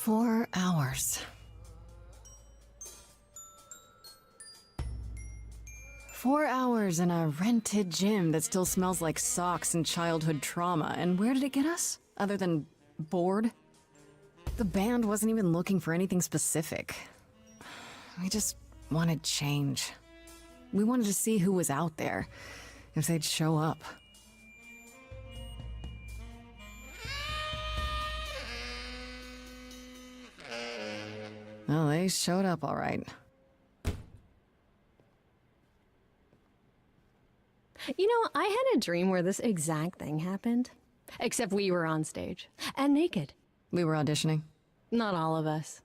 4 hours. 4 hours in a rented gym that still smells like socks and childhood trauma. And where did it get us? Other than bored? The band wasn't even looking for anything specific. We just wanted change. We wanted to see who was out there, if they'd show up. Well, they showed up all right. You know, I had a dream where this exact thing happened. Except we were on stage. And naked. We were auditioning. Not all of us.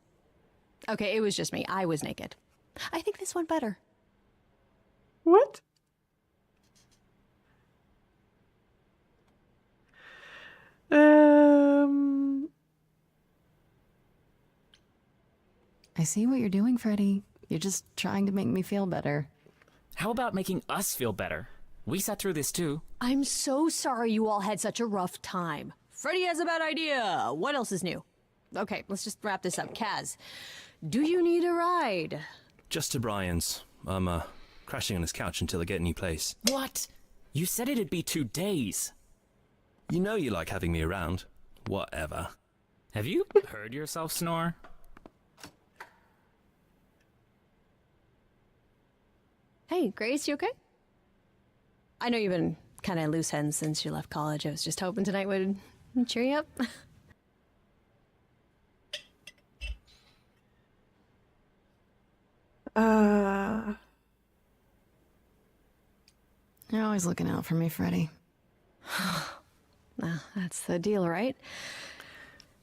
Okay, it was just me. I was naked. I think this went better. What? I see what you're doing, Freddy. You're just trying to make me feel better. How about making us feel better? We sat through this too. I'm so sorry you all had such a rough time. Freddy has a bad idea. What else is new? Okay, let's just wrap this up. Kaz, do you need a ride? Just to Brian's. I'm, crashing on his couch until I get a new place. What? You said it'd be 2 days. You know you like having me around. Whatever. Have you heard yourself snore? Hey, Grace, you okay? I know you've been kind of loose ends since you left college. I was just hoping tonight would cheer you up. You're always looking out for me, Freddy. Nah, that's the deal, right?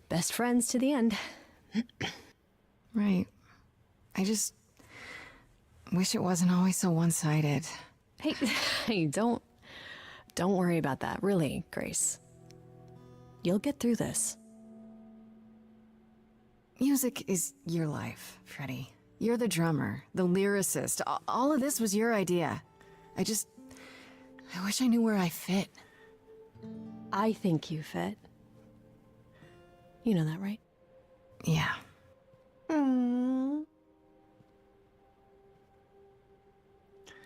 Best friends to the end. Right. I just wish it wasn't always so one-sided. Hey, don't worry about that, really, Grace. You'll get through this. Music is your life, Freddy. You're the drummer, the lyricist. All of this was your idea. I wish I knew where I fit. I think you fit. You know that, right? Yeah.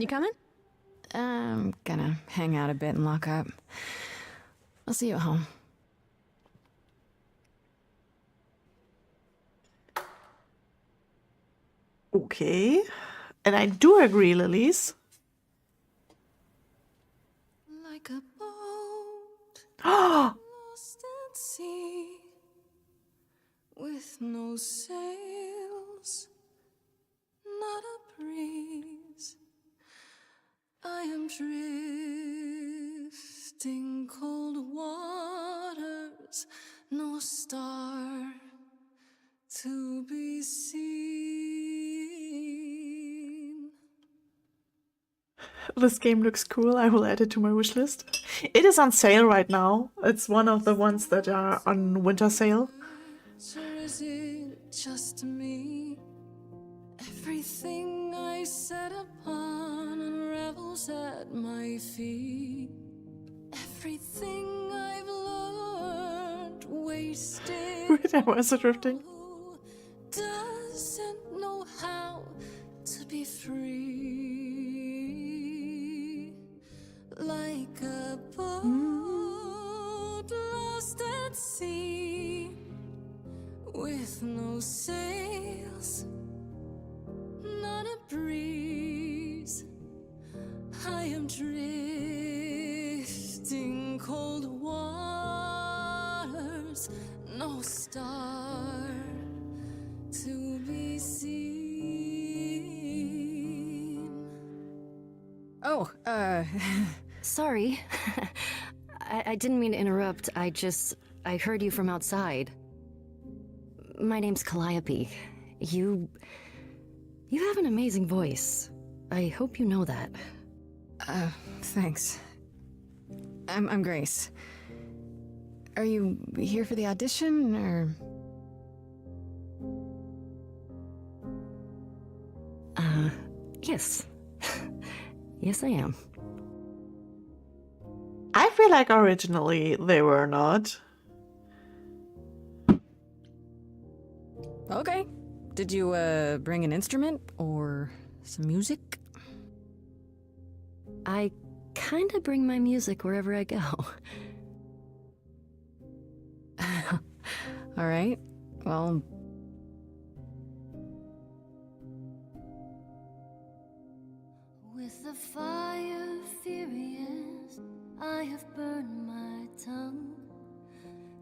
You coming? I'm gonna hang out a bit and lock up. I'll see you at home. Okay. And I do agree, Lilies. Like a boat Oh, lost at sea, with no sails, not a breeze. I am drifting cold waters, no star to be seen. this game looks cool. I will add it to my wish list. It is on sale right now. It's one of the ones that are on winter sale. Or is it just me? Everything I set upon unravels at my feet. Everything I've learned wasted. Wait, I was drifting. Who doesn't know how to be free? Like a boat lost at sea, with no sails, not a breeze. I am drifting cold waters, no star to be seen. Oh, Sorry. I didn't mean to interrupt. I heard you from outside. My name's Calliope. You have an amazing voice. I hope you know that. Thanks. I'm Grace. Are you here for the audition, or? Yes. Yes, I am. I feel like originally they were not. Okay. Did you, bring an instrument or some music? I kinda bring my music wherever I go. All right. Well, With the fire furious, I have burned my tongue.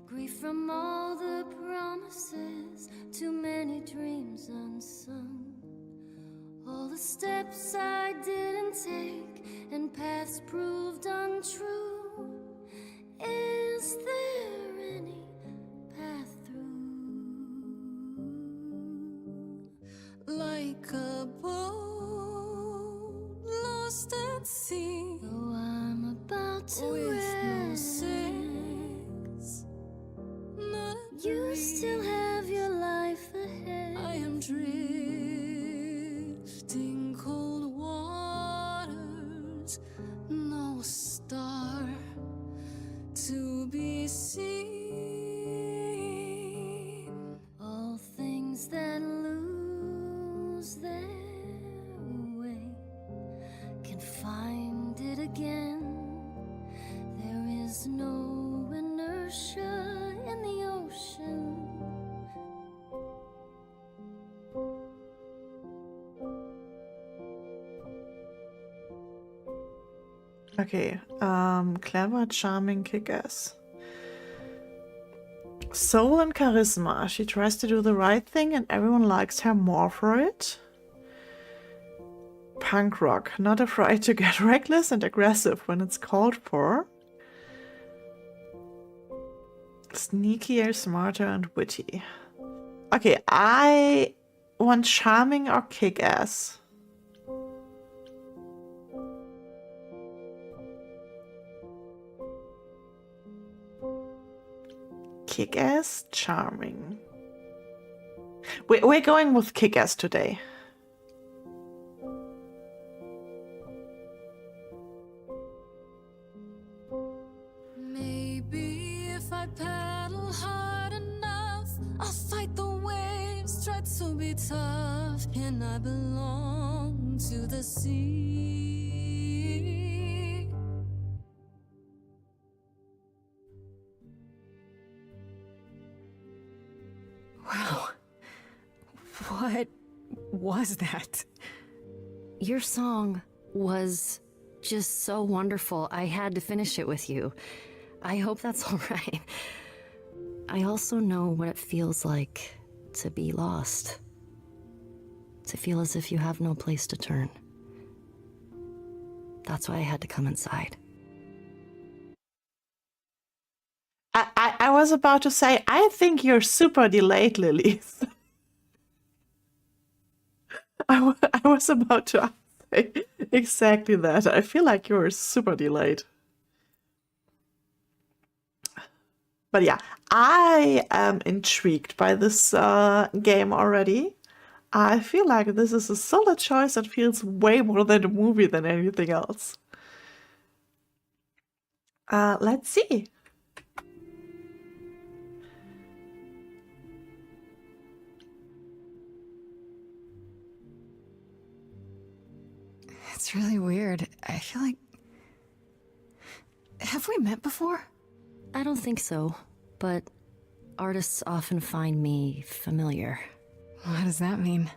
Grief from all the promises, too many dreams unsung. All the steps I didn't take and paths proved untrue. Is there any path through? Like a boat lost at sea, though I'm about to with no sails, not a you breeze. Still have your life ahead. I am drifting cold waters, no star to be seen. All things that lose their way can find it again. There is no inertia in the ocean. Okay, clever, charming, kick-ass. Soul and charisma. She tries to do the right thing and everyone likes her more for it. Punk rock. Not afraid to get reckless and aggressive when it's called for. Sneakier, smarter, and witty. Okay, I want charming or kick-ass. Kick-ass, charming. We're going with kick-ass today. Maybe if I paddle hard enough, I'll fight the waves, try to be tough, and I belong to the sea. wow. What was that? Your song was just so wonderful. I had to finish it with you. I hope that's all right. I also know what it feels like to be lost. To feel as if you have no place to turn. That's why I had to come inside. I was about to say, I think you're super delayed, Lilith. I was about to say exactly that. I feel like you're super delayed. But yeah, I am intrigued by this game already. I feel like this is a solid choice that feels way more than a movie than anything else. Let's see. It's really weird. I feel like... Have we met before? I don't think so, but artists often find me familiar. What does that mean?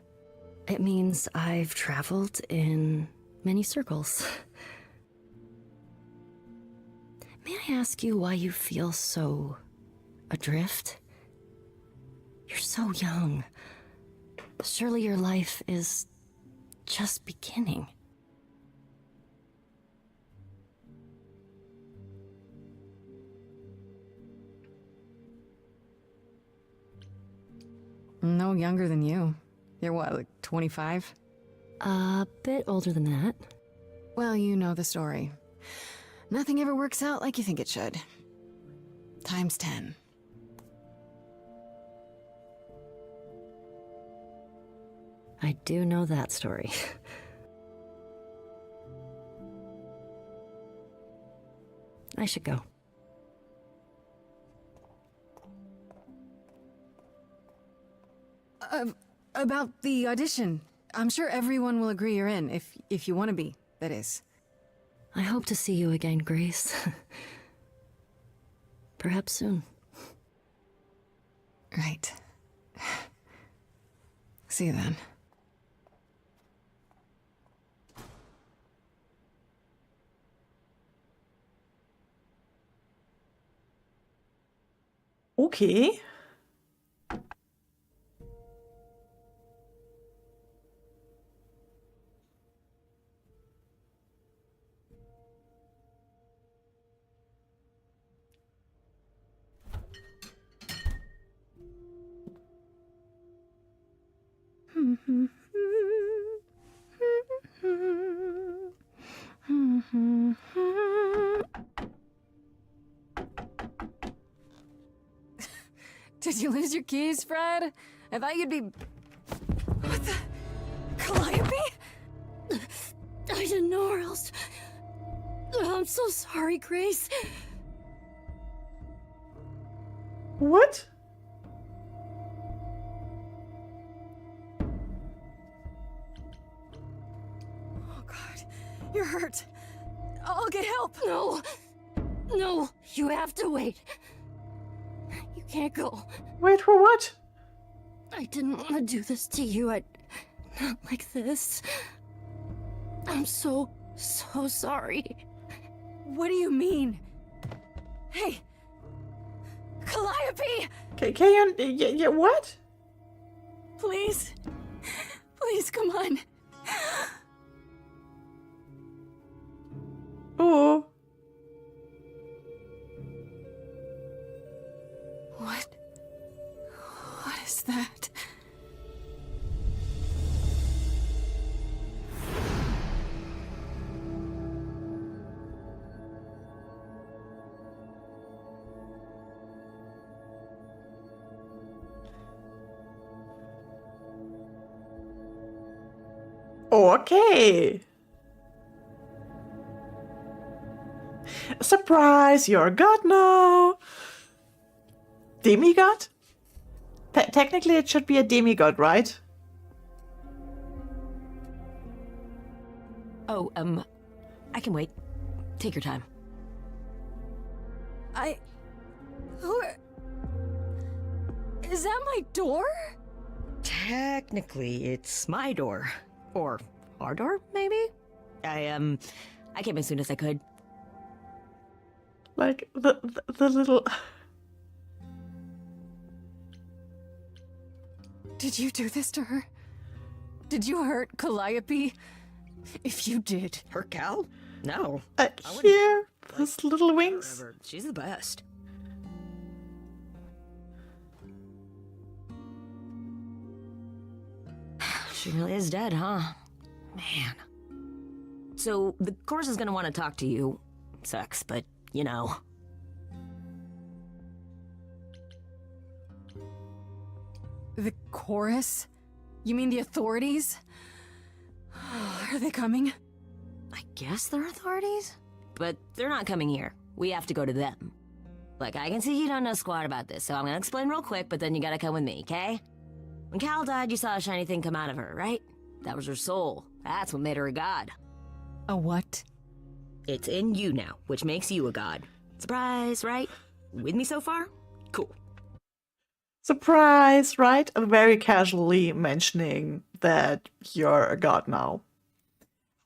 It means I've traveled in many circles. May I ask you why you feel so adrift? You're so young. Surely your life is just beginning. No younger than you. You're what, like 25? A bit older than that. Well, you know the story. Nothing ever works out like you think it should. Times 10. I do know that story. I should go. About the audition. I'm sure everyone will agree you're in, if you want to be, that is. I hope to see you again, Grace. Perhaps soon. Right. See you then. Okay. Did you lose your keys, Fred? I thought you'd be... What the... Calliope? I didn't know where else. I'm so sorry, Grace. What? Oh, God. You're hurt. I'll get help. No. No, you have to wait. You can't go. Wait for what? I didn't want to do this to you. Not like this. I'm so sorry. What do you mean? Hey! Calliope! Can you, what? Please. Please, come on. Oh. What is that? Okay. Surprise, you're a god now. Demigod? Technically it should be a demigod, right? Oh, I can wait. Take your time. Is that my door? Technically, it's my door. Or our door, maybe? I came as soon as I could. Like the little... Did you do this to her? Did you hurt Calliope? If you did... Her Cal? No. Here, those little wings. Whatever. She's the best. She really is dead, huh? Man. So, the chorus is gonna want to talk to you. Sucks, but, you know. The chorus? You mean the authorities? Are they coming? I guess they're authorities? But they're not coming here. We have to go to them. Look, I can see you don't know squat about this, so I'm gonna explain real quick, but then you gotta come with me, okay? When Cal died, you saw a shiny thing come out of her, right? That was her soul. That's what made her a god. A what? It's in you now, which makes you a god. Surprise, right? With me so far? Cool. Surprise, right? Very casually mentioning that you're a god now.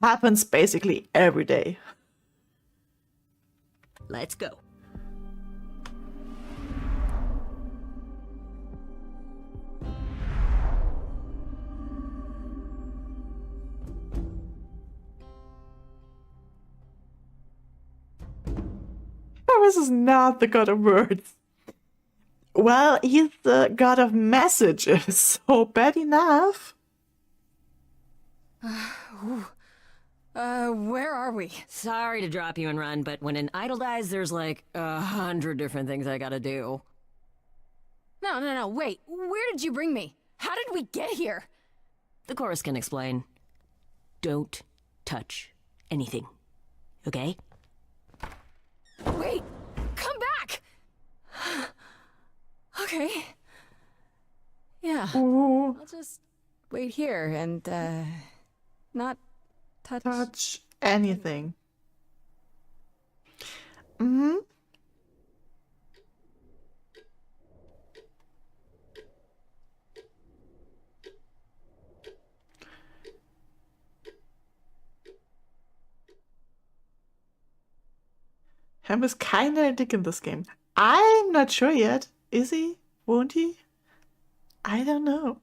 Happens basically every day. Let's go. This is not the god of words. Well, he's the god of messages, so bad enough. Where are we? Sorry to drop you and run, but when an idol dies, there's like 100 different things I gotta do. No, wait. Where did you bring me? How did we get here? The chorus can explain. Don't touch anything. Okay? Wait! Come back! Okay. Yeah. Yeah. Ooh, I'll just wait here and, not touch. touch anything. Mm-hmm. Ham is kinda a dick in this game. I'm not sure yet. Is he? Won't he? I don't know.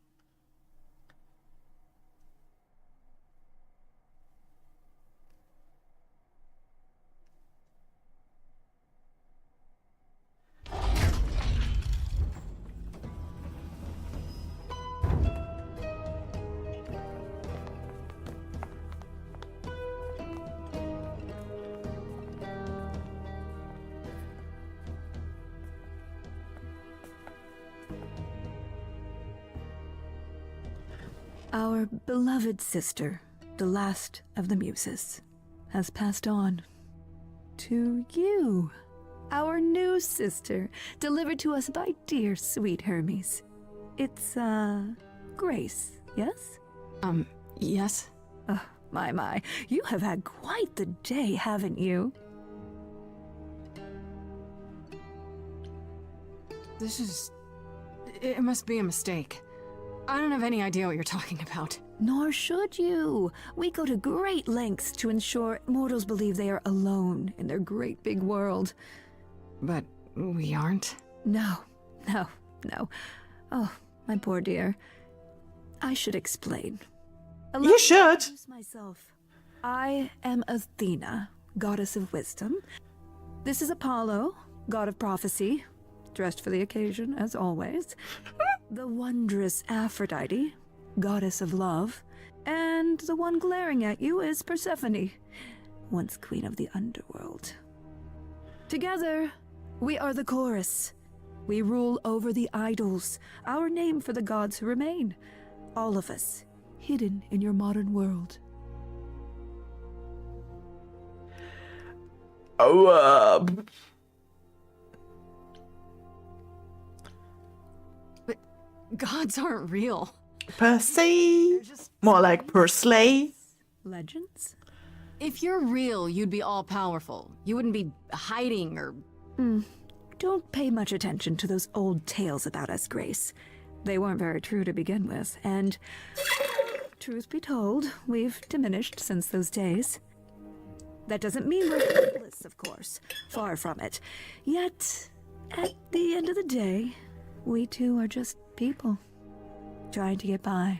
Our beloved sister, the last of the Muses, has passed on to you, our new sister, delivered to us by dear sweet Hermes. It's, Grace, yes? Yes? Oh, my, you have had quite the day, haven't you? It must be a mistake. I don't have any idea what you're talking about. Nor should you. We go to great lengths to ensure mortals believe they are alone in their great big world. But we aren't? No. Oh, my poor dear. I should explain. You should. Introduce myself. I am Athena, goddess of wisdom. This is Apollo, god of prophecy, dressed for the occasion, as always. The wondrous Aphrodite, goddess of love. And the one glaring at you is Persephone, once queen of the underworld. Together, we are the chorus. We rule over the idols, our name for the gods who remain. All of us, hidden in your modern world. Oh, But gods aren't real. per se. More like per slay. Legends? If you're real, you'd be all-powerful. You wouldn't be hiding or... Don't pay much attention to those old tales about us, Grace. They weren't very true to begin with, and truth be told, we've diminished since those days. That doesn't mean we're hopeless, of course. Far from it. Yet, at the end of the day, we too are just people, trying to get by.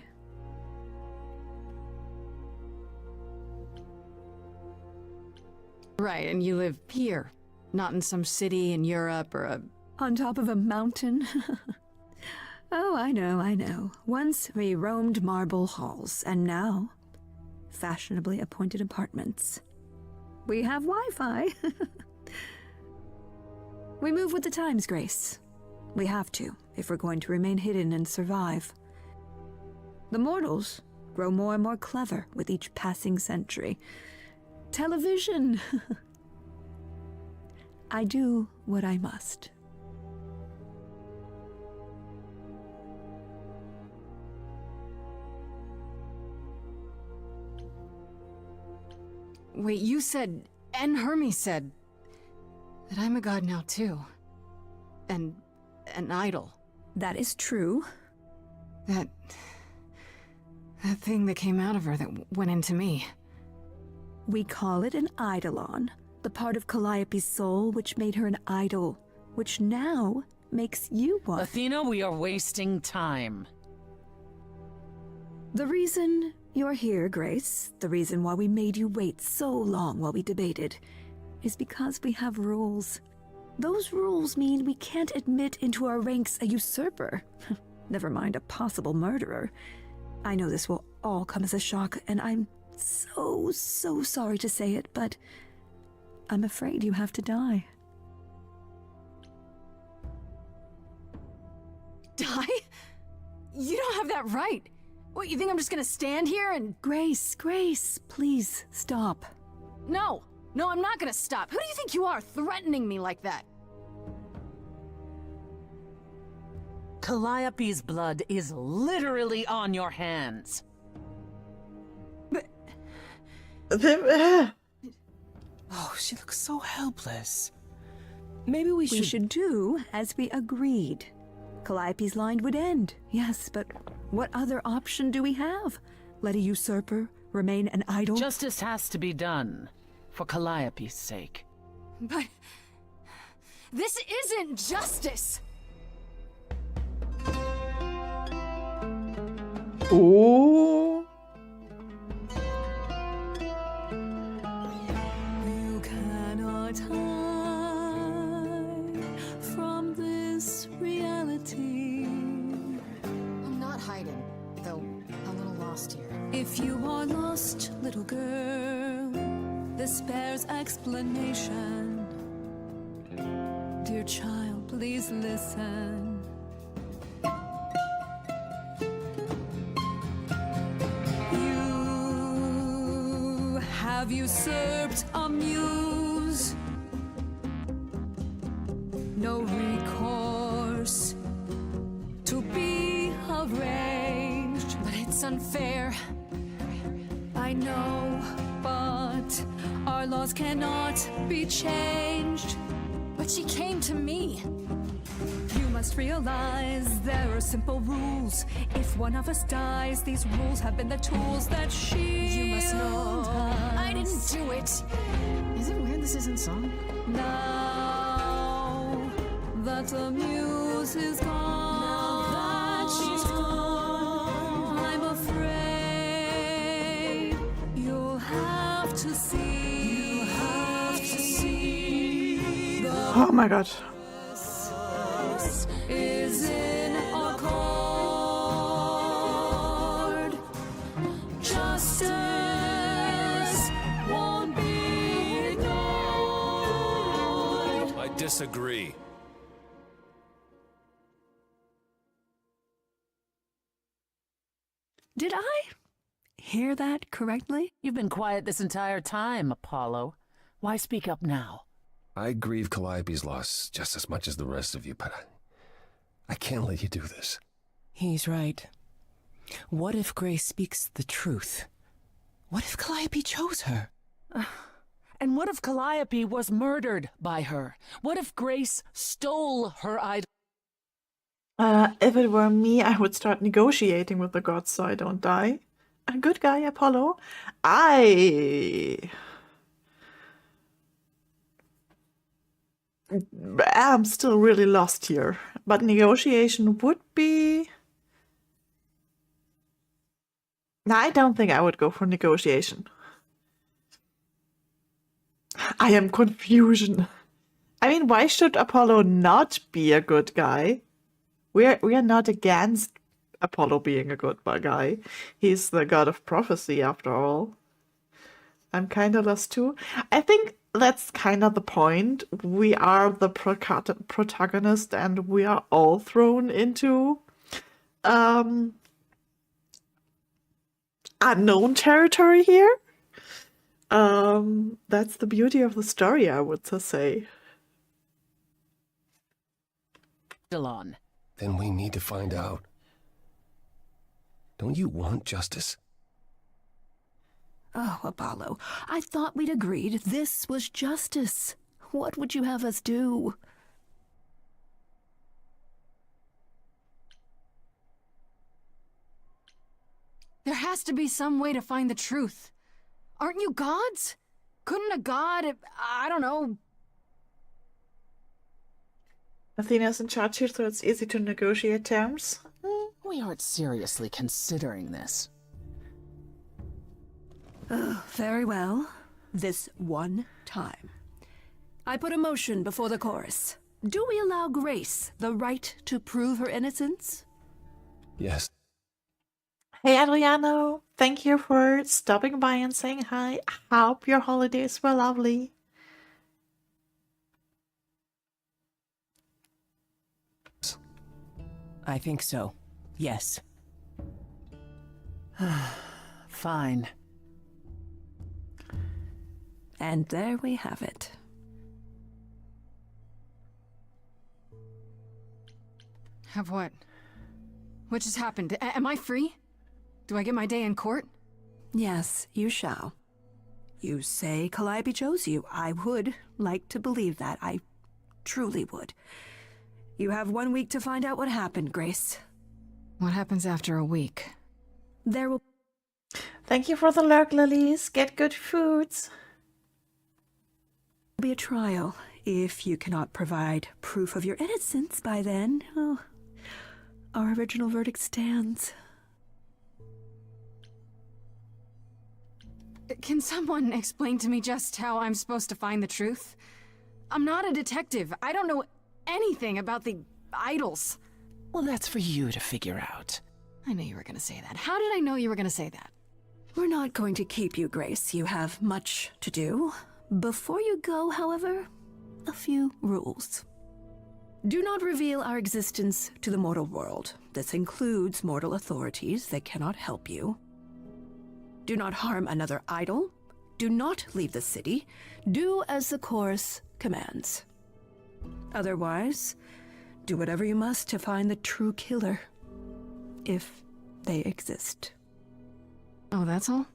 Right, and you live here, not in some city in Europe or a... On top of a mountain? Oh, I know. Once we roamed marble halls, and now, fashionably appointed apartments. We have Wi-Fi. We move with the times, Grace. We have to, if we're going to remain hidden and survive. The mortals grow more and more clever with each passing century. Television! I do what I must. Wait, you said, and Hermes said, that I'm a god now too. And an idol. That is true. That thing that came out of her that went into me. We call it an eidolon, the part of Calliope's soul which made her an idol, which now makes you one. Athena, we are wasting time. The reason you're here, Grace, the reason why we made you wait so long while we debated, is because we have rules. Those rules mean we can't admit into our ranks a usurper, never mind a possible murderer. I know this will all come as a shock, and I'm so sorry to say it, but I'm afraid you have to die. Die? You don't have that right. What, you think I'm just gonna stand here and... Grace, please stop. No, I'm not gonna stop. Who do you think you are, threatening me like that? Calliope's blood is literally on your hands. Oh, she looks so helpless. Maybe we We should do as we agreed. Calliope's line would end, yes, but what other option do we have? Let a usurper remain an idol? Justice has to be done, for Calliope's sake. But this isn't justice! Oh. You cannot hide from this reality. I'm not hiding, though a little lost here. If you are lost, little girl, this bears explanation. Dear child, please listen. You have usurped a muse. No recourse to be arranged. But it's unfair. I know, but our laws cannot be changed. But she came to me. You must realize there are simple rules. If one of us dies, these rules have been the tools that shield You must know us. I didn't do it. Is it weird this isn't song? Now that the muse is gone, I'm afraid you'll have to see. You have to see. Oh my god. Is in accord. Justice won't be ignored. I disagree. Did I hear that correctly? You've been quiet this entire time, Apollo. Why speak up now? I grieve Calliope's loss just as much as the rest of you, but I can't let you do this. He's right. What if Grace speaks the truth? What if Calliope chose her? And what if Calliope was murdered by her? What if Grace stole her idol? If it were me, I would start negotiating with the gods so I don't die. A good guy, Apollo. I am still really lost here, but negotiation would be... No, I don't think I would go for negotiation. I am confusion. I mean, why should Apollo not be a good guy? We are not against Apollo being a good guy. He's the god of prophecy, after all. I'm kind of lost too. I think that's kind of the point. We are the protagonist, and we are all thrown into unknown territory here. That's the beauty of the story, I would say. On. Then we need to find out. Don't you want justice? Oh, Apollo, I thought we'd agreed this was justice. What would you have us do? There has to be some way to find the truth. Aren't you gods? Couldn't a god, I don't know... Athena's in charge here, so it's easy to negotiate terms. We aren't seriously considering this. Very well. This one time. I put a motion before the chorus. Do we allow Grace the right to prove her innocence? Yes. Hey Adriano, thank you for stopping by and saying hi. I hope your holidays were lovely. I think so. Yes. Fine. And there we have it. Have what? What just happened? Am I free? Do I get my day in court? Yes, you shall. You say Calliope chose you. I would like to believe that. I truly would. You have 1 week to find out what happened, Grace. What happens after a week? There will Thank you for the lurk, Lilies. Get good foods. be a trial. If you cannot provide proof of your innocence by then, oh, our original verdict stands. Can someone explain to me just how I'm supposed to find the truth? I'm not a detective. I don't know anything about the idols. Well, that's for you to figure out. I knew you were gonna say that. How did I know you were gonna say that? We're not going to keep you, Grace. You have much to do. Before you go, however, a few rules. Do not reveal our existence to the mortal world. This includes mortal authorities that cannot help you. Do not harm another idol. Do not leave the city. Do as the chorus commands. Otherwise, do whatever you must to find the true killer, if they exist. Oh, that's all?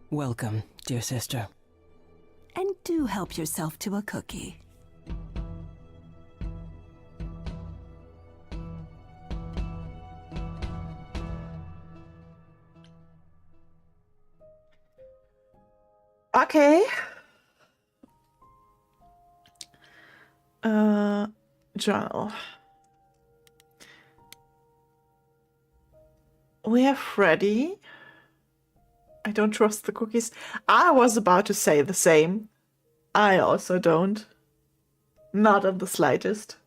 Welcome, dear sister. And do help yourself to a cookie. Okay. Journal. We have Freddy. I don't trust the cookies. I was about to say the same. I also don't. Not in the slightest.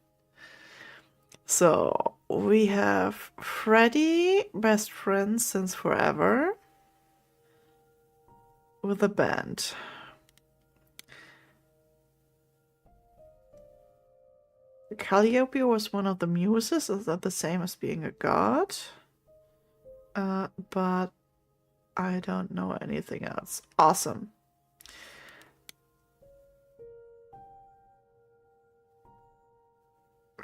So, we have Freddy, best friends since forever, with a band. Calliope was one of the muses. Is that the same as being a god? But I don't know anything else. Awesome.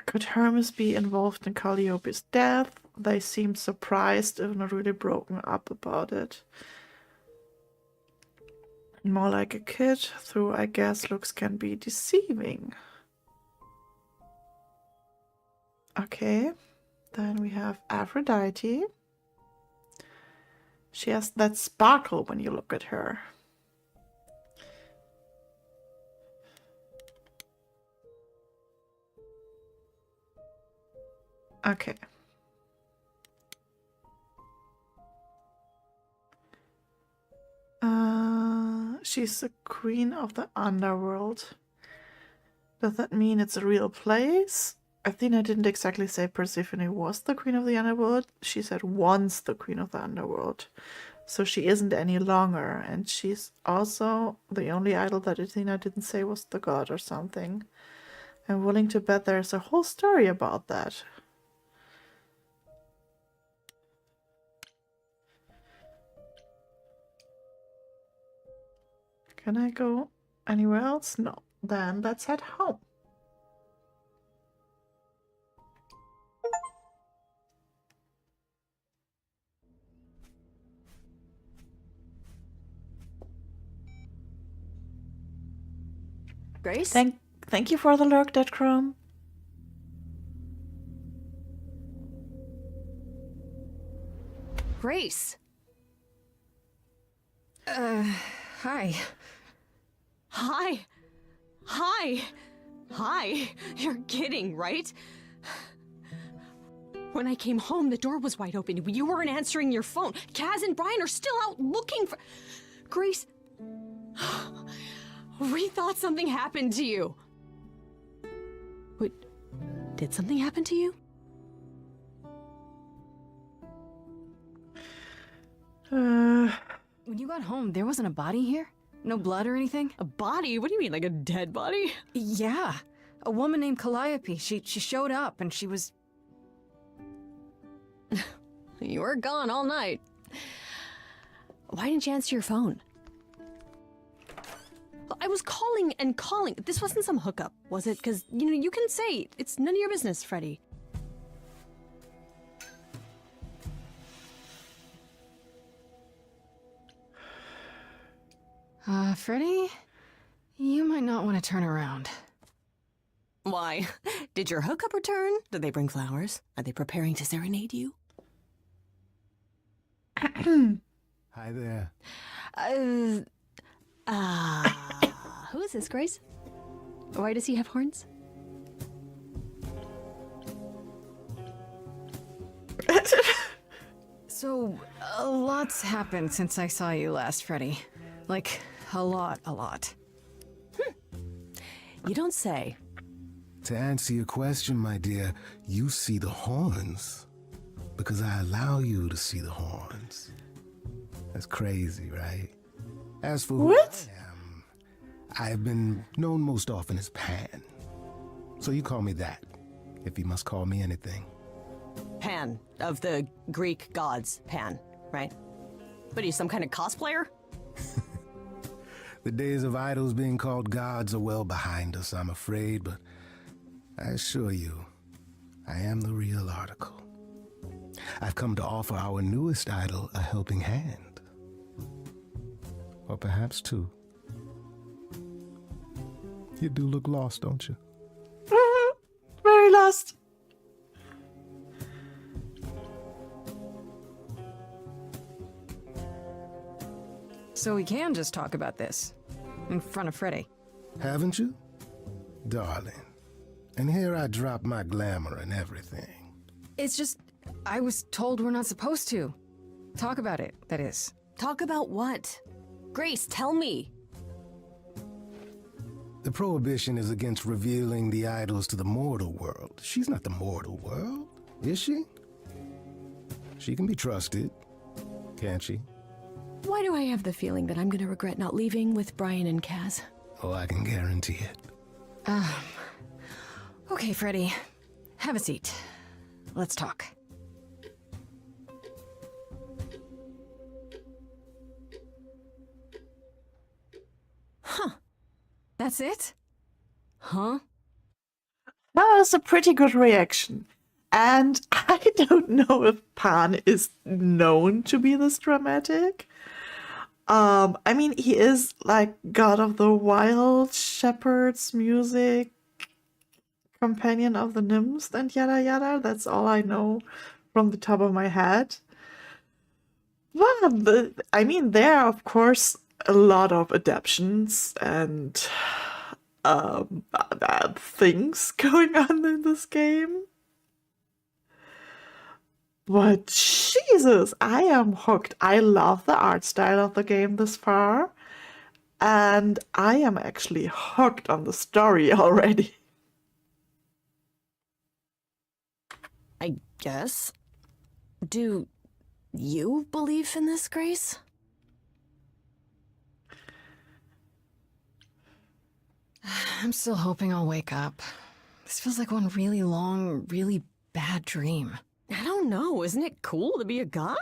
Could Hermes be involved in Calliope's death? They seem surprised, if not really broken up about it. More like a kid, though I guess looks can be deceiving. Okay, then we have Aphrodite. She has that sparkle when you look at her. Okay. She's the queen of the underworld. Does that mean it's a real place? Athena didn't exactly say Persephone was the queen of the underworld. She said once the queen of the underworld. So she isn't any longer. And she's also the only idol that Athena didn't say was the god or something. I'm willing to bet there's a whole story about that. Can I go anywhere else? No. Then let's head home. Grace? Thank you for the lurk, Dead Chrome. Grace! Hi. Hi. Hi. Hi. You're kidding, right? When I came home, the door was wide open. You weren't answering your phone. Kaz and Brian are still out looking for... Grace... We thought something happened to you. Wait, did something happen to you? When you got home, there wasn't a body here? No blood or anything? A body? What do you mean, like a dead body? Yeah. A woman named Calliope. She showed up and she was... You were gone all night. Why didn't you answer your phone? I was calling and calling. This wasn't some hookup, was it? Because, you know, you can say it's none of your business, Freddy. Freddy? You might not want to turn around. Why? Did your hookup return? Did they bring flowers? Are they preparing to serenade you? Hi there. Who is this, Grace? Why does he have horns? So, a lot's happened since I saw you last, Freddy. Like, a lot. You don't say. To answer your question, my dear, you see the horns because I allow you to see the horns. That's crazy, right? As for who What? I am, I've been known most often as Pan. So you call me that, if you must call me anything. Pan, of the Greek gods, Pan, right? What are you, some kind of cosplayer? The days of idols being called gods are well behind us, I'm afraid, but I assure you, I am the real article. I've come to offer our newest idol a helping hand. Or perhaps two. You do look lost, don't you? Very lost. So we can just talk about this. In front of Freddy. Haven't you? Darling. And here I drop my glamour and everything. It's just, I was told we're not supposed to. Talk about it, that is. Talk about what? Grace, tell me. The prohibition is against revealing the idols to the mortal world. She's not the mortal world, is she? She can be trusted, can't she? Why do I have the feeling that I'm gonna regret not leaving with Brian and Kaz? Oh, I can guarantee it. Okay, Freddy. Have a seat. Let's talk. Huh. That's it? Huh? That was a pretty good reaction. And I don't know if Pan is known to be this dramatic. I mean, he is like god of the wild, shepherds, music, companion of the nymphs, and yada yada. That's all I know from the top of my head. Well, I mean, there are, of course, a lot of adaptations and things going on in this game. But Jesus, I am hooked. I love the art style of the game this far. And I am actually hooked on the story already. I guess. Do you believe in this, Grace? I'm still hoping I'll wake up. This feels like one really long, really bad dream. I don't know. Isn't it cool to be a god?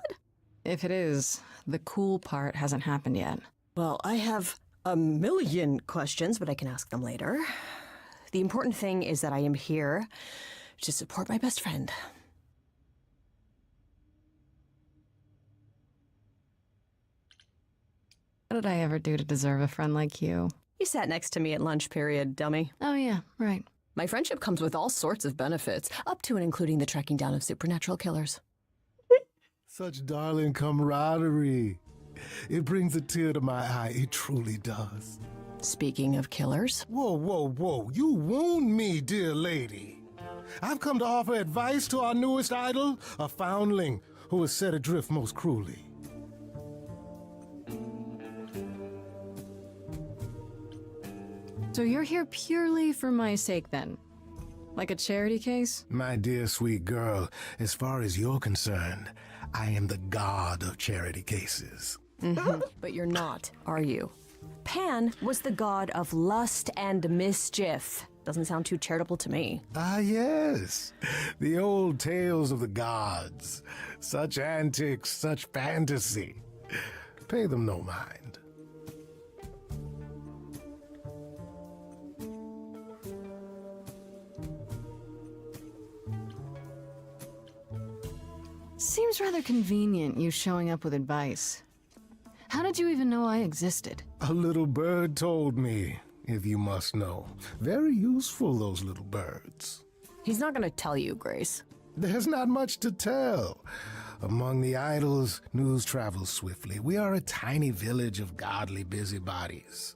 If it is, the cool part hasn't happened yet. Well, I have a million questions, but I can ask them later. The important thing is that I am here to support my best friend. What did I ever do to deserve a friend like you? You sat next to me at lunch period, dummy. Oh yeah, right. My friendship comes with all sorts of benefits, up to and including the tracking down of supernatural killers. Such darling camaraderie. It brings a tear to my eye. It truly does. Speaking of killers. Whoa, whoa, whoa. You wound me, dear lady. I've come to offer advice to our newest idol, a foundling who was set adrift most cruelly. So you're here purely for my sake then? Like a charity case? My dear sweet girl, as far as you're concerned, I am the god of charity cases. But you're not, are you? Pan was the god of lust and mischief. Doesn't sound too charitable to me. Ah, yes. The old tales of the gods. Such antics, such fantasy. Pay them no mind. Seems rather convenient, you showing up with advice. How did you even know I existed? A little bird told me, if you must know. Very useful, those little birds. He's not gonna tell you, Grace. There's not much to tell. Among the idols, news travels swiftly. We are a tiny village of godly busybodies.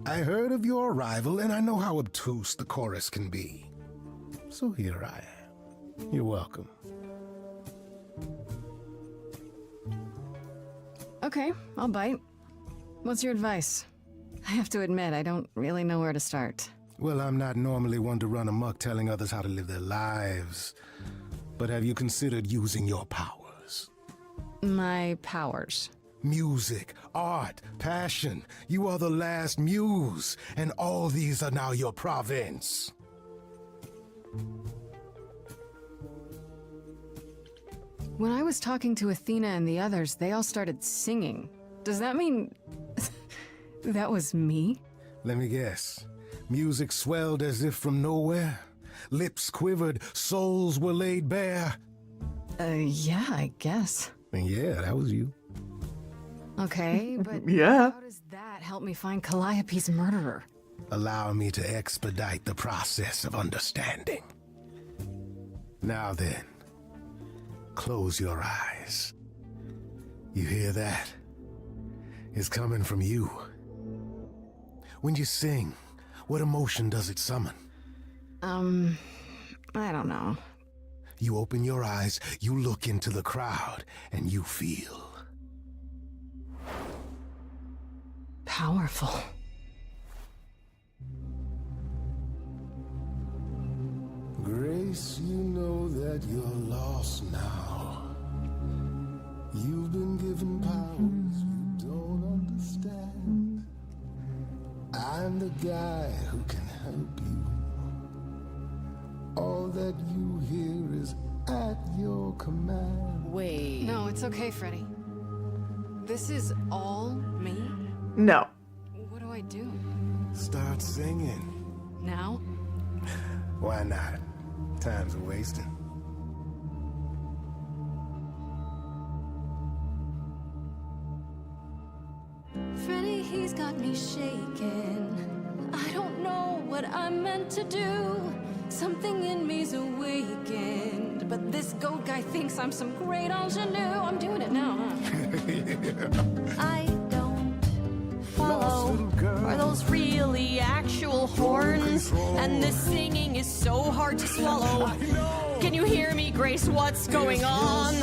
I heard of your arrival, and I know how obtuse the chorus can be. So here I am. You're welcome. Okay, I'll bite. What's your advice? I have to admit, I don't really know where to start. Well, I'm not normally one to run amok telling others how to live their lives. But have you considered using your powers? My powers? Music, art, passion. You are the last muse, and all these are now your province. When I was talking to Athena and the others, they all started singing. Does that mean that was me? Let me guess. Music swelled as if from nowhere. Lips quivered, souls were laid bare. Yeah, I guess. And yeah, that was you. Okay, but Yeah. how does that help me find Calliope's murderer? Allow me to expedite the process of understanding. Now then, close your eyes. You hear that? It's coming from you. When you sing, what emotion does it summon? I don't know. You open your eyes, you look into the crowd, and you feel powerful. Grace, you know that you're lost now. You've been given powers you don't understand. I'm the guy who can help you. All that you hear is at your command. Wait. No, it's okay, Freddy. This is all me? No. What do I do? Start singing. Now? Why not? Time's a wasting. Freddy, he's got me shaking. I don't know what I'm meant to do. Something in me's awakened. But this goat guy thinks I'm some great ingenue. I'm doing it now, huh? I don't follow. Are those really actual horns? And this singing is so hard to swallow. Can you hear me, Grace? What's going on?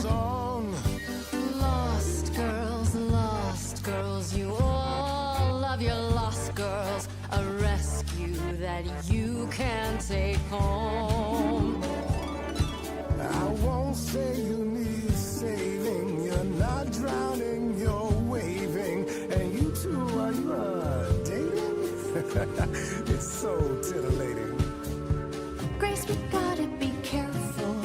Lost girls, you all love your lost girls. A rescue that you can take home. I won't say you need saving. You're not drowning, you're waving. And you two, are you dating? It's so titillating. Grace, we gotta be careful.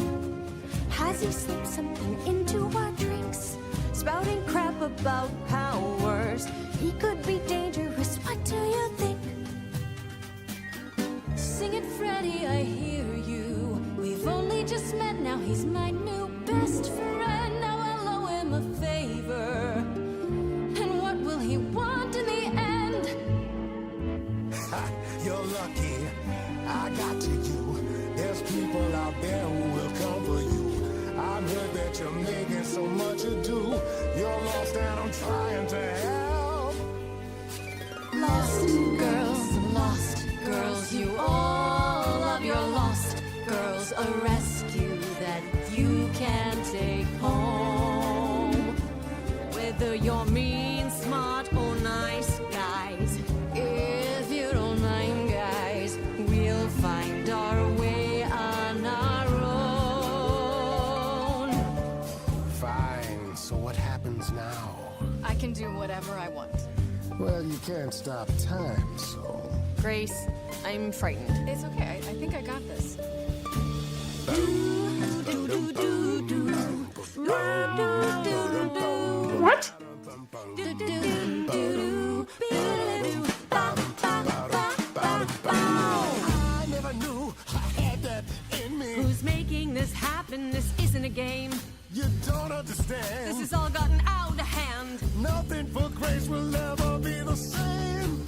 Has he slipped something into our drinks? Spouting crap about powers. He could be dangerous, what do you think? Sing it, Freddy, I hear you. We've only just met, now he's my new best friend. Now I'll owe him a favor. And what will he want in the end? You're lucky, I got to you. There's people out there who will come for you. I've heard that you're making so much ado. You're lost and I'm trying to help. Lost girls, you all love your lost girls. A rescue that you can take home. Whether you're mean, smart, or nice, guys. If you don't mind, guys, we'll find our way on our own. Fine, so what happens now? I can do whatever I want. Well, you can't stop time, so... Grace, I'm frightened. It's okay, I think I got this. What? I never knew I had that in me. Who's making this happen? This isn't a game. You don't understand. This has all gotten out of hand. Nothing for Grace will ever be the same.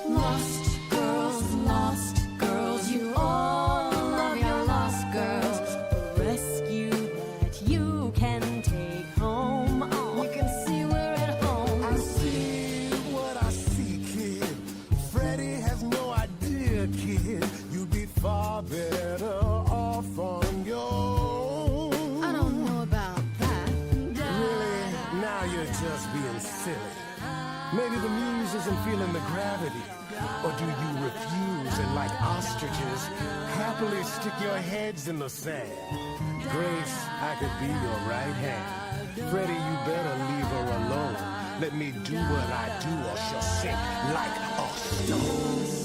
Lost girls, you all love your lost girls. A rescue that you can take home. Oh, you can see we're at home. I see what I see, kid. Freddie has no idea, kid. You'd be far better off on your own. I don't know about that. Really? Now you're just being silly. Maybe the muse isn't feeling the gravity. Or do you refuse and, like ostriches, happily stick your heads in the sand? Grace, I could be your right hand. Freddie, you better leave her alone. Let me do what I do or she'll sink like a stone.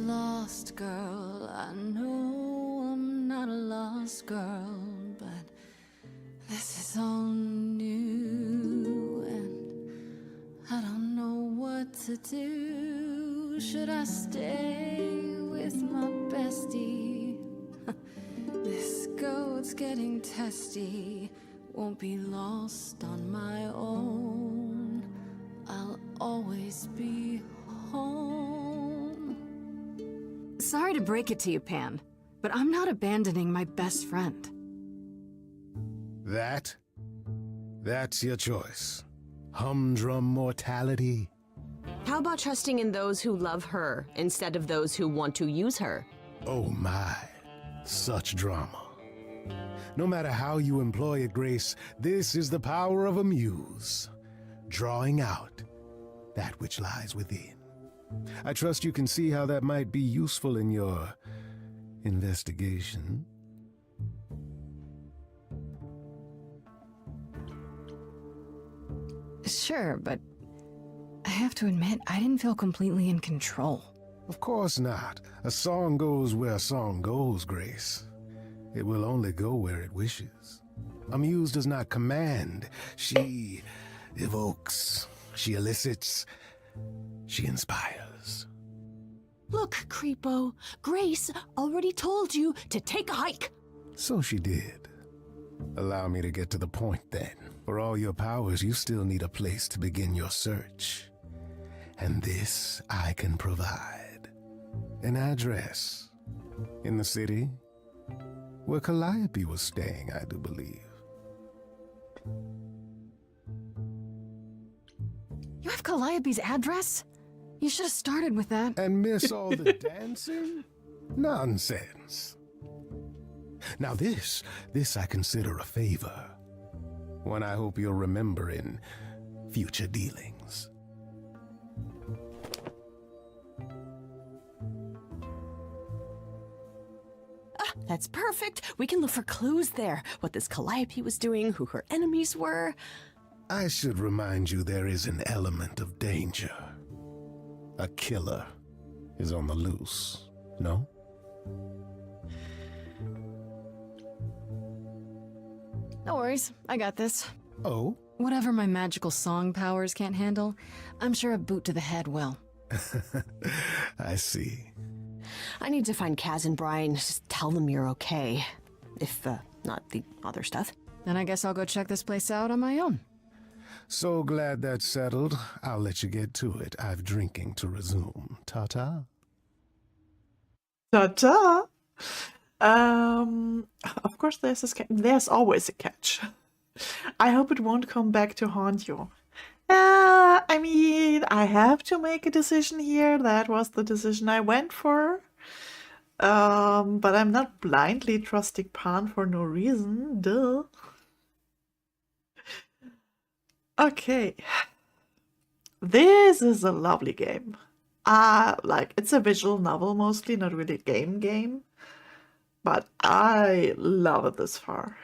Lost girl, I know I'm not a lost girl, but this is all new and I don't know what to do. Should I stay with my bestie? This goat's getting testy. Won't be lost on my own. I'll always be home. Sorry to break it to you, Pan, but I'm not abandoning my best friend. That's your choice. Humdrum mortality. How about trusting in those who love her instead of those who want to use her? Oh my, such drama. No matter how you employ it, Grace, this is the power of a muse, drawing out that which lies within. I trust you can see how that might be useful in your investigation. Sure, but I have to admit, I didn't feel completely in control. Of course not. A song goes where a song goes, Grace. It will only go where it wishes. A muse does not command. She evokes. She elicits. She inspires. Look, Creepo, Grace already told you to take a hike. So she did. Allow me to get to the point then. For all your powers, you still need a place to begin your search. And this I can provide. An address. In the city, where Calliope was staying, I do believe. You have Calliope's address? You should have started with that. And miss all the dancing? Nonsense. Now this I consider a favor. One I hope you'll remember in future dealings. That's perfect. We can look for clues there. What this Calliope was doing, who her enemies were. I should remind you there is an element of danger. A killer is on the loose, no? No worries, I got this. Oh? Whatever my magical song powers can't handle, I'm sure a boot to the head will. I see. I need to find Kaz and Brian. Just tell them you're okay. If, not the other stuff. Then I guess I'll go check this place out on my own. So glad that's settled. I'll let you get to it. I've drinking to resume. Ta-ta. Ta-ta! Of course there's always a catch. I hope it won't come back to haunt you. I mean, I have to make a decision here. That was the decision I went for. But I'm not blindly trusting Pan for no reason. Duh. Okay. This is a lovely game. It's a visual novel mostly, not really a game. But I love it this far.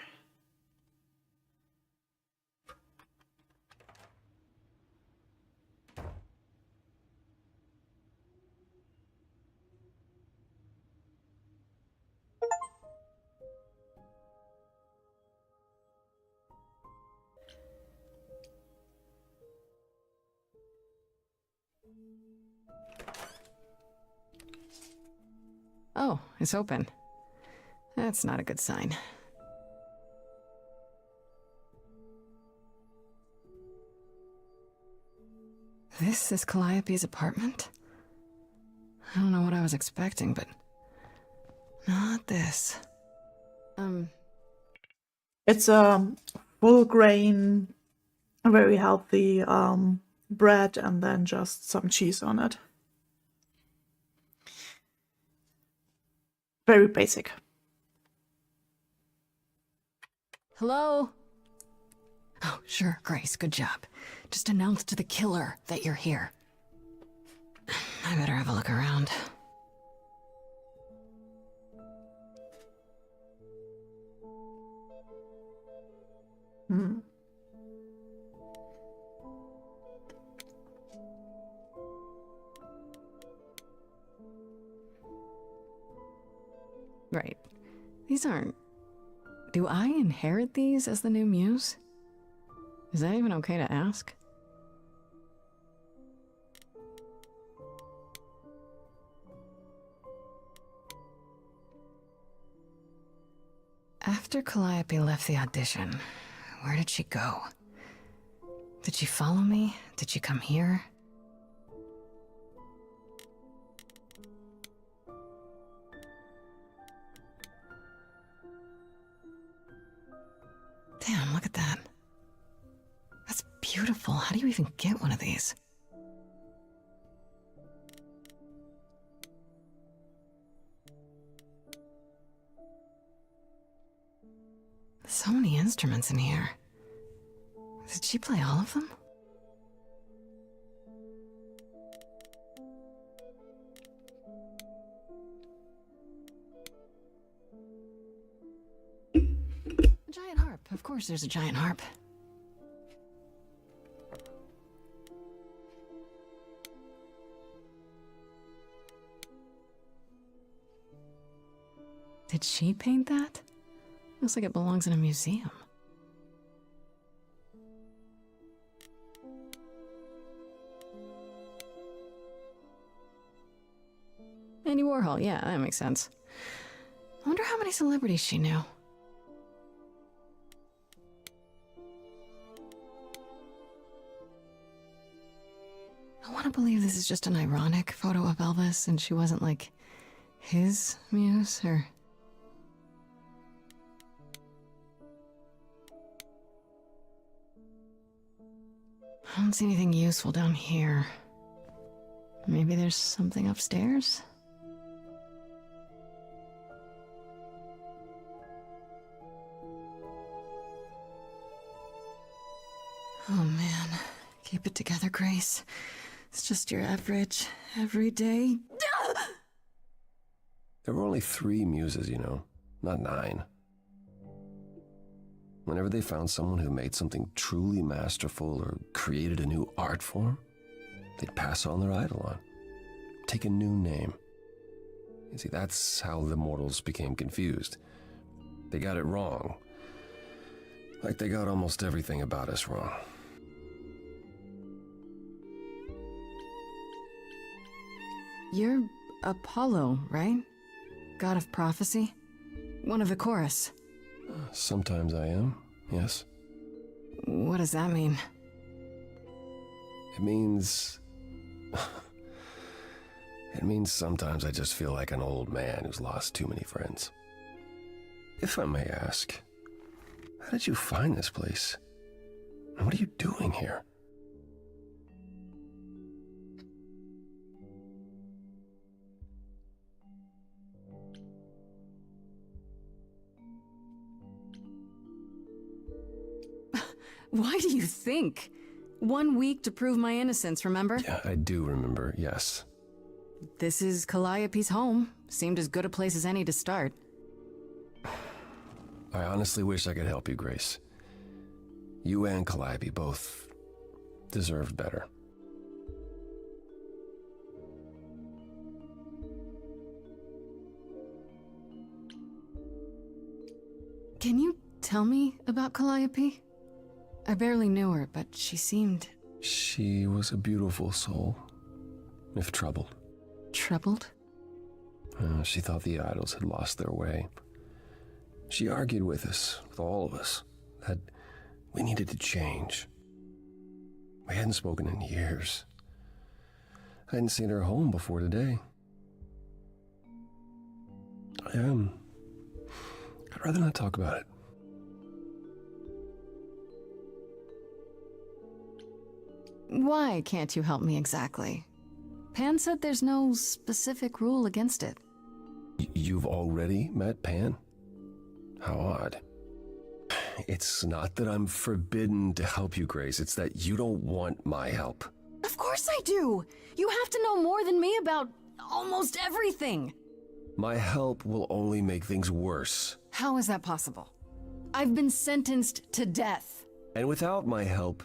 Oh, it's open. That's not a good sign. This is Calliope's apartment? I don't know what I was expecting, but not this. It's a full grain, very healthy bread and then just some cheese on it. Very basic. Hello? Oh, sure, Grace, good job. Just announce to the killer that you're here. I better have a look around. Right. These aren't... Do I inherit these as the new muse? Is that even okay to ask? After Calliope left the audition, where did she go? Did she follow me? Did she come here? Damn, look at that. That's beautiful. How do you even get one of these? So many instruments in here. Did she play all of them? A giant harp. Of course there's a giant harp. Did she paint that? Looks like it belongs in a museum. Andy Warhol, yeah, that makes sense. I wonder how many celebrities she knew. I want to believe this is just an ironic photo of Elvis and she wasn't like his muse or... I don't see anything useful down here. Maybe there's something upstairs? Oh man, keep it together, Grace. It's just your average, everyday... There were only 3 muses, you know, not 9. Whenever they found someone who made something truly masterful or created a new art form, they'd pass on their idol on, take a new name. You see, that's how the mortals became confused. They got it wrong. Like they got almost everything about us wrong. You're Apollo, right? God of prophecy? One of the chorus. Sometimes I am, yes. What does that mean? It means... It means sometimes I just feel like an old man who's lost too many friends. If I may ask, how did you find this place? And what are you doing here? Why do you think? 1 week to prove my innocence, remember? Yeah, I do remember, yes. This is Calliope's home. Seemed as good a place as any to start. I honestly wish I could help you, Grace. You and Calliope both deserved better. Can you tell me about Calliope? I barely knew her, but she seemed... She was a beautiful soul, if troubled. Troubled? She thought the idols had lost their way. She argued with us, with all of us, that we needed to change. We hadn't spoken in years. hadn't seen her home before today. I'd rather not talk about it. Why can't you help me exactly? Pan said there's no specific rule against it. You've already met Pan? How odd. It's not that I'm forbidden to help you, Grace. It's that you don't want my help. Of course I do! You have to know more than me about almost everything! My help will only make things worse. How is that possible? I've been sentenced to death. And without my help,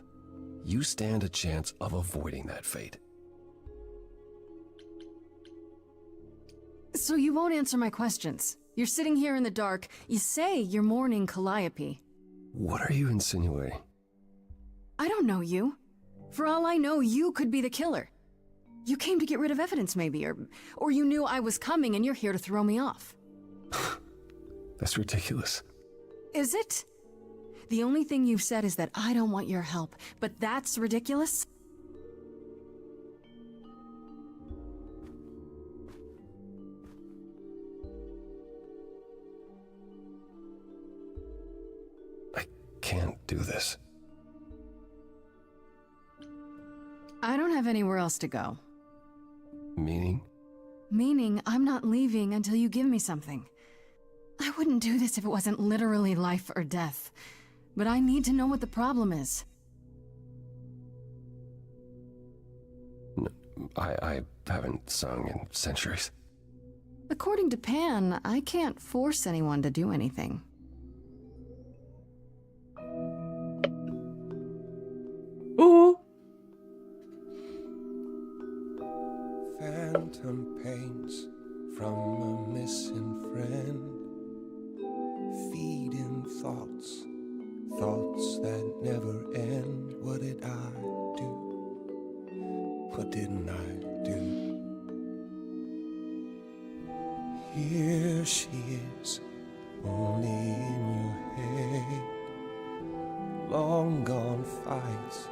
you stand a chance of avoiding that fate. So you won't answer my questions. You're sitting here in the dark. You say you're mourning Calliope. What are you insinuating? I don't know you. For all I know, you could be the killer. You came to get rid of evidence, maybe, or you knew I was coming and you're here to throw me off. That's ridiculous. Is it? The only thing you've said is that I don't want your help, but that's ridiculous? I can't do this. I don't have anywhere else to go. Meaning? Meaning I'm not leaving until you give me something. I wouldn't do this if it wasn't literally life or death. But I need to know what the problem is. I haven't sung in centuries. According to Pan, I can't force anyone to do anything. Ooh. Phantom pains from a missing friend, feeding thoughts, thoughts that never end. What did I do? What didn't I do? Here she is, only in your head. Long gone fights,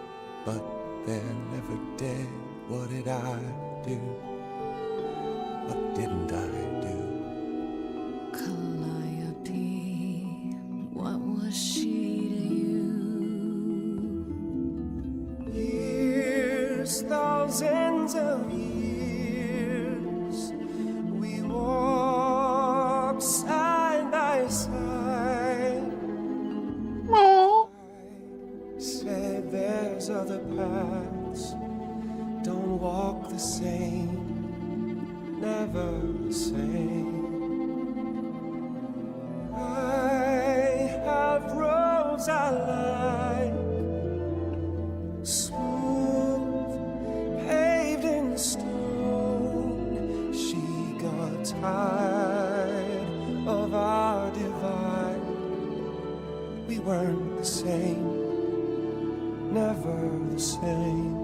but they're never dead. What did I do? What didn't I do? Calliope, what was she to you? Years, thousands of years, we walked side by side. Aww. I said there's other paths, don't walk the same, never the same. I have roads I like, smooth, paved in stone. She got tired of our divide. We weren't the same, never the same.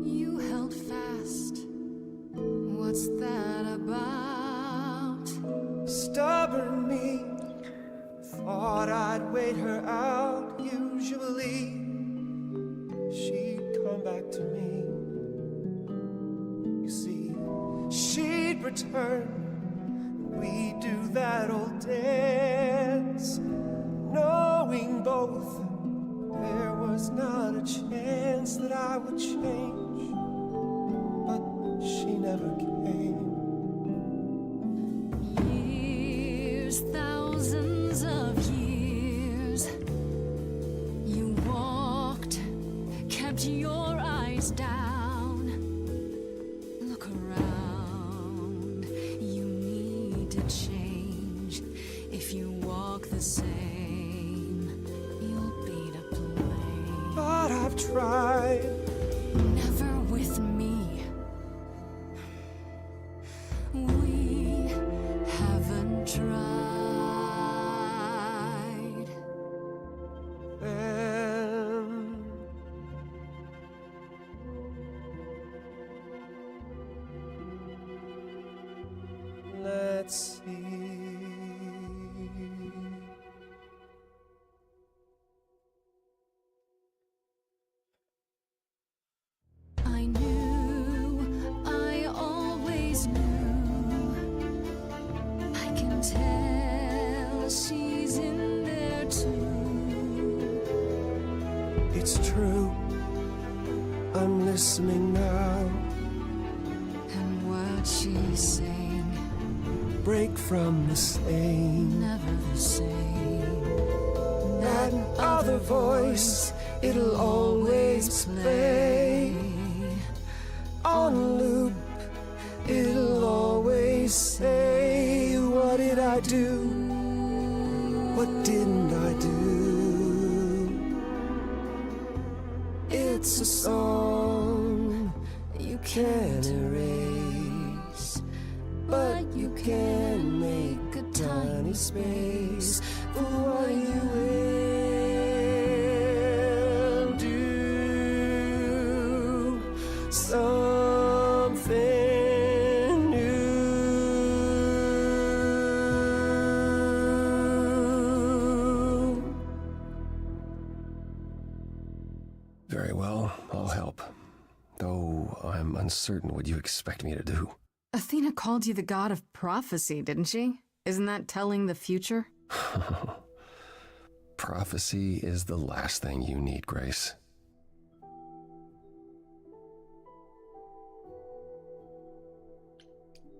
You held fast. What's that about? Stubborn me, thought I'd wait her out. Usually she'd come back to me. You see, she'd return, we'd do that old dance, knowing both there was not a chance that I would change. But she never came. Years, thousands of years. You walked, kept your eyes down. Look around. You need to change. If you walk the same, you'll be to blame. But I've tried. Never with me. We haven't tried. Then let's see. it's true. I'm listening now. And what she's saying, break from the same, never the same. That other voice, it'll always play on loop. It'll always say, what did I do? What didn't I do? It's a song you can't erase, but you can make a tiny space for what you will do. Something new. Very well, I'll help. Though I'm uncertain what you expect me to do. Athena called you the god of prophecy, didn't she? Isn't that telling the future? Prophecy is the last thing you need, Grace.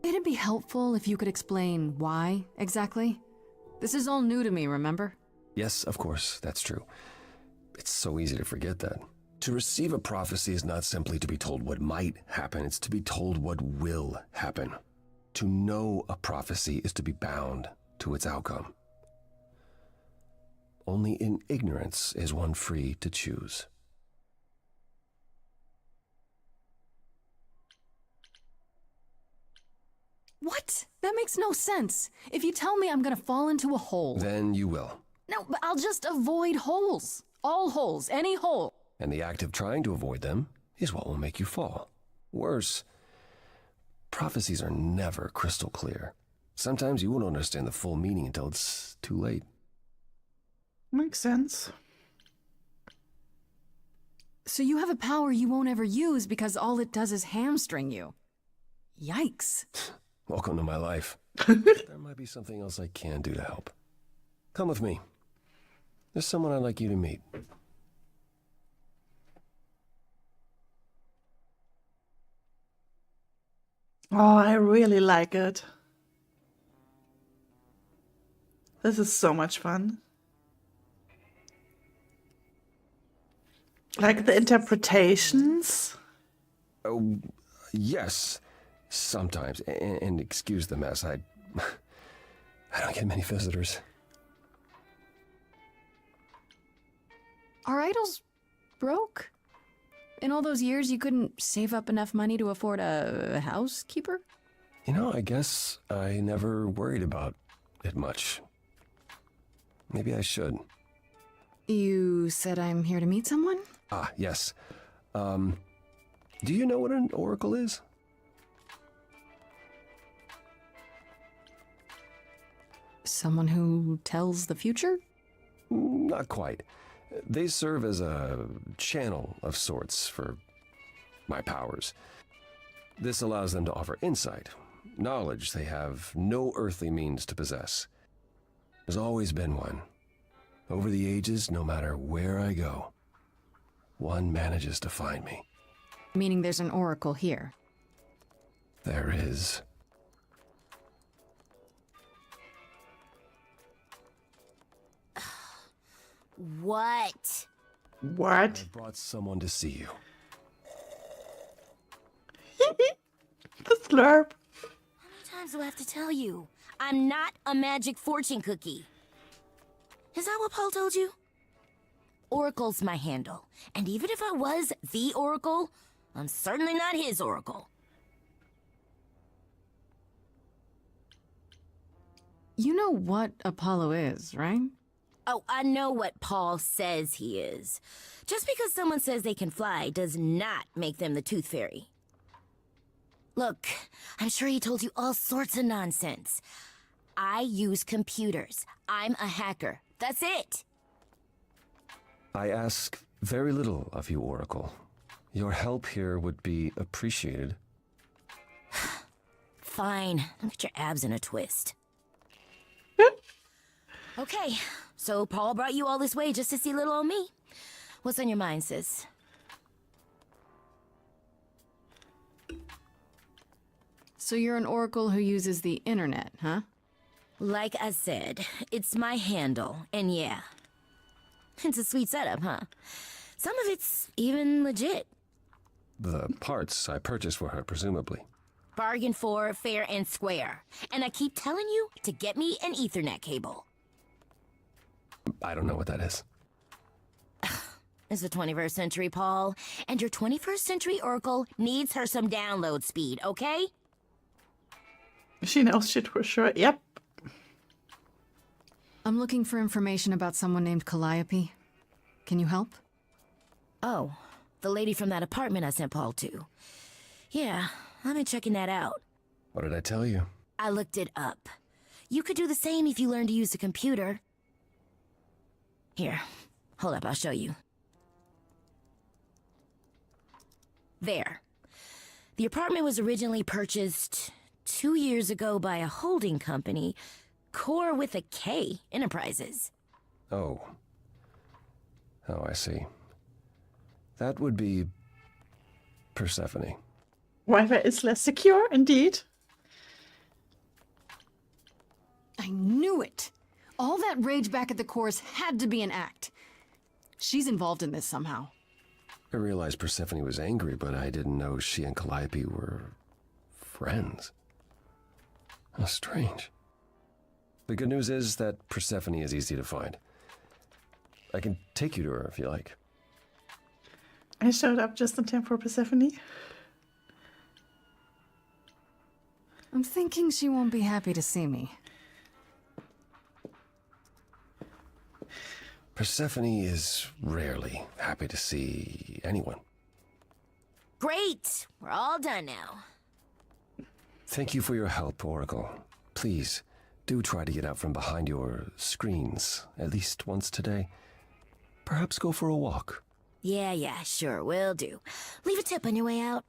It'd be helpful if you could explain why, exactly. This is all new to me, remember? Yes, of course, that's true. It's so easy to forget that. To receive a prophecy is not simply to be told what might happen, it's to be told what will happen. To know a prophecy is to be bound to its outcome. Only in ignorance is one free to choose. What? That makes no sense. If you tell me I'm gonna fall into a hole... Then you will. No, but I'll just avoid holes. All holes, any hole. And the act of trying to avoid them is what will make you fall. Worse, prophecies are never crystal clear. Sometimes you won't understand the full meaning until it's too late. Makes sense. So you have a power you won't ever use because all it does is hamstring you. Yikes. Welcome to my life. There might be something else I can do to help. Come with me. There's someone I'd like you to meet. Oh, I really like it. This is so much fun. Like the interpretations. Oh, yes. Sometimes. And excuse the mess. I don't get many visitors. Are idols broke? In all those years, you couldn't save up enough money to afford a housekeeper? You know, I guess I never worried about it much. Maybe I should. You said I'm here to meet someone? Ah, yes. Do you know what an oracle is? Someone who tells the future? Not quite. They serve as a channel of sorts for my powers. This allows them to offer insight, knowledge they have no earthly means to possess. There's always been one. Over the ages, no matter where I go, one manages to find me. Meaning there's an oracle here. There is. What? What? I brought someone to see you. The slurp. How many times do I have to tell you? I'm not a magic fortune cookie. Is that what Paul told you? Oracle's my handle. And even if I was the Oracle, I'm certainly not his Oracle. You know what Apollo is, right? Oh, I know what Paul says he is. Just because someone says they can fly does not make them the Tooth Fairy. Look, I'm sure he told you all sorts of nonsense. I use computers. I'm a hacker. That's it. I ask very little of you, Oracle. Your help here would be appreciated. Fine. Don't get your abs in a twist. Okay, so Paul brought you all this way just to see little old me. What's on your mind, sis? So you're an oracle who uses the internet, huh? Like I said, it's my handle, and yeah. It's a sweet setup, huh? Some of it's even legit. The parts I purchased for her, presumably. Bargain for, fair and square. And I keep telling you to get me an Ethernet cable. I don't know what that is. It's the 21st century, Paul. And your 21st century Oracle needs her some download speed, okay? She knows shit for sure. Yep. I'm looking for information about someone named Calliope. Can you help? Oh, the lady from that apartment I sent Paul to. Yeah, I've been checking that out. What did I tell you? I looked it up. You could do the same if you learned to use the computer. Here, hold up, I'll show you. There. The apartment was originally purchased 2 years ago by a holding company, Core with a K Enterprises. Oh. Oh, I see. That would be Persephone. Wi-Fi is less secure, indeed. I knew it! All that rage back at the course had to be an act. She's involved in this somehow. I realized Persephone was angry, but I didn't know she and Calliope were friends. How strange. The good news is that Persephone is easy to find. I can take you to her if you like. I showed up just in time for Persephone. I'm thinking she won't be happy to see me. Persephone is rarely happy to see anyone. Great! We're all done now. Thank you for your help, Oracle. Please, do try to get out from behind your screens at least once today. Perhaps go for a walk. Yeah, sure, will do. Leave a tip on your way out.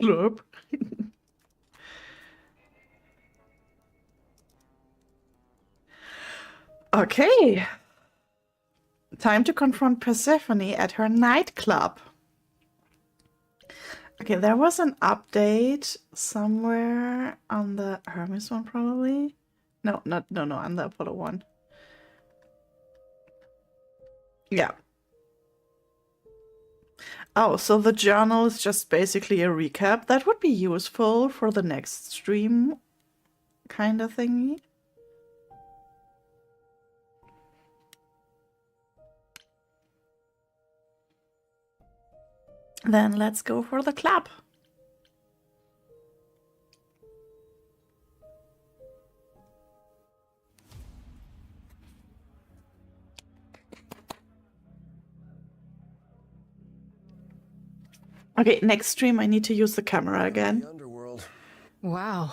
Blurb. Okay. Time to confront Persephone at her nightclub. Okay, there was an update somewhere on the Hermes one, probably. No, on the Apollo one. Yeah. Oh, so the journal is just basically a recap. That would be useful for the next stream kind of thingy. Then let's go for the club. Okay, next stream I need to use the camera again. The underworld. Wow.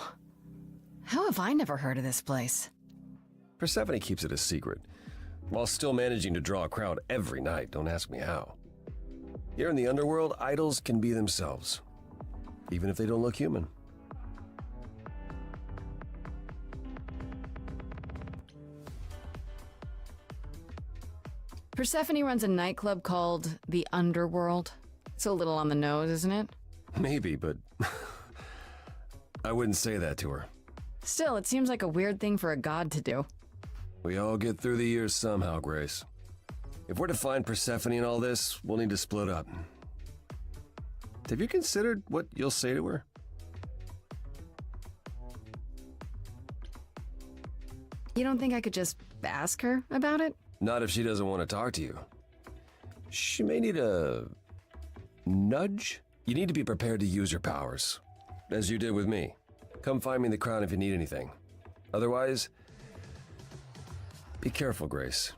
How have I never heard of this place? Persephone keeps it a secret, while still managing to draw a crowd every night. Don't ask me how. Here in the underworld, idols can be themselves, even if they don't look human. Persephone runs a nightclub called the Underworld. It's a little on the nose, isn't it? Maybe, but I wouldn't say that to her. Still, it seems like a weird thing for a god to do. We all get through the years somehow, Grace. If we're to find Persephone in all this, we'll need to split up. Have you considered what you'll say to her? You don't think I could just ask her about it? Not if she doesn't want to talk to you. She may need a nudge. You need to be prepared to use your powers, as you did with me. Come find me in the crown if you need anything. Otherwise, be careful, Grace.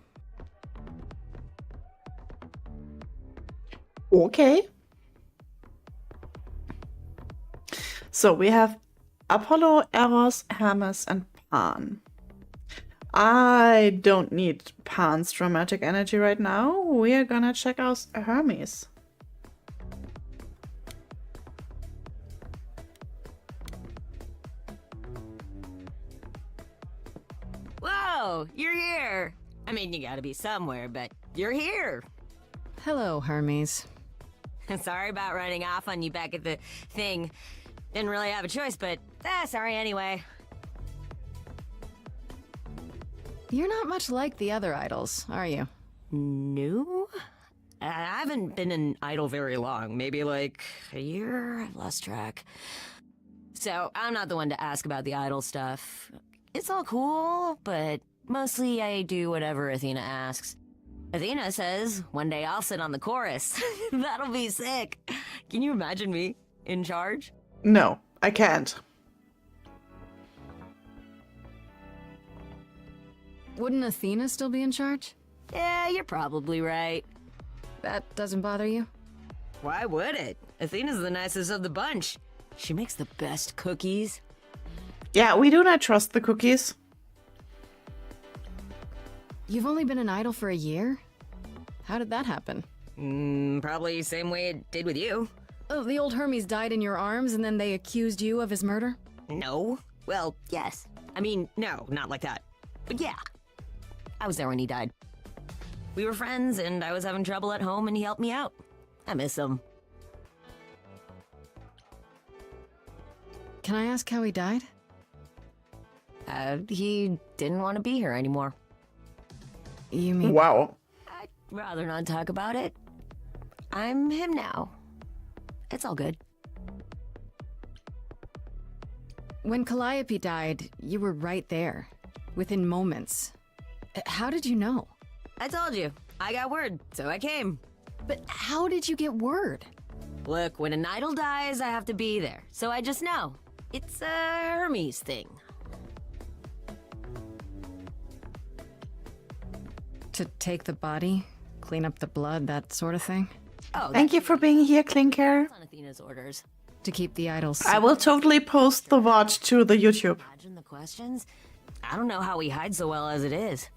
Okay. So we have Apollo, Eros, Hermes, and Pan. I don't need Pan's dramatic energy right now. We are gonna check out Hermes. Whoa, you're here. I mean, you gotta be somewhere, but you're here. Hello, Hermes. Sorry about running off on you back at the thing. Didn't really have a choice, but sorry anyway. You're not much like the other idols, are you? No? I haven't been an idol very long. Maybe like a year? I've lost track. So, I'm not the one to ask about the idol stuff. It's all cool, but mostly I do whatever Athena asks. Athena says, one day I'll sit on the chorus. That'll be sick. Can you imagine me in charge? No, I can't. Wouldn't Athena still be in charge? Yeah, you're probably right. That doesn't bother you? Why would it? Athena's the nicest of the bunch. She makes the best cookies. Yeah, we do not trust the cookies. You've only been an idol for a year? How did that happen? Probably same way it did with you. Oh, the old Hermes died in your arms and then they accused you of his murder? No. Well, yes. I mean, no, not like that. But yeah. I was there when he died. We were friends and I was having trouble at home and he helped me out. I miss him. Can I ask how he died? He didn't want to be here anymore. You mean... Wow. I'd rather not talk about it. I'm him now. It's all good. When Calliope died, you were right there. Within moments. How did you know? I told you. I got word, so I came. But how did you get word? Look, when an idol dies, I have to be there. So I just know. It's a Hermes thing. To take the body, clean up the blood, that sort of thing? Oh, Thank you for being here, Clinker. on Athena's orders. To keep the idols... I will totally post the VOD to the YouTube. Imagine the questions. I don't know how we hide so well as it is.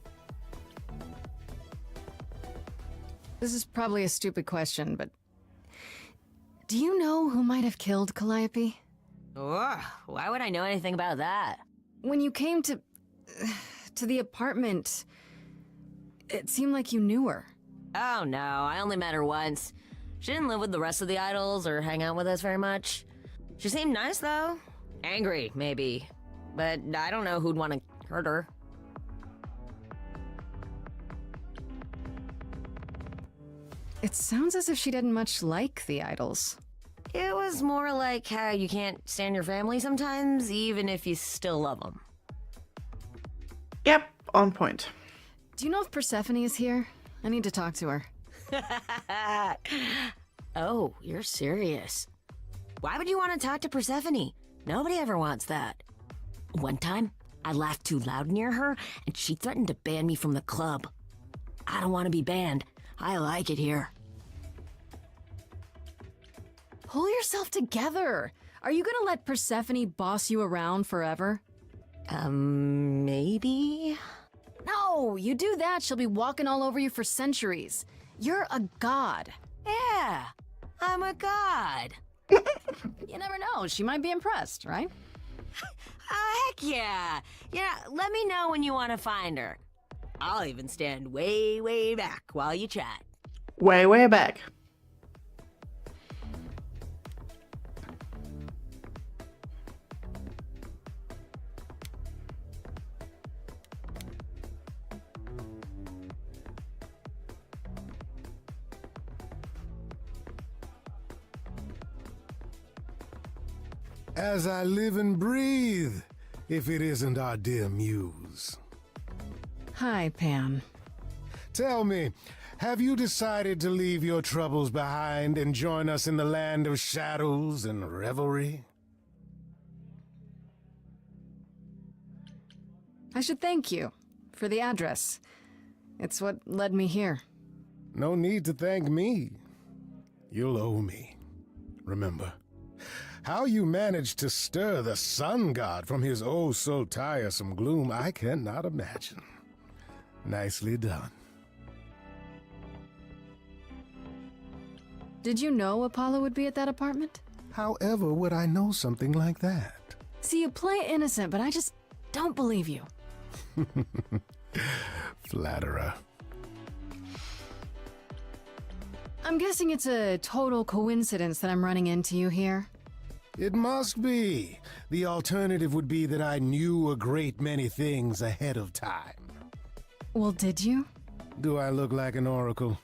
This is probably a stupid question, but... Do you know who might have killed Calliope? Ugh, why would I know anything about that? When you came to the apartment, it seemed like you knew her. Oh no, I only met her once. She didn't live with the rest of the idols or hang out with us very much. She seemed nice though. Angry, maybe. But I don't know who'd want to hurt her. It sounds as if she didn't much like the idols. It was more like how you can't stand your family sometimes, even if you still love them. Yep, on point. Do you know if Persephone is here? I need to talk to her. Oh, you're serious. Why would you want to talk to Persephone? Nobody ever wants that. One time, I laughed too loud near her, and she threatened to ban me from the club. I don't want to be banned. I like it here. Pull yourself together. Are you gonna let Persephone boss you around forever? Maybe? No, you do that, she'll be walking all over you for centuries. You're a god. Yeah, I'm a god. You never know, she might be impressed, right? Heck yeah. Yeah, let me know when you want to find her. I'll even stand way, way back while you chat. Way, way back. As I live and breathe, if it isn't our dear muse. Hi, Pam. Tell me, have you decided to leave your troubles behind and join us in the land of shadows and revelry? I should thank you for the address. It's what led me here. No need to thank me. You'll owe me. Remember, how you managed to stir the sun god from his oh so tiresome gloom, I cannot imagine. Nicely done. Did you know Apollo would be at that apartment? However would I know something like that? See, you play innocent, but I just don't believe you. Flatterer. I'm guessing it's a total coincidence that I'm running into you here. It must be. The alternative would be that I knew a great many things ahead of time. Well, did you? Do I look like an oracle?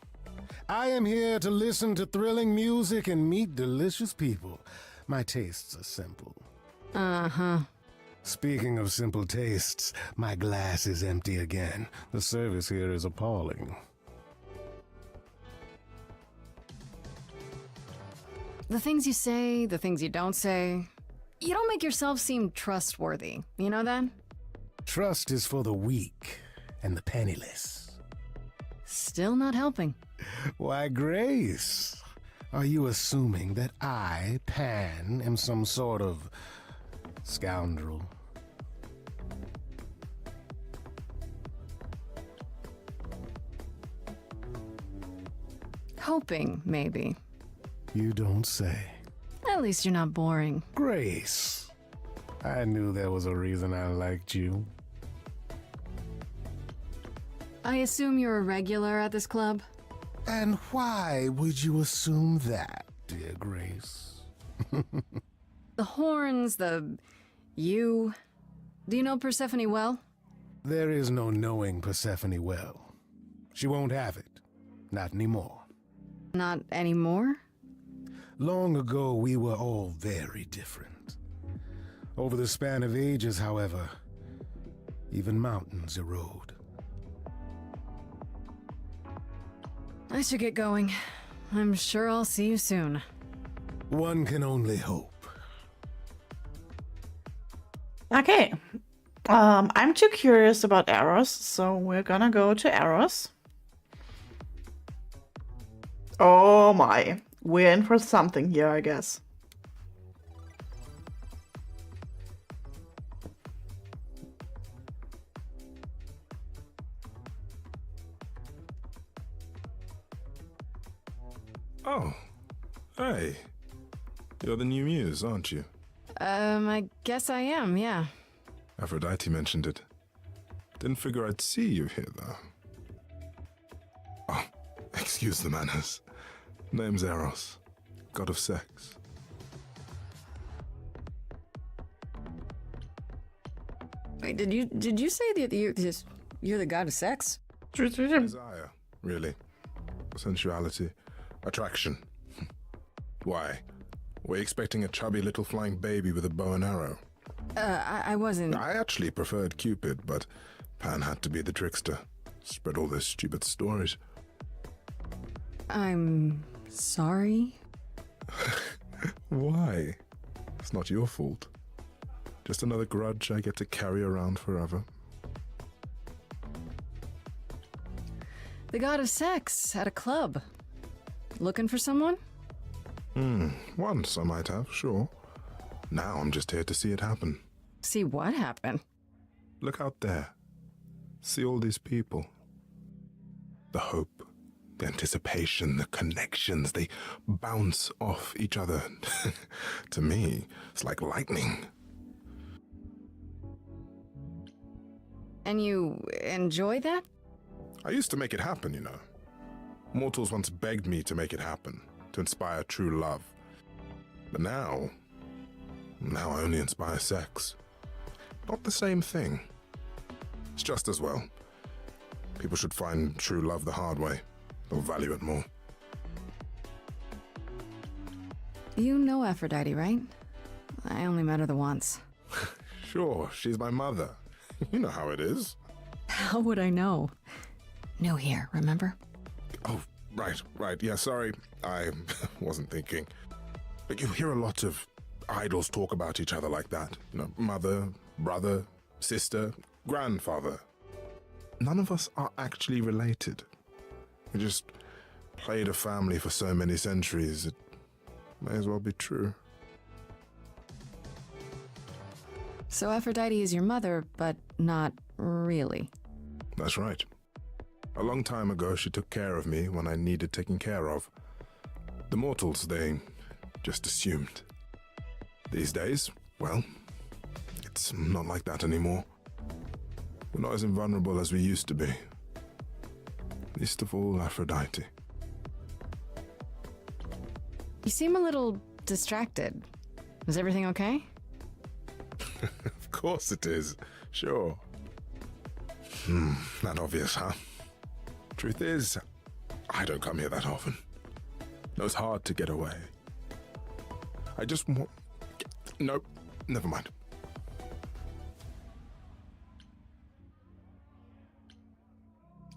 I am here to listen to thrilling music and meet delicious people. My tastes are simple. Uh-huh. Speaking of simple tastes, my glass is empty again. The service here is appalling. The things you say, the things you don't say. You don't make yourself seem trustworthy. You know that? Trust is for the weak and the penniless. Still not helping. Why, Grace, are you assuming that I, Pan, am some sort of scoundrel? Hoping, maybe. You don't say. At least you're not boring. Grace, I knew there was a reason I liked you. I assume you're a regular at this club? And why would you assume that, dear Grace? The horns, you. Do you know Persephone well? There is no knowing Persephone well. She won't have it. Not anymore. Not anymore? Long ago, we were all very different. Over the span of ages, however, even mountains erode. I should get going. I'm sure I'll see you soon. One can only hope. Okay. I'm too curious about Eros, so we're gonna go to Eros. Oh my. We're in for something here, I guess. Oh, hey. You're the new muse, aren't you? I guess I am, yeah. Aphrodite mentioned it. Didn't figure I'd see you here, though. Oh, excuse the manners. Name's Eros, god of sex. Wait, did you say that you're the god of sex? Desire, really. Sensuality. Attraction. Why? Were you expecting a chubby little flying baby with a bow and arrow? I wasn't... I actually preferred Cupid, but Pan had to be the trickster. Spread all those stupid stories. I'm sorry? Why? It's not your fault. Just another grudge I get to carry around forever. The god of sex at a club. Looking for someone? Once I might have, sure. Now I'm just here to see it happen. See what happen? Look out there. See all these people. The hope, the anticipation, the connections, they bounce off each other. To me, it's like lightning. And you enjoy that? I used to make it happen, you know. Mortals once begged me to make it happen, to inspire true love. But now I only inspire sex. Not the same thing. It's just as well. People should find true love the hard way. They'll value it more. You know Aphrodite, right? I only met her the once. Sure, she's my mother. You know how it is. How would I know? New here, remember? Oh, right. Yeah, sorry. I wasn't thinking. But you hear a lot of idols talk about each other like that. You know, mother, brother, sister, grandfather. None of us are actually related. We just played a family for so many centuries, it may as well be true. So Aphrodite is your mother, but not really. That's right. A long time ago, she took care of me when I needed taking care of. The mortals, they just assumed. These days, well, it's not like that anymore. We're not as invulnerable as we used to be. Least of all, Aphrodite. You seem a little distracted. Is everything okay? Of course it is. Sure. Not obvious, huh? Truth is, I don't come here that often. No, it's hard to get away. I just want... Nope, never mind.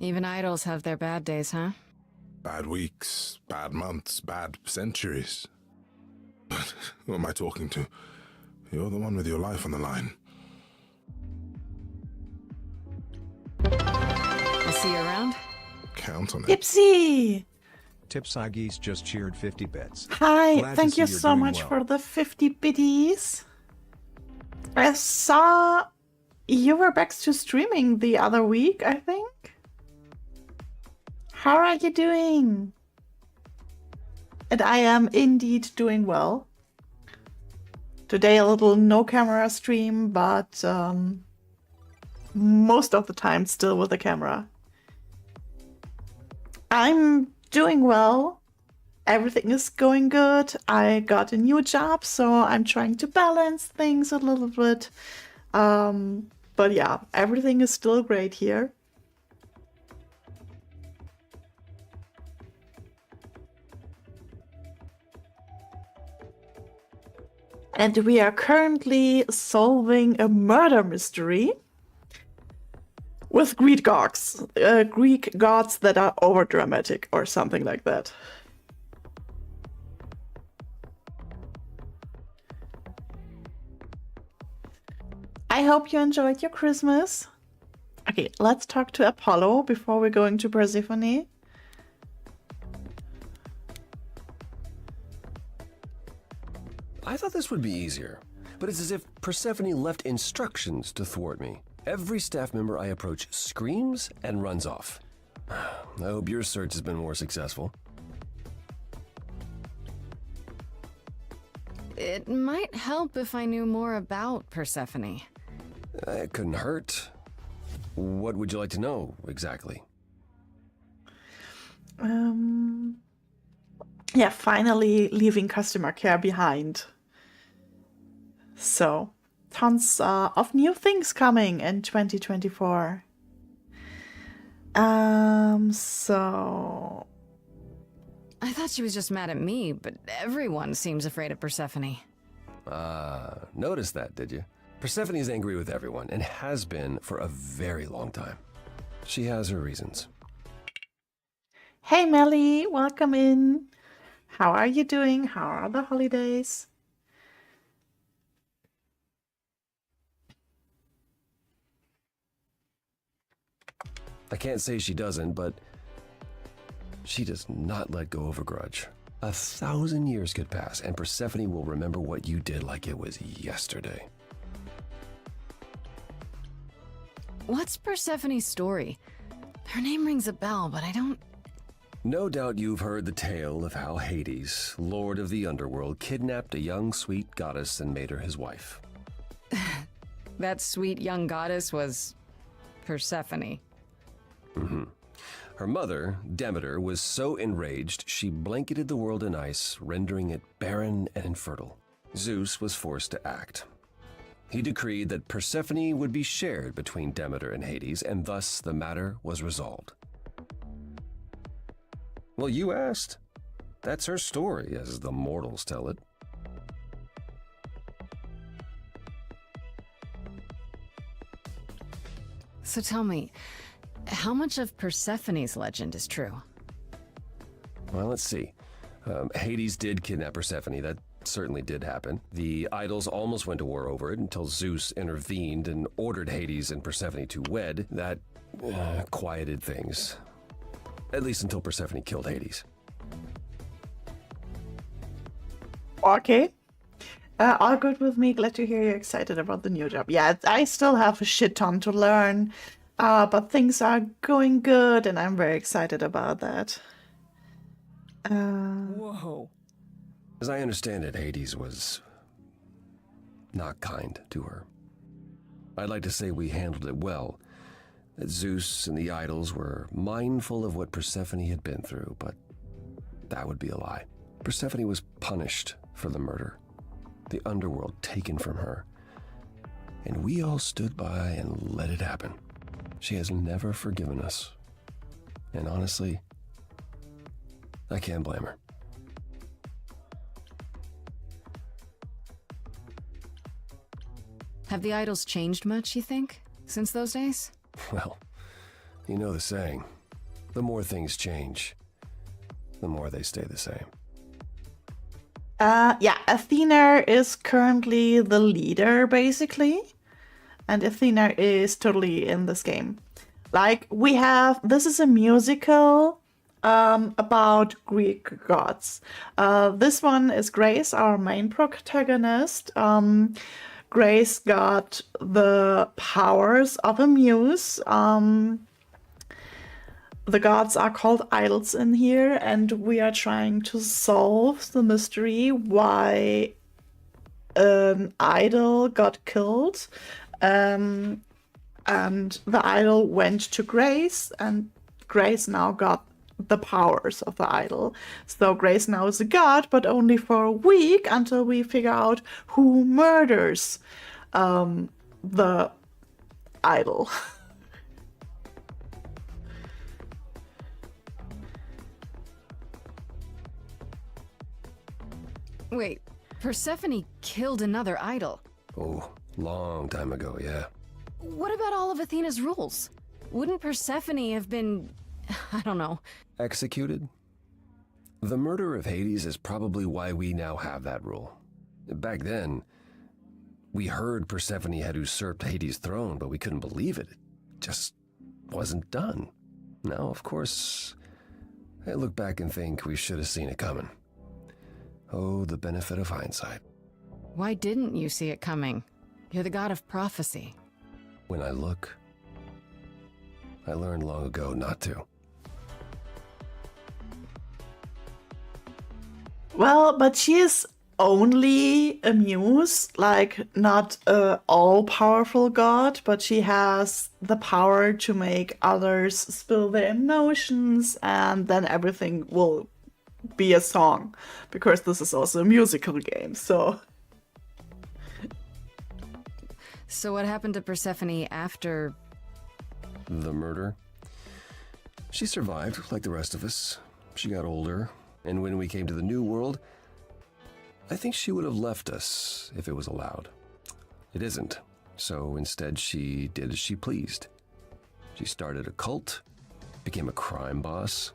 Even idols have their bad days, huh? Bad weeks, bad months, bad centuries. But who am I talking to? You're the one with your life on the line. I'll see you around. Count on it. Ipsy! Tipsagis just cheered 50 bits. Hi, Glad to thank see you you're so doing much well. for the 50 biddies. I saw you were back to streaming the other week, I think. How are you doing? And I am indeed doing well. Today a little no camera stream, but most of the time still with the camera. I'm doing well. Everything is going good. I got a new job, so I'm trying to balance things a little bit. But yeah, everything is still great here. And we are currently solving a murder mystery with Greek gods that are overdramatic or something like that. I hope you enjoyed your Christmas. Okay, let's talk to Apollo before we're going to Persephone. I thought this would be easier, but it's as if Persephone left instructions to thwart me. Every staff member I approach screams and runs off. I hope your search has been more successful. It might help if I knew more about Persephone. It couldn't hurt. What would you like to know, exactly? Yeah, finally leaving customer care behind. So, tons of new things coming in 2024. So... I thought she was just mad at me, but everyone seems afraid of Persephone. Noticed that, did you? Persephone is angry with everyone, and has been for a very long time. She has her reasons. Hey Melly, welcome in. How are you doing? How are the holidays? I can't say she doesn't, but she does not let go of a grudge. 1,000 years could pass, and Persephone will remember what you did like it was yesterday. What's Persephone's story? Her name rings a bell, but I don't... No doubt you've heard the tale of how Hades, lord of the underworld, kidnapped a young sweet goddess and made her his wife. That sweet young goddess was... Persephone. Mm-hmm. Her mother, Demeter, was so enraged she blanketed the world in ice, rendering it barren and infertile. Zeus was forced to act. He decreed that Persephone would be shared between Demeter and Hades, and thus the matter was resolved. Well, you asked. That's her story, as the mortals tell it. So tell me, how much of Persephone's legend is true? Well, let's see. Hades did kidnap Persephone. That certainly did happen. The idols almost went to war over it until Zeus intervened and ordered Hades and Persephone to wed. That quieted things. At least until Persephone killed Hades. Okay. All good with me. Glad to hear you're excited about the new job. Yeah, I still have a shit ton to learn, but things are going good, and I'm very excited about that. Whoa. As I understand it, Hades was not kind to her. I'd like to say we handled it well. that Zeus and the idols were mindful of what Persephone had been through, but that would be a lie. Persephone was punished for the murder, the underworld taken from her, and we all stood by and let it happen. She has never forgiven us, and honestly, I can't blame her. Have the idols changed much, you think, since those days? Well, you know the saying, the more things change, the more they stay the same. Yeah, Athena is currently the leader, basically. And Athena is totally in this game. Like, this is a musical about Greek gods. This one is Grace, our main protagonist. Grace got the powers of a muse. The gods are called idols in here, and we are trying to solve the mystery why an idol got killed. And the idol went to Grace, and Grace now got the powers of the idol. So Grace now is a god, but only for a week until we figure out who murders the idol. Wait, Persephone killed another idol. Oh, long time ago, yeah. What about all of Athena's rules? Wouldn't Persephone have been, I don't know, Executed? The murder of Hades is probably why we now have that rule. Back then, we heard Persephone had usurped Hades' throne, but we couldn't believe it. It just wasn't done. Now, of course, I look back and think we should have seen it coming. Oh, the benefit of hindsight. why didn't you see it coming? You're the god of prophecy. When I look, I learned long ago not to. Well, but she is only a muse, like not a all-powerful god, but she has the power to make others spill their emotions, and then everything will be a song, because this is also a musical game, so... So what happened to Persephone after... The murder? She survived, like the rest of us. She got older, and when we came to the New World, I think she would have left us if it was allowed. It isn't, so instead she did as she pleased. She started a cult, became a crime boss.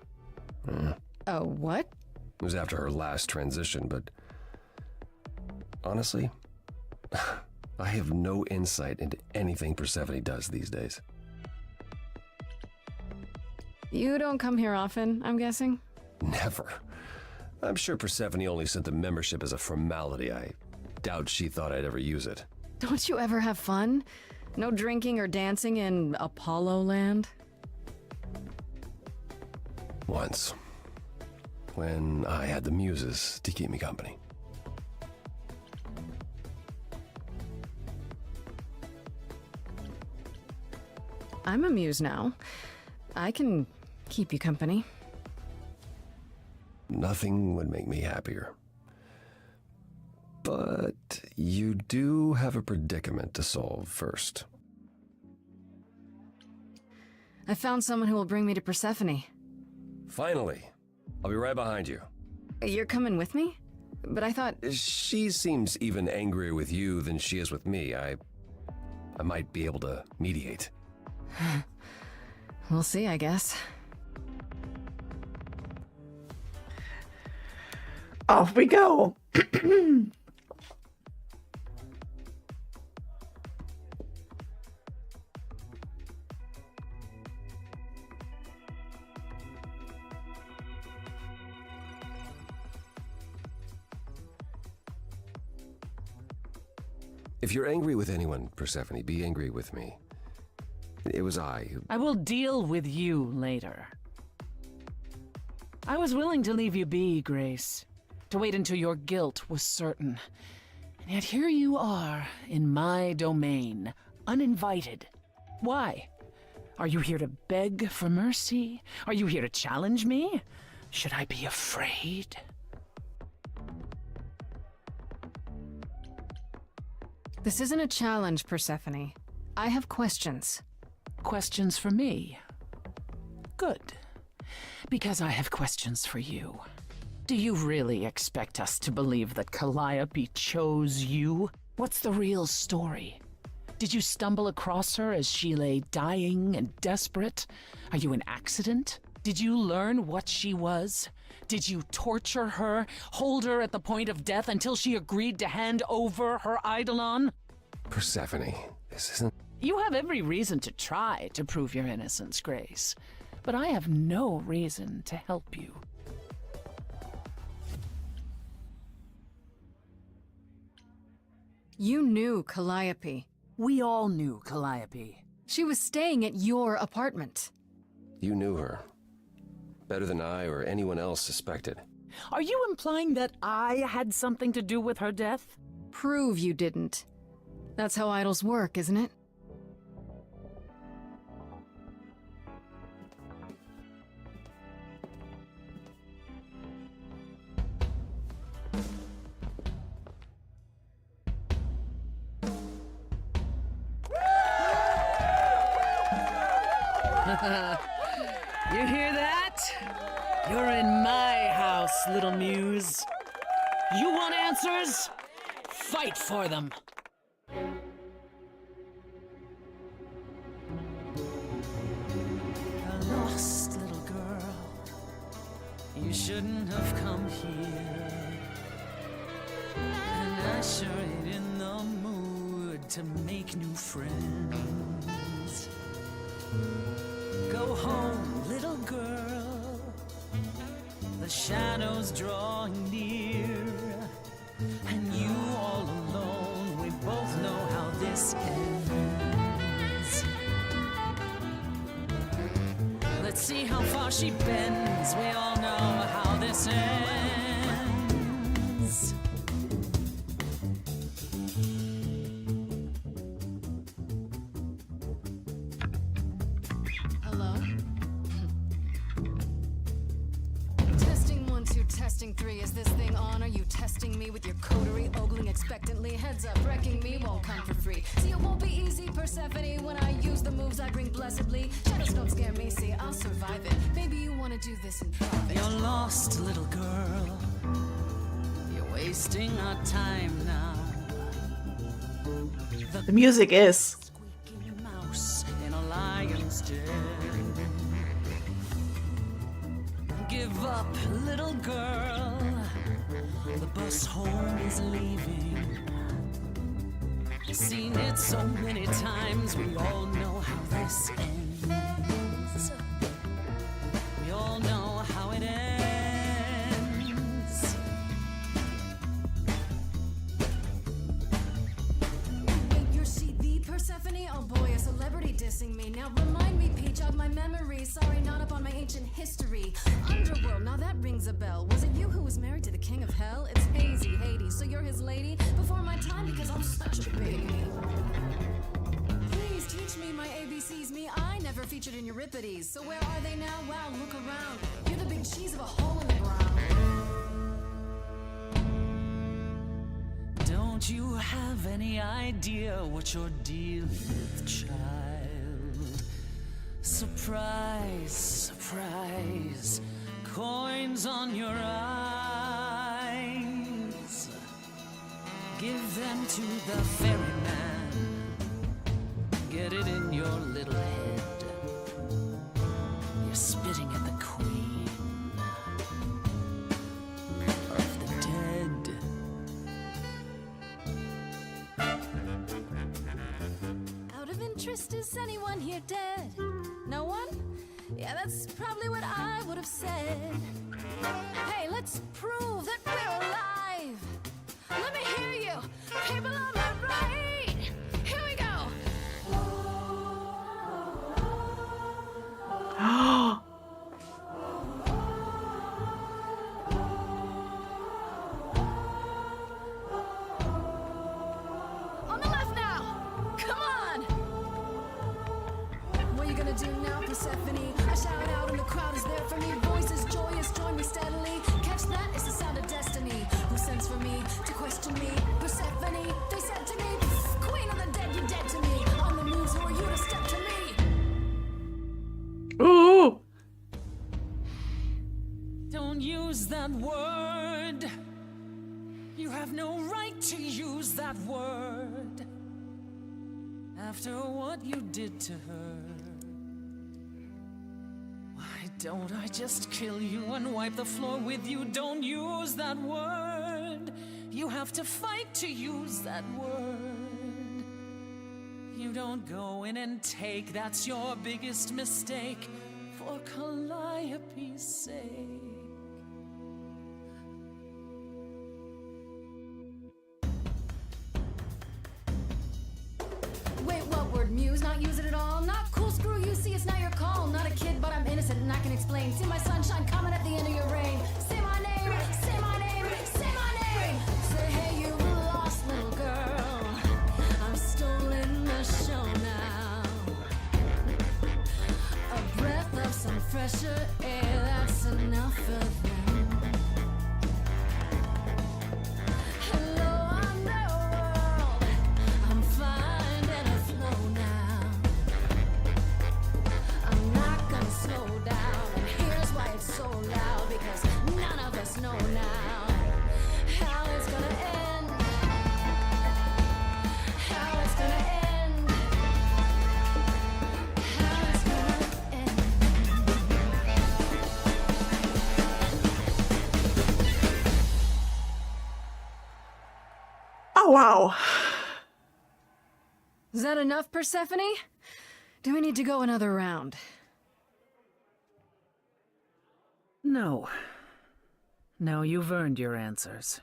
Oh, what? It was after her last transition, but honestly, I have no insight into anything Persephone does these days. You don't come here often, I'm guessing? Never. I'm sure Persephone only sent the membership as a formality. I doubt she thought I'd ever use it. Don't you ever have fun? No drinking or dancing in Apollo land? Once. When I had the muses to keep me company. I'm a muse now. I can keep you company. Nothing would make me happier. But you do have a predicament to solve first. I found someone who will bring me to Persephone. Finally. I'll be right behind you. You're coming with me? But I thought... She seems even angrier with you than she is with me. I might be able to mediate. We'll see, I guess. Off we go. If you're angry with anyone, Persephone, be angry with me. It was I who... I will deal with you later. I was willing to leave you be, Grace. To wait until your guilt was certain. And yet here you are, in my domain, uninvited. Why? Are you here to beg for mercy? Are you here to challenge me? Should I be afraid? This isn't a challenge, Persephone. I have questions. Questions for me? Good. Because I have questions for you. Do you really expect us to believe that Calliope chose you? What's the real story? Did you stumble across her as she lay dying and desperate? Are you an accident? Did you learn what she was? Did you torture her, hold her at the point of death until she agreed to hand over her Eidolon? Persephone, this isn't... You have every reason to try to prove your innocence, Grace. But I have no reason to help you. You knew Calliope. We all knew Calliope. She was staying at your apartment. You knew her. Better than I or anyone else suspected. Are you implying that I had something to do with her death? Prove you didn't. That's how idols work, isn't it? You hear that? You're in my house, little muse. You want answers? Fight for them. A lost little girl. You shouldn't have come here. And I sure ain't in the mood to make new friends. Go home, little girl. The shadows drawing near, and you all alone. We both know how this ends. Let's see how far she bends. We all know how this ends. Hello? Testing 1, 2, testing 3. Is this thing on? Are you testing me with your coterie, ogling expectantly? Heads up, wrecking me won't come for free. See, it won't be easy, Persephone, when I use the moves I bring blessedly. Shadows don't scare me, see, I'll survive it. Maybe you want to do this in private. You're lost, little girl. You're wasting our time now. The music is. Squeaking mouse in a lion's den. Give up, little girl. The bus home is leaving. Seen it so many times, we all know how this ends. We all know how it ends. Wait, you're she the Persephone? Oh boy, a celebrity dissing me. Now remind me, Peach, of my memory. Sorry, not up on my ancient history. Underworld, now that rings a bell. Was it you who was married to the king of hell? It's hazy, Hades, so you're his lady? Before my time, because I'm such a baby. Please teach me my ABCs. Me, I never featured in Euripides. So where are they now? Wow, look around. You're the big cheese of a hole in the ground. Don't you have any idea what you're dealing with, child? Surprise, surprise, coins on your eyes. Give them to the ferryman. Get it in your little head. You're spitting at the queen of the dead. Out of interest, is anyone here dead? No one? Yeah, that's probably what I would have said. Hey, let's prove that we're alive. Let me hear you. People on my right. Here we go. On the left now. Come on. What are you gonna do Persephone. I shout out and the crowd is there for me. Voices joyous, join me steadily. Catch that, it's the sound of destiny. Who sends for me to question me? Persephone, they said to me, Queen of the dead, you dead to me. On the moves, who are you to step to me? Ooh. Don't use that word. You have no right to use that word. After what you did to her. Why don't I just kill you and wipe the floor with you? Don't use that word. You have to fight to use that word. You don't go in and take, that's your biggest mistake. For Calliope's sake. Wait, what word? Muse? Not use it at all? Not cool, screw you, see it's not your call. Not a kid, but I'm innocent and I can explain. See my sunshine coming at the end of your rain. Say my name, say my name, say my name. Say hey you lost little girl, I'm stolen the show now. A breath of some fresher air, that's enough for them. Hello, I'm the world, I'm finding a flow now. I'm not gonna slow down, and here's why it's so loud, because none of us know now how it's gonna end. How it's gonna end. How it's gonna end. Oh, wow. Is that enough, Persephone? Do we need to go another round? No. No, you've earned your answers.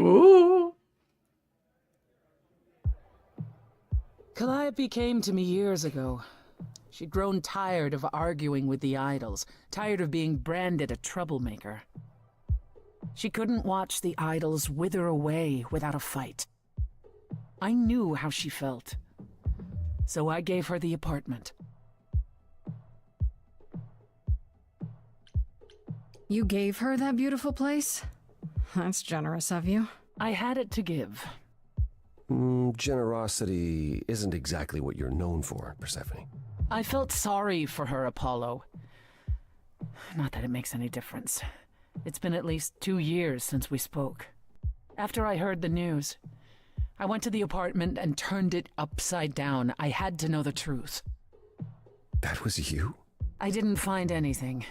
Ooh. Calliope came to me years ago. She'd grown tired of arguing with the idols, tired of being branded a troublemaker. She couldn't watch the idols wither away without a fight. I knew how she felt. So I gave her the apartment. You gave her that beautiful place? That's generous of you. I had it to give. Generosity isn't exactly what you're known for, Persephone. I felt sorry for her, Apollo. Not that it makes any difference. It's been at least 2 years since we spoke. After I heard the news, I went to the apartment and turned it upside down. I had to know the truth. That was you? I didn't find anything.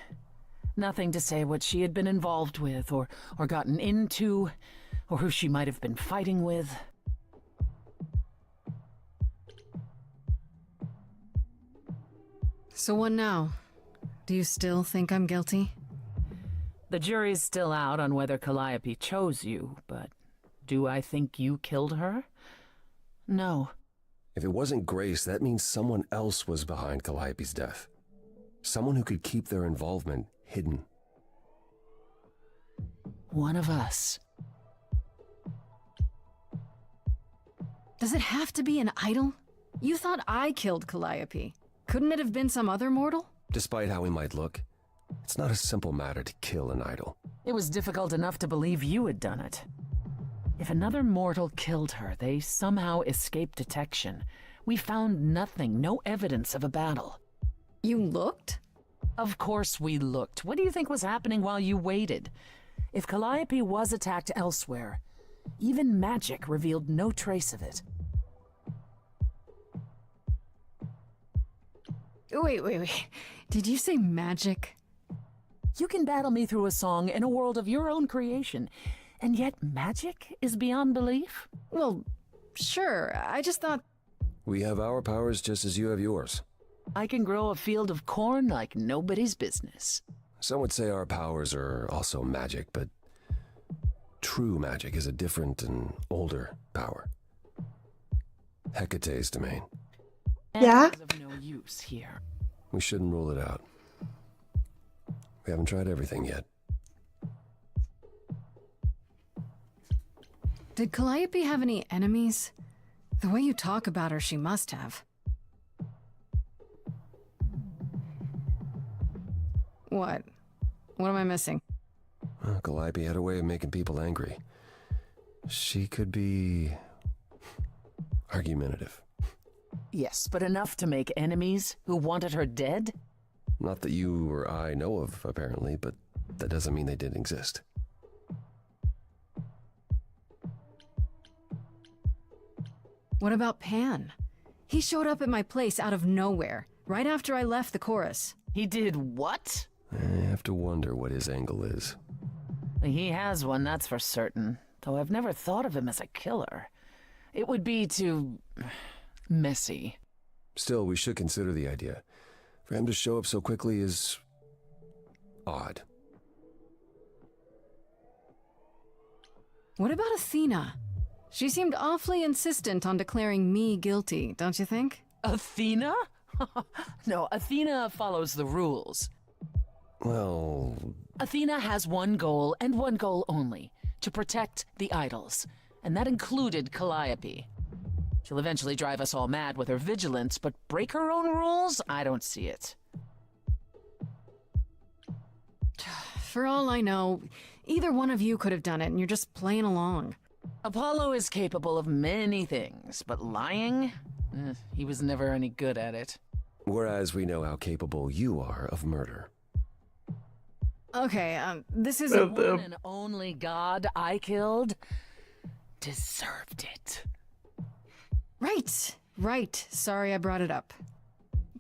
Nothing to say what she had been involved with, or gotten into, or who she might have been fighting with. So what now? Do you still think I'm guilty? The jury's still out on whether Calliope chose you, but do I think you killed her? No. If it wasn't Grace, that means someone else was behind Calliope's death. Someone who could keep their involvement hidden. One of us. Does it have to be an idol? You thought I killed Calliope. Couldn't it have been some other mortal? Despite how he might look, it's not a simple matter to kill an idol. It was difficult enough to believe you had done it. If another mortal killed her, they somehow escaped detection. We found nothing, no evidence of a battle. You looked? Of course we looked. What do you think was happening while you waited? If Calliope was attacked elsewhere, even magic revealed no trace of it. Wait. Did you say magic? You can battle me through a song in a world of your own creation, and yet magic is beyond belief? Well, sure. I just thought... We have our powers just as you have yours. I can grow a field of corn like nobody's business. Some would say our powers are also magic, but true magic is a different and older power. Hecate's domain. Yeah? Is of no use here. We shouldn't rule it out. We haven't tried everything yet. Did Calliope have any enemies? The way you talk about her, she must have. What? What am I missing? Calliope had a way of making people angry. She could be argumentative. Yes, but enough to make enemies who wanted her dead? Not that you or I know of, apparently, but that doesn't mean they didn't exist. What about Pan? He showed up at my place out of nowhere, right after I left the chorus. He did what? I have to wonder what his angle is. He has one, that's for certain. Though I've never thought of him as a killer. It would be too messy. Still, we should consider the idea. For him to show up so quickly is odd. What about Athena? She seemed awfully insistent on declaring me guilty, don't you think? Athena? No, Athena follows the rules. Well... Athena has one goal, and one goal only. To protect the idols. And that included Calliope. She'll eventually drive us all mad with her vigilance, but break her own rules? I don't see it. For all I know, either one of you could have done it, and you're just playing along. Apollo is capable of many things, but lying? He was never any good at it. Whereas we know how capable you are of murder. Okay, this is The one and only god I killed deserved it. Right. Sorry I brought it up.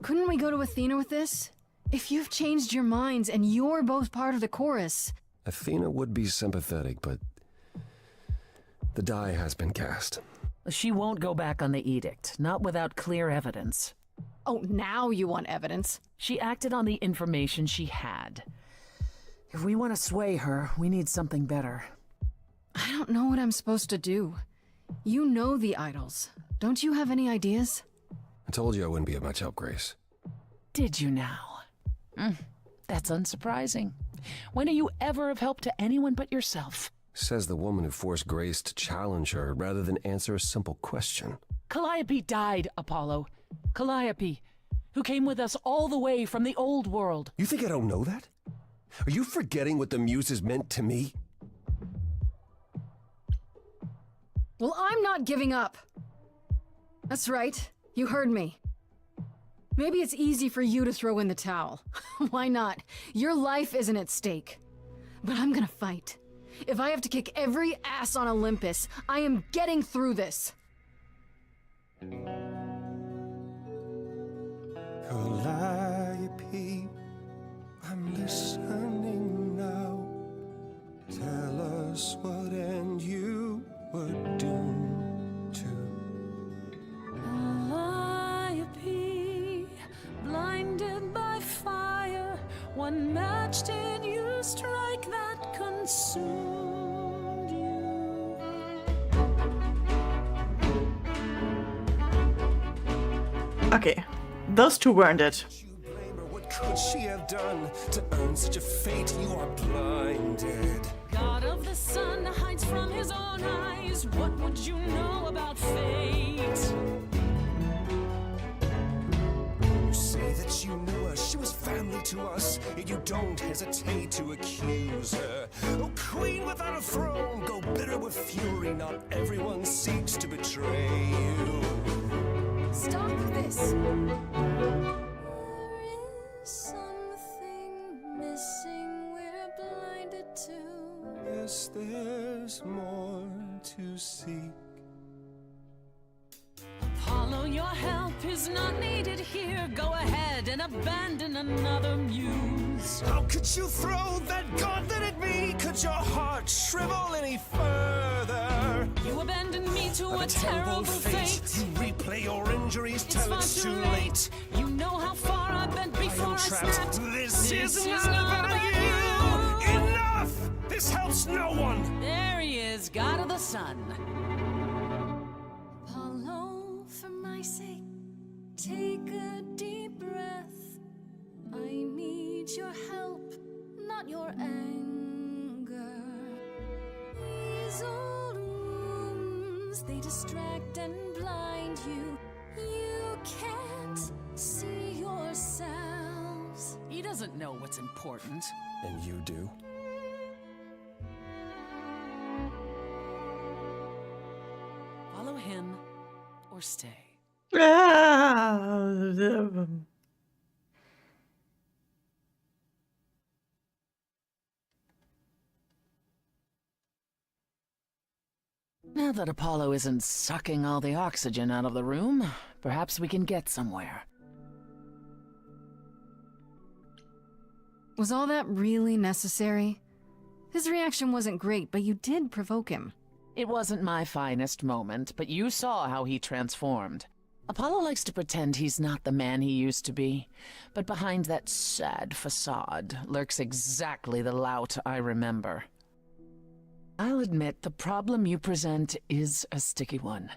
Couldn't we go to Athena with this? If you've changed your minds and you're both part of the chorus... Athena would be sympathetic, but the die has been cast. She won't go back on the edict, not without clear evidence. Oh, now you want evidence? She acted on the information she had. If we want to sway her, we need something better. I don't know what I'm supposed to do. You know the idols. Don't you have any ideas? I told you I wouldn't be of much help, Grace. Did you now? That's unsurprising. When are you ever of help to anyone but yourself? Says the woman who forced Grace to challenge her rather than answer a simple question. Calliope died, Apollo. Calliope, who came with us all the way from the old world. You think I don't know that? Are you forgetting what the Muses meant to me? Well, I'm not giving up. That's right. You heard me. Maybe it's easy for you to throw in the towel. Why not? Your life isn't at stake. But I'm gonna fight. If I have to kick every ass on Olympus, I am getting through this. Calliope, I'm listening now. Tell us what end you were doomed to. Calliope, blinded by fire, one match did you strike that consumed you. Okay, those two weren't it. What could she have done to earn such a fate? You are blinded. God of the sun hides from his own eyes. What would you know about fate? You say that you knew her, she was family to us, yet you don't hesitate to accuse her. Oh, queen without a throne, go bitter with fury. Not everyone seeks to betray you. Stop this. There is something missing we're blinded to. Yes, there's more to seek. Apollo, your help is not needed here. Go ahead and abandon another muse. How could you throw that gauntlet at me? Could your heart shrivel any further? You abandoned me to a terrible fate. You replay your injuries till far it's too too late. late. You know how far I bent before I snapped. This is not about you. Enough! This helps no one. There he is, God of the sun. Apollo, for my sake, take a deep breath. I need your help, not your anger. These old wounds, they distract and blind you. You can't see yourselves. He doesn't doesn't know what's important. And you do? Follow him or stay. Now that Apollo isn't sucking all the oxygen out of the room, perhaps we can get somewhere. Was all that really necessary? His reaction wasn't great, but you did provoke him. It wasn't my finest moment, but you saw how he transformed. Apollo likes to pretend he's not the man he used to be, but behind that sad facade lurks exactly the lout I remember. I'll admit the problem you present is a sticky one.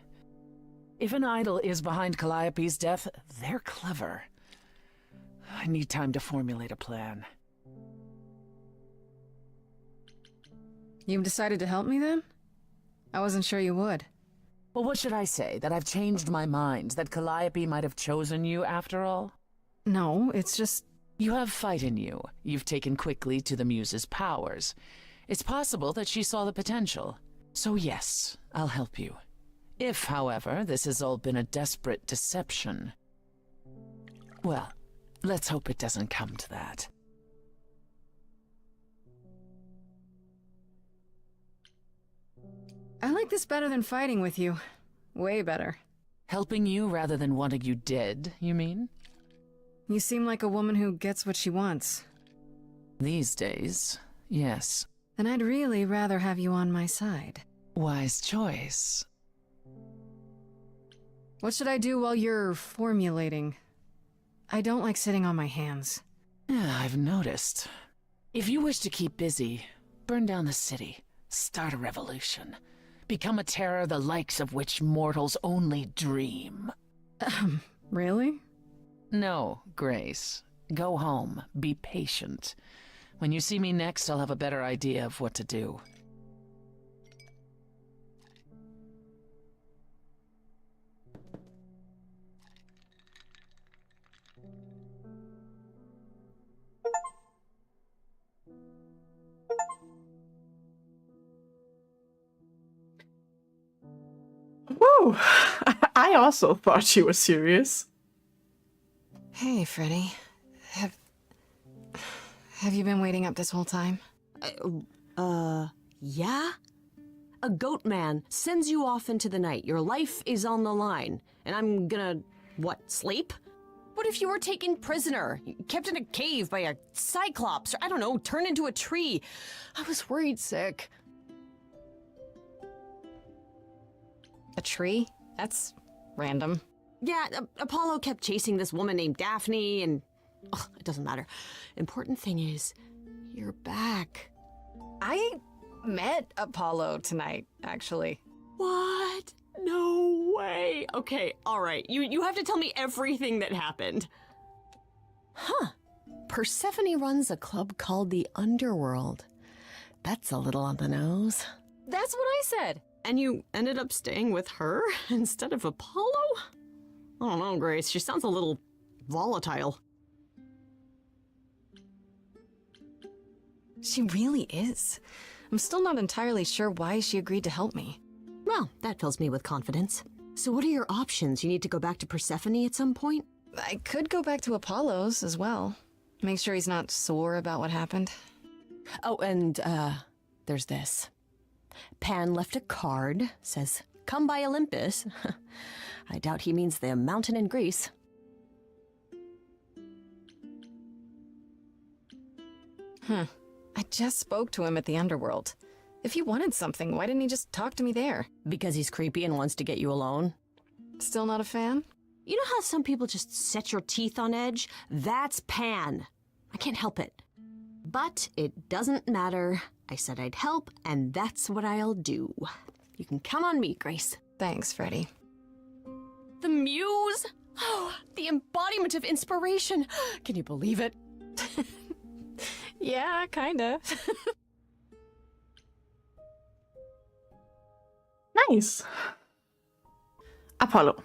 If an idol is behind Calliope's death, they're clever. I need time to formulate a plan. You've decided to help me then? I wasn't sure you would. Well, what should I say? That I've changed my mind? That Calliope might have chosen you after all? No, it's just... You have fight in you. You've taken quickly to the Muse's powers. It's possible that she saw the potential. So yes, I'll help you. If, however, this has all been a desperate deception... Well, let's hope it doesn't come to that. I like this better than fighting with you. Way better. Helping you rather than wanting you dead, you mean? You seem like a woman who gets what she wants. These days, yes. Then I'd really rather have you on my side. Wise choice. What should I do while you're formulating? I don't like sitting on my hands. Yeah, I've noticed. If you wish to keep busy, burn down the city, start a revolution, become a terror the likes of which mortals only dream. Really? No, Grace. Go home. Be patient. When you see me next, I'll have a better idea of what to do. Whoa! I also thought you were serious. Hey, Freddy. Have you been waiting up this whole time? Yeah? A goat man sends you off into the night. Your life is on the line. And I'm gonna, what, sleep? What if you were taken prisoner, kept in a cave by a cyclops, or I don't know, turned into a tree? I was worried sick. A tree? That's random. Yeah, Apollo kept chasing this woman named Daphne, and it doesn't matter. Important thing is, you're back. I met Apollo tonight, actually. What? No way. Okay, all right. You have to tell me everything that happened. Huh. Persephone runs a club called the Underworld. That's a little on the nose. That's what I said. And you ended up staying with her instead of Apollo? I don't know, Grace. She sounds a little volatile. She really is. I'm still not entirely sure why she agreed to help me. Well, that fills me with confidence. So what are your options? You need to go back to Persephone at some point? I could go back to Apollo's as well. Make sure he's not sore about what happened. Oh, and, there's this. Pan left a card, says, "Come by Olympus." I doubt he means the mountain in Greece. I just spoke to him at the Underworld. If he wanted something, why didn't he just talk to me there? Because he's creepy and wants to get you alone. Still not a fan? You know how some people just set your teeth on edge? That's Pan. I can't help it. But it doesn't matter. I said I'd help, and that's what I'll do. You can count on me, Grace. Thanks, Freddy. The Muse? Oh, the embodiment of inspiration. Can you believe it? Yeah, kinda. Nice. Apollo.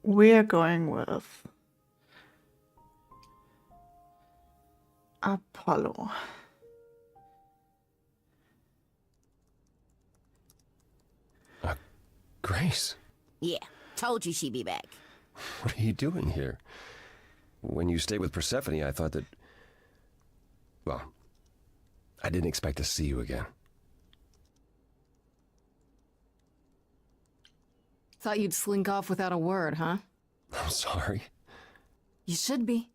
We're going with Apollo. Grace, Yeah, told you she'd be back. what are you doing here? When you stayed with Persephone, I thought that... Well, I didn't expect to see you again. Thought you'd slink off without a word, huh? I'm sorry. You should be.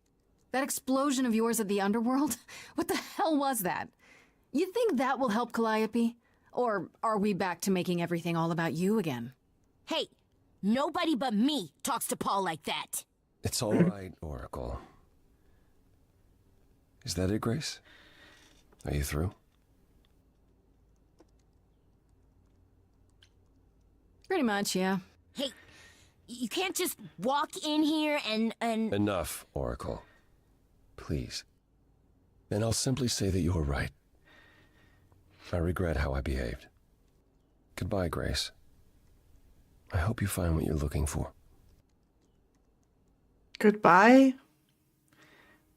That explosion of yours at the underworld? What the hell was that? You think that will help Calliope? Or are we back to making everything all about you again? Hey, nobody but me talks to Paul like that. It's all right, Oracle. Is that it, Grace? Are you through? Pretty much, yeah. Hey, you can't just walk in here and... Enough, Oracle. Please. And I'll simply say that you're right. I regret how I behaved. Goodbye, Grace. I hope you find what you're looking for. Goodbye?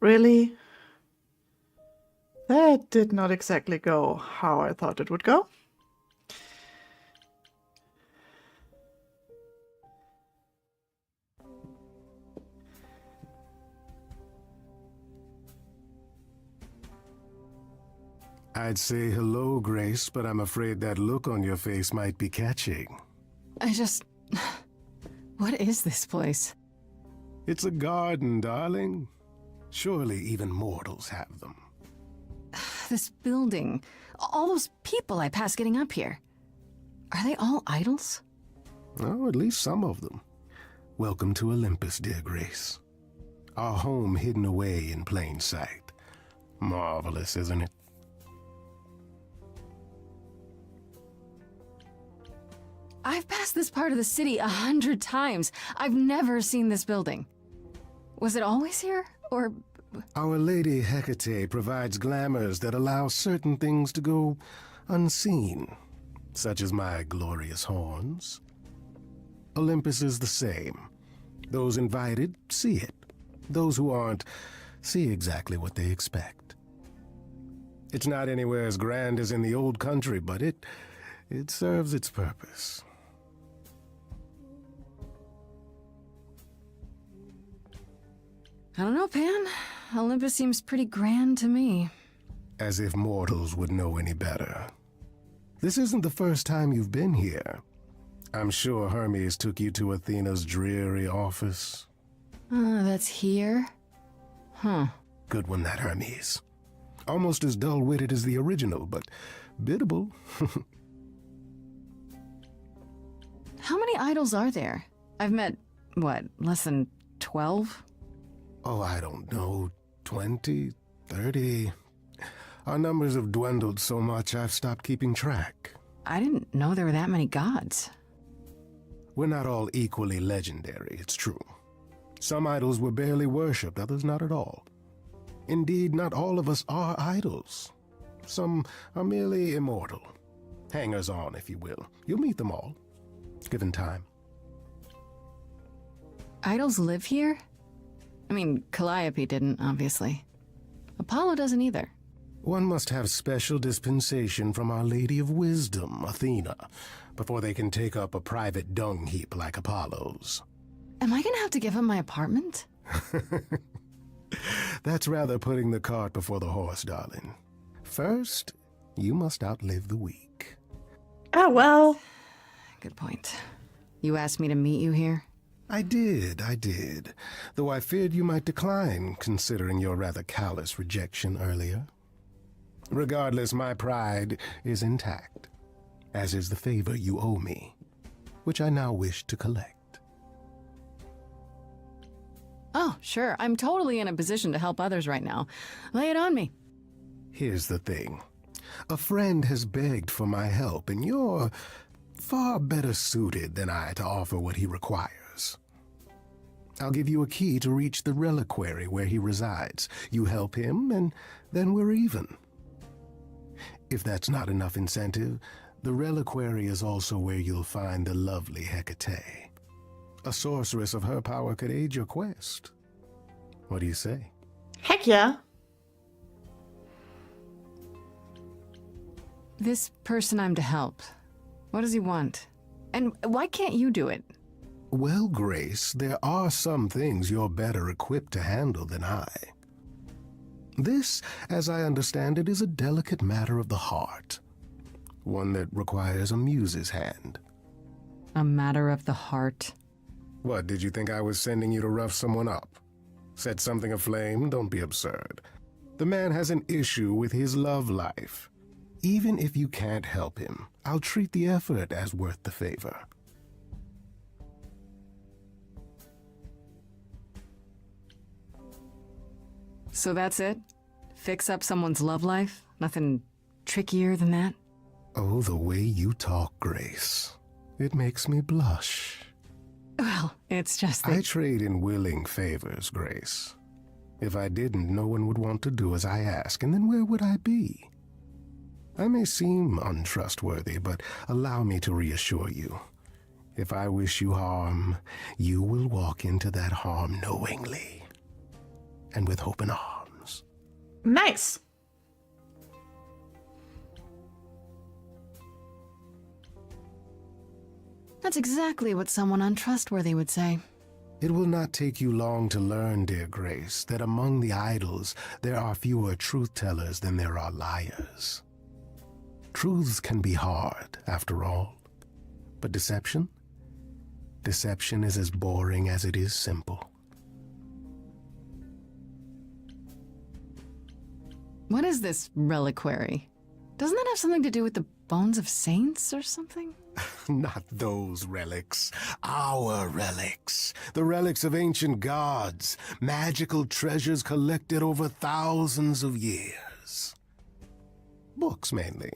Really? That did not exactly go how I thought it would go. I'd say hello, Grace, but I'm afraid that look on your face might be catching. What is this place? It's a garden, darling. Surely even mortals have them. This building. All those people I pass getting up here. Are they all idols? Oh, at least some of them. Welcome to Olympus, dear Grace. Our home hidden away in plain sight. Marvelous, isn't it? I've passed this part of the city 100 times. I've never seen this building. Was it always here, or...? Our Lady Hecate provides glamours that allow certain things to go unseen, such as my glorious horns. Olympus is the same. Those invited see it. Those who aren't see exactly what they expect. It's not anywhere as grand as in the old country, but it serves its purpose. I don't know, Pan. Olympus seems pretty grand to me. As if mortals would know any better. This isn't the first time you've been here. I'm sure Hermes took you to Athena's dreary office. That's here? Huh. Good one, that Hermes. Almost as dull-witted as the original, but biddable. How many idols are there? I've met, what, less than 12? Oh, I don't know, 20, 30. Our numbers have dwindled so much I've stopped keeping track. I didn't know there were that many gods. We're not all equally legendary, it's true. Some idols were barely worshipped, others not at all. Indeed, not all of us are idols. Some are merely immortal. Hangers-on, if you will. You'll meet them all, given time. Idols live here? I mean, Calliope didn't, obviously. Apollo doesn't either. One must have special dispensation from Our Lady of Wisdom, Athena, before they can take up a private dung heap like Apollo's. Am I gonna have to give him my apartment? That's rather putting the cart before the horse, darling. First, you must outlive the week. Oh, well. Good point. You asked me to meet you here? I did. Though I feared you might decline, considering your rather callous rejection earlier. Regardless, my pride is intact, as is the favor you owe me, which I now wish to collect. Oh, sure. I'm totally in a position to help others right now. Lay it on me. Here's the thing. A friend has begged for my help, and you're far better suited than I to offer what he requires. I'll give you a key to reach the reliquary where he resides. You help him, and then we're even. If that's not enough incentive, the reliquary is also where you'll find the lovely Hecate. A sorceress of her power could aid your quest. What do you say? Heck yeah. This person I'm to help, what does he want? And why can't you do it? Well, Grace, there are some things you're better equipped to handle than I. This, as I understand it, is a delicate matter of the heart. One that requires a muse's hand. A matter of the heart? What, did you think I was sending you to rough someone up? Set something aflame? Don't be absurd. The man has an issue with his love life. Even if you can't help him, I'll treat the effort as worth the favor. So that's it? Fix up someone's love life? Nothing trickier than that? Oh, the way you talk, Grace. It makes me blush. Well, it's just that... I trade in willing favors, Grace. If I didn't, no one would want to do as I ask, and then where would I be? I may seem untrustworthy, but allow me to reassure you. If I wish you harm, you will walk into that harm knowingly. And with open arms. Nice. That's exactly what someone untrustworthy would say. It will not take you long to learn, dear Grace, that among the idols there are fewer truth-tellers than there are liars. Truths can be hard, after all. But deception? Deception is as boring as it is simple. What is this reliquary? Doesn't that have something to do with the bones of saints or something? Not those relics. Our relics. The relics of ancient gods. Magical treasures collected over thousands of years. Books, mainly.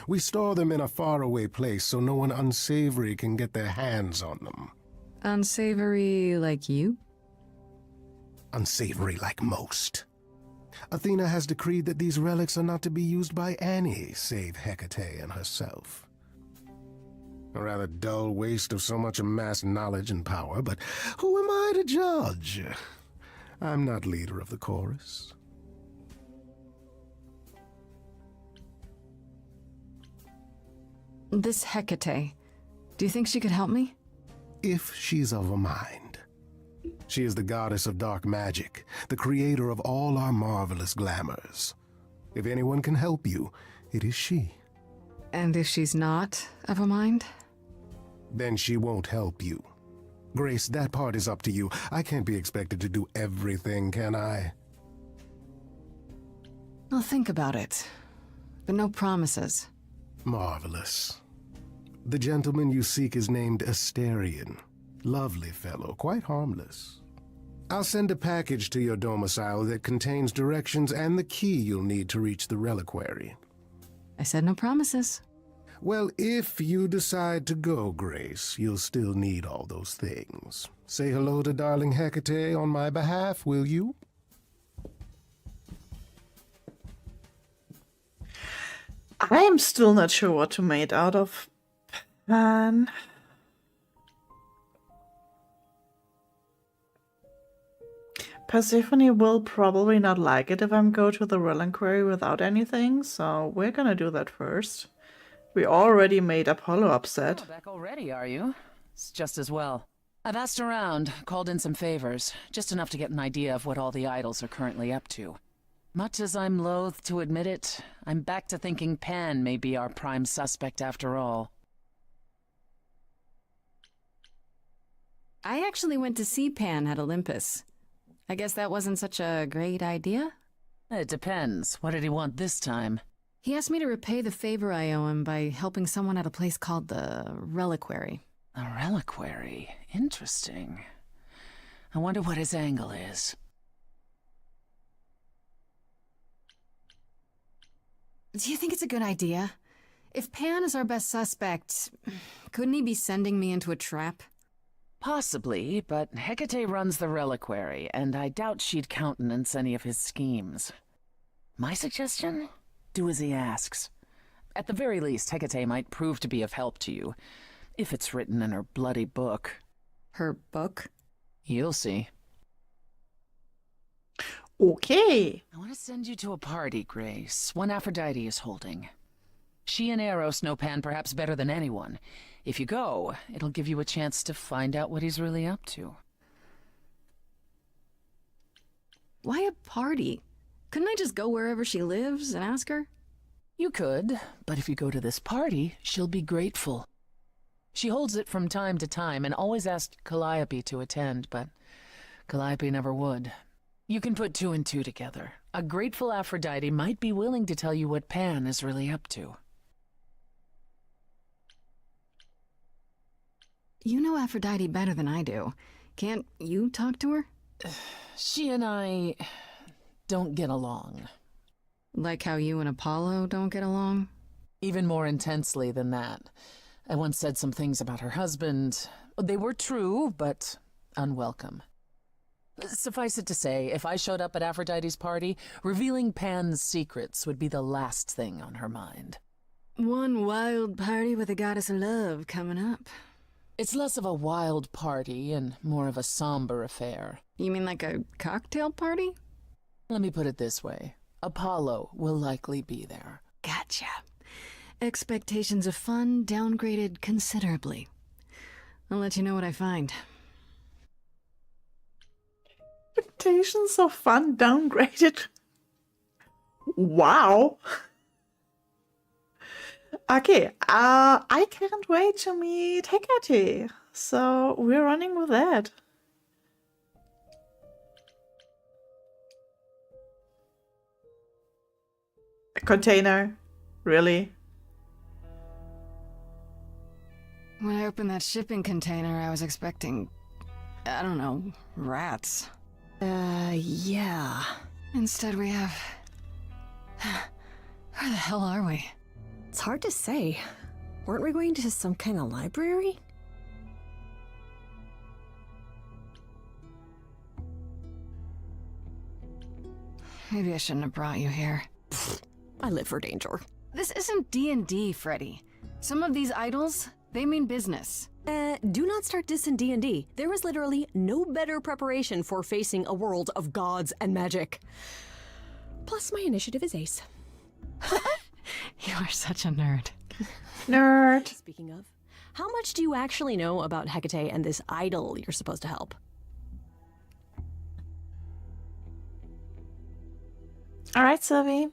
We store them in a faraway place so no one unsavory can get their hands on them. Unsavory like you? Unsavory like most. Athena has decreed that these relics are not to be used by any save Hecate and herself. A rather dull waste of so much amassed knowledge and power, but who am I to judge? I'm not leader of the chorus. This Hecate, do you think she could help me? If she's of a mind. She is the goddess of dark magic, the creator of all our marvelous glamours. If anyone can help you, it is she. And if she's not of a mind? Then she won't help you. Grace, that part is up to you. I can't be expected to do everything, can I? I'll think about it, but no promises. Marvelous. The gentleman you seek is named Asterion. Lovely fellow, quite harmless. I'll send a package to your domicile that contains directions and the key you'll need to reach the reliquary. I said no promises. Well, if you decide to go, Grace, you'll still need all those things. Say hello to darling Hecate on my behalf, will you? I am still not sure what to make out of Pan. Persephone will probably not like it if I'm go to the reliquary without anything, so we're gonna do that first. We already made Apollo upset. Oh, back already, are you? It's just as well. I've asked around, called in some favors, just enough to get an idea of what all the idols are currently up to. Much as I'm loath to admit it, I'm back to thinking Pan may be our prime suspect after all. I actually went to see Pan at Olympus. I guess that wasn't such a great idea? It depends. What did he want this time? He asked me to repay the favor I owe him by helping someone at a place called the Reliquary. A reliquary? Interesting. I wonder what his angle is. Do you think it's a good idea? If Pan is our best suspect, couldn't he be sending me into a trap? Possibly, but Hecate runs the reliquary, and I doubt she'd countenance any of his schemes. My suggestion? Do as he asks. At the very least, Hecate might prove to be of help to you, if it's written in her bloody book. Her book? You'll see. Okay. I want to send you to a party, Grace. One Aphrodite is holding. She and Eros know Pan perhaps better than anyone. If you go, it'll give you a chance to find out what he's really up to. Why a party? Couldn't I just go wherever she lives and ask her? You could, but if you go to this party, she'll be grateful. She holds it from time to time and always asked Calliope to attend, but Calliope never would. You can put two and two together. A grateful Aphrodite might be willing to tell you what Pan is really up to. You know Aphrodite better than I do. Can't you talk to her? She and I don't get along. Like how you and Apollo don't get along? Even more intensely than that. I once said some things about her husband. They were true, but unwelcome. Suffice it to say, if I showed up at Aphrodite's party, revealing Pan's secrets would be the last thing on her mind. One wild party with a goddess of love coming up. It's less of a wild party and more of a somber affair. You mean like a cocktail party? Let me put it this way. Apollo will likely be there. Gotcha. Expectations of fun downgraded considerably. I'll let you know what I find. Expectations of fun downgraded. Wow. Okay, I can't wait to meet Hecate. So we're running with that. A container? Really? When I opened that shipping container, I was expecting, I don't know, rats. Yeah. Instead we have... Where the hell are we? It's hard to say. Weren't we going to some kind of library? Maybe I shouldn't have brought you here. I live for danger. This isn't D&D, Freddy. Some of these idols, they mean business. Do not start dissing D&D. There is literally no better preparation for facing a world of gods and magic. Plus, my initiative is ace. You are such a nerd. Nerd. Speaking of, how much do you actually know about Hecate and this idol you're supposed to help? All right, Sylvie.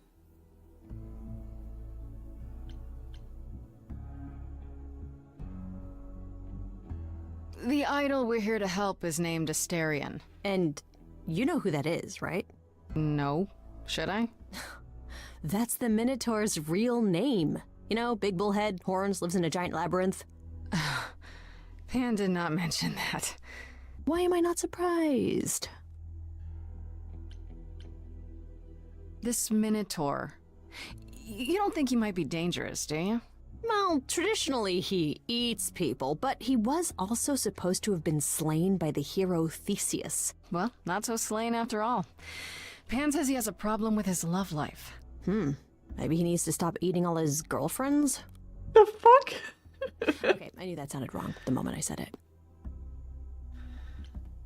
The idol we're here to help is named Asterion. And you know who that is, right? No. Should I? That's the Minotaur's real name. You know, big bullhead, horns, lives in a giant labyrinth. Pan did not mention that. Why am I not surprised? This Minotaur. You don't think he might be dangerous, do you? Well, traditionally he eats people, but he was also supposed to have been slain by the hero Theseus. Well, not so slain after all. Pan says he has a problem with his love life. Maybe he needs to stop eating all his girlfriends? The fuck? Okay, I knew that sounded wrong the moment I said it.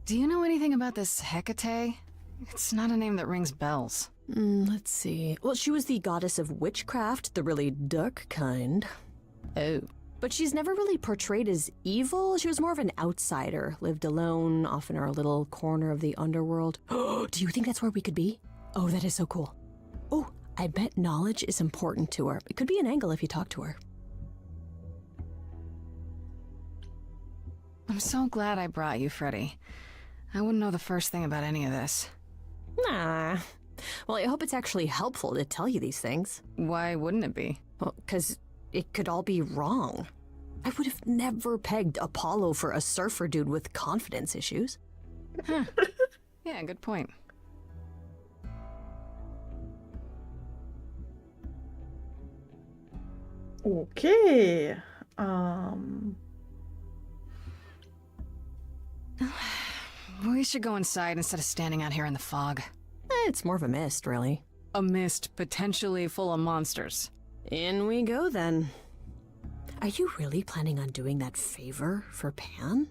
Do you know anything about this Hecate? It's not a name that rings bells. Let's see. Well, she was the goddess of witchcraft, the really dark kind. Oh. But she's never really portrayed as evil. She was more of an outsider, lived alone, off in her little corner of the underworld. Do you think that's where we could be? Oh, that is so cool. Oh, I bet knowledge is important to her. It could be an angle if you talk to her. I'm so glad I brought you, Freddy. I wouldn't know the first thing about any of this. Nah. Well, I hope it's actually helpful to tell you these things. Why wouldn't it be? Well, because it could all be wrong. I would have never pegged Apollo for a surfer dude with confidence issues. Huh. Yeah, good point. Okay. We should go inside instead of standing out here in the fog. It's more of a mist, really. A mist potentially full of monsters. In we go, then. Are you really planning on doing that favor for Pan?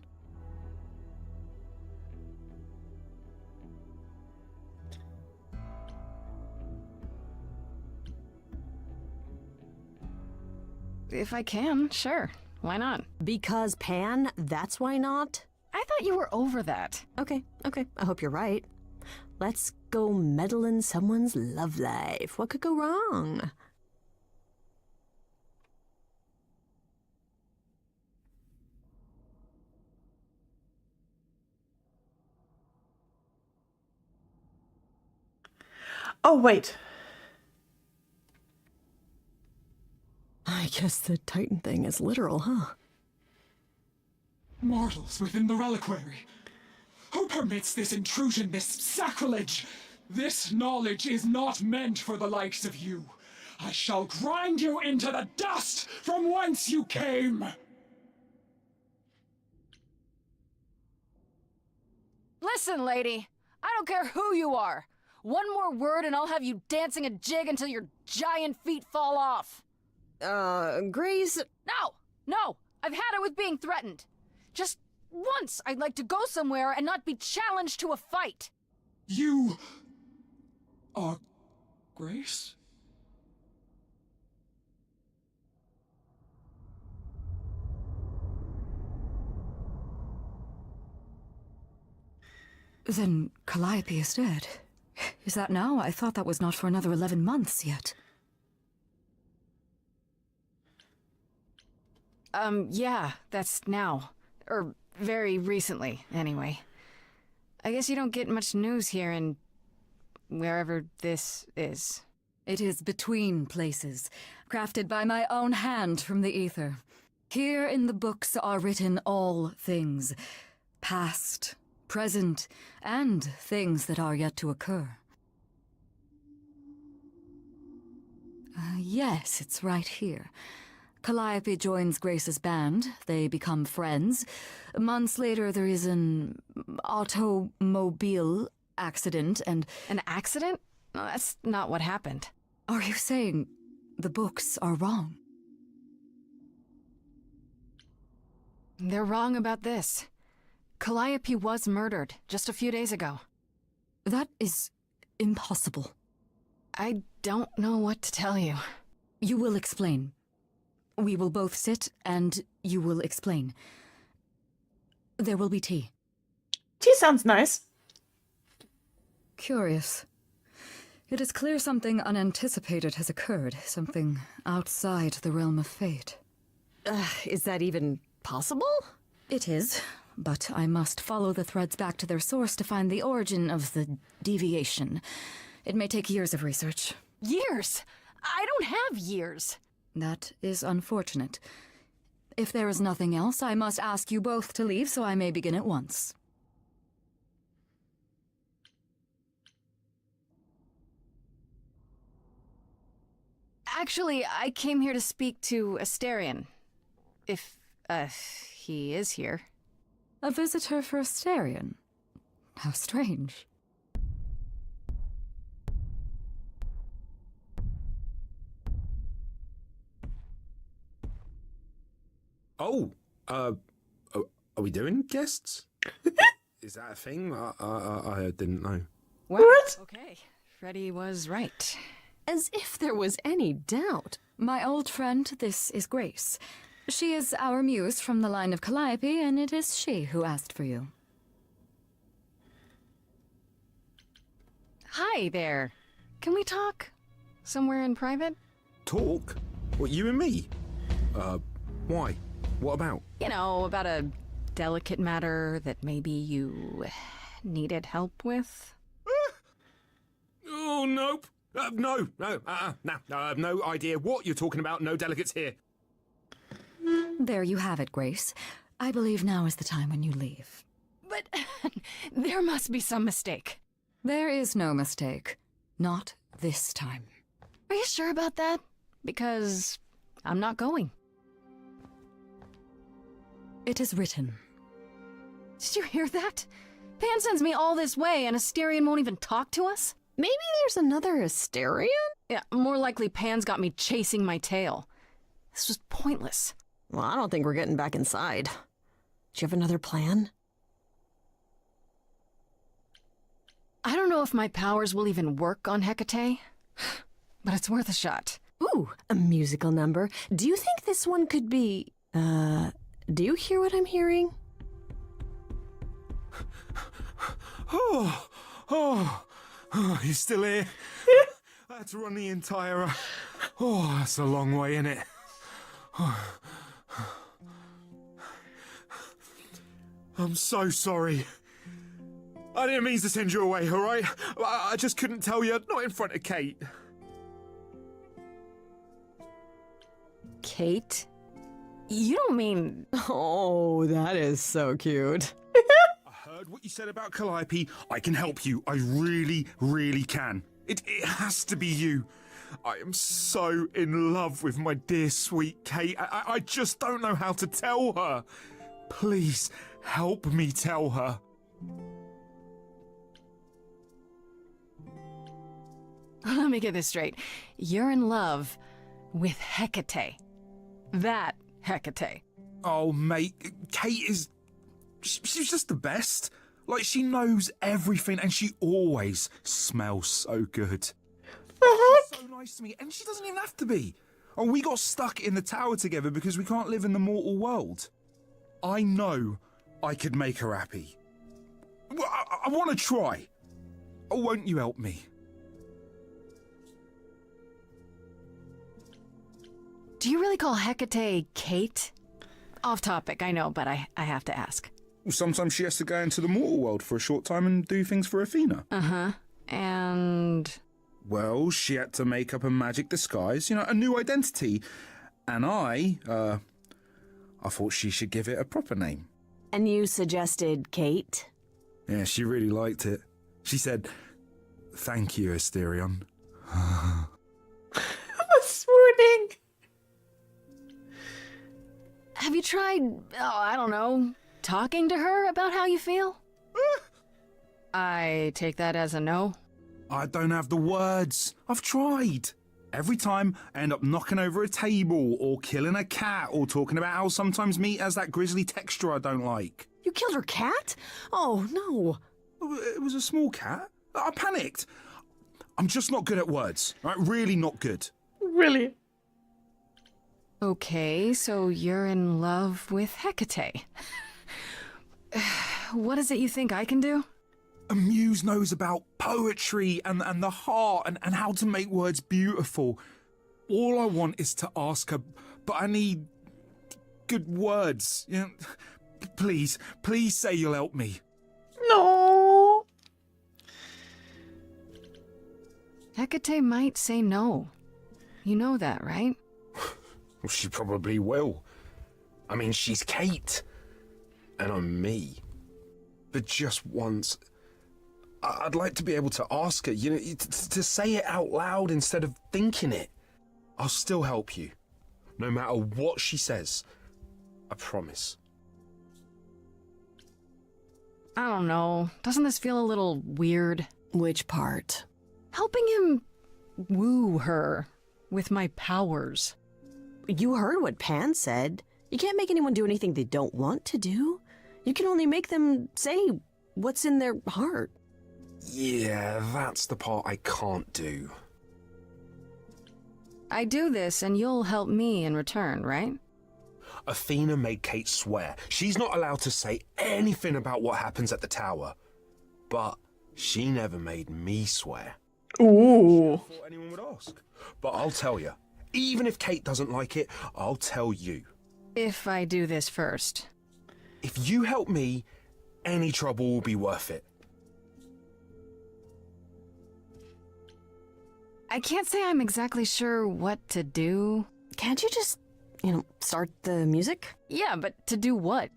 if I can, sure. Why not? Because Pan, that's why not? I thought you were over that. Okay, I hope you're right. Let's go meddle in someone's love life. What could go wrong? Oh, wait. I guess the Titan thing is literal, huh? Mortals within the reliquary. Who permits this intrusion, this sacrilege? This knowledge is not meant for the likes of you. I shall grind you into the dust from whence you came! Listen, lady. I don't care who you are. One more word and I'll have you dancing a jig until your giant feet fall off. Grace? No! I've had it with being threatened. Just once I'd like to go somewhere and not be challenged to a fight. You are Grace? Then Calliope is dead. Is that now? I thought that was not for another 11 months yet. Yeah, that's now. Or very recently, anyway. I guess you don't get much news here in wherever this is. It is between places, crafted by my own hand from the ether. Here in the books are written all things, past, present, and things that are yet to occur. Yes, it's right here. Calliope joins Grace's band. They become friends. Months later, there is an automobile accident and... An accident? No, that's not what happened. Are you saying the books are wrong? They're wrong about this. Calliope was murdered just a few days ago. That is impossible. I don't know what to tell you. You will explain. We will both sit, and you will explain. There will be tea. Tea sounds nice. Curious. It is clear something unanticipated has occurred, something outside the realm of fate. Is that even possible? It is, but I must follow the threads back to their source to find the origin of the deviation. It may take years of research. Years? I don't have years. That is unfortunate. If there is nothing else, I must ask you both to leave so I may begin at once. Actually, I came here to speak to Asterion. If, he is here. A visitor for Asterion? How strange. Oh, are we doing guests? Is that a thing? I didn't know. What? Okay, Freddy was right. As if there was any doubt. My old friend, this is Grace. She is our muse from the line of Calliope, and it is she who asked for you. Hi there. Can we talk? Somewhere in private? Talk? What, you and me? Why? What about? You know, about a delicate matter that maybe you needed help with? Oh, nope. No, I have no idea what you're talking about. No delegates here. There you have it, Grace. I believe now is the time when you leave. But there must be some mistake. There is no mistake. Not this time. Are you sure about that? Because I'm not going. It is written. Did you hear that? Pan sends me all this way and Asterion won't even talk to us? Maybe there's another Asterion? Yeah, more likely Pan's got me chasing my tail. This was pointless. Well, I don't think we're getting back inside. Do you have another plan? I don't know if my powers will even work on Hecate, but it's worth a shot. Ooh, a musical number. Do you think this one could be... do you hear what I'm hearing? Oh, you still here? I had to run the entire... Oh, that's a long way, innit? I'm so sorry. I didn't mean to send you away, alright? I just couldn't tell you, not in front of Kate. Kate? You don't mean... Oh, that is so cute. I heard what you said about Calliope. I can help you. I really, really can. It has to be you. I am so in love with my dear sweet Kate. I just don't know how to tell her. Please, help me tell her. Let me get this straight. You're in love with Hecate. That Hecate. Oh, mate, Kate is... She's just the best. Like, she knows everything and she always smells so good. She's so nice to me, and she doesn't even have to be. Oh, we got stuck in the tower together because we can't live in the mortal world. I know I could make her happy. Well, I want to try. Oh, won't you help me? Do you really call Hecate Kate? Off topic, I know, but I have to ask. Well, sometimes she has to go into the mortal world for a short time and do things for Athena. Uh-huh. And... Well, she had to make up a magic disguise, you know, a new identity. And I thought she should give it a proper name. And you suggested Kate? Yeah, she really liked it. She said, "Thank you, Asterion." I'm swooning. Have you tried, I don't know, talking to her about how you feel? I take that as a no. I don't have the words. I've tried. Every time I end up knocking over a table or killing a cat or talking about how sometimes meat has that grisly texture I don't like. You killed her cat? Oh, no. It was a small cat. I panicked. I'm just not good at words. Right? Really not good. Really? Okay, so you're in love with Hecate. What is it you think I can do? A muse knows about poetry and the heart and how to make words beautiful. All I want is to ask her, but I need good words. You know, please say you'll help me. No. Hecate might say no. You know that, right? Well, she probably will. I mean, she's Kate. And I'm me. But just once, I'd like to be able to ask her, you know, to say it out loud instead of thinking it. I'll still help you. No matter what she says. I promise. I don't know. Doesn't this feel a little weird? Which part? Helping him woo her with my powers. You heard what Pan said. You can't make anyone do anything they don't want to do. You can only make them say what's in their heart. Yeah, that's the part I can't do. I do this and you'll help me in return, right? Athena made Kate swear she's not allowed to say anything about what happens at the tower. But she never made me swear. Ooh. I thought anyone would ask. But I'll tell you. Even if Kate doesn't like it, I'll tell you. If I do this first. If you help me, any trouble will be worth it. I can't say I'm exactly sure what to do. Can't you just, start the music? Yeah, but to do what?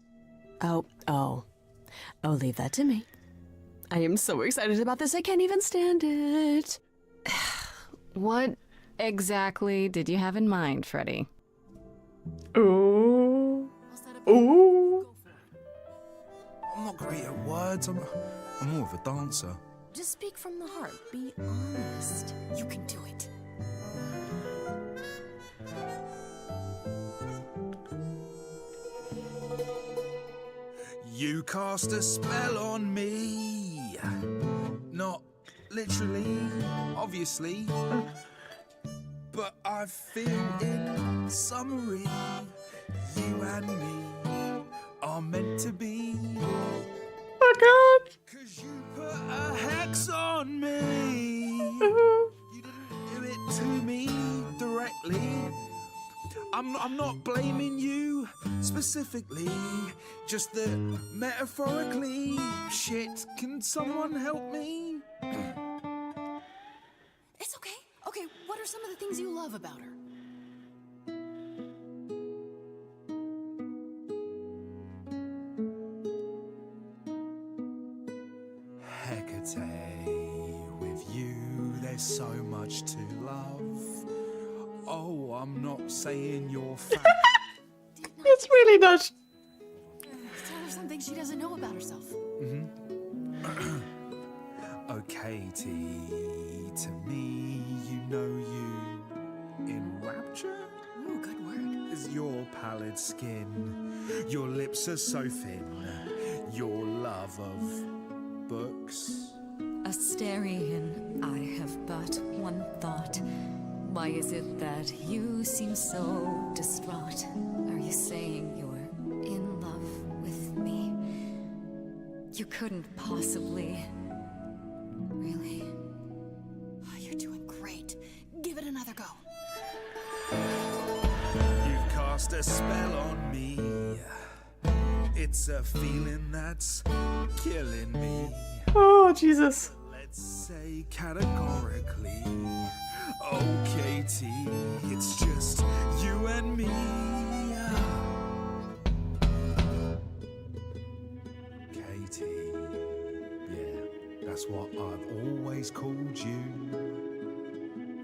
Oh, leave that to me. I am so excited about this, I can't even stand it. What exactly did you have in mind, Freddy? Ooh. Ooh. I'm not great at words. I'm more of a dancer. Just speak from the heart. Be honest. You can do it. You cast a spell on me. Not literally, obviously. But I feel in summary, you and me are meant to be. Oh God! 'Cause you put a hex on me. You didn't do it to me directly. I'm not blaming you specifically, just that metaphorically. Shit, can someone help me? It's okay. Okay, what are some of the things you love about her? Hecate, with you there's so much to love. Oh, I'm not saying you're fat. It's really not. Tell her something she doesn't know about herself. Oh, Katie, to me, you know you in rapture? Ooh, good word. Is your pallid skin, your lips are so thin, your love of books. Asterian, I have but one thought. Why is it that you seem so distraught? Are you saying you're in love with me? You couldn't possibly. Really? Oh, you're doing great. Give it another go. You've cast a spell on me. It's a feeling that's killing me. Oh, Jesus. Let's say categorically. Oh, Katie, it's just you and me. Katie, yeah, that's what I've always called you.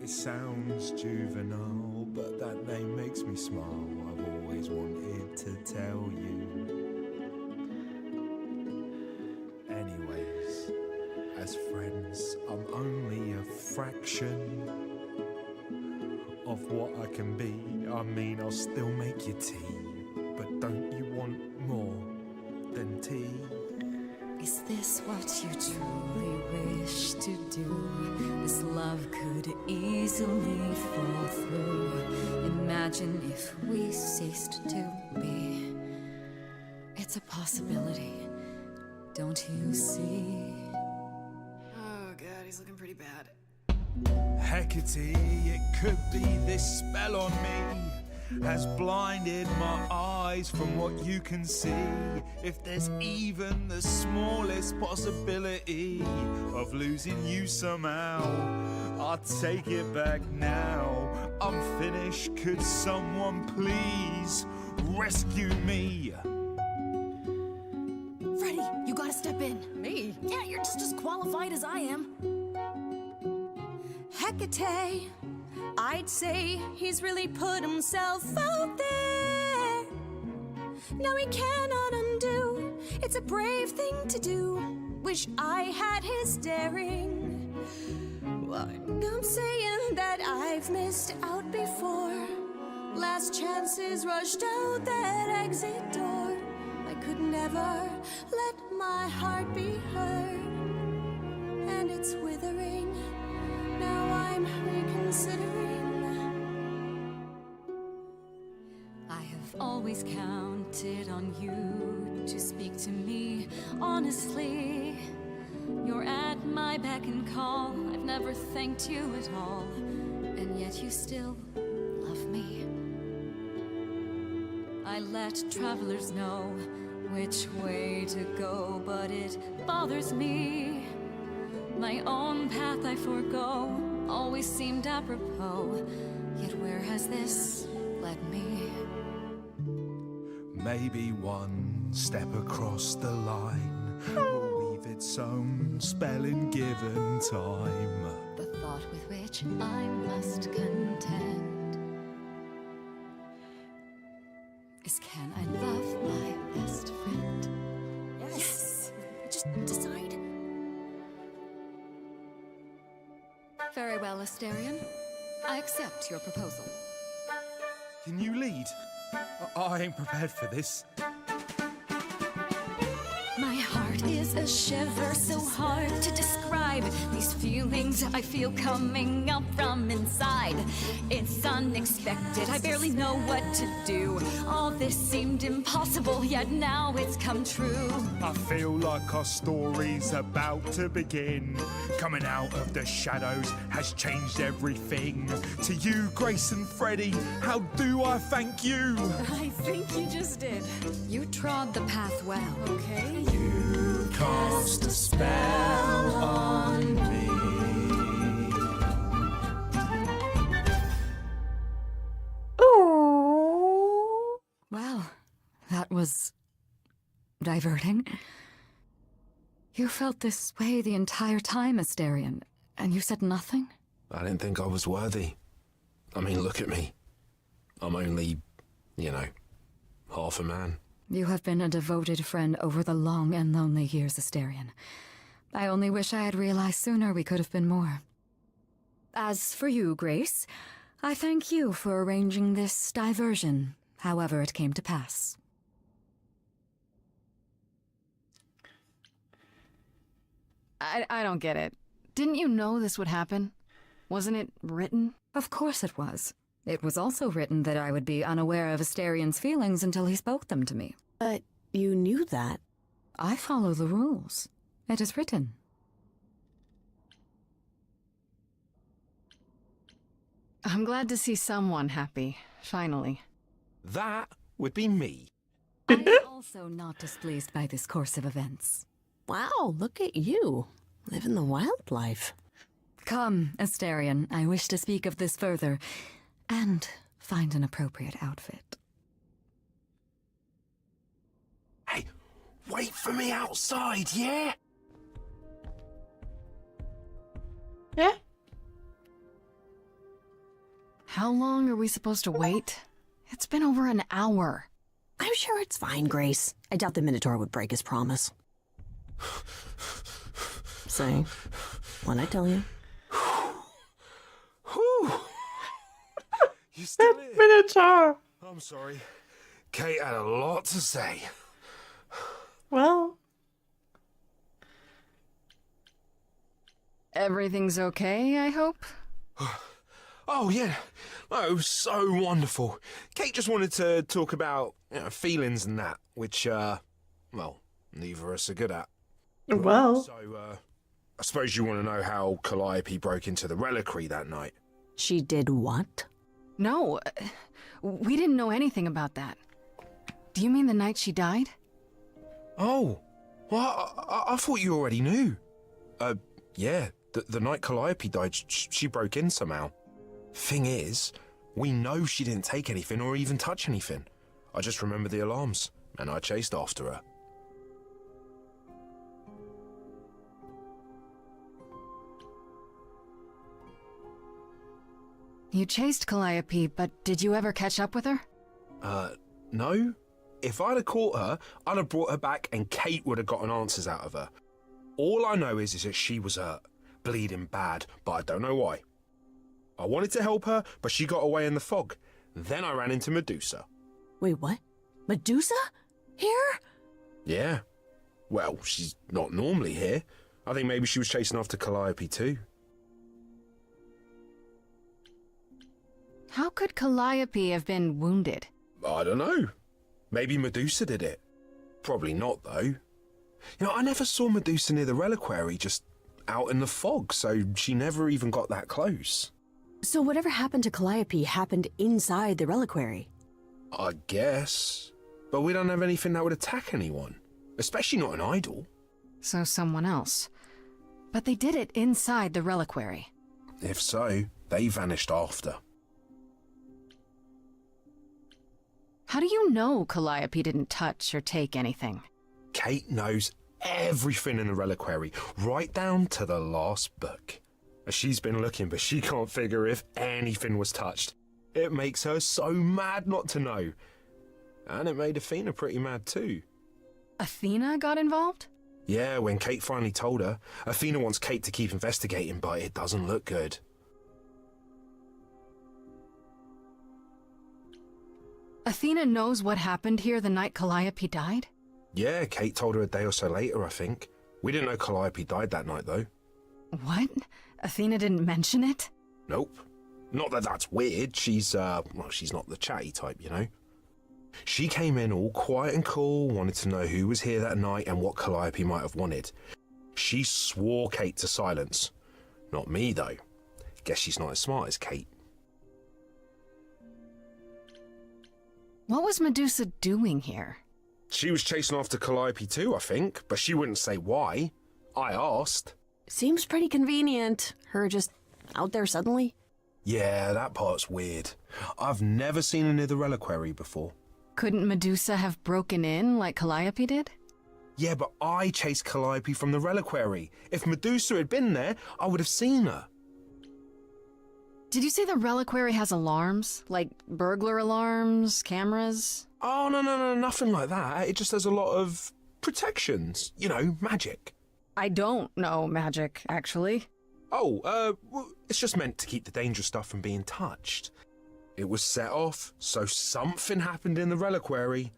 It sounds juvenile, but that name makes me smile. I've always wanted to tell you. Anyways, as friends, I'm only a fraction of what I can be. I mean, I'll still make you tea, but don't you want more than tea? Is this what you truly wish to do? This love could easily fall through. Imagine if we ceased to be. It's a possibility, don't you see? Oh, God, he's looking pretty bad. Hecate, it could be this spell on me has blinded my eyes from what you can see. If there's even the smallest possibility of losing you somehow, I'll take it back now. I'm finished, could someone please rescue me? Freddy, you gotta step in. Me? Yeah, you're just as qualified as I am. Hecate, I'd say he's really put himself out there. Now he cannot undo. It's a brave thing to do. Wish I had his daring. I'm saying that I've missed out before. Last chances rushed out that exit door. I could never let my heart be heard, and it's withering. Now I'm reconsidering. I have always counted on you to speak to me honestly. You're at my beck and call. I've never thanked you at all, and yet you still love me. I let travelers know which way to go, but it bothers me. My own path I forego, always seemed apropos. Yet where has this led me? Maybe one step across the line will leave its own spell in given time. The thought with which I must contend is, can I love my best friend? Yes! Just decide. Very well, Asterion. I accept your proposal. Can you lead? I ain't prepared for this. My heart is is a shiver so hard to describe. These feelings I feel coming up from inside. It's unexpected, I barely know what to do. All this seemed impossible, yet now it's come true. I feel like our story's about to begin. Coming out of the shadows has changed everything. To you, Grace and Freddie, how do I thank you? I think you just did. You trod the path well, okay? You cast a spell on me. Well, that was diverting. You felt this way the entire time, Asterion, and you said nothing? I didn't think I was worthy. I mean, look at me. I'm only, half a man. You have been a devoted friend over the long and lonely years, Asterion. I only wish I had realized sooner we could have been more. As for you, Grace, I thank you for arranging this diversion, however it came to pass. I don't get it. Didn't you know this would happen? Wasn't it written? Of course it was. It was also written that I would be unaware of Asterion's feelings until he spoke them to me. But you knew that. I follow the rules. It is written. I'm glad to see someone happy, finally. That would be me. I am also not displeased by this course of events. Wow, look at you. Living the wildlife. Come, Asterion, I wish to speak of this further, and find an appropriate outfit. Hey, wait for me outside, yeah? Yeah? How long are we supposed to wait? It's been over an hour. I'm sure it's fine, Grace. I doubt the Minotaur would break his promise. Say, what'd I tell you? You still here? Minotaur! I'm sorry. Kate had a lot to say. Well... Everything's okay, I hope? Oh, yeah. Oh, it was so wonderful. Kate just wanted to talk about feelings and that, which, well, neither of us are good at. Well... So, I suppose you want to know how Calliope broke into the reliquary that night. She did what? No, we didn't know anything about that. Do you mean the night she died? Oh, well, I thought you already knew. Yeah, the night Calliope died, she broke in somehow. Thing is, we know she didn't take anything or even touch anything. I just remember the alarms, and I chased after her. You chased Calliope, but did you ever catch up with her? No. If I'd have caught her, I'd have brought her back and Kate would have gotten answers out of her. All I know is that she was hurt, bleeding bad, but I don't know why. I wanted to help her, but she got away in the fog. Then I ran into Medusa. Wait, what? Medusa? Here? Yeah. Well, she's not normally here. I think maybe she was chasing after Calliope too. How could Calliope have been wounded? I don't know. Maybe Medusa did it. Probably not, though. I never saw Medusa near the reliquary, just out in the fog, so she never even got that close. So whatever happened to Calliope happened inside the reliquary? I guess. But we don't have anything that would attack anyone. Especially not an idol. So someone else. But they did it inside the reliquary. If so, they vanished after. How do you know Calliope didn't touch or take anything? Kate knows everything in the reliquary, right down to the last book. She's been looking, but she can't figure if anything was touched. It makes her so mad not to know. And it made Athena pretty mad too. Athena got involved? Yeah, when Kate finally told her, Athena wants Kate to keep investigating, but it doesn't look good. Athena knows what happened here the night Calliope died? Yeah, Kate told her a day or so later, I think. We didn't know Calliope died that night, though. What? Athena didn't mention it? Nope. Not that that's weird. She's not the chatty type, you know? She came in all quiet and cool, wanted to know who was here that night and what Calliope might have wanted. She swore Kate to silence. Not me, though. Guess she's not as smart as Kate. What was Medusa doing here? She was chasing after Calliope too, I think, but she wouldn't say why. I asked. Seems pretty convenient. Her just out there suddenly. Yeah, that part's weird. I've never seen her near the reliquary before. Couldn't Medusa have broken in like Calliope did? Yeah, but I chased Calliope from the reliquary. If Medusa had been there, I would have seen her. Did you say the reliquary has alarms? Like burglar alarms, cameras? Oh, no, nothing like that. It just has a lot of protections. You know, magic. I don't know magic, actually. Oh, well, it's just meant to keep the dangerous stuff from being touched. It was set off, so something happened in the reliquary.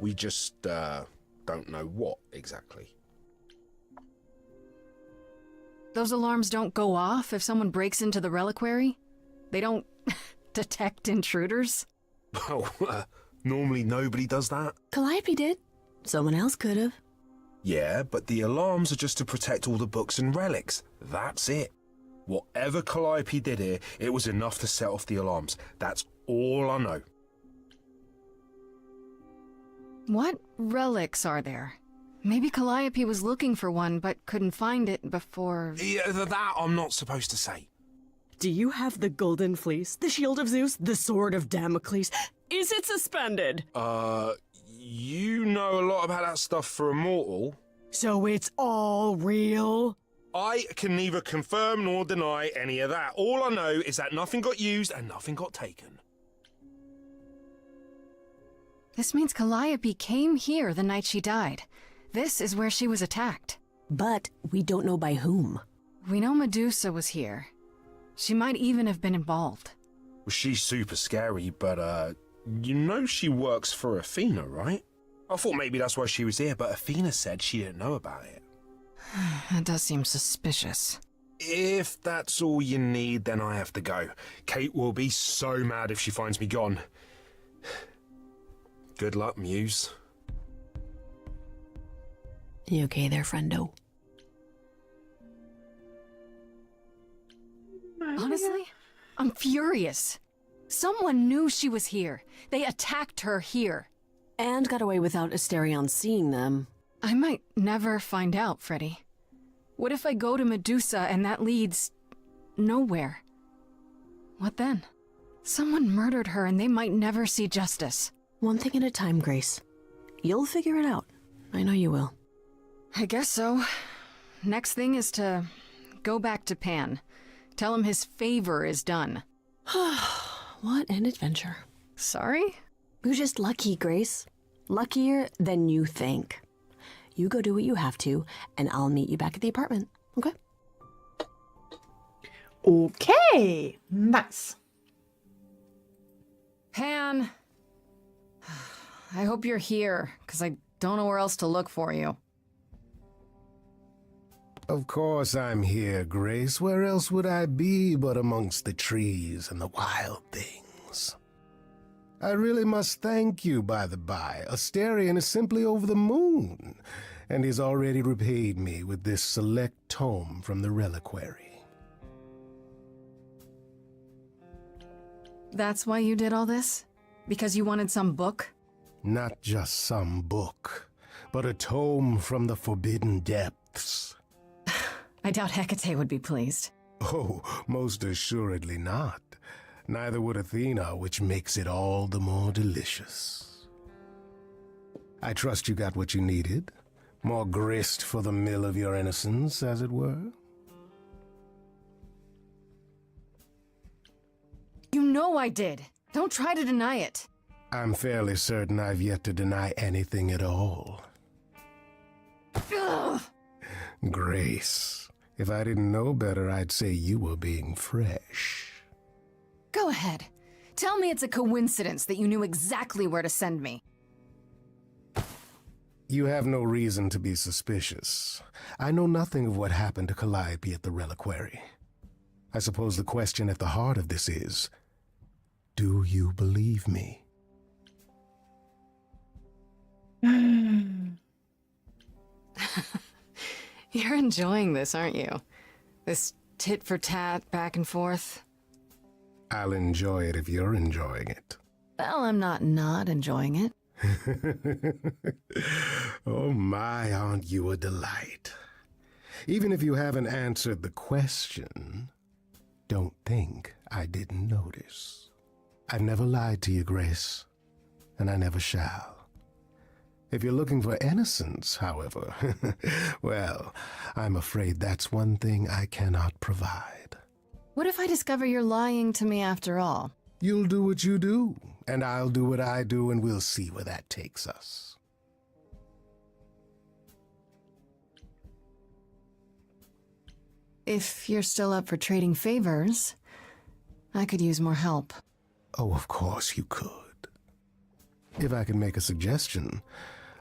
We just, don't know what exactly. Those alarms don't go off if someone breaks into the reliquary? They don't detect intruders? Well, normally nobody does that. Calliope did. Someone else could have. Yeah, but the alarms are just to protect all the books and relics. That's it. Whatever Calliope did here, it was enough to set off the alarms. That's all I know. What relics are there? Maybe Calliope was looking for one, but couldn't find it before... Yeah, that I'm not supposed to say. Do you have the golden fleece, the shield of Zeus, the sword of Damocles? Is it suspended? You know a lot about that stuff for a mortal. So it's all real? I can neither confirm nor deny any of that. All I know is that nothing got used and nothing got taken. This means Calliope came here the night she died. This is where she was attacked. But we don't know by whom. We know Medusa was here. She might even have been involved. Well, she's super scary, but, you know she works for Athena, right? I thought maybe that's why she was here, but Athena said she didn't know about it. That does seem suspicious. If that's all you need, then I have to go. Kate will be so mad if she finds me gone. Good luck, Muse. You okay there, friendo? Honestly, I'm furious. Someone knew she was here. They attacked her here. And got away without Asterion seeing them. I might never find out, Freddy. What if I go to Medusa and that leads... nowhere? What then? Someone murdered her and they might never see justice. One thing at a time, Grace. You'll figure it out. I know you will. I guess so. Next thing is to go back to Pan. Tell him his favor is done. What an adventure. Sorry? You're just lucky, Grace. Luckier than you think. You go do what you have to, and I'll meet you back at the apartment, okay? Okay, nice. Pan! I hope you're here, because I don't know where else to look for you. Of course I'm here, Grace. Where else would I be but amongst the trees and the wild things? I really must thank you, by the by. Asterion is simply over the moon, and he's already repaid me with this select tome from the reliquary. That's why you did all this? Because you wanted some book? Not just some book, but a tome from the forbidden depths. I doubt Hecate would be pleased. Oh, most assuredly not. Neither would Athena, which makes it all the more delicious. I trust you got what you needed. More grist for the mill of your innocence, as it were. You know I did. Don't try to deny it. I'm fairly certain I've yet to deny anything at all. Ugh. Grace, if I didn't know better, I'd say you were being fresh. Go ahead. Tell me it's a coincidence that you knew exactly where to send me. You have no reason to be suspicious. I know nothing of what happened to Calliope at the reliquary. I suppose the question at the heart of this is, do you believe me? You're enjoying this, aren't you? This tit-for-tat, back and forth. I'll enjoy it if you're enjoying it. Well, I'm not enjoying it. Oh my, aren't you a delight? Even if you haven't answered the question, don't think I didn't notice. I've never lied to you, Grace, and I never shall. If you're looking for innocence, however, well, I'm afraid that's one thing I cannot provide. What if I discover you're lying to me after all? You'll do what you do, and I'll do what I do, and we'll see where that takes us. If you're still up for trading favors, I could use more help. Oh, of course you could. If I can make a suggestion,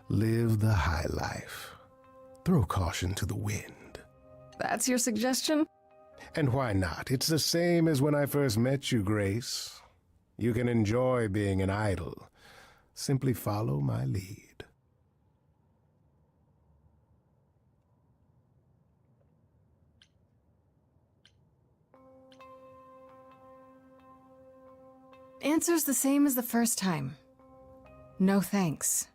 live the high life. Throw caution to the wind. That's your suggestion? And why not? It's the same as when I first met you, Grace. You can enjoy being an idol. Simply follow my lead. Answer's the same as the first time. No thanks.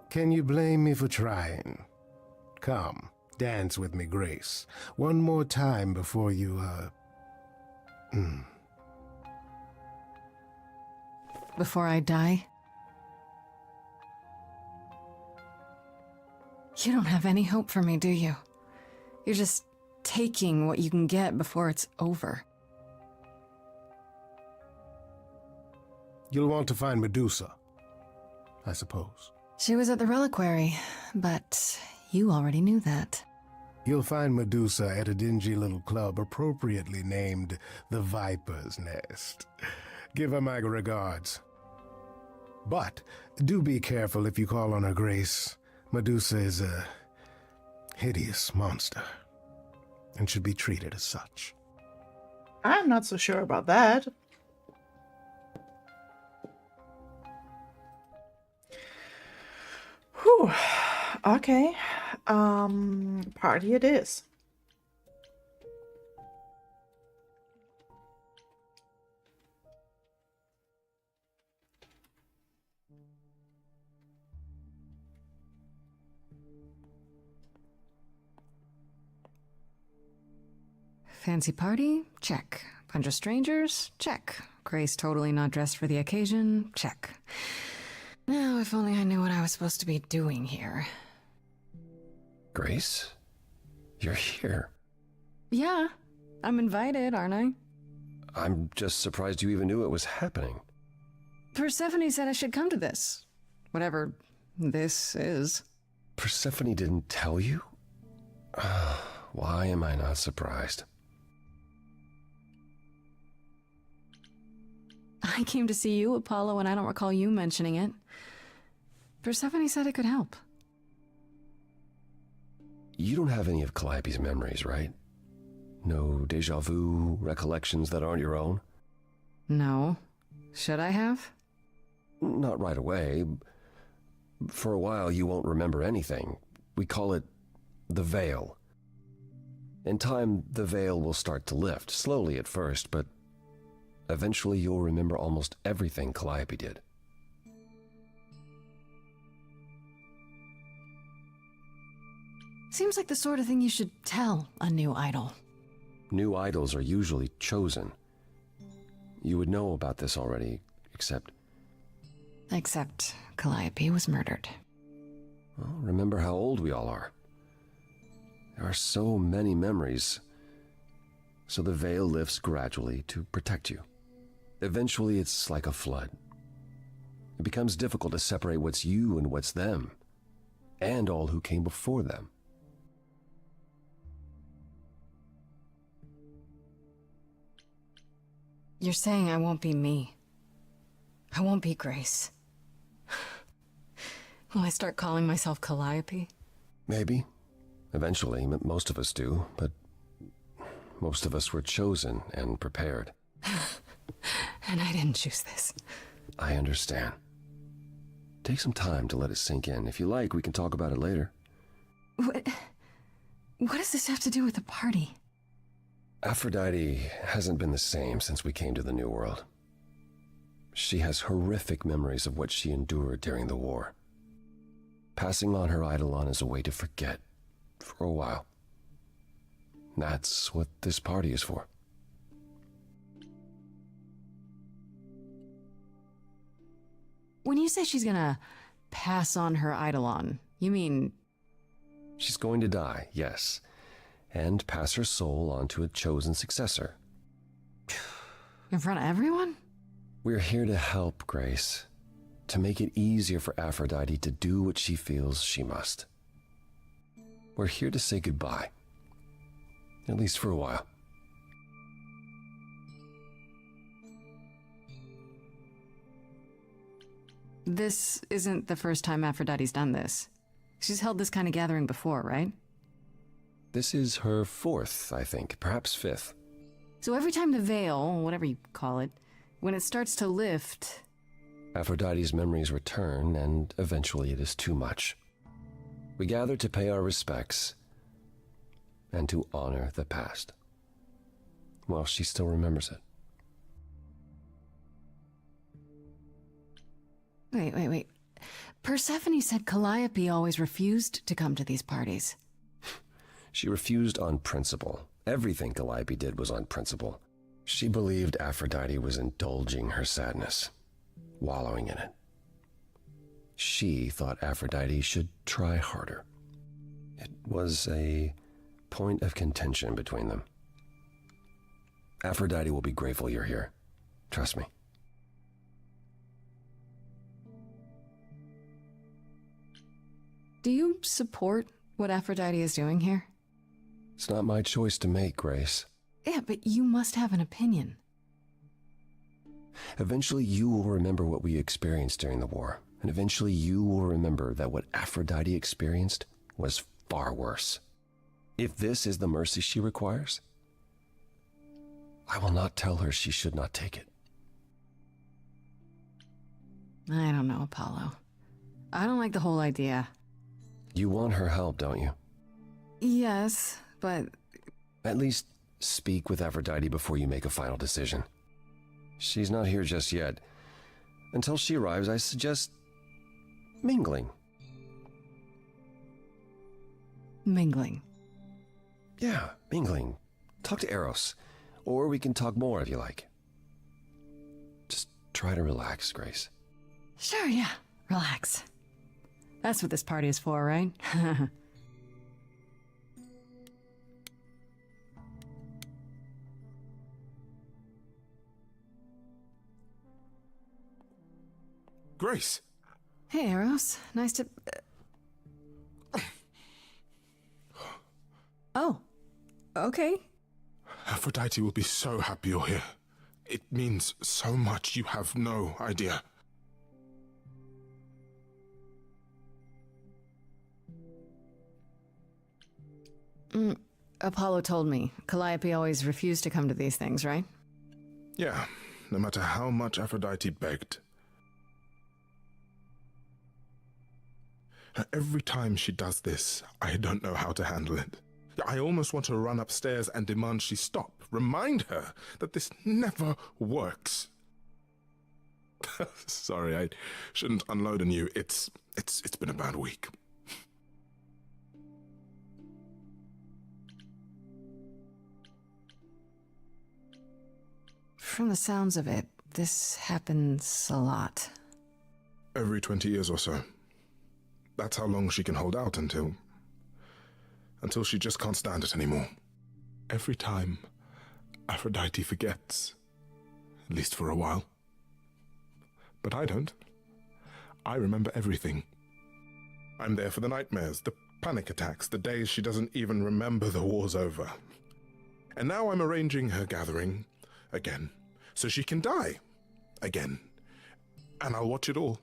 Can you blame me for trying? Come, dance with me, Grace. One more time before you, Before I die? You don't have any hope for me, do you? You're just taking what you can get before it's over. You'll want to find Medusa, I suppose. She was at the reliquary, but you already knew that. You'll find Medusa at a dingy little club appropriately named the Viper's Nest. Give her my regards. But do be careful if you call on her, Grace. Medusa is a hideous monster and should be treated as such. I'm not so sure about that. Whew. Okay. Party it is. Fancy party? Check. Bunch of strangers? Check. Grace totally not dressed for the occasion? Check. Now, if only I knew what I was supposed to be doing here. Grace? You're here. Yeah, I'm invited, aren't I? I'm just surprised you even knew it was happening. Persephone said I should come to this. Whatever this is. Persephone didn't tell you? Why am I not surprised? I came to see you, Apollo, and I don't recall you mentioning it. Persephone said it could help. You don't have any of Calliope's memories, right? No déjà vu recollections that aren't your own? No. Should I have? Not right away. For a while, you won't remember anything. We call it the veil. In time, the veil will start to lift, slowly at first, but eventually you'll remember almost everything Calliope did. Seems like the sort of thing you should tell a new idol. New idols are usually chosen. You would know about this already, except Calliope was murdered. Well, remember how old we all are. There are so many memories. So the veil lifts gradually to protect you. Eventually, it's like a flood. It becomes difficult to separate what's you and what's them, and all who came before them. You're saying I won't be me. I won't be Grace. Will I start calling myself Calliope? Maybe. Eventually, most of us do, but most of us were chosen and prepared. And I didn't choose this. I understand. Take some time to let it sink in. If you like, we can talk about it later. What does this have to do with the party? Aphrodite hasn't been the same since we came to the New World. She has horrific memories of what she endured during the war. Passing on her eidolon is a way to forget, for a while. That's what this party is for. When you say she's gonna pass on her eidolon, you mean... She's going to die, yes, and pass her soul on to a chosen successor. In front of everyone? We're here to help, Grace. To make it easier for Aphrodite to do what she feels she must. We're here to say goodbye. At least for a while. This isn't the first time Aphrodite's done this. She's held this kind of gathering before, right? This is her 4th, I think, perhaps 5th. So every time the veil, whatever you call it, when it starts to lift... Aphrodite's memories return, and eventually it is too much. We gather to pay our respects and to honor the past, while she still remembers it. Wait. Persephone said Calliope always refused to come to these parties. She refused on principle. Everything Calliope did was on principle. She believed Aphrodite was indulging her sadness, wallowing in it. She thought Aphrodite should try harder. It was a point of contention between them. Aphrodite will be grateful you're here. Trust me. Do you support what Aphrodite is doing here? It's not my choice to make, Grace. Yeah, but you must have an opinion. Eventually you will remember what we experienced during the war, and eventually you will remember that what Aphrodite experienced was far worse. If this is the mercy she requires, I will not tell her she should not take it. I don't know, Apollo. I don't like the whole idea. You want her help, don't you? Yes, but... At least speak with Aphrodite before you make a final decision. She's not here just yet. Until she arrives, I suggest mingling. Mingling? Yeah, mingling. Talk to Eros. Or we can talk more if you like. Just try to relax, Grace. Sure, yeah. Relax. That's what this party is for, right? Grace! Hey, Eros. Nice to... Oh. Okay. Aphrodite will be so happy you're here. It means so much, you have no idea. Apollo told me. Calliope always refused to come to these things, right? Yeah, no matter how much Aphrodite begged. Every time she does this, I don't know how to handle it. I almost want to run upstairs and demand she stop. Remind her that this never works. Sorry, I shouldn't unload on you. It's been a bad week. From the sounds of it, this happens a lot. Every 20 years or so. That's how long she can hold out until she just can't stand it anymore. Every time, Aphrodite forgets. At least for a while. But I don't. I remember everything. I'm there for the nightmares, the panic attacks, the days she doesn't even remember the war's over. And now I'm arranging her gathering again, so she can die again. And I'll watch it all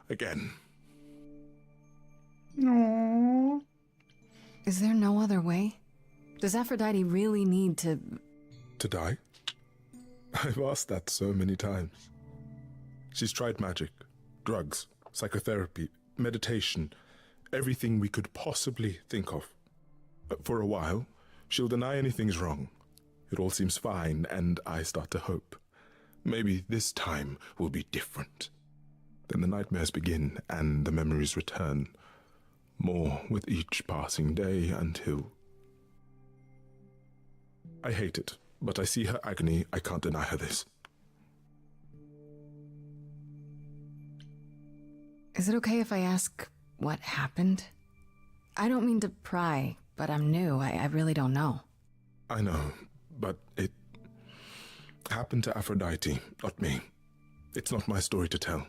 again. Aww. Is there no other way? Does Aphrodite really need to... To die? I've asked that so many times. She's tried magic, drugs, psychotherapy, meditation, everything we could possibly think of. For a while, she'll deny anything's wrong. It all seems fine, and I start to hope. Maybe this time will be different. Then the nightmares begin, and the memories return. More with each passing day until... I hate it, but I see her agony. I can't deny her this. Is it okay if I ask what happened? I don't mean to pry, but I'm new. I really don't know. I know, but it happened to Aphrodite, not me. It's not my story to tell.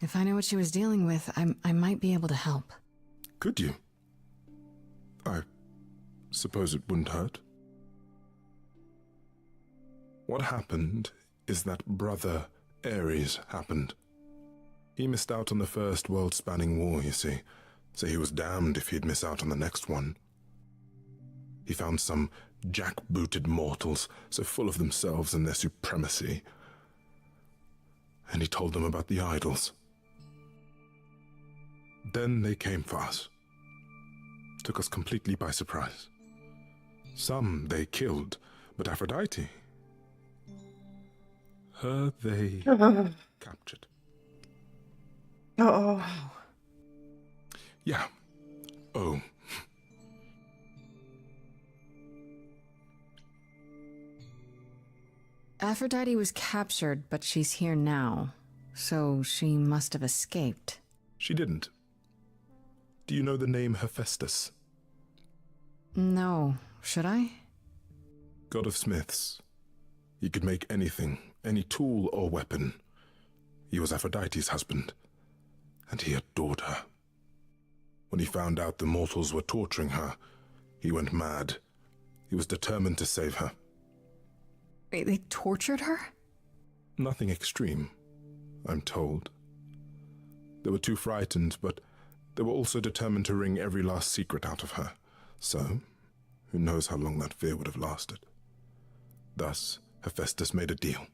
If I knew what she was dealing with, I might be able to help. Could you? I suppose it wouldn't hurt. What happened is that Brother Ares happened. He missed out on the first world-spanning war, you see, so he was damned if he'd miss out on the next one. He found some jackbooted mortals so full of themselves and their supremacy, and he told them about the idols. Then they came for us. Took us completely by surprise. Some they killed, but Aphrodite, her they captured. Oh. Yeah. Oh. Aphrodite was captured, but she's here now, so she must have escaped. She didn't. Do you know the name Hephaestus? No. Should I? God of smiths. He could make anything, any tool or weapon. He was Aphrodite's husband, and he adored her. When he found out the mortals were torturing her, he went mad. He was determined to save her. They tortured her? Nothing extreme, I'm told. They were too frightened, but they were also determined to wring every last secret out of her. So, who knows how long that fear would have lasted. Thus, Hephaestus made a deal.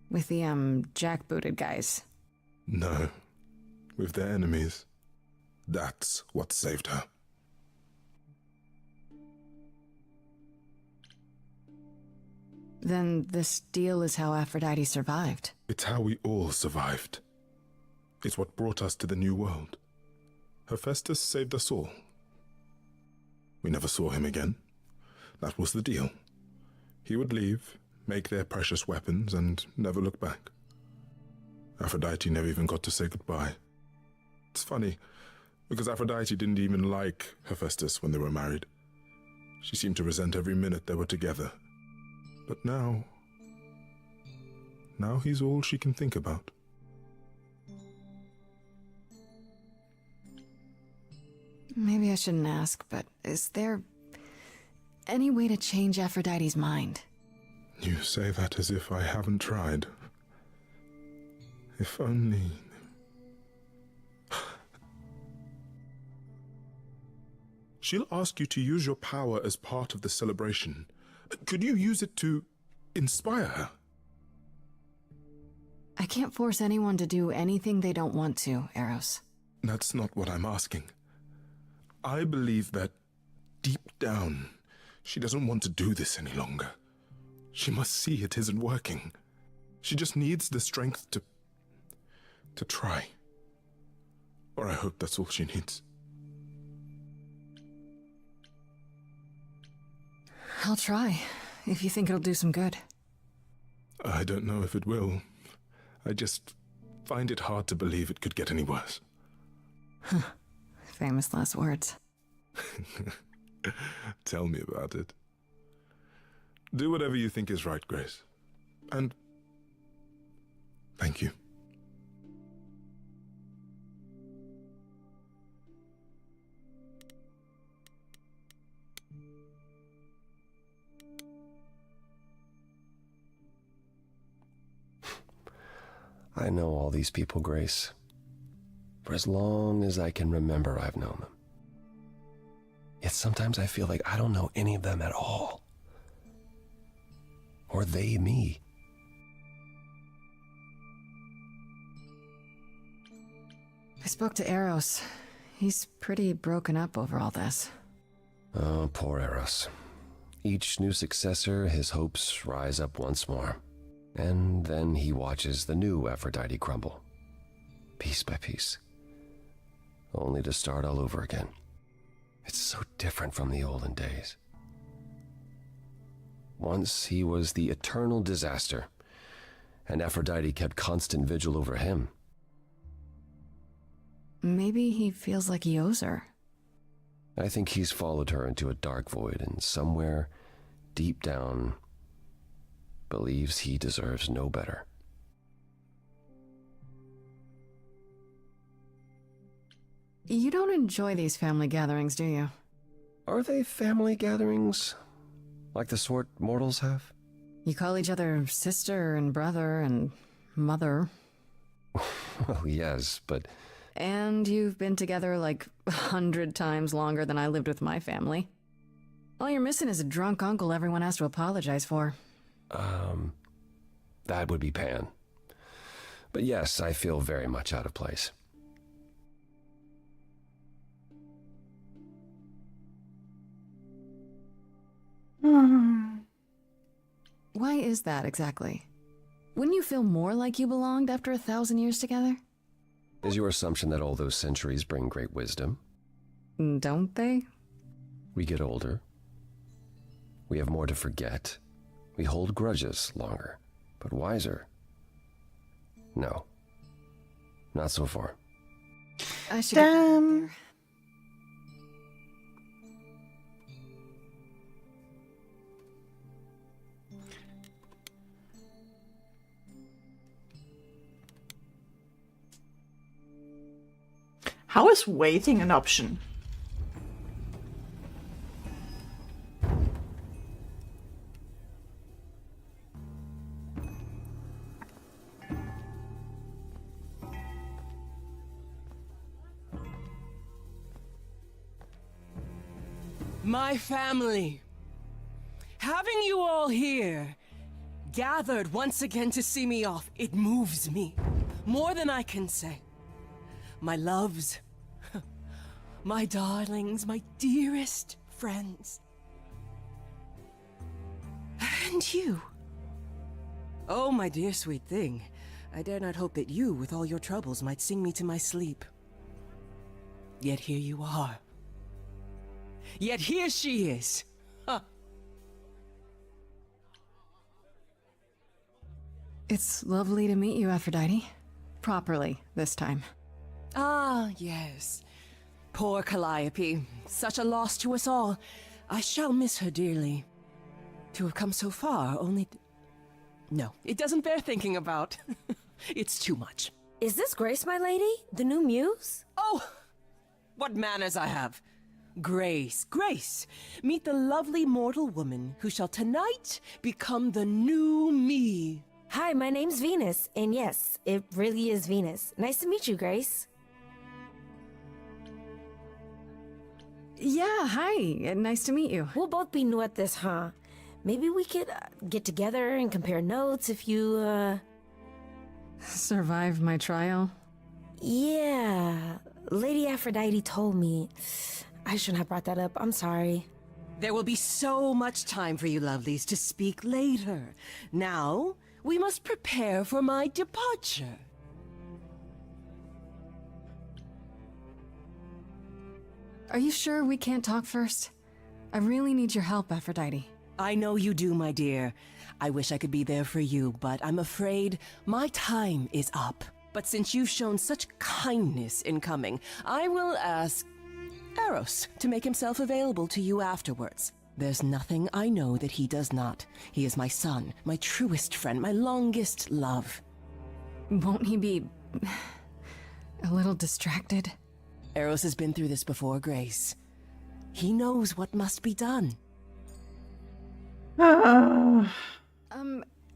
With the, jackbooted guys. No, with their enemies. That's what saved her. Then this deal is how Aphrodite survived. It's how we all survived. It's what brought us to the new world. Hephaestus saved us all. We never saw him again. That was the deal. He would leave, make their precious weapons, and never look back. Aphrodite never even got to say goodbye. It's funny, because Aphrodite didn't even like Hephaestus when they were married. She seemed to resent every minute they were together. But now he's all she can think about. Maybe I shouldn't ask, but is there any way to change Aphrodite's mind? You say that as if I haven't tried. If only... She'll ask you to use your power as part of the celebration. Could you use it to inspire her? I can't force anyone to do anything they don't want to, Eros. That's not what I'm asking. I believe that, deep down, she doesn't want to do this any longer. She must see it isn't working. She just needs the strength to try. Or I hope that's all she needs. I'll try, if you think it'll do some good. I don't know if it will. I just find it hard to believe it could get any worse. Famous last words. Tell me about it. Do whatever you think is right, Grace. And thank you. I know all these people, Grace. For as long as I can remember, I've known them. Yet sometimes I feel like I don't know any of them at all. Or they me. I spoke to Eros. He's pretty broken up over all this. Oh, poor Eros. Each new successor, his hopes rise up once more. And then he watches the new Aphrodite crumble, piece by piece, only to start all over again. It's so different from the olden days. Once he was the eternal disaster, and Aphrodite kept constant vigil over him. Maybe he feels like he owes her. I think he's followed her into a dark void, and somewhere, deep down, believes he deserves no better. You don't enjoy these family gatherings, do you? Are they family gatherings? Like the sort mortals have? You call each other sister and brother and mother. Well, yes, but... And you've been together like 100 times longer than I lived with my family. All you're missing is a drunk uncle everyone has to apologize for. That would be Pan. But yes, I feel very much out of place. Why is that exactly? Wouldn't you feel more like you belonged after 1,000 years together? Is your assumption that all those centuries bring great wisdom? Don't they? We get older. We have more to forget. We hold grudges longer, but wiser. No. Not so far. I should Damn. How is waiting an option? My family. Having you all here, gathered once again to see me off, it moves me. More than I can say. My loves, my darlings, my dearest friends. And you. Oh, my dear sweet thing. I dare not hope that you, with all your troubles, might sing me to my sleep. Yet here you are. Yet here she is. Huh. It's lovely to meet you, Aphrodite. Properly, this time. Ah, yes. Poor Calliope. Such a loss to us all. I shall miss her dearly. To have come so far, only... No, it doesn't bear thinking about. It's too much. Is this Grace, my lady? The new muse? Oh! What manners I have! Grace, Grace, meet the lovely mortal woman who shall tonight become the new me. Hi, my name's Venus, and yes, it really is Venus. Nice to meet you, Grace. Yeah, hi. Nice to meet you. We'll both be new at this, huh? Maybe we could get together and compare notes if you, Survive my trial? Yeah. Lady Aphrodite told me. I shouldn't have brought that up. I'm sorry. There will be so much time for you lovelies to speak later. Now, we must prepare for my departure. Are you sure we can't talk first? I really need your help, Aphrodite. I know you do, my dear. I wish I could be there for you, but I'm afraid my time is up. But since you've shown such kindness in coming, I will ask Eros to make himself available to you afterwards. There's nothing I know that he does not. He is my son, my truest friend, my longest love. Won't he be... a little distracted? Eros has been through this before, Grace. He knows what must be done.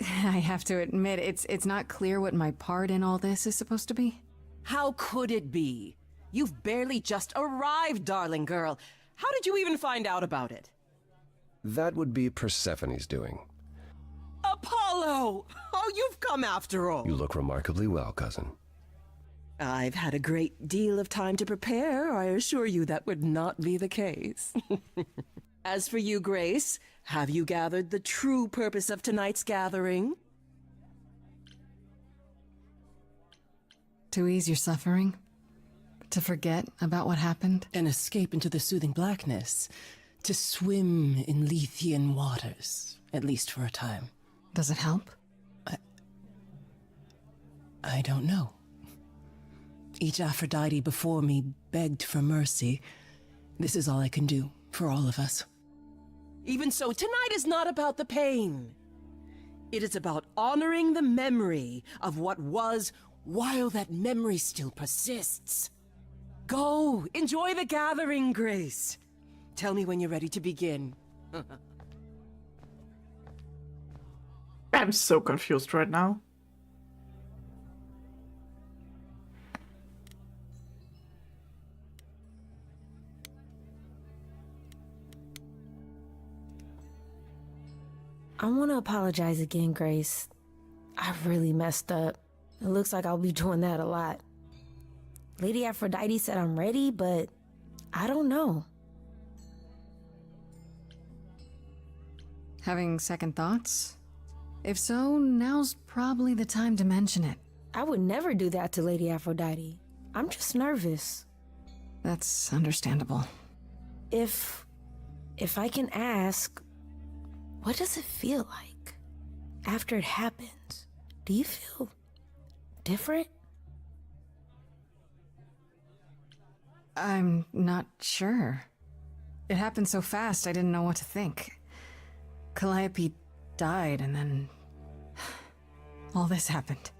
I have to admit, it's not clear what my part in all this is supposed to be. How could it be? You've barely just arrived, darling girl. How did you even find out about it? That would be Persephone's doing. Apollo! Oh, you've come after all. You look remarkably well, cousin. I've had a great deal of time to prepare. I assure you that would not be the case. As for you, Grace, have you gathered the true purpose of tonight's gathering? To ease your suffering? To forget about what happened? And escape into the soothing blackness. To swim in Lethean waters, at least for a time. Does it help? I don't know. Each Aphrodite before me begged for mercy. This is all I can do for all of us. Even so, tonight is not about the pain. It is about honoring the memory of what was while that memory still persists. Go, enjoy the gathering, Grace. Tell me when you're ready to begin. I'm so confused right now. I want to apologize again, Grace. I really messed up. It looks like I'll be doing that a lot. Lady Aphrodite said I'm ready, but I don't know. Having second thoughts? If so, now's probably the time to mention it. I would never do that to Lady Aphrodite. I'm just nervous. That's understandable. If I can ask, what does it feel like after it happens? Do you feel different? I'm not sure. It happened so fast I didn't know what to think. Calliope died and then all this happened.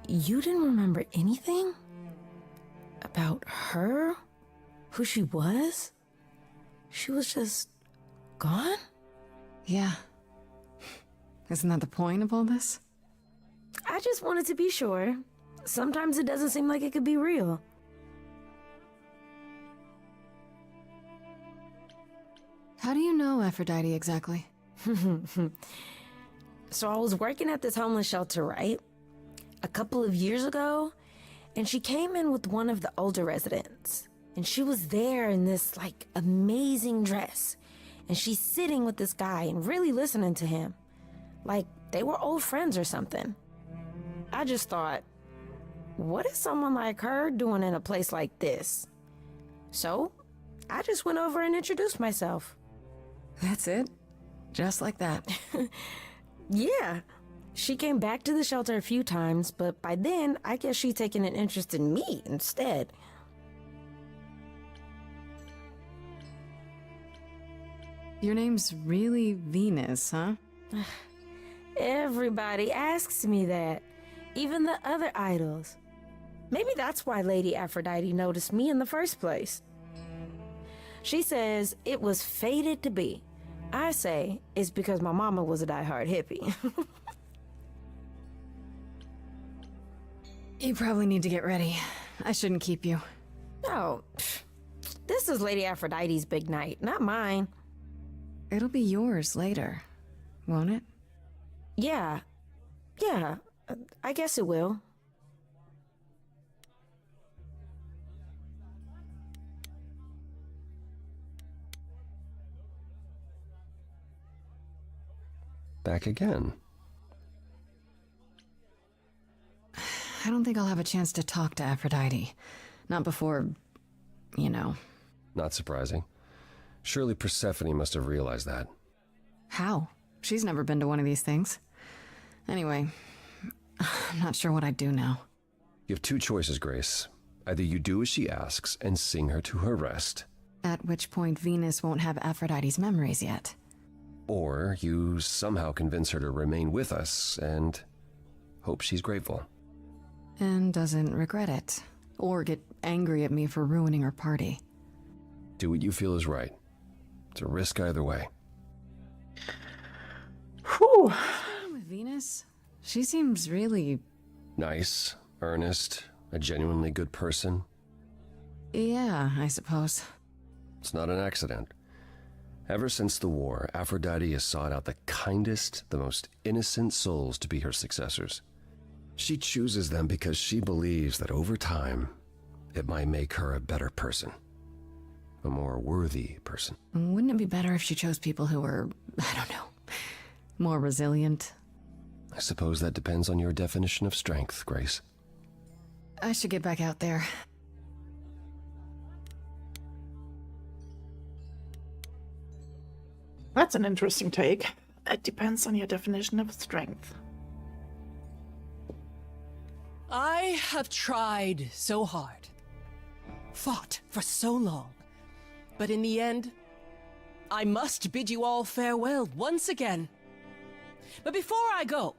You didn't remember anything? About her? Who she was? She was just gone? Yeah. Isn't that the point of all this? I just wanted to be sure. Sometimes it doesn't seem like it could be real. How do you know Aphrodite exactly? So I was working at this homeless shelter, right? A couple of years ago, and she came in with one of the older residents. And she was there in this, like, amazing dress. And she's sitting with this guy and really listening to him. Like, they were old friends or something. I just thought, what is someone like her doing in a place like this? So, I just went over and introduced myself. That's it? Just like that? Yeah. She came back to the shelter a few times, but by then, I guess she'd taken an interest in me instead. Your name's really Venus, huh? Everybody asks me that. Even the other idols. Maybe that's why Lady Aphrodite noticed me in the first place. She says it was fated to be. I say it's because my mama was a diehard hippie. You probably need to get ready. I shouldn't keep you. No, this is Lady Aphrodite's big night, not mine. It'll be yours later, won't it? Yeah, I guess it will. Back again. I don't think I'll have a chance to talk to Aphrodite. Not before, you know. Not surprising. Surely Persephone must have realized that. How? She's never been to one of these things. Anyway, I'm not sure what I'd do now. You have two choices, Grace. Either you do as she asks and sing her to her rest. At which point Venus won't have Aphrodite's memories yet. Or you somehow convince her to remain with us and hope she's grateful. And doesn't regret it. Or get angry at me for ruining her party. Do what you feel is right. It's a risk either way. Whew. Venus? She seems really... Nice, earnest, a genuinely good person. Yeah, I suppose. It's not an accident. Ever since the war, Aphrodite has sought out the kindest, the most innocent souls to be her successors. She chooses them because she believes that over time, it might make her a better person. A more worthy person. Wouldn't it be better if she chose people who were, I don't know, more resilient? I suppose that depends on your definition of strength, Grace. I should get back out there. That's an interesting take. It depends on your definition of strength. I have tried so hard, fought for so long, but in the end, I must bid you all farewell once again. But before I go,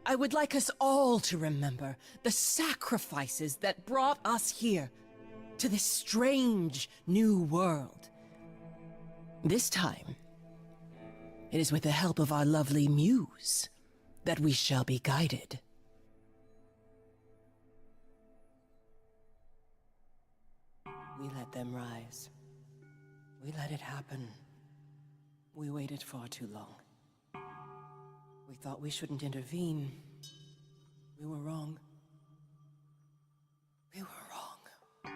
I would like us all to remember the sacrifices that brought us here, to this strange new world. This time, it is with the help of our lovely muse that we shall be guided. We let them rise. We let it happen. We waited far too long. We thought we shouldn't intervene. We were wrong. We were wrong.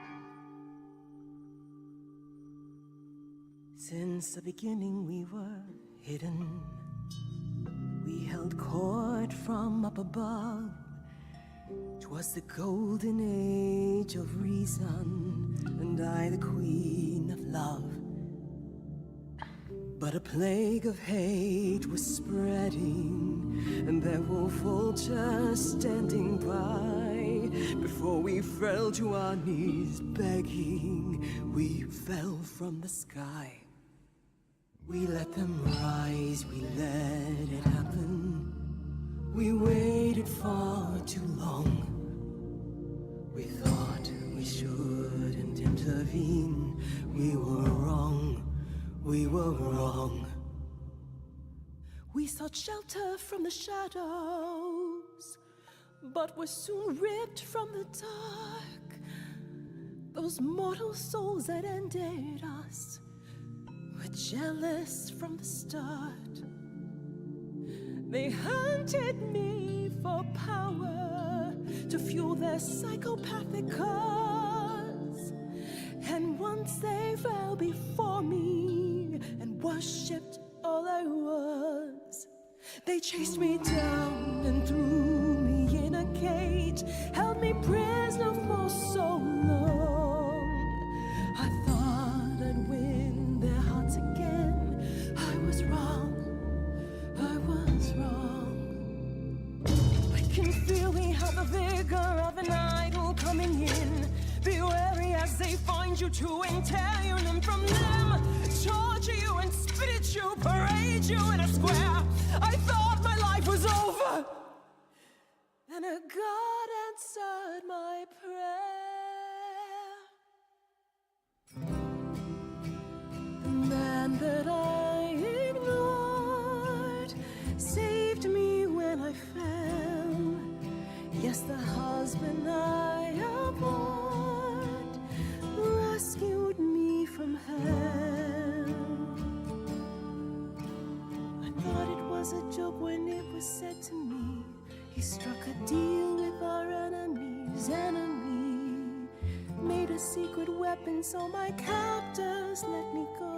Since the beginning we were hidden. We held court from up above. 'Twas the golden age of reason, and I the queen of love. But a plague of hate was spreading, and there were vultures standing by. Before we fell to our knees begging, we fell from the sky. We let them rise, we let it happen. We waited far too long. We thought we shouldn't intervene. We were wrong, we were wrong. We sought shelter from the shadows, but were soon ripped from the dark. Those mortal souls that ended us were jealous from the start. They hunted me for power to fuel their psychopathic cause. And once they fell before me and worshipped all I was, they chased me down and threw me in a cage, held me prisoner for so long. I thought I'd win their hearts again. I was wrong. I was wrong. I can feel we have the vigor of an idol coming in. Be wary as they find you to entail you limb from them. Torture you and spit at you, parade you in a square. I thought my life was over, and a God answered my prayer. The man that I ignored saved me when I fell. Yes, the husband I abhorred rescued me from hell. I thought it was a joke when it was said to me. He struck a deal with our enemy's enemy, made a secret weapon so my captors let me go.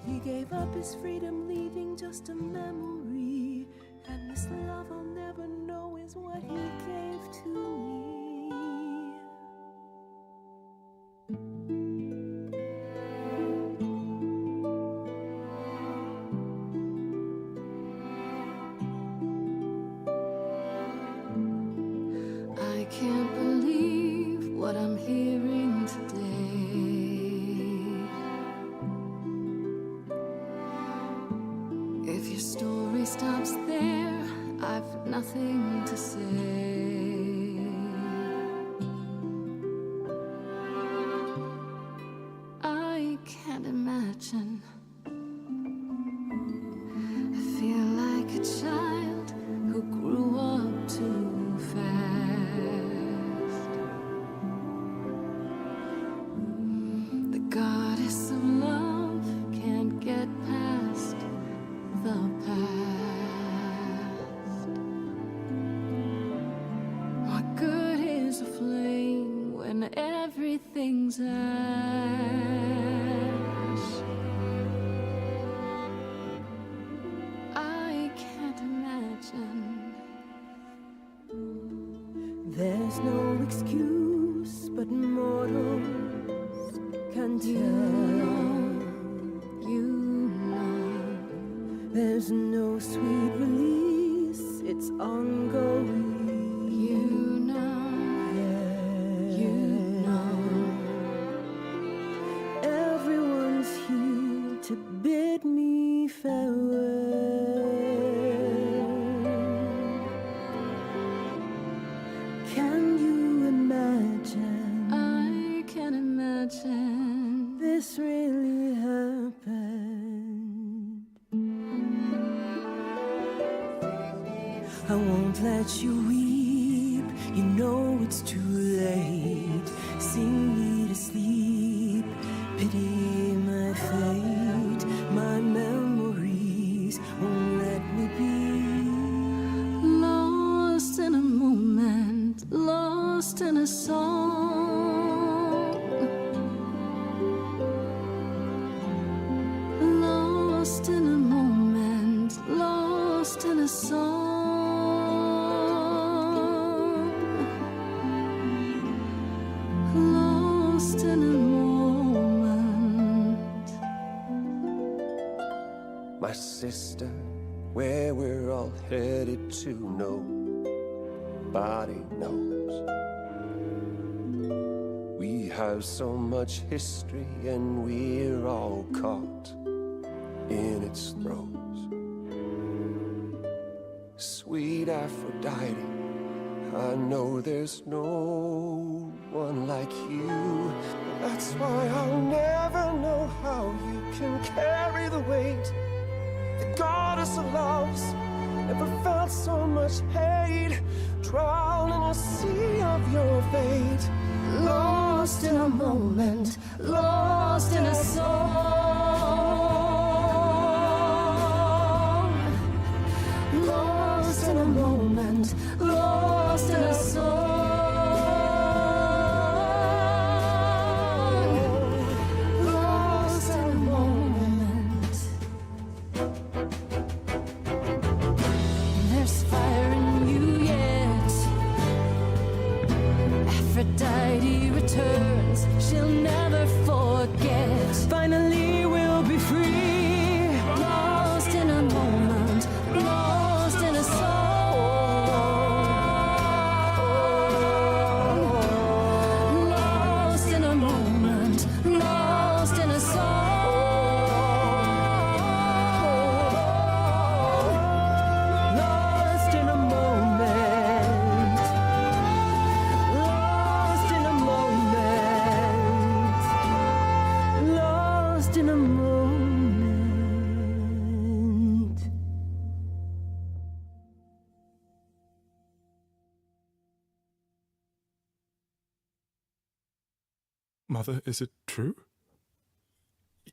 He gave up his freedom, leaving just a memory, and this love I'll never know is what he gave to me. I can't believe what I'm hearing today. If your story stops there, I've nothing to say. I can't imagine I can't imagine. There's no excuse but mortals can tell. You know. There's no sweet release, it's ongoing. You know. You know. Everyone's here to bid me farewell. Can you imagine? I can imagine. This really happened. I won't let you weep. You know it's too late. Sing me to sleep. Pity my fate. My memories won't let me be. Lost in a moment, lost in a song. Lost in a moment, lost in a song. Lost in a moment. My sister, where we're all headed to, nobody knows. We have so much history and we're all caught in its throes. Sweet Aphrodite, I know there's no one like you. That's why I'll never know how you can carry the weight. The goddess of love's never felt so much hate. Drown in a sea of your fate. Lost in a moment, lost in a song. Lost in a moment, lost in a song. Lost in a moment. There's fire in you yet. Aphrodite returns, she'll never forget. Finally we'll be free. Lost in a moment, lost in a song. Lost in a moment, lost in a song. Lost in a moment. Lost in a moment. Lost in a moment. Mother, is it true?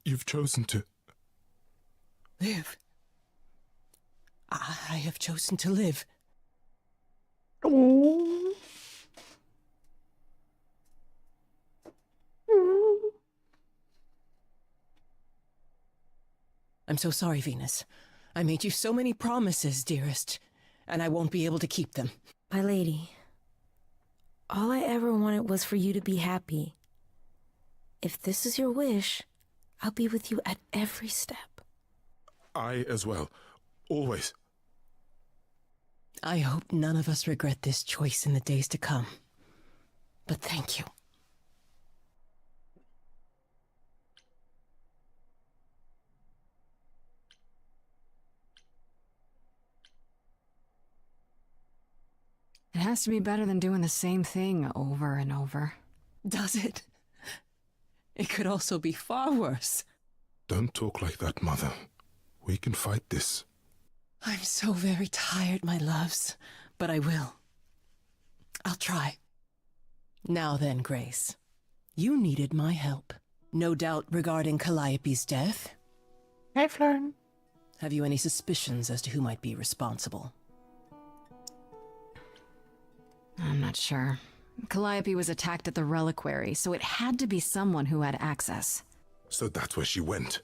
You've chosen to. Live. I have chosen to live. I'm so sorry, Venus. I made you so many promises, dearest, and I won't be able to keep them. My lady, all I ever wanted was for you to be happy. If this is your wish, I'll be with you at every step. I as well. Always. I hope none of us regret this choice in the days to come. But thank you. It has to be better than doing the same thing over and over. Does it? It could also be far worse. Don't talk like that, Mother. We can fight this. I'm so very tired, my loves, but I will. I'll try. Now then, Grace. You needed my help. No doubt regarding Calliope's death? I've learned. Have you any suspicions as to who might be responsible? I'm not sure. Calliope was attacked at the reliquary, so it had to be someone who had access. So that's where she went.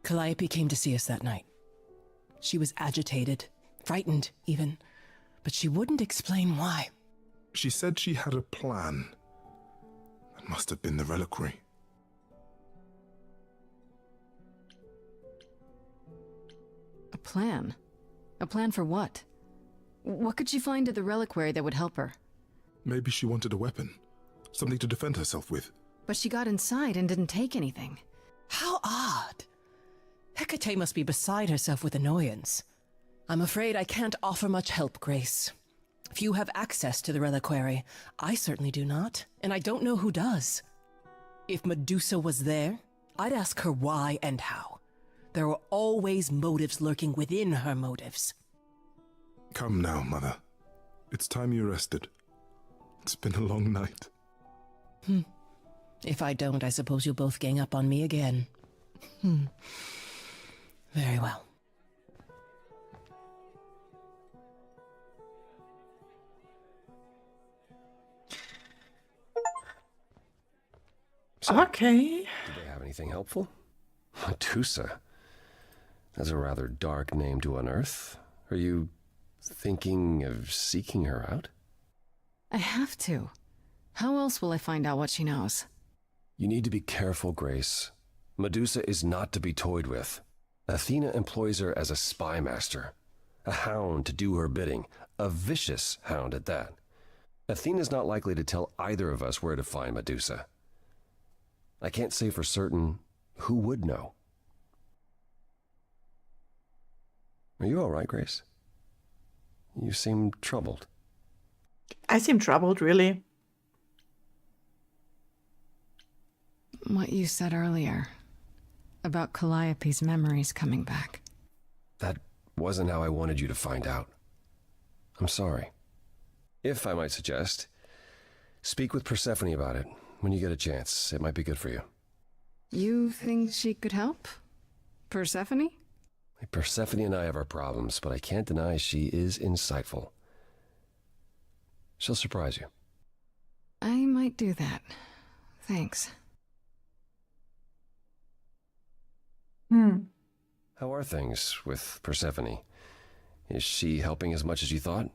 Calliope came to see us that night. She was agitated, frightened even, but she wouldn't explain why. She said she had a plan. That must have been the reliquary. A plan? A plan for what? What could she find at the reliquary that would help her? Maybe she wanted a weapon. Something to defend herself with. But she got inside and didn't take anything. How odd. Hecate must be beside herself with annoyance. I'm afraid I can't offer much help, Grace. Few have access to the reliquary. I certainly do not, and I don't know who does. If Medusa was there, I'd ask her why and how. There are always motives lurking within her motives. Come now, Mother. It's time you rested. It's been a long night. If I don't, I suppose you'll both gang up on me again. Very well. So, okay. Did they have anything helpful? Medusa. That's a rather dark name to unearth. Are you thinking of seeking her out? I have to. How else will I find out what she knows? You need to be careful, Grace. Medusa is not to be toyed with. Athena employs her as a spy master, a hound to do her bidding, a vicious hound at that. Athena's not likely to tell either of us where to find Medusa. I can't say for certain who would know. Are you all right, Grace? You seem troubled. I seem troubled, really. What you said earlier about Calliope's memories coming back. That wasn't how I wanted you to find out. I'm sorry. If I might suggest, speak with Persephone about it when you get a chance. It might be good for you. You think she could help? Persephone? Persephone and I have our problems, but I can't deny she is insightful. She'll surprise you. I might do that. Thanks. How are things with Persephone? Is she helping as much as you thought?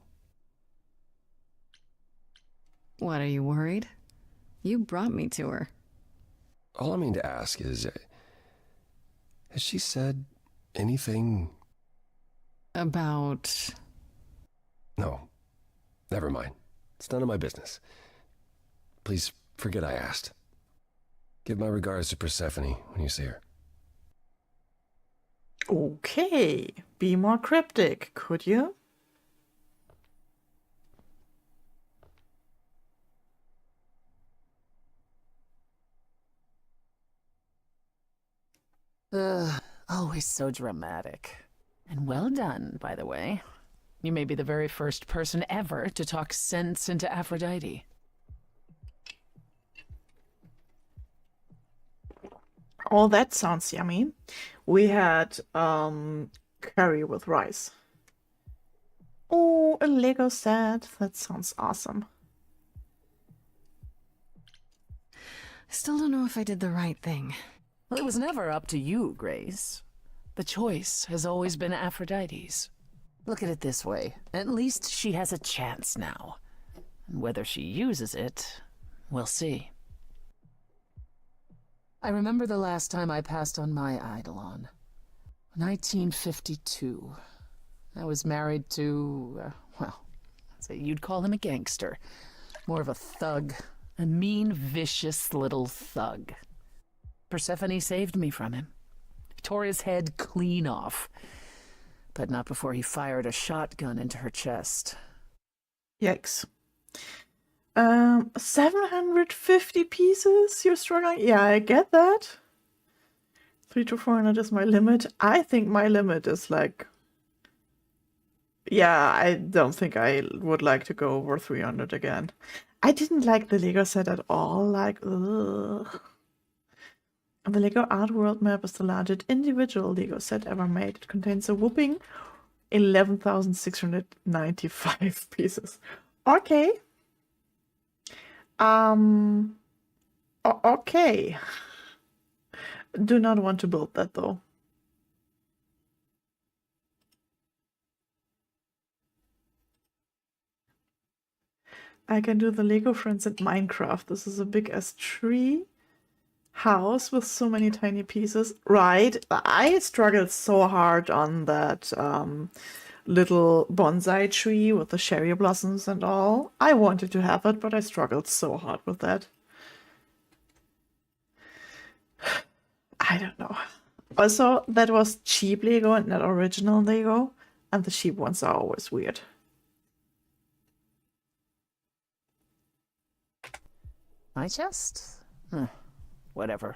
What, are you worried? You brought me to her. All I mean to ask is, has she said anything? About... No. Never mind. It's none of my business. Please forget I asked. Give my regards to Persephone when you see her. Okay. Be more cryptic, could you? Always so dramatic. And well done, by the way. You may be the very first person ever to talk sense into Aphrodite. Oh, that sounds yummy. We had curry with rice. Oh, a Lego set. That sounds awesome. I still don't know if I did the right thing. Well, it was never up to you, Grace. The choice has always been Aphrodite's. Look at it this way. At least she has a chance now. And whether she uses it, we'll see. I remember the last time I passed on my Eidolon. 1952. I was married to, well, I'd say you'd call him a gangster. More of a thug. A mean, vicious little thug. Persephone saved me from him. Tore his head clean off. But not before he fired a shotgun into her chest. Yikes. 750 pieces you're struggling? Yeah, I get that. 300 to 400 is my limit. I think my limit is like... Yeah, I don't think I would like to go over 300 again. I didn't like the Lego set at all. Like, ugh. The Lego Art World map is the largest individual Lego set ever made. It contains a whopping 11,695 pieces. Okay. Okay. Do not want to build that though. I can do the Lego Friends in Minecraft. This is a big ass tree house with so many tiny pieces. Right. I struggled so hard on that little bonsai tree with the cherry blossoms and all. I wanted to have it, but I struggled so hard with that. I don't know. Also, that was cheap Lego and not original Lego, and the cheap ones are always weird. My chest? Whatever.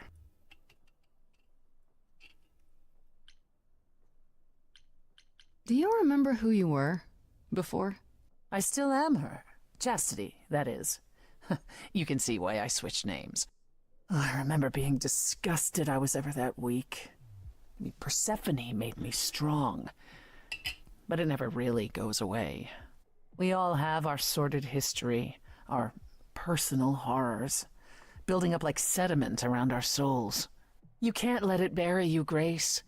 Do you remember who you were before? I still am her. Chastity, that is. You can see why I switched names. I remember being disgusted I was ever that weak. Persephone made me strong. But it never really goes away. We all have our sordid history, our personal horrors, building up like sediment around our souls. You can't let it bury you, Grace.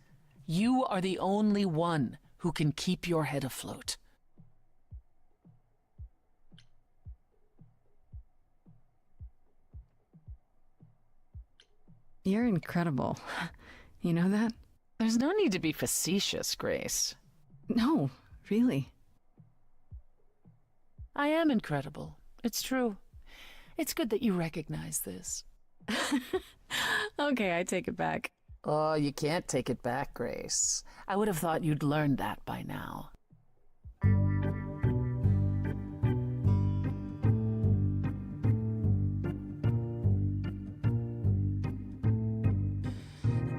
You are the only one who can keep your head afloat. You're incredible. You know that? There's no need to be facetious, Grace. No, really. I am incredible. It's true. It's good that you recognize this. Okay, I take it back. Oh, you can't take it back, Grace. I would have thought you'd learned that by now.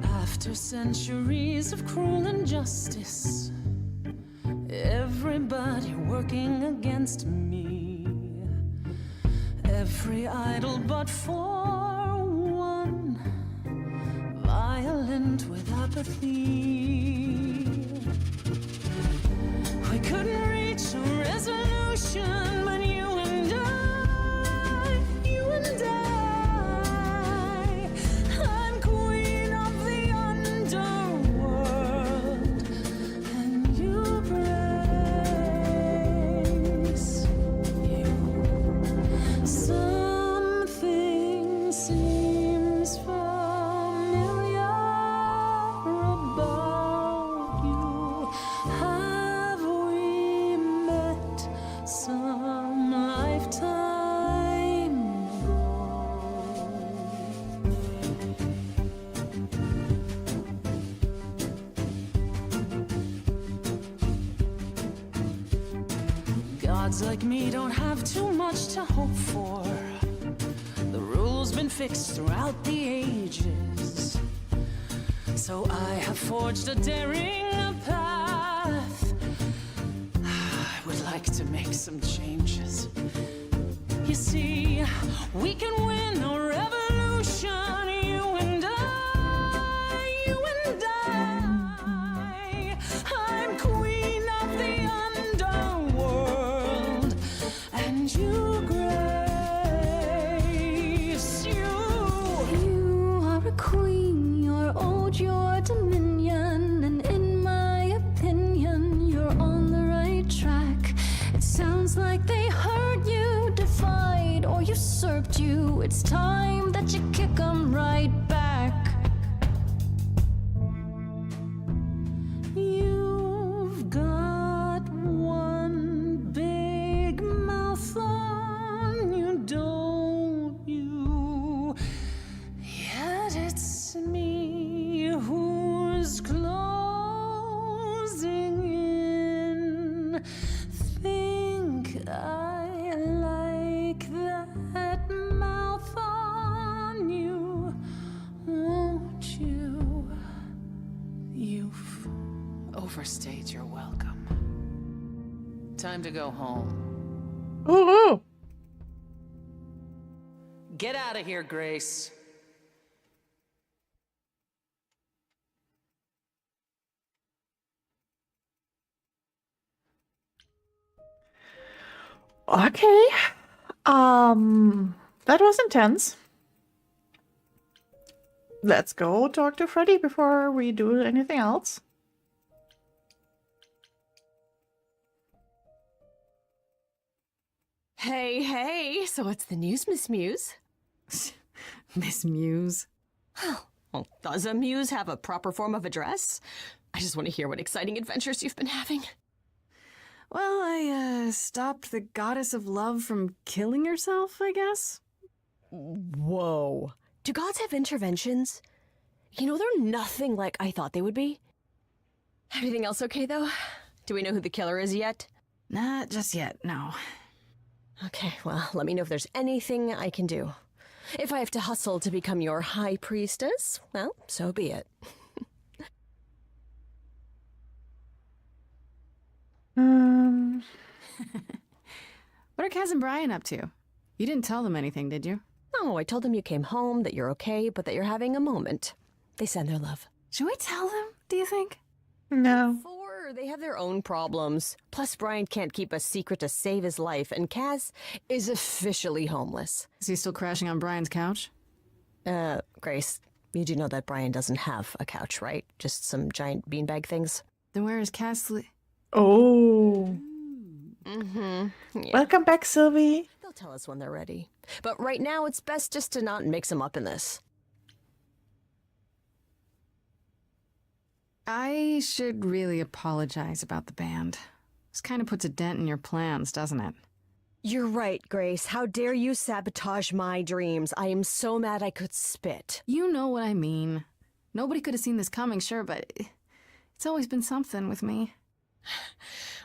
After centuries of cruel injustice, everybody working against me, every idol but for one, violent with apathy. We couldn't reach a resolution, but you and I, I'm queen of the underworld, and you, Grace, you. Something seems familiar about you. Have we met some lifetime ago? Gods like me don't have too much to hope for. The rules been fixed throughout the ages, so I have forged a daring path. I would like to make some changes. You see, we can win a revolution, you and I, you and I. I'm queen of the underworld, and you, Grace, you. You are a queen, you're old, you're dominion, and in my opinion, you're on the right track. It sounds like they heard you, defied or usurped you. It's time that you kick 'em right back. You've got one big mouth on you, don't you? Yet it's me who's closing in. Think I like that mouth on you, won't you? You've overstayed your welcome. Time to go home. Ooh. Get out of here, Grace. Okay. That was intense. Let's go talk to Freddy before we do anything else. Hey, hey, so what's the news, Miss Muse? Miss Muse. Well, does a muse have a proper form of address? I just want to hear what exciting adventures you've been having. Well, I stopped the goddess of love from killing herself, I guess. Whoa. Do gods have interventions? You know, they're nothing like I thought they would be. Everything else okay, though? Do we know who the killer is yet? Not just yet, no. Okay, well, let me know if there's anything I can do. If I have to hustle to become your high priestess, well, so be it. What are Kaz and Brian up to? You didn't tell them anything, did you? No, I told them you came home, that you're okay, but that you're having a moment. They send their love. Should we tell them, do you think? No. They have their own problems. Plus, Brian can't keep a secret to save his life, and Kaz is officially homeless. Is he still crashing on Brian's couch? Grace, you do know that Brian doesn't have a couch, right? Just some giant beanbag things? Then where is Kaz? Oh. Mm-hmm. Yeah. Welcome back, Sylvie. They'll tell us when they're ready. But right now, it's best just to not mix them up in this. I should really apologize about the band. This kind of puts a dent in your plans, doesn't it? You're right, Grace. How dare you sabotage my dreams? I am so mad I could spit. You know what I mean. Nobody could have seen this coming, sure, but it's always been something with me.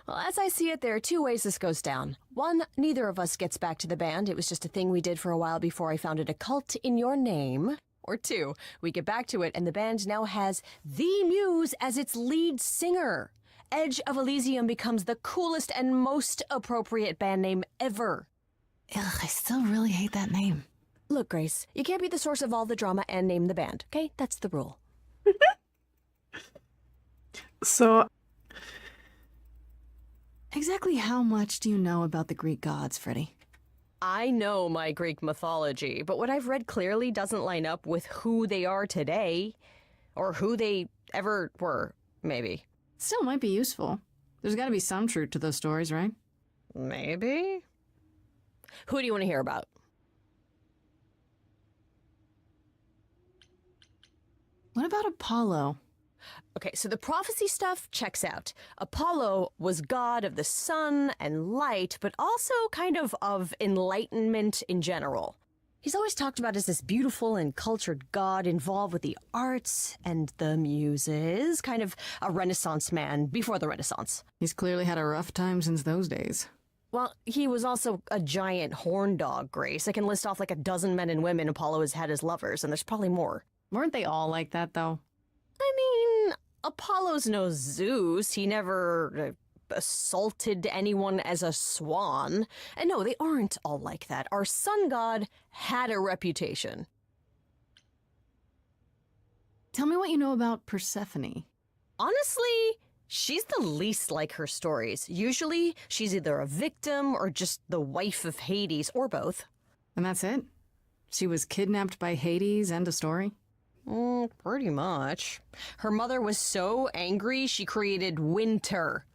Well, as I see it, there are two ways this goes down. One, neither of us gets back to the band. It was just a thing we did for a while before I founded a cult in your name. Or two, we get back to it and the band now has the Muse as its lead singer. Edge of Elysium becomes the coolest and most appropriate band name ever. Ugh, I still really hate that name. Look, Grace, you can't be the source of all the drama and name the band, okay? That's the rule. So, exactly how much do you know about the Greek gods, Freddy? I know my Greek mythology, but what I've read clearly doesn't line up with who they are today. Or who they ever were, maybe. Still might be useful. There's got to be some truth to those stories, right? Maybe? Who do you want to hear about? What about Apollo? Okay, so the prophecy stuff checks out. Apollo was god of the sun and light, but also kind of enlightenment in general. He's always talked about as this beautiful and cultured god involved with the arts and the muses, kind of a Renaissance man before the Renaissance. He's clearly had a rough time since those days. Well, he was also a giant horn dog, Grace. I can list off like a dozen men and women Apollo has had as lovers, and there's probably more. Weren't they all like that, though? I mean, Apollo's no Zeus. He never assaulted anyone as a swan. And no, they aren't all like that. Our sun god had a reputation. Tell me what you know about Persephone. Honestly, she's the least like her stories. Usually, she's either a victim or just the wife of Hades, or both. And that's it? She was kidnapped by Hades, end of story? Pretty much. Her mother was so angry she created winter.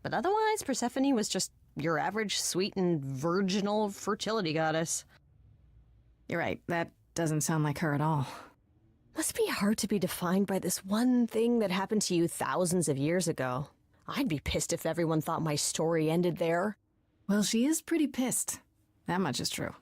But otherwise, Persephone was just your average sweet and virginal fertility goddess. You're right, that doesn't sound like her at all. Must be hard to be defined by this one thing that happened to you thousands of years ago. I'd be pissed if everyone thought my story ended there. Well, she is pretty pissed. That much is true.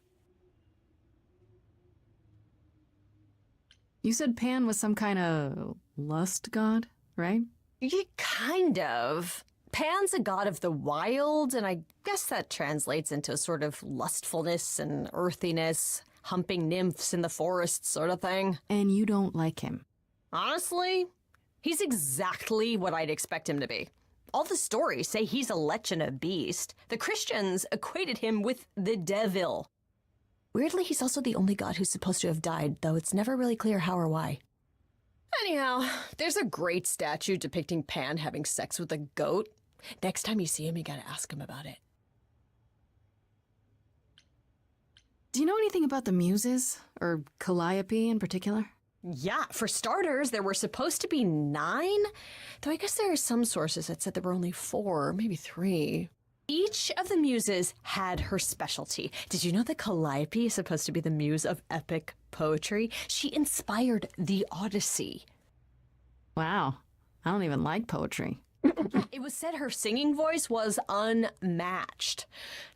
You said Pan was some kind of lust god, right? Yeah, kind of. Pan's a god of the wild, and I guess that translates into a sort of lustfulness and earthiness, humping nymphs in the forest sort of thing. And you don't like him? Honestly, he's exactly what I'd expect him to be. All the stories say he's a lech and a beast. The Christians equated him with the devil. Weirdly, he's also the only god who's supposed to have died, though it's never really clear how or why. Anyhow, there's a great statue depicting Pan having sex with a goat. Next time you see him, you gotta ask him about it. Do you know anything about the Muses? Or Calliope in particular? Yeah, for starters, there were supposed to be 9, though I guess there are some sources that said there were only 4, maybe 3. Each of the muses had her specialty. Did you know that Calliope is supposed to be the muse of epic poetry? She inspired the Odyssey. Wow, I don't even like poetry. It was said her singing voice was unmatched.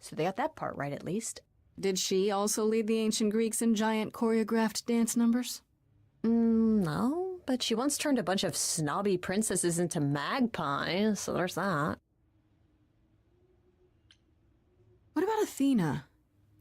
So they got that part right, at least. Did she also lead the ancient Greeks in giant choreographed dance numbers? No, but she once turned a bunch of snobby princesses into magpies, so there's that. What about Athena?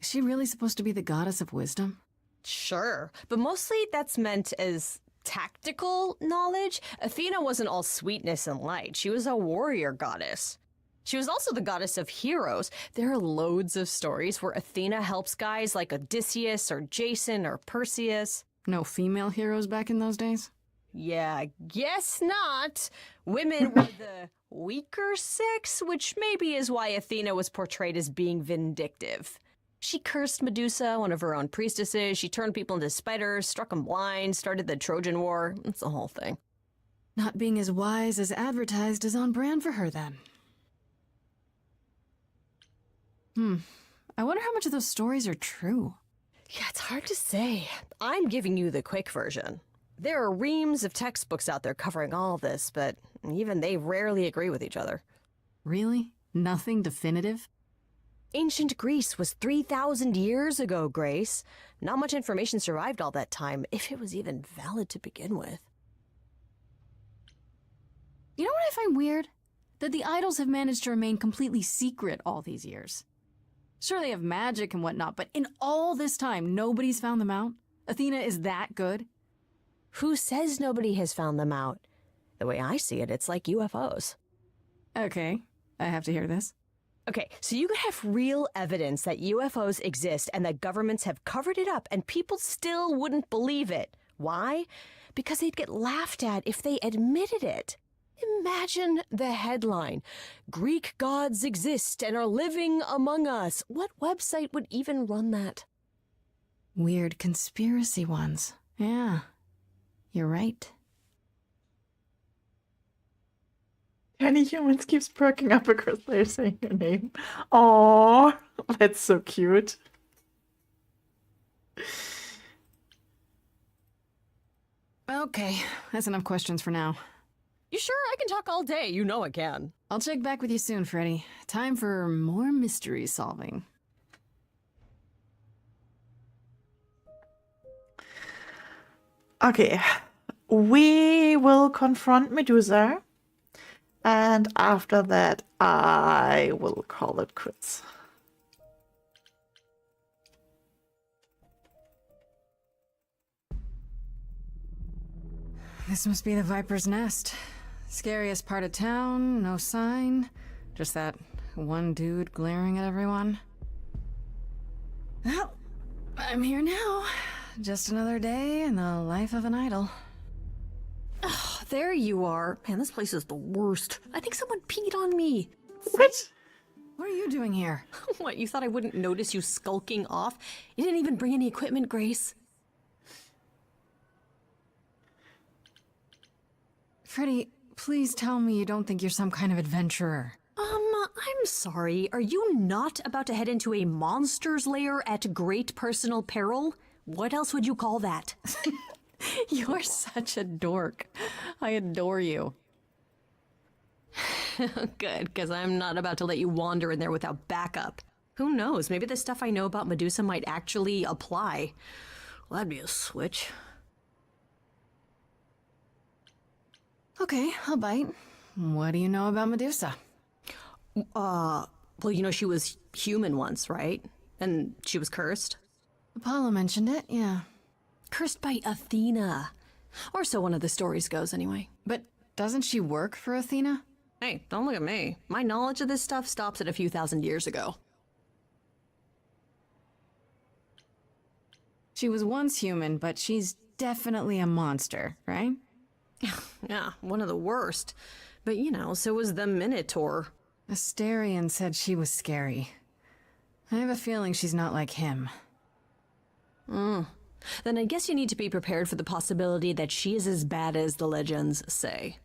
Is she really supposed to be the goddess of wisdom? Sure, but mostly that's meant as tactical knowledge. Athena wasn't all sweetness and light. She was a warrior goddess. She was also the goddess of heroes. There are loads of stories where Athena helps guys like Odysseus or Jason or Perseus. No female heroes back in those days? Yeah, guess not. Women were the weaker sex, which maybe is why Athena was portrayed as being vindictive. She cursed Medusa, one of her own priestesses. She turned people into spiders, struck them blind, started the Trojan War. It's the whole thing. Not being as wise as advertised is on brand for her, then. I wonder how much of those stories are true. Yeah, it's hard to say. I'm giving you the quick version. There are reams of textbooks out there covering all this, but even they rarely agree with each other. Really? Nothing definitive? Ancient Greece was 3,000 years ago, Grace. Not much information survived all that time, if it was even valid to begin with. You know what I find weird? That the idols have managed to remain completely secret all these years. Sure, they have magic and whatnot, but in all this time, nobody's found them out? Athena is that good? Who says nobody has found them out? The way I see it, it's like UFOs. Okay, I have to hear this. Okay, so you could have real evidence that UFOs exist and that governments have covered it up and people still wouldn't believe it. Why? Because they'd get laughed at if they admitted it. Imagine the headline, "Greek gods exist and are living among us." What website would even run that? Weird conspiracy ones. Yeah, you're right. Tiny Humans keeps perking up because they're saying your name. Aww, that's so cute. Okay, that's enough questions for now. You sure? I can talk all day. You know I can. I'll check back with you soon, Freddy. Time for more mystery solving. Okay, we will confront Medusa, and after that, I will call it quits. This must be the Viper's Nest. Scariest part of town, no sign. Just that one dude glaring at everyone. Well, I'm here now. Just another day in the life of an idol. Oh, there you are. Man, this place is the worst. I think someone peed on me. What? What are you doing here? What, you thought I wouldn't notice you skulking off? You didn't even bring any equipment, Grace. Freddy, please tell me you don't think you're some kind of adventurer. I'm sorry. Are you not about to head into a monster's lair at great personal peril? What else would you call that? You're such a dork. I adore you. Good, because I'm not about to let you wander in there without backup. Who knows? Maybe the stuff I know about Medusa might actually apply. Well, that'd be a switch. Okay, I'll bite. What do you know about Medusa? Well, you know she was human once, right? And she was cursed? Apollo mentioned it, yeah. Cursed by Athena. Or so one of the stories goes, anyway. But doesn't she work for Athena? Hey, don't look at me. My knowledge of this stuff stops at a few thousand years ago. She was once human, but she's definitely a monster, right? Yeah, one of the worst. But, you know, so was the Minotaur. Asterion said she was scary. I have a feeling she's not like him. Then I guess you need to be prepared for the possibility that she is as bad as the legends say.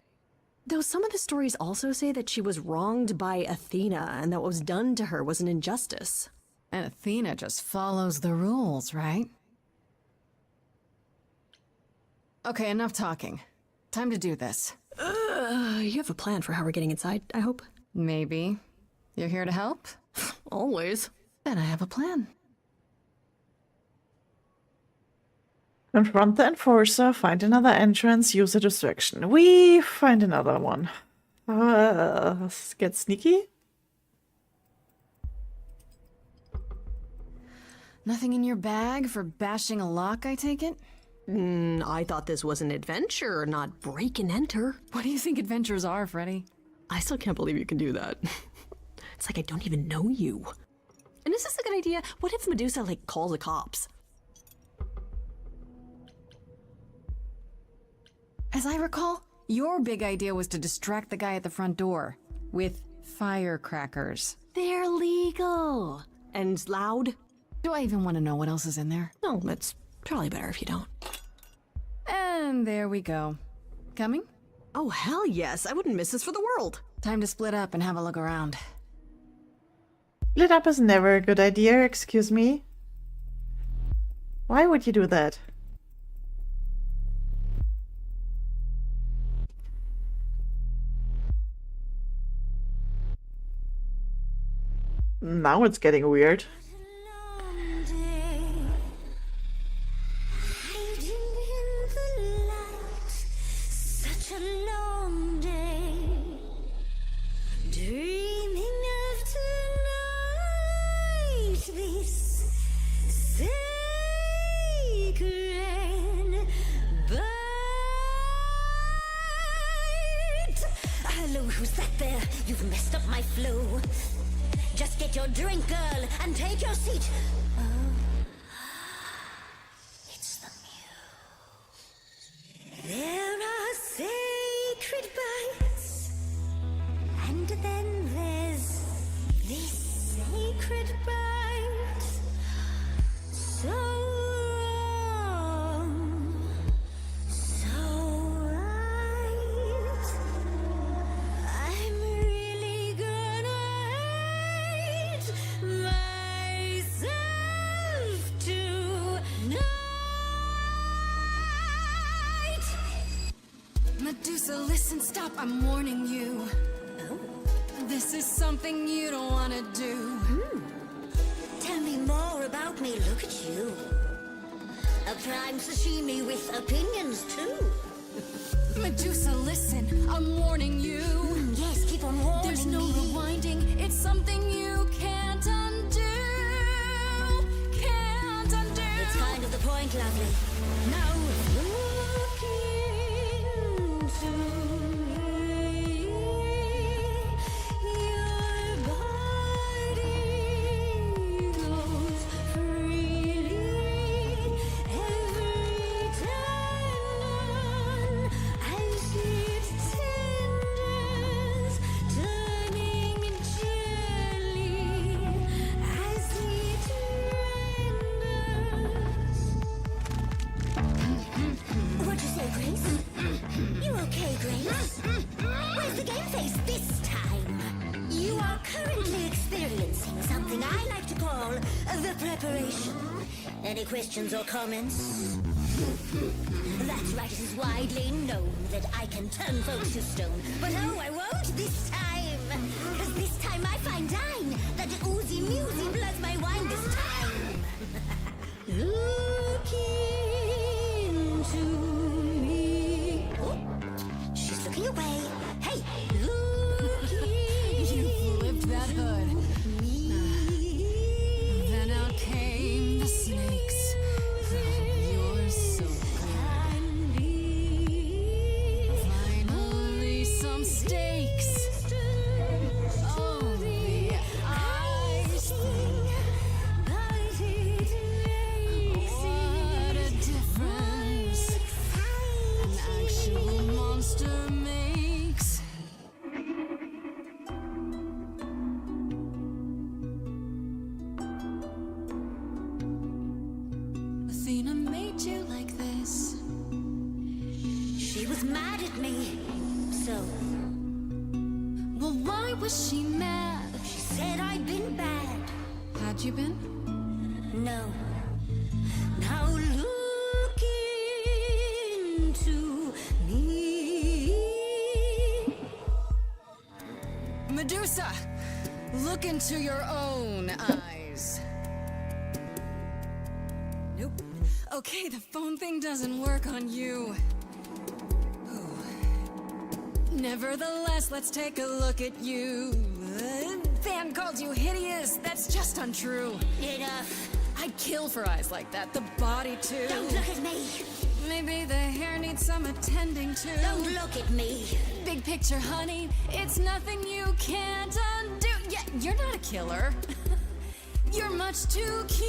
Though some of the stories also say that she was wronged by Athena and that what was done to her was an injustice. And Athena just follows the rules, right? Okay, enough talking. Time to do this. You have a plan for how we're getting inside, I hope? Maybe. You're here to help? Always. Then I have a plan. Confront the enforcer, find another entrance, use a distraction. We find another one. Let's get sneaky. Nothing in your bag for bashing a lock, I take it? I thought this was an adventure, not break and enter. What do you think adventures are, Freddy? I still can't believe you can do that. It's like I don't even know you. And is this a good idea? What if Medusa, calls the cops? As I recall, your big idea was to distract the guy at the front door with firecrackers. They're legal. And loud. Do I even want to know what else is in there? No, it's probably better if you don't. And there we go. Coming? Oh, hell yes. I wouldn't miss this for the world. Time to split up and have a look around. Split up is never a good idea, excuse me. Why would you do that? Now it's getting weird. Who's that there? You've messed up my flow. Just get your drink, girl, and take your seat. Oh, it's the muse. There are sacred bites, and then there's this sacred bite. So wrong, so right. I'm really gonna hate myself tonight. Medusa, listen, stop, I'm warning you. This is something you don't want to do. Tell me more about me, look at you. A prime sashimi with opinions, too. Medusa, listen, I'm warning you. Yes, keep on warning There's no me. rewinding, it's something you can't undo. Can't undo. It's kind of the point, lovely. Now look into me. Your body goes freely every time as it tenders, turning gently as it renders. What'd you say, Grace? You okay, Grace? Where's the game face this time? You are currently experiencing something I like to call the preparation. Any questions or comments? That's right, it is widely known that I can turn folks to stone. But no, I won't this time. Because this time I find dine that oozy musy bloods my wine this time. Look into me. Oh, she's looking away. Hey, look You flipped that hood. Then out came the snakes. Oh, you're so good. Finally, some steaks. Oh, the ice thing. But it makes it you like this? She was mad at me, so. Well, why was she mad? She said I'd been bad. Had you been? No. Now look into me. Medusa! Look into your own eyes. Nope. Okay, the phone thing doesn't work on you. Nevertheless, let's take a look at you. Fan called you hideous. That's just untrue. Enough. I'd kill for eyes like that. The body, too. Don't look at me. Maybe the hair needs some attending to. Don't look at me. Big picture, honey. It's nothing you can't undo. Yeah, you're not a killer. You're much too cute.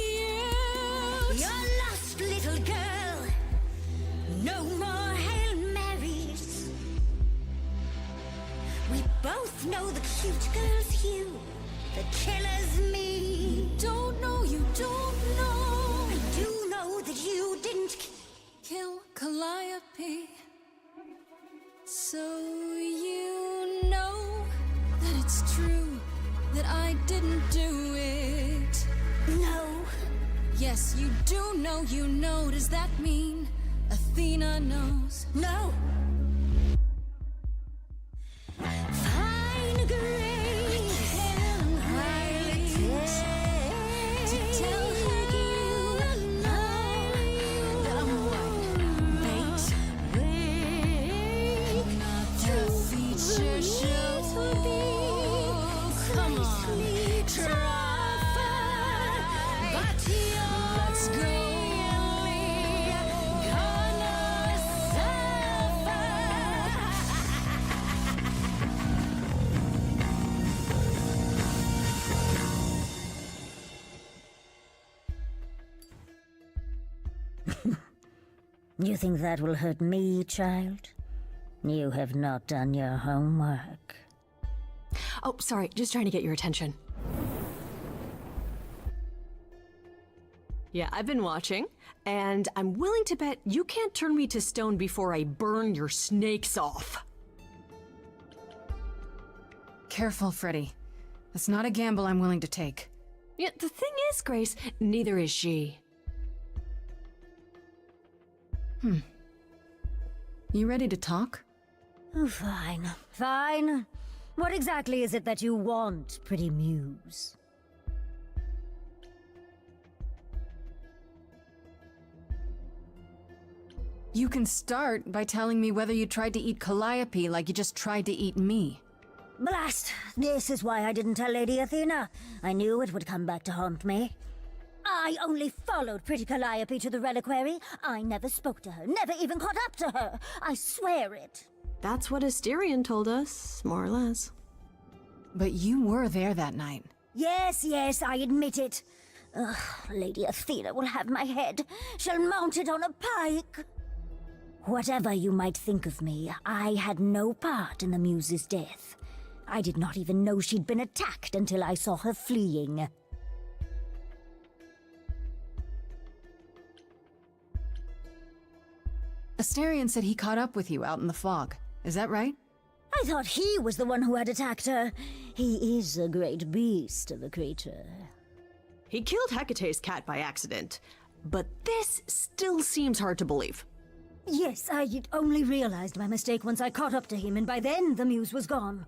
You're lost, little girl. No more Hail Marys. We both know the cute girl's you. The killer's me. Don't know, you don't know. I do know that you didn't kill Calliope. So you know that it's true that I didn't do it. No. Yes, you do know, you know. Does that mean Athena knows? No. Fine grace. You think that will hurt me, child? You have not done your homework. Oh, sorry, just trying to get your attention. Yeah, I've been watching, and I'm willing to bet you can't turn me to stone before I burn your snakes off. Careful, Freddy. That's not a gamble I'm willing to take. Yeah, the thing is, Grace, neither is she. You ready to talk? Oh, fine. Fine. What exactly is it that you want, pretty muse? You can start by telling me whether you tried to eat Calliope like you just tried to eat me. Blast! This is why I didn't tell Lady Athena. I knew it would come back to haunt me. I only followed pretty Calliope to the reliquary. I never spoke to her, never even caught up to her. I swear it. That's what Asterion told us, more or less. But you were there that night. Yes, yes, I admit it. Ugh, Lady Athena will have my head. She'll mount it on a pike. Whatever you might think of me, I had no part in the Muse's death. I did not even know she'd been attacked until I saw her fleeing. Asterion said he caught up with you out in the fog. Is that right? I thought he was the one who had attacked her. He is a great beast of a creature. He killed Hecate's cat by accident, but this still seems hard to believe. Yes, I only realized my mistake once I caught up to him, and by then the Muse was gone.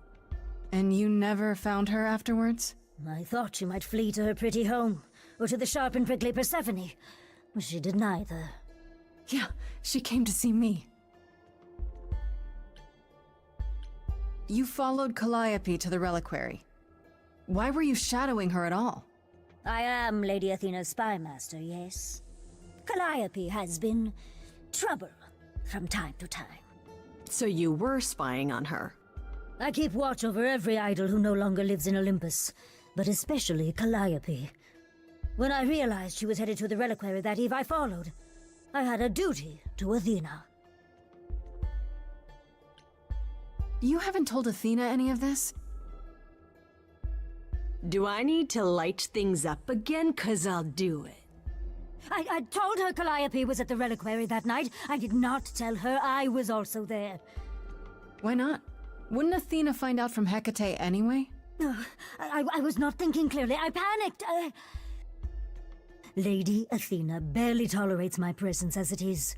And you never found her afterwards? I thought she might flee to her pretty home, or to the sharp and prickly Persephone. She did neither. Yeah, she came to see me. You followed Calliope to the reliquary. Why were you shadowing her at all? I am Lady Athena's spy master, yes. Calliope has been trouble from time to time. So you were spying on her? I keep watch over every idol who no longer lives in Olympus, but especially Calliope. When I realized she was headed to the reliquary that eve, I followed. I had a duty to Athena. You haven't told Athena any of this? Do I need to light things up again? 'Cause I'll do it. I told her Calliope was at the reliquary that night. I did not tell her I was also there. Why not? Wouldn't Athena find out from Hecate anyway? I was not thinking clearly. I panicked. Lady Athena barely tolerates my presence as it is.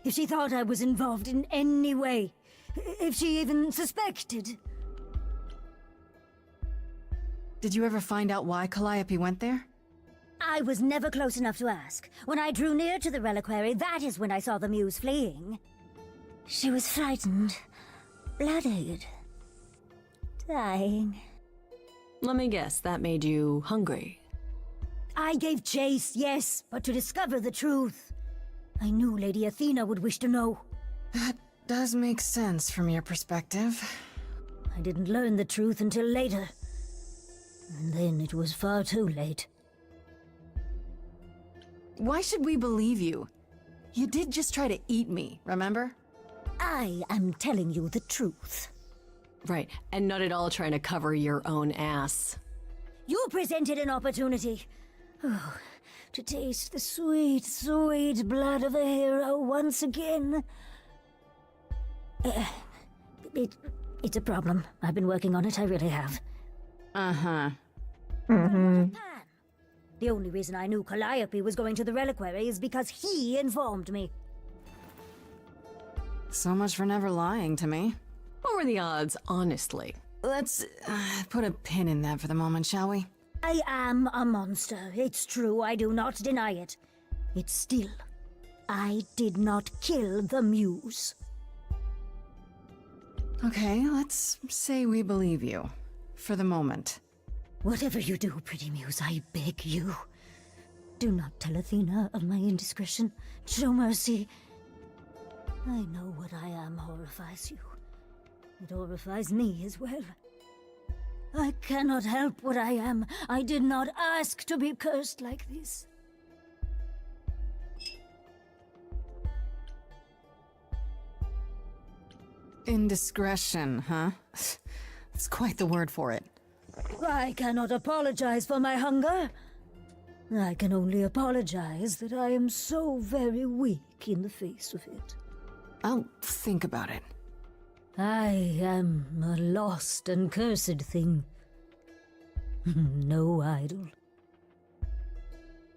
If she thought I was involved in any way, if she even suspected... Did you ever find out why Calliope went there? I was never close enough to ask. When I drew near to the reliquary, that is when I saw the muse fleeing. She was frightened, bloodied, dying. Let me guess, that made you hungry. I gave chase, yes, but to discover the truth. I knew Lady Athena would wish to know. That does make sense from your perspective. I didn't learn the truth until later. And then it was far too late. Why should we believe you? You did just try to eat me, remember? I am telling you the truth. Right, and not at all trying to cover your own ass. You presented an opportunity. Oh, to taste the sweet, sweet blood of a hero once again. It's a problem. I've been working on it, I really have. Uh-huh. The only reason I knew Calliope was going to the reliquary is because he informed me. So much for never lying to me. What were the odds, honestly? Let's put a pin in that for the moment, shall we? I am a monster. It's true, I do not deny it. It's still, I did not kill the muse. Okay, let's say we believe you. For the moment. Whatever you do, pretty muse, I beg you. Do not tell Athena of my indiscretion. Show mercy. I know what I am horrifies you. It horrifies me as well. I cannot help what I am. I did not ask to be cursed like this. Indiscretion, huh? That's quite the word for it. I cannot apologize for my hunger. I can only apologize that I am so very weak in the face of it. I'll think about it. I am a lost and cursed thing. No idol.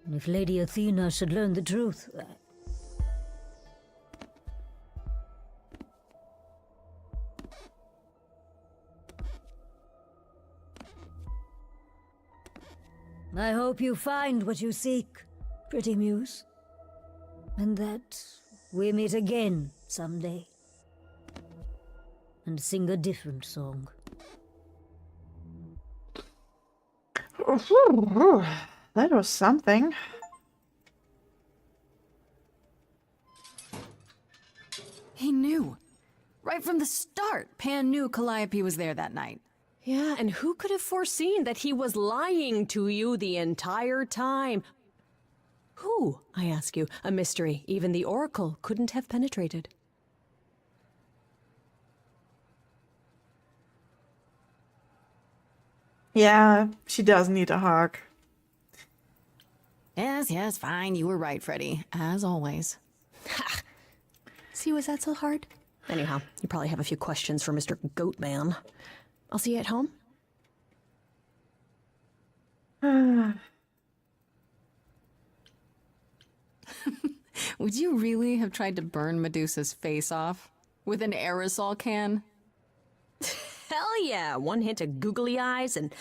If Lady Athena should learn the truth, I hope you find what you seek, pretty muse. And that we meet again someday. And sing a different song. That was something. He knew. Right from the start, Pan knew Calliope was there that night. Yeah, and who could have foreseen that he was lying to you the entire time? Who, I ask you, a mystery even the Oracle couldn't have penetrated. Yeah, she does need a hug. Yes, fine. You were right, Freddy. As always. Ha! See, was that so hard? Anyhow, you probably have a few questions for Mr. Goatman. I'll see you at home. Would you really have tried to burn Medusa's face off? With an aerosol can? Hell yeah! One hint of googly eyes and...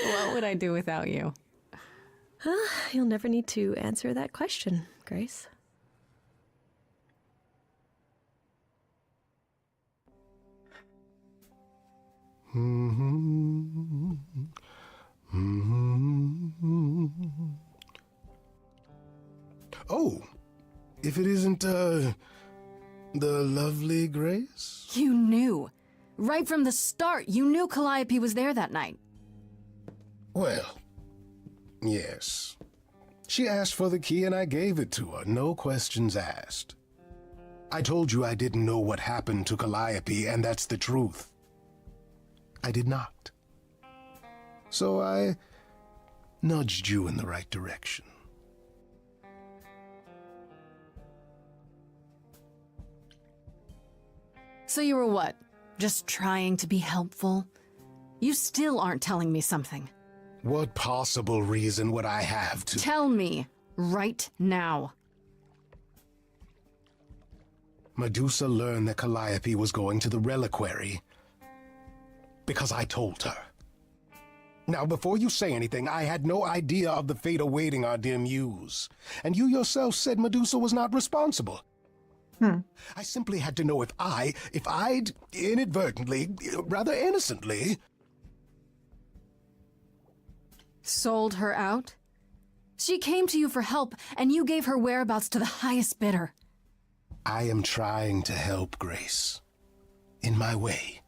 What would I do without you? You'll never need to answer that question, Grace. Oh, if it isn't, the lovely Grace? You knew. Right from the start, you knew Calliope was there that night. Well, yes. She asked for the key and I gave it to her, no questions asked. I told you I didn't know what happened to Calliope, and that's the truth. I did not. So I nudged you in the right direction. So you were what? Just trying to be helpful? You still aren't telling me something. What possible reason would I have to— Tell me, right now. Medusa learned that Calliope was going to the reliquary because I told her. Now, before you say anything, I had no idea of the fate awaiting our dear muse. And you yourself said Medusa was not responsible. I simply had to know if I'd inadvertently, rather innocently— Sold her out? She came to you for help, and you gave her whereabouts to the highest bidder. I am trying to help, Grace. In my way.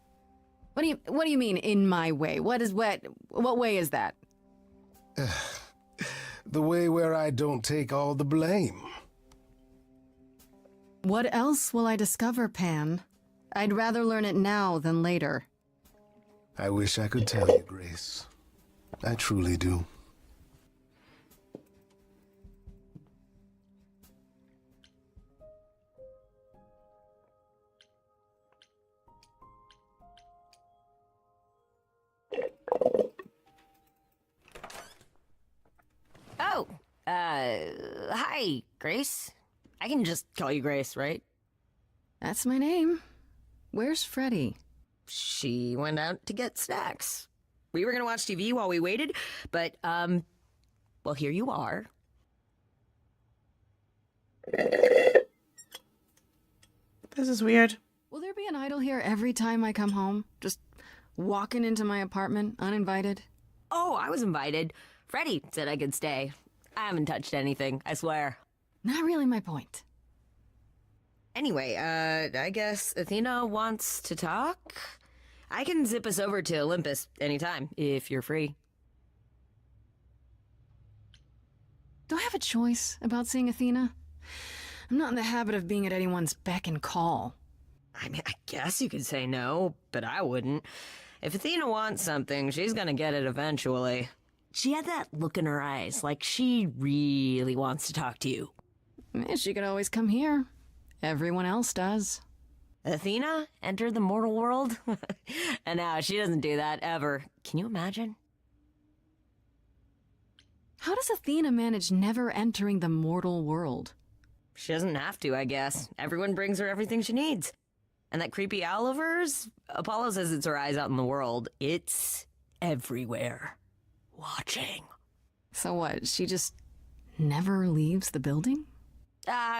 What do you mean, in my way? What way is that? The way where I don't take all the blame. What else will I discover, Pan? I'd rather learn it now than later. I wish I could tell you, Grace. I truly do. Oh, hi, Grace. I can just call you Grace, right? That's my name. Where's Freddy? She went out to get snacks. We were gonna watch TV while we waited, but, well, here you are. This is weird. Will there be an idol here every time I come home? Just walking into my apartment, uninvited? Oh, I was invited. Freddy said I could stay. I haven't touched anything, I swear. Not really my point. Anyway, I guess Athena wants to talk? I can zip us over to Olympus anytime, if you're free. Do I have a choice about seeing Athena? I'm not in the habit of being at anyone's beck and call. I mean, I guess you could say no, but I wouldn't. If Athena wants something, she's gonna get it eventually. She had that look in her eyes, like she really wants to talk to you. She could always come here. Everyone else does. Athena entered the mortal world? And now she doesn't do that ever. Can you imagine? How does Athena manage never entering the mortal world? She doesn't have to, I guess. Everyone brings her everything she needs. And that creepy owl of hers? Apollo says it's her eyes out in the world. It's everywhere. Watching. So what, she just never leaves the building?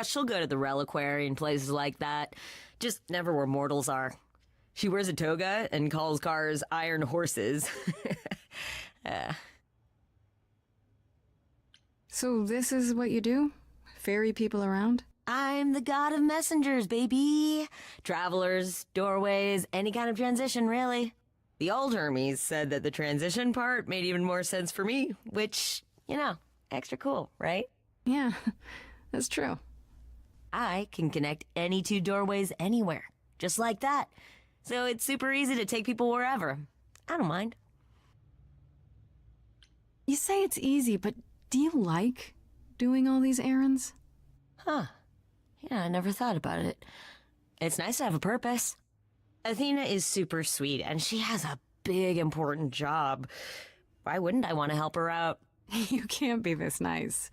She'll go to the reliquary and places like that. Just never where mortals are. She wears a toga and calls cars iron horses. So this is what you do? Ferry people around? I'm the god of messengers, baby. Travelers, doorways, any kind of transition, really. The old Hermes said that the transition part made even more sense for me, which, you know, extra cool, right? Yeah, that's true. I can connect any two doorways anywhere, just like that. So it's super easy to take people wherever. I don't mind. You say it's easy, but do you like doing all these errands? Huh. Yeah, I never thought about it. It's nice to have a purpose. Athena is super sweet, and she has a big, important job. Why wouldn't I want to help her out? You can't be this nice.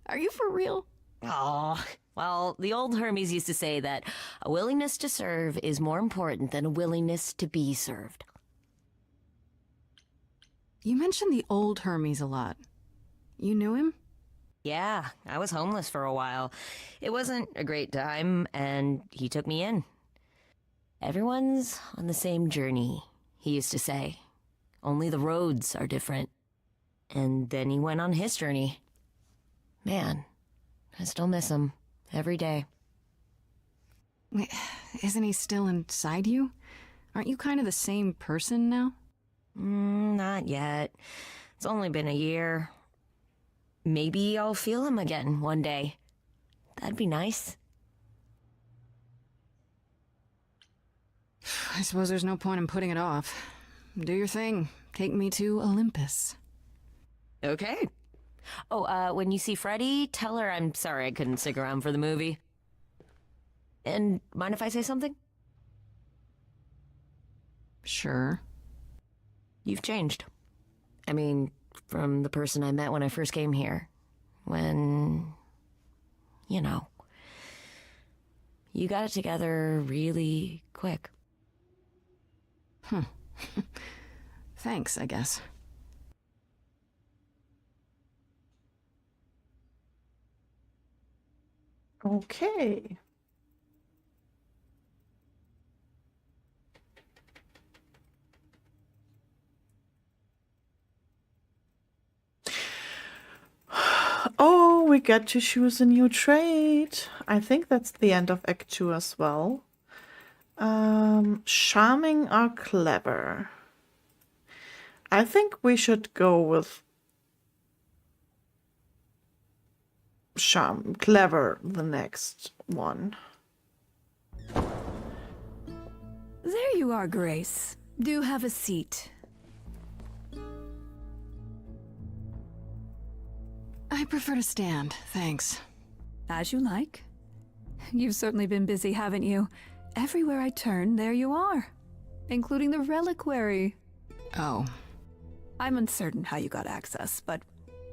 Are you for real? Oh, well, the old Hermes used to say that a willingness to serve is more important than a willingness to be served. You mentioned the old Hermes a lot. You knew him? Yeah, I was homeless for a while. It wasn't a great time, and he took me in. Everyone's on the same journey, he used to say. Only the roads are different. And then he went on his journey. Man, I still miss him every day. Wait, isn't he still inside you? Aren't you kind of the same person now? Not yet. It's only been a year. Maybe I'll feel him again one day. That'd be nice. I suppose there's no point in putting it off. Do your thing. Take me to Olympus. Okay. Oh, when you see Freddie, tell her I'm sorry I couldn't stick around for the movie. And mind if I say something? Sure. You've changed. I mean, from the person I met when I first came here. When, you know, you got it together really quick. Thanks, I guess. Okay. Oh, we get to choose a new trait. I think that's the end of Act 2 as well. Charming or clever? I think we should go with clever, the next one. There you are, Grace. Do have a seat. I prefer to stand, thanks. As you like. You've certainly been busy, haven't you? Everywhere I turn, there you are. Including the reliquary. Oh. I'm uncertain how you got access, but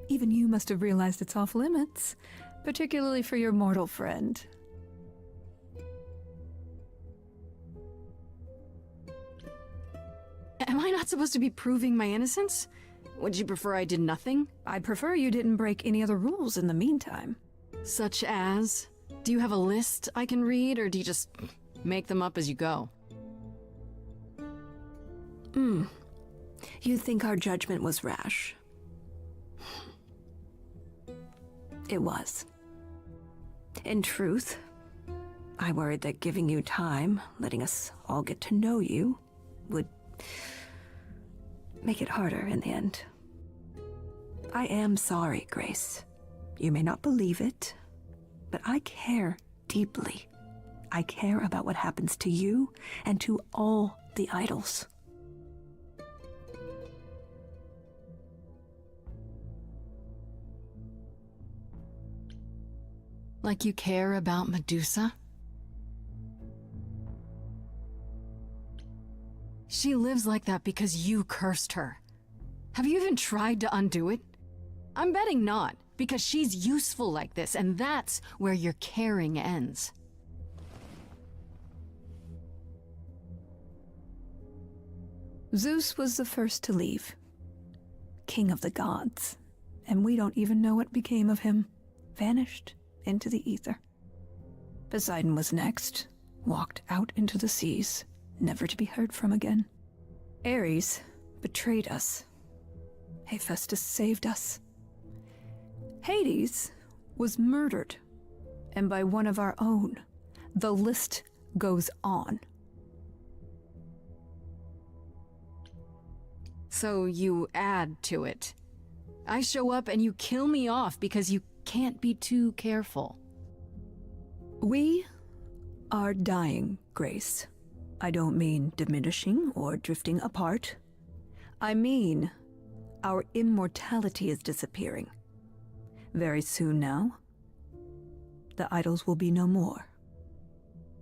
even you must have realized its off limits. Particularly for your mortal friend. Am I not supposed to be proving my innocence? Would you prefer I did nothing? I'd prefer you didn't break any other rules in the meantime. Such as? Do you have a list I can read, or do you just make them up as you go? You think our judgment was rash? It was. In truth, I worried that giving you time, letting us all get to know you, would make it harder in the end. I am sorry, Grace. You may not believe it, but I care deeply. I care about what happens to you and to all the idols. Like you care about Medusa? She lives like that because you cursed her. Have you even tried to undo it? I'm betting not, because she's useful like this, and that's where your caring ends. Zeus was the first to leave. King of the gods. And we don't even know what became of him. Vanished into the ether. Poseidon was next. Walked out into the seas, never to be heard from again. Ares betrayed us. Hephaestus saved us. Hades was murdered. And by one of our own. The list goes on. So you add to it. I show up and you kill me off because you can't be too careful. We are dying, Grace. I don't mean diminishing or drifting apart. I mean our immortality is disappearing. Very soon now, the idols will be no more.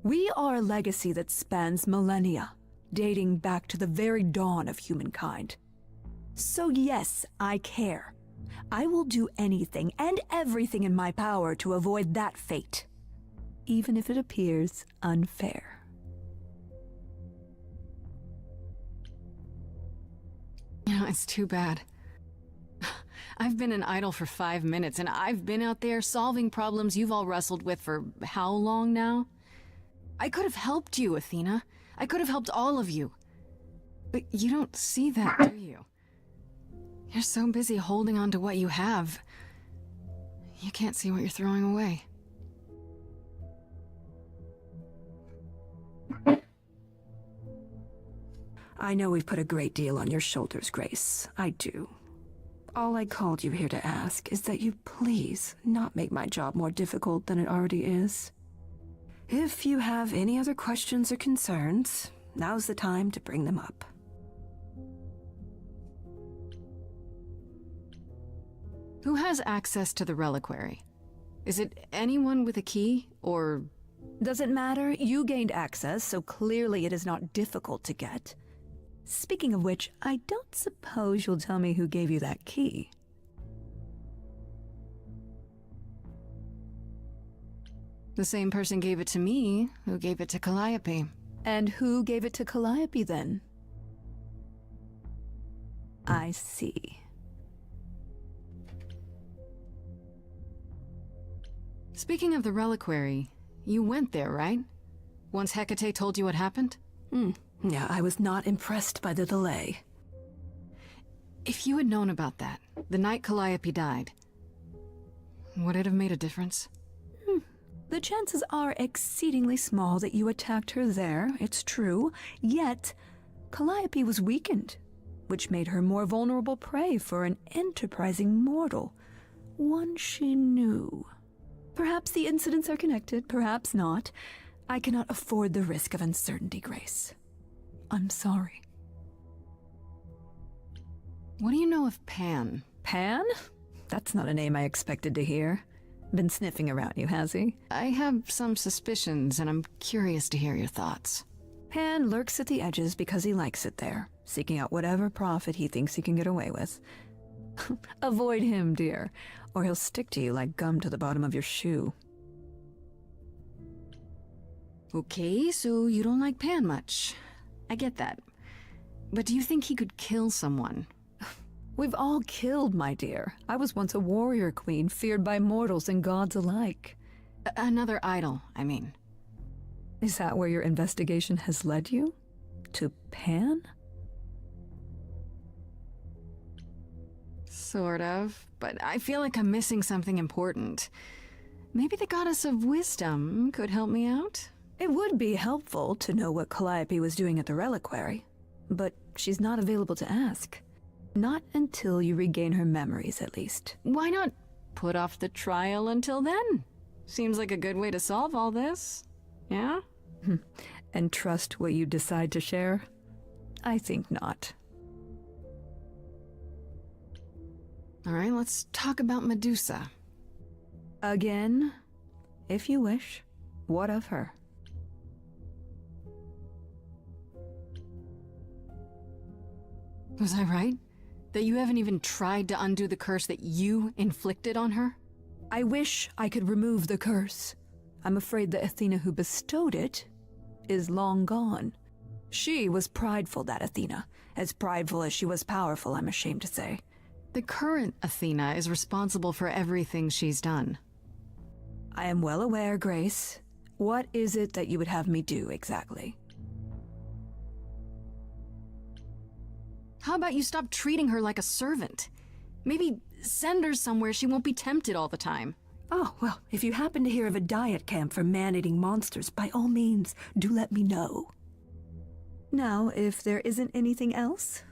We are a legacy that spans millennia, dating back to the very dawn of humankind. So yes, I care. I will do anything and everything in my power to avoid that fate, even if it appears unfair. You know, it's too bad. I've been an idol for 5 minutes, and I've been out there solving problems you've all wrestled with for how long now? I could have helped you, Athena. I could have helped all of you. But you don't see that, do you? You're so busy holding on to what you have. You can't see what you're throwing away. I know we've put a great deal on your shoulders, Grace. I do. All I called you here to ask is that you please not make my job more difficult than it already is. If you have any other questions or concerns, now's the time to bring them up. Who has access to the reliquary? Is it anyone with a key, or... Doesn't matter. You gained access, so clearly it is not difficult to get. Speaking of which, I don't suppose you'll tell me who gave you that key. The same person gave it to me, who gave it to Calliope. And who gave it to Calliope, then? I see. Speaking of the reliquary, you went there, right? Once Hecate told you what happened? Yeah, I was not impressed by the delay. If you had known about that, the night Calliope died, would it have made a difference? The chances are exceedingly small that you attacked her there, it's true. Yet, Calliope was weakened, which made her more vulnerable prey for an enterprising mortal. One she knew. Perhaps the incidents are connected, perhaps not. I cannot afford the risk of uncertainty, Grace. I'm sorry. What do you know of Pan? Pan? That's not a name I expected to hear. Been sniffing around you, has he? I have some suspicions, and I'm curious to hear your thoughts. Pan lurks at the edges because he likes it there, seeking out whatever profit he thinks he can get away with. Avoid him, dear, or he'll stick to you like gum to the bottom of your shoe. Okay, so you don't like Pan much. I get that. But do you think he could kill someone? We've all killed, my dear. I was once a warrior queen, feared by mortals and gods alike. Another idol, I mean. Is that where your investigation has led you? To Pan? Sort of, but I feel like I'm missing something important. Maybe the goddess of wisdom could help me out? It would be helpful to know what Calliope was doing at the reliquary, but she's not available to ask. Not until you regain her memories, at least. Why not put off the trial until then? Seems like a good way to solve all this. Yeah? And trust what you decide to share? I think not. All right, let's talk about Medusa. Again, if you wish. What of her? Was I right? That you haven't even tried to undo the curse that you inflicted on her? I wish I could remove the curse. I'm afraid the Athena who bestowed it is long gone. She was prideful, that Athena. As prideful as she was powerful, I'm ashamed to say. The current Athena is responsible for everything she's done. I am well aware, Grace. What is it that you would have me do, exactly? How about you stop treating her like a servant? Maybe send her somewhere she won't be tempted all the time. Oh, well, if you happen to hear of a diet camp for man-eating monsters, by all means, do let me know. Now, if there isn't anything else...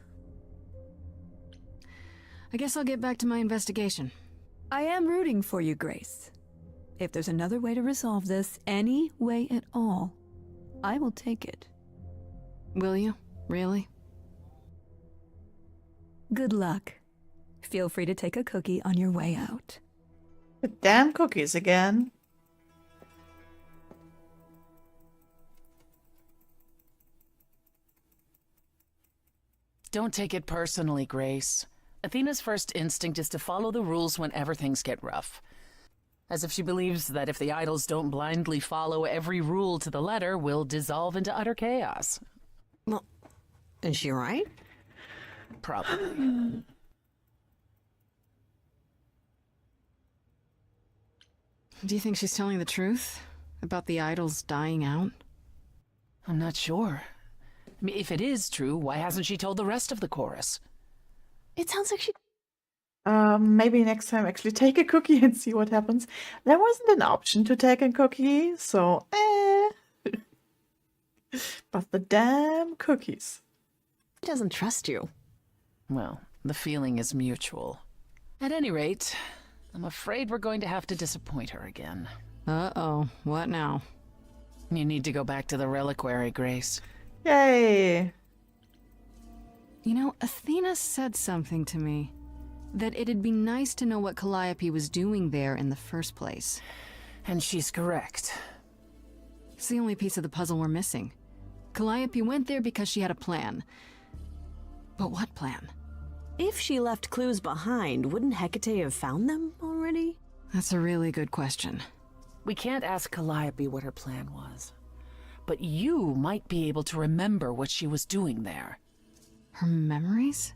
I guess I'll get back to my investigation. I am rooting for you, Grace. If there's another way to resolve this, any way at all, I will take it. Will you? Really? Good luck. Feel free to take a cookie on your way out. The damn cookies again. Don't take it personally, Grace. Athena's first instinct is to follow the rules whenever things get rough. As if she believes that if the idols don't blindly follow every rule to the letter, we'll dissolve into utter chaos. Well, is she right? Probably. Do you think she's telling the truth? About the idols dying out? I'm not sure. I mean, if it is true, why hasn't she told the rest of the chorus? It sounds like she... Maybe next time actually take a cookie and see what happens. There wasn't an option to take a cookie, so But the damn cookies. She doesn't trust you. Well, the feeling is mutual. At any rate, I'm afraid we're going to have to disappoint her again. Uh-oh, what now? You need to go back to the reliquary, Grace. Yay! You know, Athena said something to me. that it'd be nice to know what Calliope was doing there in the first place. And she's correct. It's the only piece of the puzzle we're missing. Calliope went there because she had a plan. But what plan? If she left clues behind, wouldn't Hecate have found them already? That's a really good question. We can't ask Calliope what her plan was. But you might be able to remember what she was doing there. Her memories?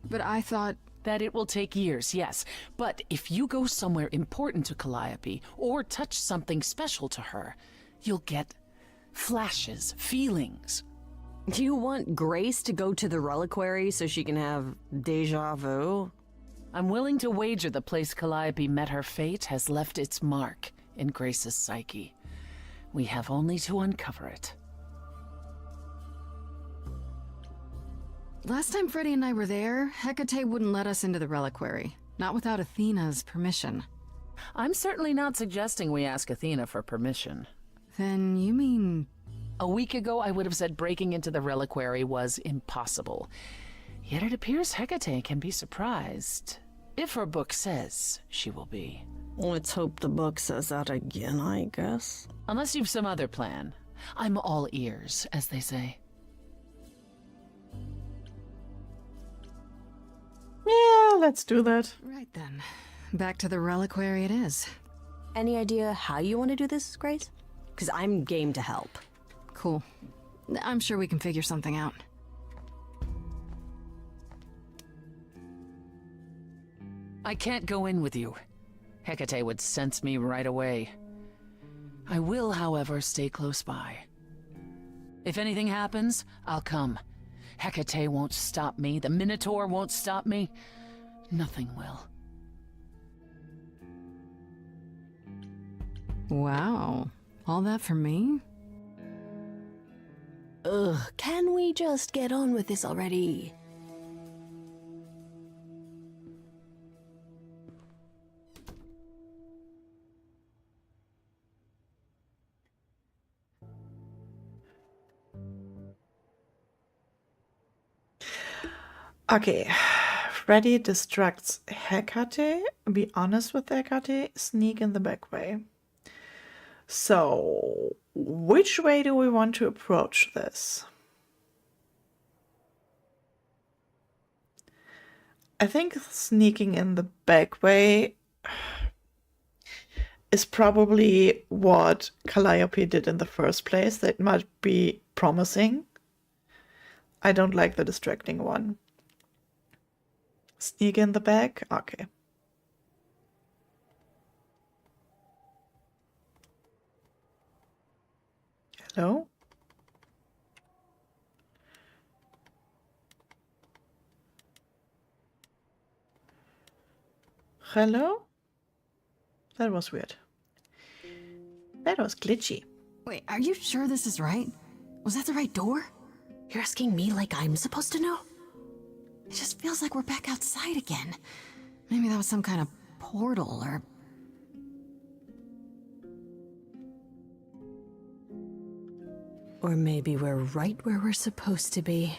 But I thought... That it will take years, yes. But if you go somewhere important to Calliope, or touch something special to her, you'll get flashes, feelings. Do you want Grace to go to the reliquary so she can have deja vu? I'm willing to wager the place Calliope met her fate has left its mark in Grace's psyche. We have only to uncover it. Last time Freddy and I were there, Hecate wouldn't let us into the reliquary. Not without Athena's permission. I'm certainly not suggesting we ask Athena for permission. Then you mean... A week ago, I would have said breaking into the reliquary was impossible. Yet it appears Hecate can be surprised. If her book says she will be. Let's hope the book says that again, I guess. Unless you've some other plan. I'm all ears, as they say. Yeah, let's do that. Right then. Back to the reliquary it is. Any idea how you want to do this, Grace? Because I'm game to help. Cool. I'm sure we can figure something out. I can't go in with you. Hecate would sense me right away. I will, however, stay close by. If anything happens, I'll come. Hecate won't stop me. The Minotaur won't stop me. Nothing will. Wow. All that for me? Ugh, can we just get on with this already? Okay, Freddy distracts Hecate, be honest with Hecate, sneak in the back way. So, which way do we want to approach this? I think sneaking in the back way is probably what Calliope did in the first place. That might be promising. I don't like the distracting one. Sneak in the back? Okay. Hello? Hello? That was weird. That was glitchy. Wait, are you sure this is right? Was that the right door? You're asking me like I'm supposed to know? It just feels like we're back outside again. Maybe that was some kind of portal or... Or maybe we're right where we're supposed to be.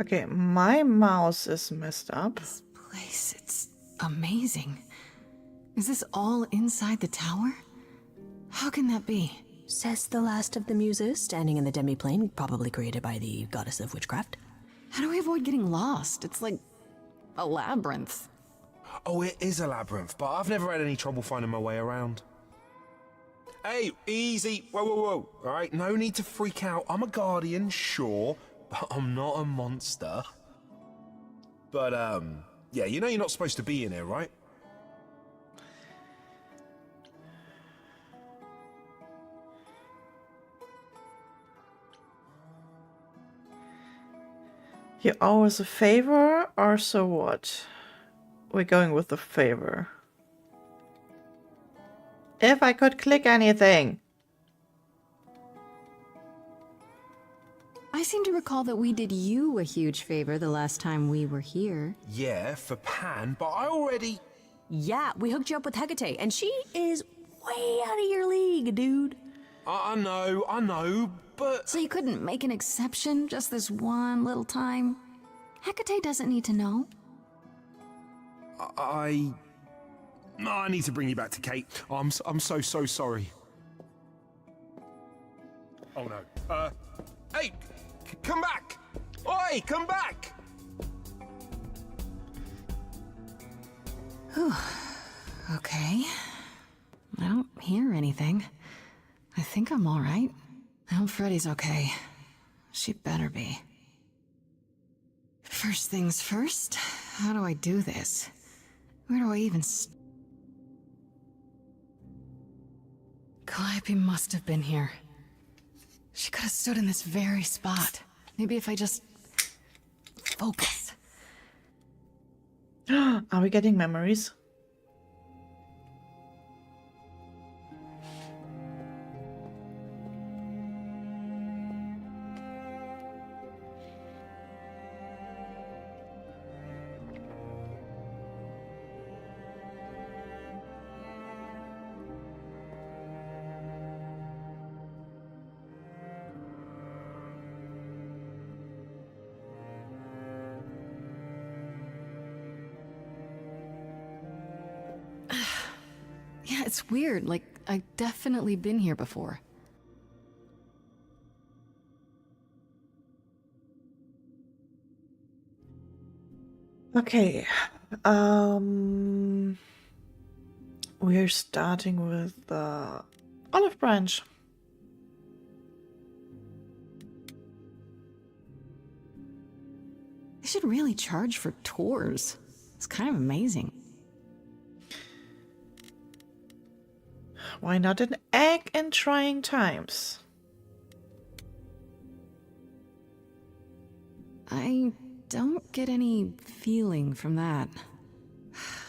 Okay, my mouse is messed up. This place, it's amazing. Is this all inside the tower? How can that be? Says the last of the muses standing in the demiplane, probably created by the goddess of witchcraft. How do we avoid getting lost? It's like a labyrinth. Oh, it is a labyrinth, but I've never had any trouble finding my way around. Hey, easy. Whoa, whoa, whoa. All right, no need to freak out. I'm a guardian, sure, but I'm not a monster. But, yeah, you know you're not supposed to be in here, right? You owe us a favor, or so what? We're going with the favor. If I could click anything. I seem to recall that we did you a huge favor the last time we were here. Yeah, for Pan, but I already... Yeah, we hooked you up with Hecate, and she is way out of your league, dude. I know, but... So you couldn't make an exception just this one little time? Hecate doesn't need to know. I need to bring you back to Kate. I'm so sorry. Oh no. Hey, come back! Oi, come back! Whew. Okay. I don't hear anything. I think I'm all right. I hope Freddy's okay. She better be. First things first, how do I do this? Where do I even Calliope must have been here. She could have stood in this very spot. Maybe if I just focus. Are we getting memories? Yeah, it's weird. Like, I've definitely been here before. Okay. We're starting with the olive branch. They should really charge for tours. It's kind of amazing. Why not an egg in trying times? I don't get any feeling from that.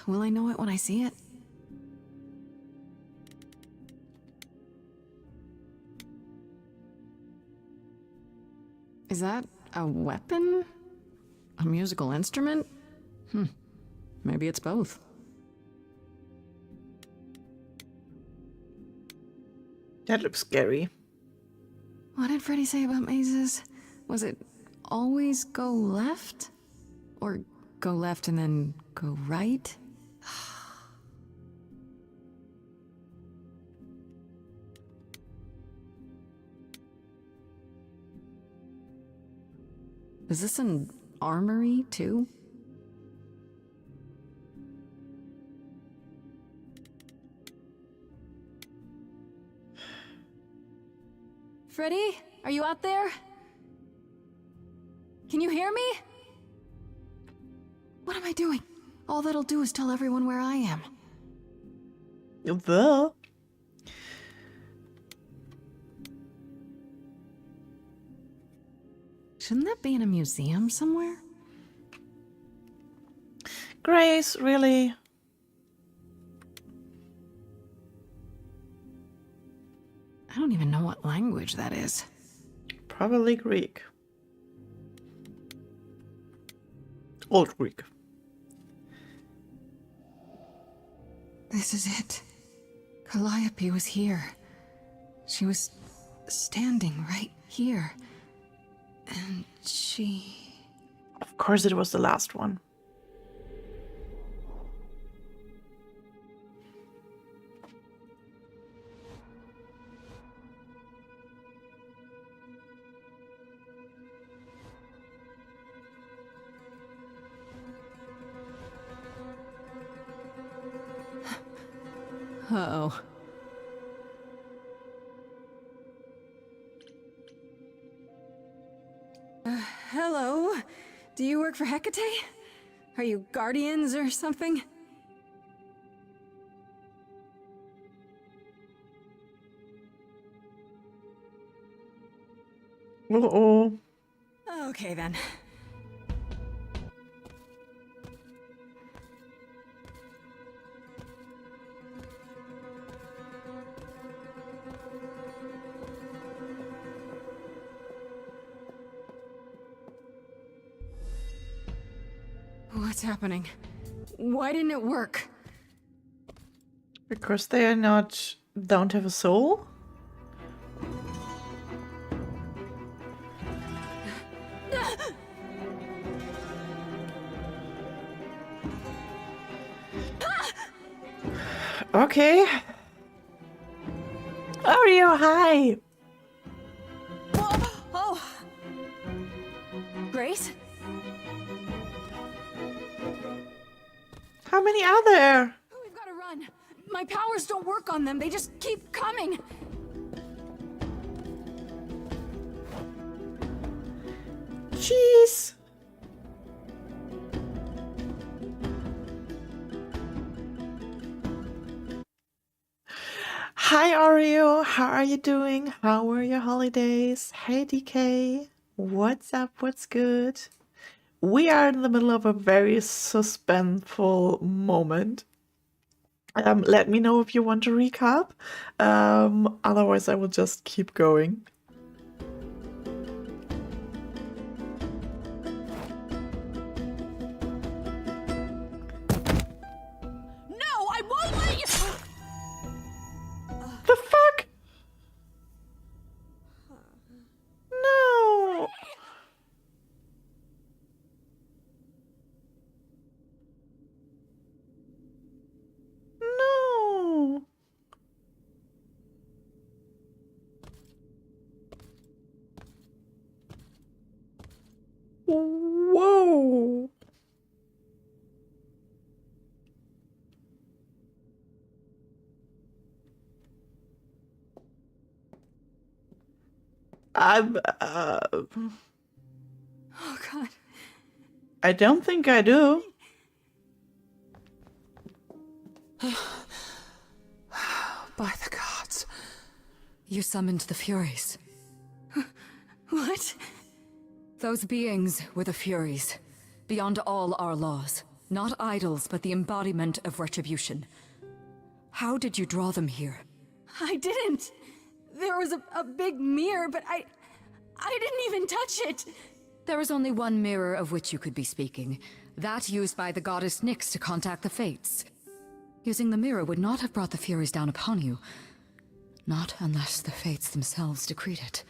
Will I know it when I see it? Is that a weapon? A musical instrument? Maybe it's both. That looks scary. What did Freddy say about mazes? Was it always go left? Or go left and then go right? Is this an armory, too? Freddy, are you out there? Can you hear me? What am I doing? All that'll do is tell everyone where I am. The. Shouldn't that be in a museum somewhere? Grace, really? I don't even know what language that is. Probably Greek. Old Greek. This is it. Calliope was here. She was standing right here. And she... Of course it was the last one. Uh-oh. Hello? Do you work for Hecate? Are you guardians or something? Uh-oh. Okay then. What's happening? Why didn't it work? Because they are not... don't have a soul? Okay. Oreo, hi! Oh! Grace? How many are there? We've got to run. My powers don't work on them. They just keep coming. Jeez. Hi Oreo, how are you doing? How were your holidays? Hey DK, what's up? What's good? We are in the middle of a very suspenseful moment. Let me know if you want to recap. Otherwise I will just keep going. No, I won't let you. The fuck? No. No. Whoa. Oh God. I don't think I do. By the gods. You summoned the Furies. What? Those beings were the Furies. Beyond all our laws. Not idols, but the embodiment of retribution. How did you draw them here? I didn't. There was a big mirror, but I didn't even touch it. There is only one mirror of which you could be speaking. That used by the goddess Nyx to contact the Fates. Using the mirror would not have brought the Furies down upon you. Not unless the Fates themselves decreed it.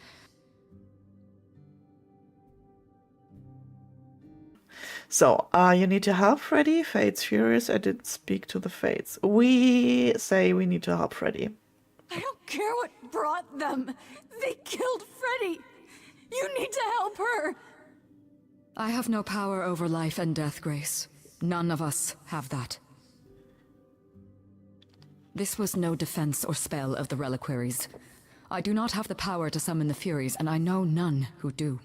So, you need to help Freddy. Fates Furious. I didn't speak to the Fates. We say we need to help Freddy. I don't care what brought them. They killed Freddy. You need to help her. I have no power over life and death, Grace. None of us have that. This was no defense or spell of the reliquaries. I do not have the power to summon the Furies, and I know none who do.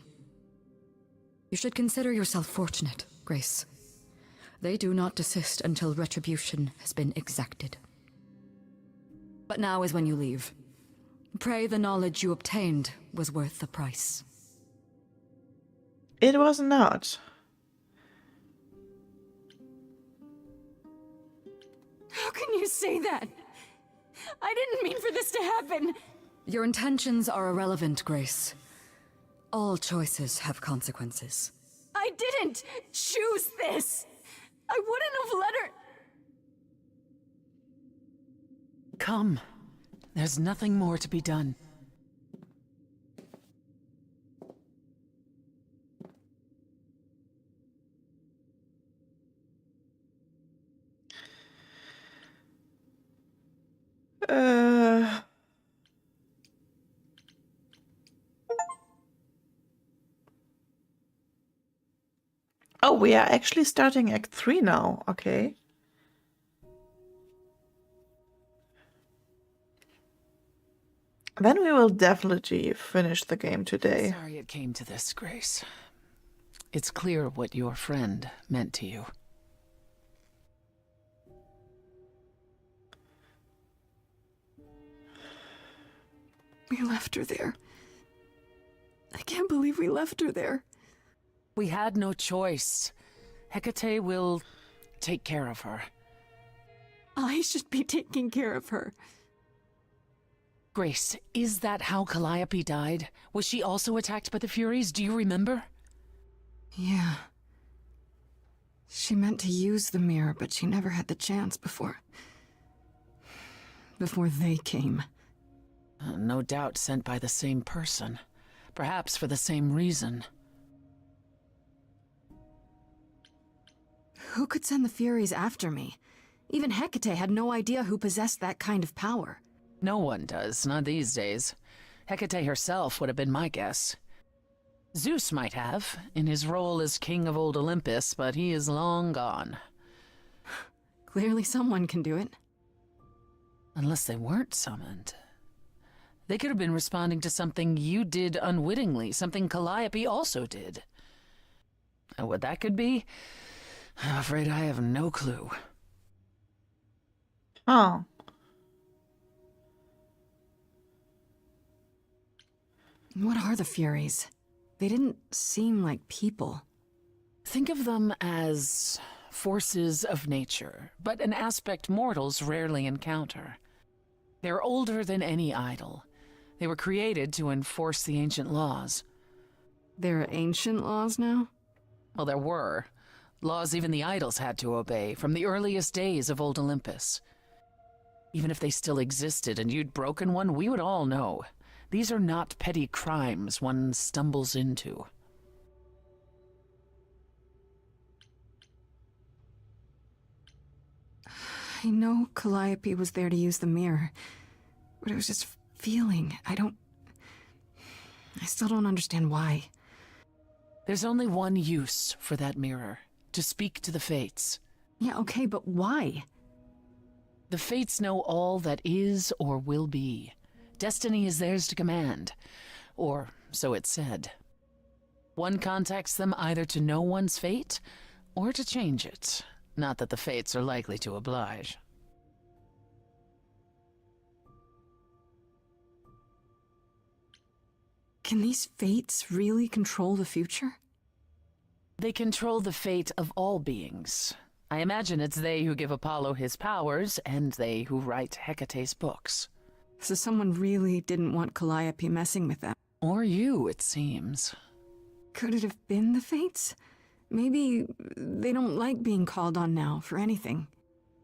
You should consider yourself fortunate, Grace. They do not desist until retribution has been exacted. But now is when you leave. Pray the knowledge you obtained was worth the price. It was not. How can you say that? I didn't mean for this to happen. Your intentions are irrelevant, Grace. All choices have consequences. I didn't choose this. I wouldn't have let her. Come. There's nothing more to be done. Oh, we are actually starting Act 3 now. Okay. Then we will definitely finish the game today. Sorry it came to this, Grace. It's clear what your friend meant to you. We left her there. I can't believe we left her there. We had no choice. Hecate will take care of her. I should be taking care of her. Grace, is that how Calliope died? Was she also attacked by the Furies? Do you remember? Yeah. She meant to use the mirror, but she never had the chance before they came. No doubt sent by the same person. Perhaps for the same reason. Who could send the Furies after me? Even Hecate had no idea who possessed that kind of power. No one does, not these days. Hecate herself would have been my guess. Zeus might have, in his role as king of old Olympus, but he is long gone. Clearly someone can do it. Unless they weren't summoned. They could have been responding to something you did unwittingly, something Calliope also did. And what that could be, I'm afraid I have no clue. Oh. What are the Furies? They didn't seem like people. Think of them as forces of nature, but an aspect mortals rarely encounter. They're older than any idol. They were created to enforce the ancient laws. There are ancient laws now? Well, there were. Laws even the idols had to obey, from the earliest days of old Olympus. Even if they still existed and you'd broken one, we would all know. These are not petty crimes one stumbles into. I know Calliope was there to use the mirror, but it was just feeling. I still don't understand why. There's only one use for that mirror, to speak to the Fates. Yeah, okay, but why? The Fates know all that is or will be. Destiny is theirs to command, or so it's said. One contacts them either to know one's fate, or to change it. Not that the Fates are likely to oblige. Can these Fates really control the future? They control the fate of all beings. I imagine it's they who give Apollo his powers, and they who write Hecate's books. So someone really didn't want Calliope messing with them. Or you, it seems. Could it have been the Fates? Maybe they don't like being called on now for anything.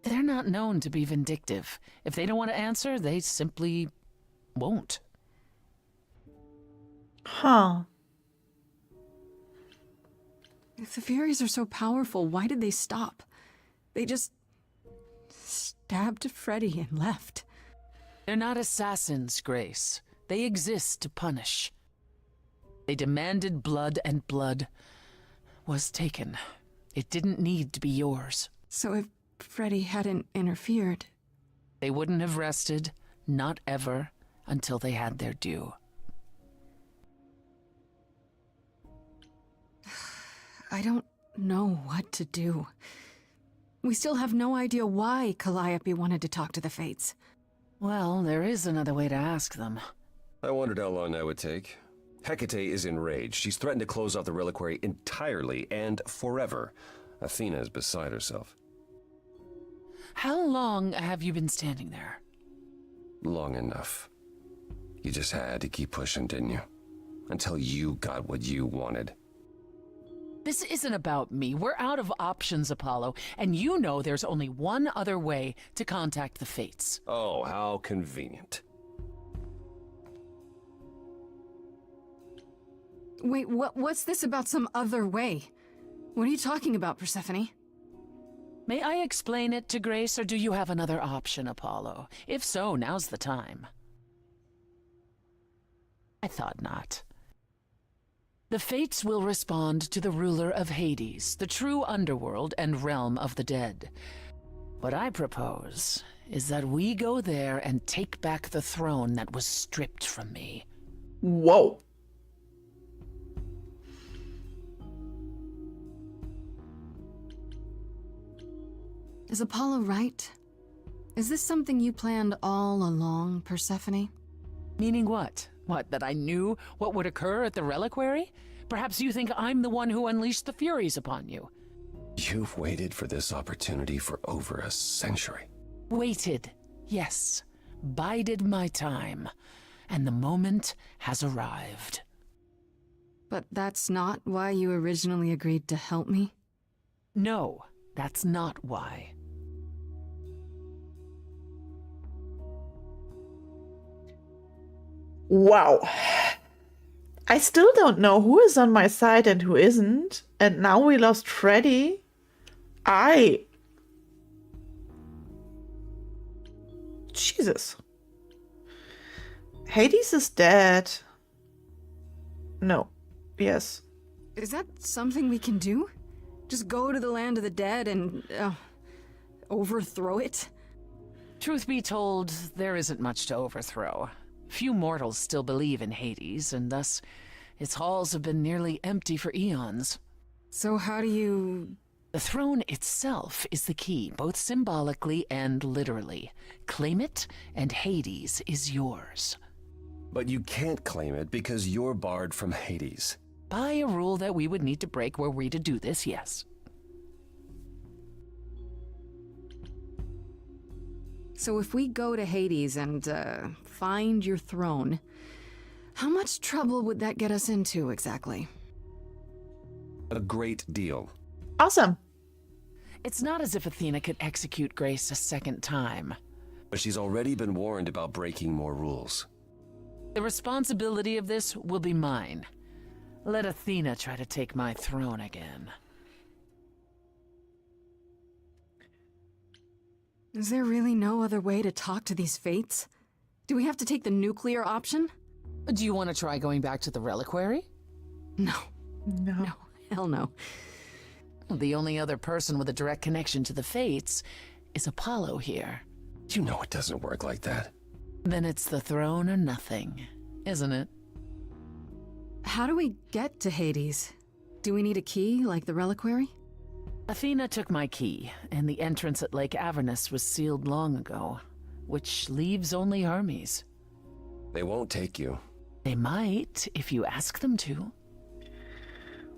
They're not known to be vindictive. If they don't want to answer, they simply won't. Huh. If the Furies are so powerful, why did they stop? They just stabbed Freddy and left. They're not assassins, Grace. They exist to punish. They demanded blood, and blood was taken. It didn't need to be yours. So if Freddy hadn't interfered... They wouldn't have rested, not ever, until they had their due. I don't know what to do. We still have no idea why Calliope wanted to talk to the Fates. Well, there is another way to ask them. I wondered how long that would take. Hecate is enraged. She's threatened to close off the reliquary entirely and forever. Athena is beside herself. How long have you been standing there? Long enough. You just had to keep pushing, didn't you? Until you got what you wanted. This isn't about me. We're out of options, Apollo, and you know there's only one other way to contact the Fates. Oh, how convenient. Wait, what's this about some other way? What are you talking about, Persephone? May I explain it to Grace, or do you have another option, Apollo? If so, now's the time. I thought not. The Fates will respond to the ruler of Hades, the true underworld and realm of the dead. What I propose is that we go there and take back the throne that was stripped from me. Whoa. Is Apollo right? Is this something you planned all along, Persephone? Meaning what? What, that I knew what would occur at the reliquary? Perhaps you think I'm the one who unleashed the Furies upon you. You've waited for this opportunity for over a century. Waited, yes. Bided my time. And the moment has arrived. But that's not why you originally agreed to help me? No, that's not why. Wow. I still don't know who is on my side and who isn't. And now we lost Freddy. Jesus. Hades is dead. No. Yes. Is that something we can do? Just go to the land of the dead and overthrow it? Truth be told, there isn't much to overthrow. Few mortals still believe in Hades, and thus its halls have been nearly empty for eons. So how do you... The throne itself is the key, both symbolically and literally. Claim it, and Hades is yours. But you can't claim it because you're barred from Hades. By a rule that we would need to break were we to do this, yes. So if we go to Hades and find your throne, how much trouble would that get us into exactly? A great deal. Awesome. It's not as if Athena could execute Grace a second time. But she's already been warned about breaking more rules. The responsibility of this will be mine. Let Athena try to take my throne again. Is there really no other way to talk to these fates? Do we have to take the nuclear option? Do you want to try going back to the reliquary? No. No. Hell no. The only other person with a direct connection to the fates is Apollo here. You know it doesn't work like that. Then it's the throne or nothing, isn't it? How do we get to Hades? Do we need a key, like the reliquary? Athena took my key, and the entrance at Lake Avernus was sealed long ago, which leaves only Hermes. They won't take you. They might, if you ask them to.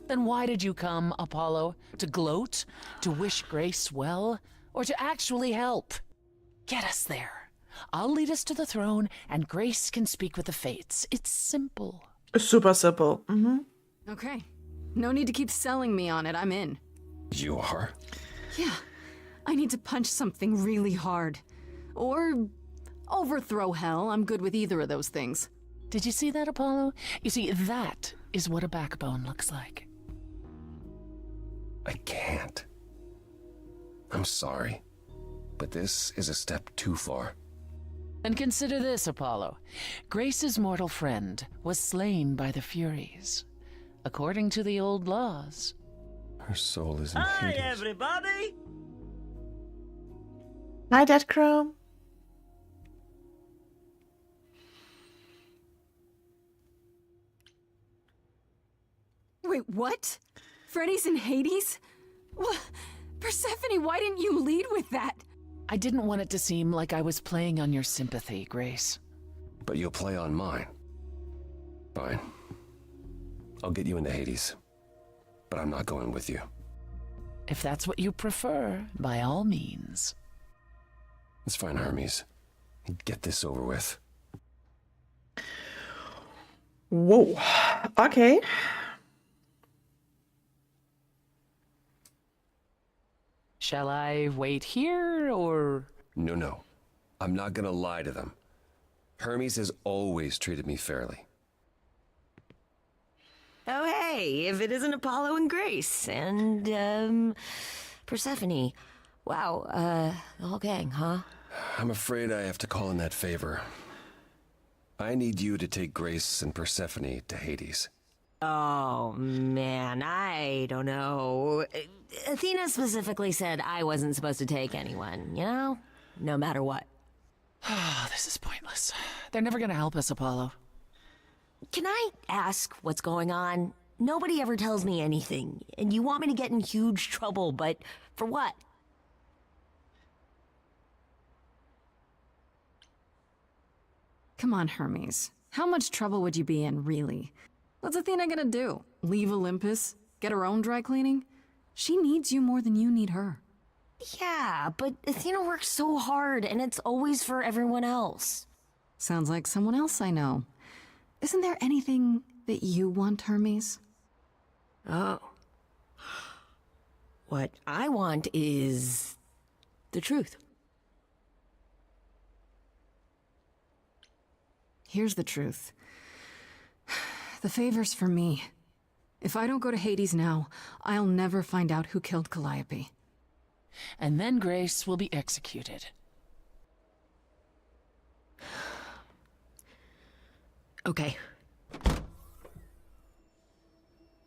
Then why did you come, Apollo? To gloat? To wish Grace well? Or to actually help? Get us there. I'll lead us to the throne, and Grace can speak with the fates. It's simple. Super simple. Mm-hmm. Okay. No need to keep selling me on it. I'm in. You are? Yeah. I need to punch something really hard. Or overthrow hell. I'm good with either of those things. Did you see that, Apollo? You see, that is what a backbone looks like. I can't. I'm sorry, but this is a step too far. And consider this, Apollo. Grace's mortal friend was slain by the Furies. According to the old laws. Her soul is in Hi, Hades. everybody! Hi, Dead Chrome. Wait, what? Freddy's in Hades? What? Persephone, why didn't you lead with that? I didn't want it to seem like I was playing on your sympathy, Grace. But you'll play on mine. Fine. I'll get you into Hades. But I'm not going with you. If that's what you prefer, by all means. It's fine, Hermes. Get this over with. Whoa. Okay. Shall I wait here, or...? No. I'm not gonna lie to them. Hermes has always treated me fairly. Oh, hey, if it isn't Apollo and Grace, and, Persephone. Wow, the whole gang, huh? I'm afraid I have to call in that favor. I need you to take Grace and Persephone to Hades. Oh, man, I don't know. Athena specifically said I wasn't supposed to take anyone, you know? No matter what. Oh, this is pointless. They're never gonna help us, Apollo. Can I ask what's going on? Nobody ever tells me anything, and you want me to get in huge trouble, but for what? Come on, Hermes. How much trouble would you be in, really? What's Athena gonna do? Leave Olympus? Get her own dry cleaning? She needs you more than you need her. Yeah, but Athena works so hard, and it's always for everyone else. Sounds like someone else I know. Isn't there anything that you want, Hermes? Oh. What I want is the truth. Here's the truth. The favor's for me. If I don't go to Hades now, I'll never find out who killed Calliope. And then Grace will be executed. Okay.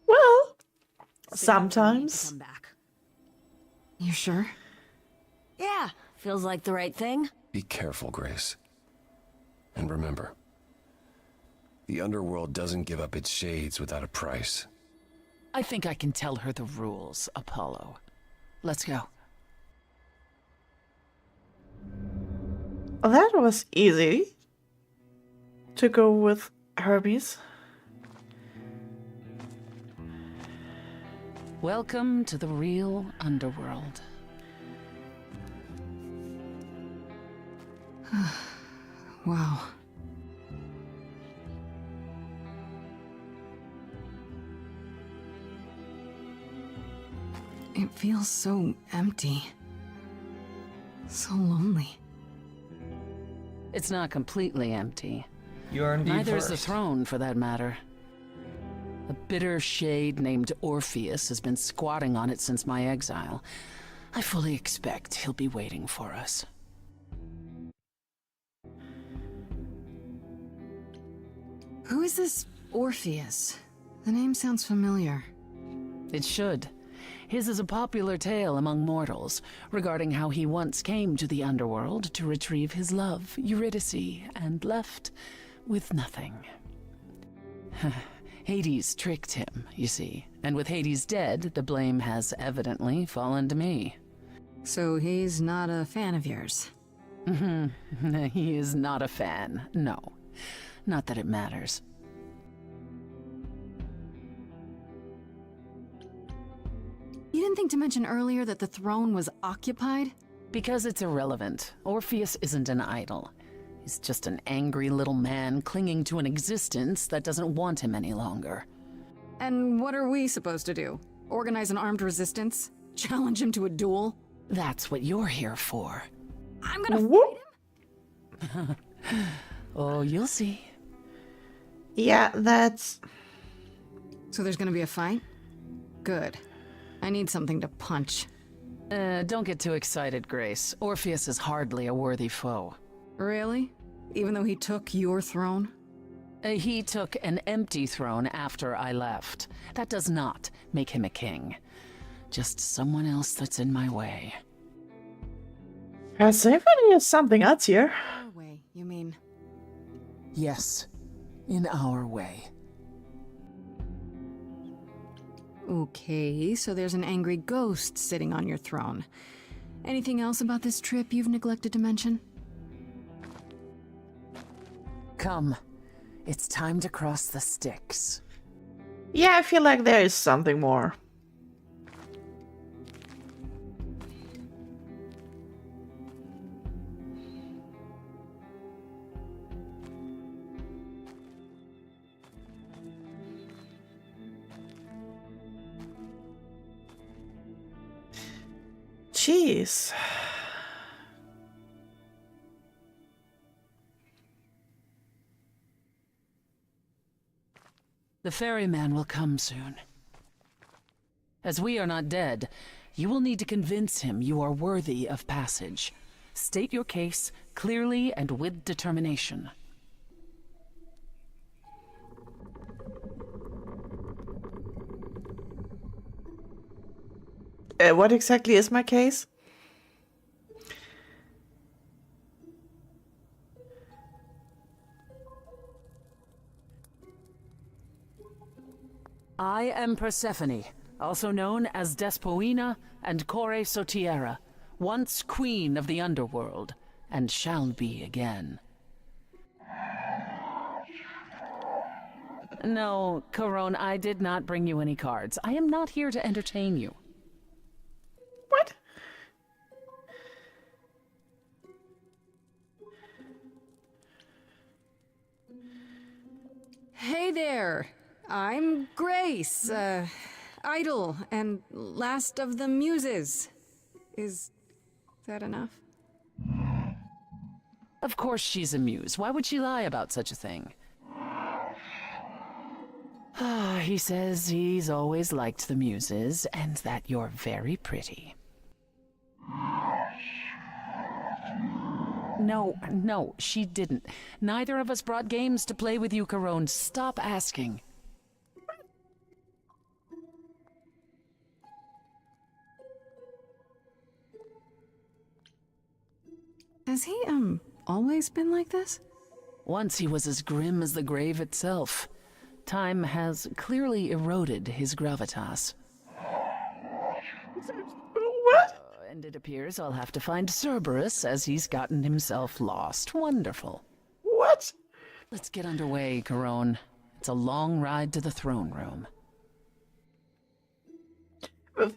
Well, sometimes. You sure? Yeah, feels like the right thing. Be careful, Grace. And remember, the underworld doesn't give up its shades without a price. I think I can tell her the rules, Apollo. Let's go. That was easy to go with Hermes. Welcome to the real underworld. Wow. It feels so empty. So lonely. It's not completely empty. You are indeed Neither is the first. throne, for that matter. A bitter shade named Orpheus has been squatting on it since my exile. I fully expect he'll be waiting for us. Who is this Orpheus? The name sounds familiar. It should. His is a popular tale among mortals regarding how he once came to the underworld to retrieve his love, Eurydice, and left with nothing. Hades tricked him, you see, and with Hades dead, the blame has evidently fallen to me. So he's not a fan of yours? He is not a fan, no. Not that it matters. You didn't think to mention earlier that the throne was occupied? Because it's irrelevant. Orpheus isn't an idol. He's just an angry little man clinging to an existence that doesn't want him any longer. And what are we supposed to do? Organize an armed resistance? Challenge him to a duel? That's what you're here for. I'm gonna fight him? Oh, you'll see. Yeah, that's... So there's gonna be a fight? Good. I need something to punch. Don't get too excited, Grace. Orpheus is hardly a worthy foe. Really? Even though he took your throne? He took an empty throne after I left. That does not make him a king. Just someone else that's in my way. Persephone is something else here. Our way, you mean? Yes, in our way. Okay, so there's an angry ghost sitting on your throne. Anything else about this trip you've neglected to mention? Come. It's time to cross the Styx. Yeah, I feel like there is something more. Jeez. The ferryman will come soon. As we are not dead, you will need to convince him you are worthy of passage. State your case clearly and with determination. What exactly is my case? I am Persephone, also known as Despoina and Kore Sotiera, once queen of the underworld, and shall be again. No, Corone, I did not bring you any cards. I am not here to entertain you. What? Hey there! I'm Grace, idol and last of the muses. Is that enough? Of course she's a muse. Why would she lie about such a thing? He says he's always liked the muses, and that you're very pretty. No, she didn't. Neither of us brought games to play with you, Carone. Stop asking. Has he, always been like this? Once he was as grim as the grave itself. Time has clearly eroded his gravitas. What? And it appears I'll have to find Cerberus as he's gotten himself lost. Wonderful. What? Let's get underway, Carone. It's a long ride to the throne room.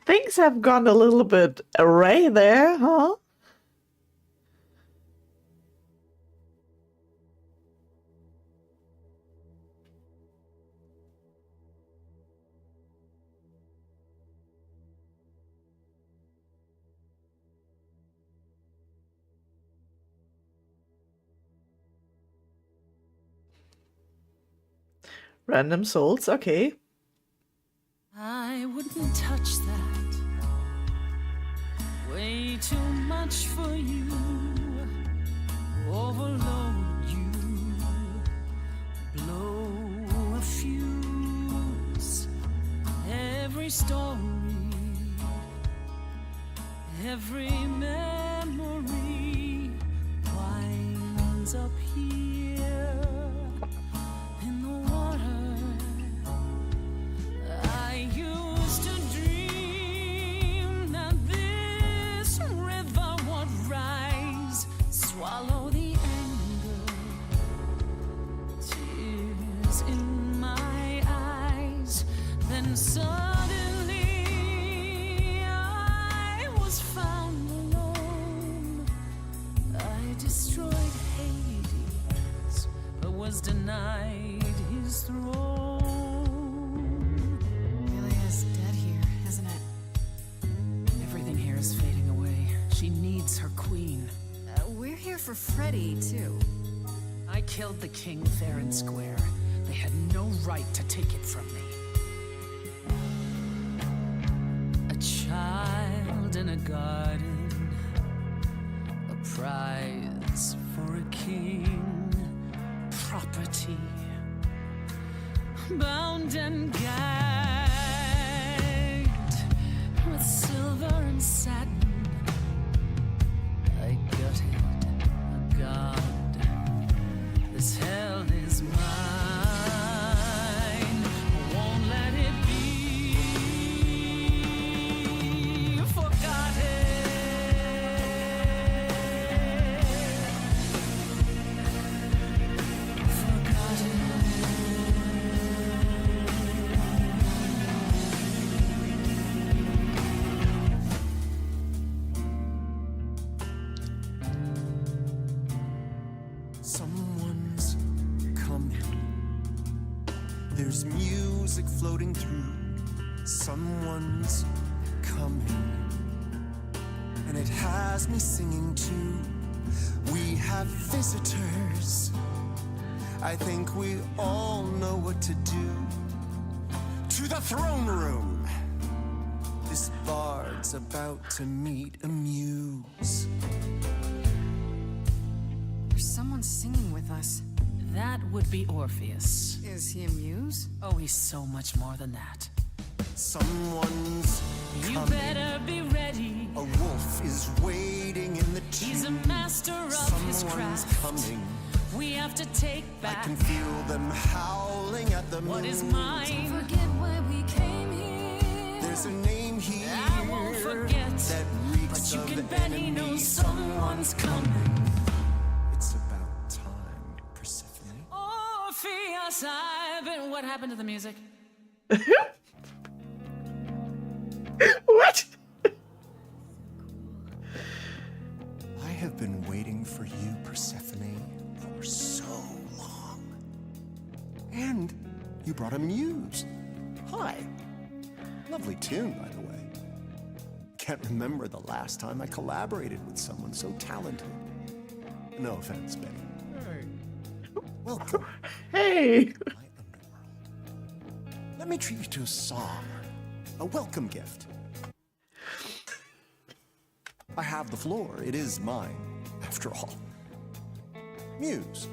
Things have gone a little bit array there, huh? Random souls, okay. I wouldn't touch that. Way too much for you. Overload you. Blow a fuse. Every story. Every memory winds up here. In the water, I used to dream that this river would rise, swallow the anger, tears in my eyes. Then suddenly I was found alone. I destroyed Hades, but was denied his throne. Ilia's dead here, isn't it? Everything here is fading away. She needs her queen. We're here for Freddy, too. I killed the king fair and square. They had no right to take it from me. A child in a garden, a prize for a king, property, bound and gagged with silver and satin. I gutted a god. This hell is mine. I won't let it be forgotten. Someone's coming. There's music floating through. Someone's coming. And it has me singing too. We have visitors. I think we all know what to do. To the throne room. This bard's about to meet a muse. There's someone singing with us. That would be Orpheus. Is he a muse? Oh, he's so much more than that. Someone's You coming. better be ready. A wolf is waiting in the tomb. He's a master of his Someone's craft. coming. We have to take I back can feel them howling at the moon. what is mine. Forget why we came here. There's a name here I won't forget, that reeks but you of can bet he enemy. knows someone's coming. It's about time, Persephone. Orpheus, I've been. What happened to the music? What? I have been waiting for you, Persephone, for so long. And you brought a muse. Hi. Lovely tune, by the way. Can't remember the last time I collaborated with someone so talented. No offense, Betty. Welcome. Hey. Let me treat you to a song. A welcome gift. I have the floor. It is mine, after all. Muse,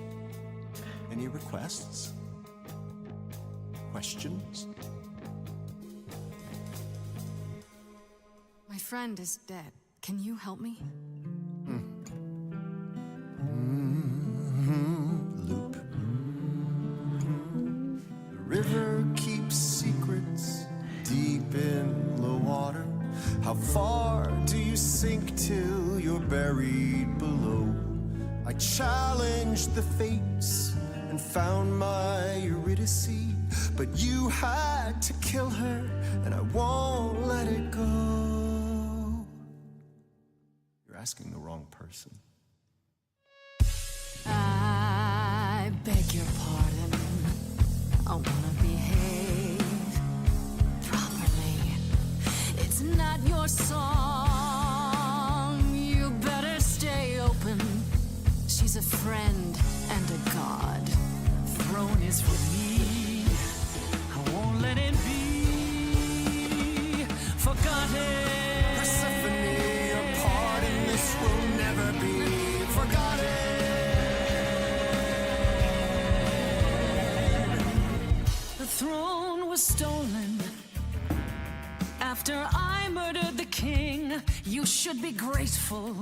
any requests? Questions? My friend is dead. Can you help me? Loop. The river keeps secrets deep in the water. How far do you sink till you're buried below? I challenged the fates and found my Eurydice, but you had to kill her, and I won't let it go. You're asking the wrong person. I beg your pardon. I wanna behave properly. It's not your song. You better stay open. She's a friend and a god. Throne is for me. I won't let it be forgotten. Persephone, your part in this will never be forgotten. The throne was stolen after I murdered the king. You should be grateful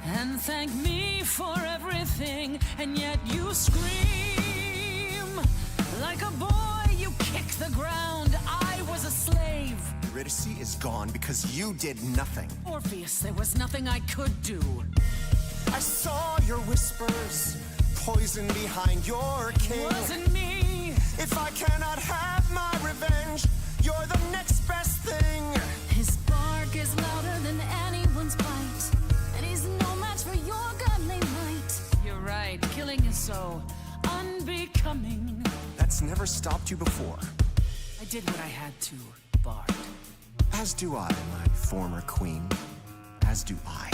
and thank me for everything, and yet you scream like a boy. You kick the ground. I was a slave. Eurydice is gone because you did nothing. Orpheus, there was nothing I could do. I saw your whispers, poison behind your king. Wasn't me. If I cannot have my revenge, you're the next best thing. His bark is louder than anyone's bite, and he's no match for your godly might. You're right, killing is so unbecoming. That's never stopped you before. I did what I had to, Bard. As do I, my former queen. As do I.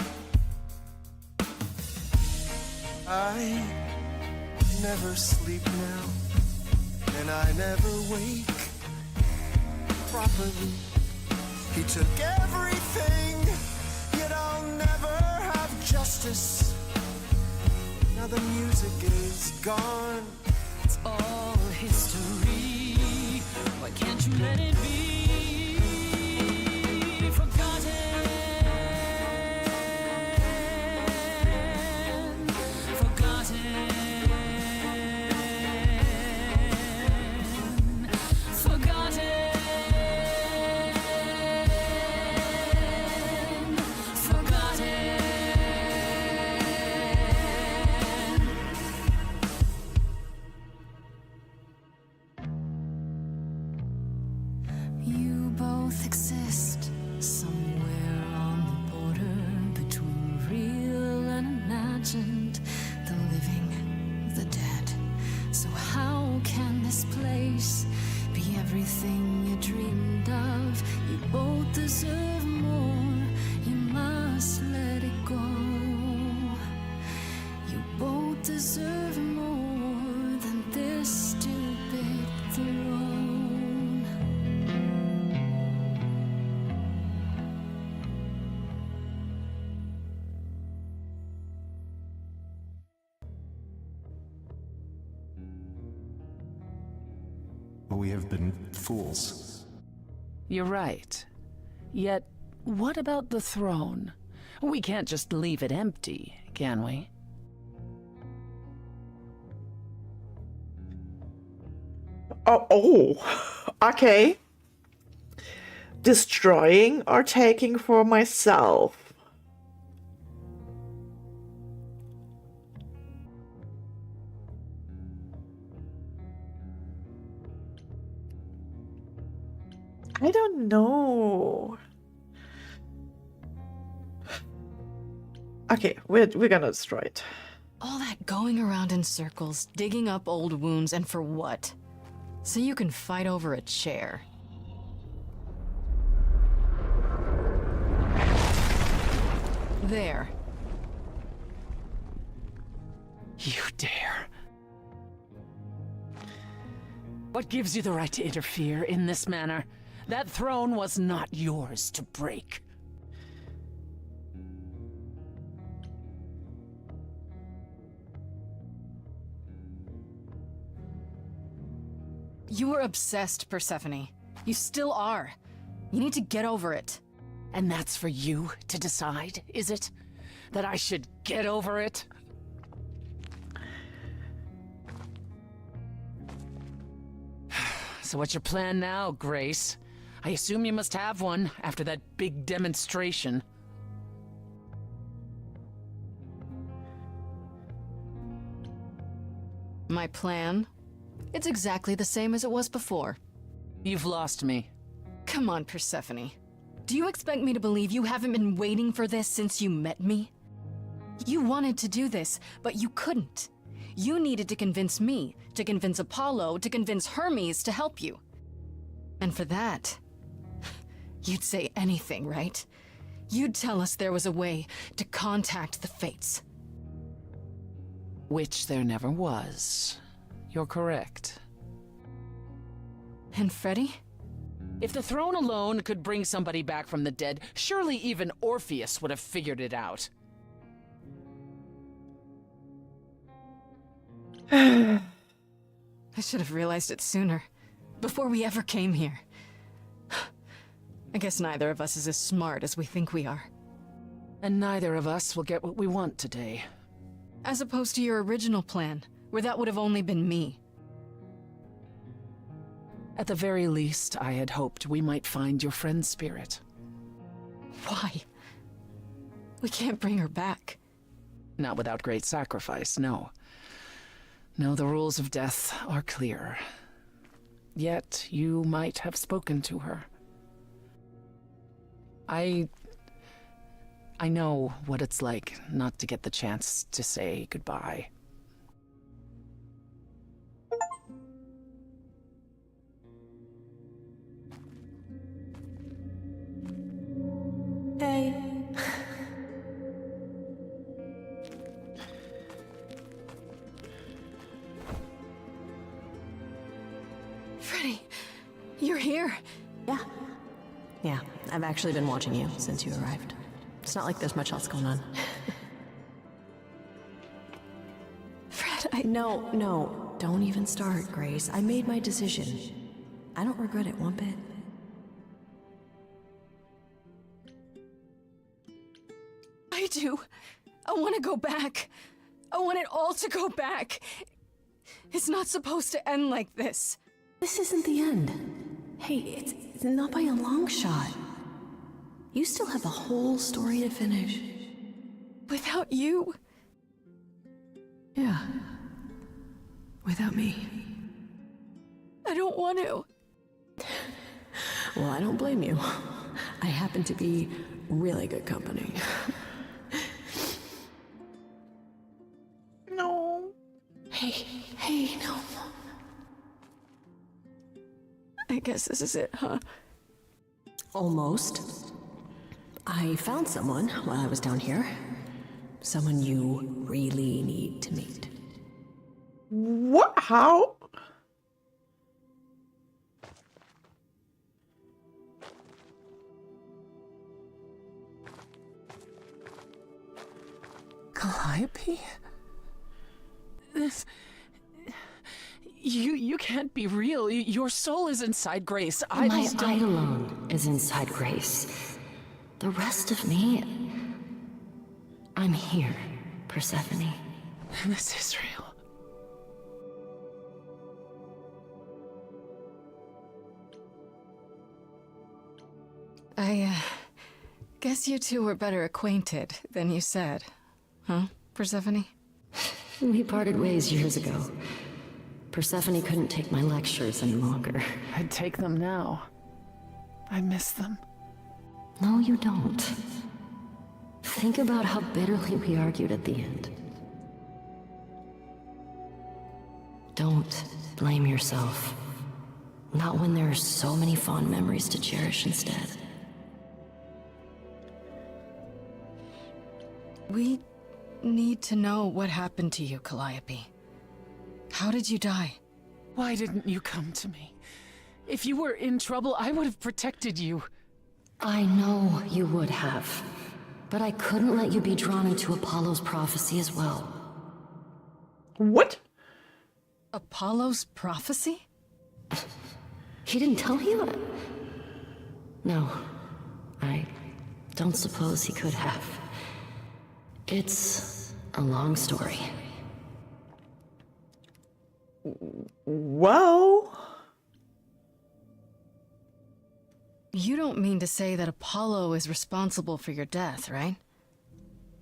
I never sleep now, and I never wake properly. He took everything, yet I'll never have justice. Now the music is gone. It's all history. Why can't you let it be forgotten? Forgotten. Forgotten. Forgotten. You both exist somewhere on the border between real and imagined, the living, the dead. So how can this place be everything you dreamed of? You both deserve more. You must let it go. You both deserve more than this stupid throne. We have been fools. You're right. Yet, what about the throne? We can't just leave it empty, can we? Oh, okay. Destroying or taking for myself? I don't know. Okay, we're gonna destroy it. All that going around in circles, digging up old wounds, and for what? So you can fight over a chair. There. You dare. What gives you the right to interfere in this manner? That throne was not yours to break. You were obsessed, Persephone. You still are. You need to get over it. And that's for you to decide, is it? That I should get over it? So what's your plan now, Grace? I assume you must have one after that big demonstration. My plan? It's exactly the same as it was before. You've lost me. Come on, Persephone. Do you expect me to believe you haven't been waiting for this since you met me? You wanted to do this, but you couldn't. You needed to convince me, to convince Apollo, to convince Hermes to help you. And for that, you'd say anything, right? You'd tell us there was a way to contact the Fates. Which there never was. You're correct. And Freddy? If the throne alone could bring somebody back from the dead, surely even Orpheus would have figured it out. I should have realized it sooner, before we ever came here. I guess neither of us is as smart as we think we are. And neither of us will get what we want today. As opposed to your original plan, where that would have only been me. At the very least, I had hoped we might find your friend's spirit. Why? We can't bring her back. Not without great sacrifice, no. No, the rules of death are clear. Yet, you might have spoken to her. I know what it's like not to get the chance to say goodbye. Hey. Freddy, you're here. Yeah, I've actually been watching you since you arrived. It's not like there's much else going on. Fred, No, don't even start, Grace. I made my decision. I don't regret it one bit. I do. I want to go back. I want it all to go back. It's not supposed to end like this. This isn't the end. Hey, it's not by a long shot. You still have a whole story to finish. Without you? Yeah. Without me. I don't want to. Well, I don't blame you. I happen to be really good company. No. Hey, no. I guess this is it, huh? Almost. I found someone while I was down here. Someone you really need to meet. What? How? Calliope? This... You can't be real. Your soul is inside Grace. My Idols don't... eidolon is inside Grace. The rest of me... I'm here, Persephone. This is real. I guess you two were better acquainted than you said. Huh, Persephone? We parted ways years ago. Persephone couldn't take my lectures any longer. I'd take them now. I miss them. No, you don't. Think about how bitterly we argued at the end. Don't blame yourself. Not when there are so many fond memories to cherish instead. We need to know what happened to you, Calliope. How did you die? Why didn't you come to me? If you were in trouble, I would have protected you. I know you would have. But I couldn't let you be drawn into Apollo's prophecy as well. What? Apollo's prophecy? He didn't tell you? No, I don't suppose he could have. It's a long story. Well... You don't mean to say that Apollo is responsible for your death, right?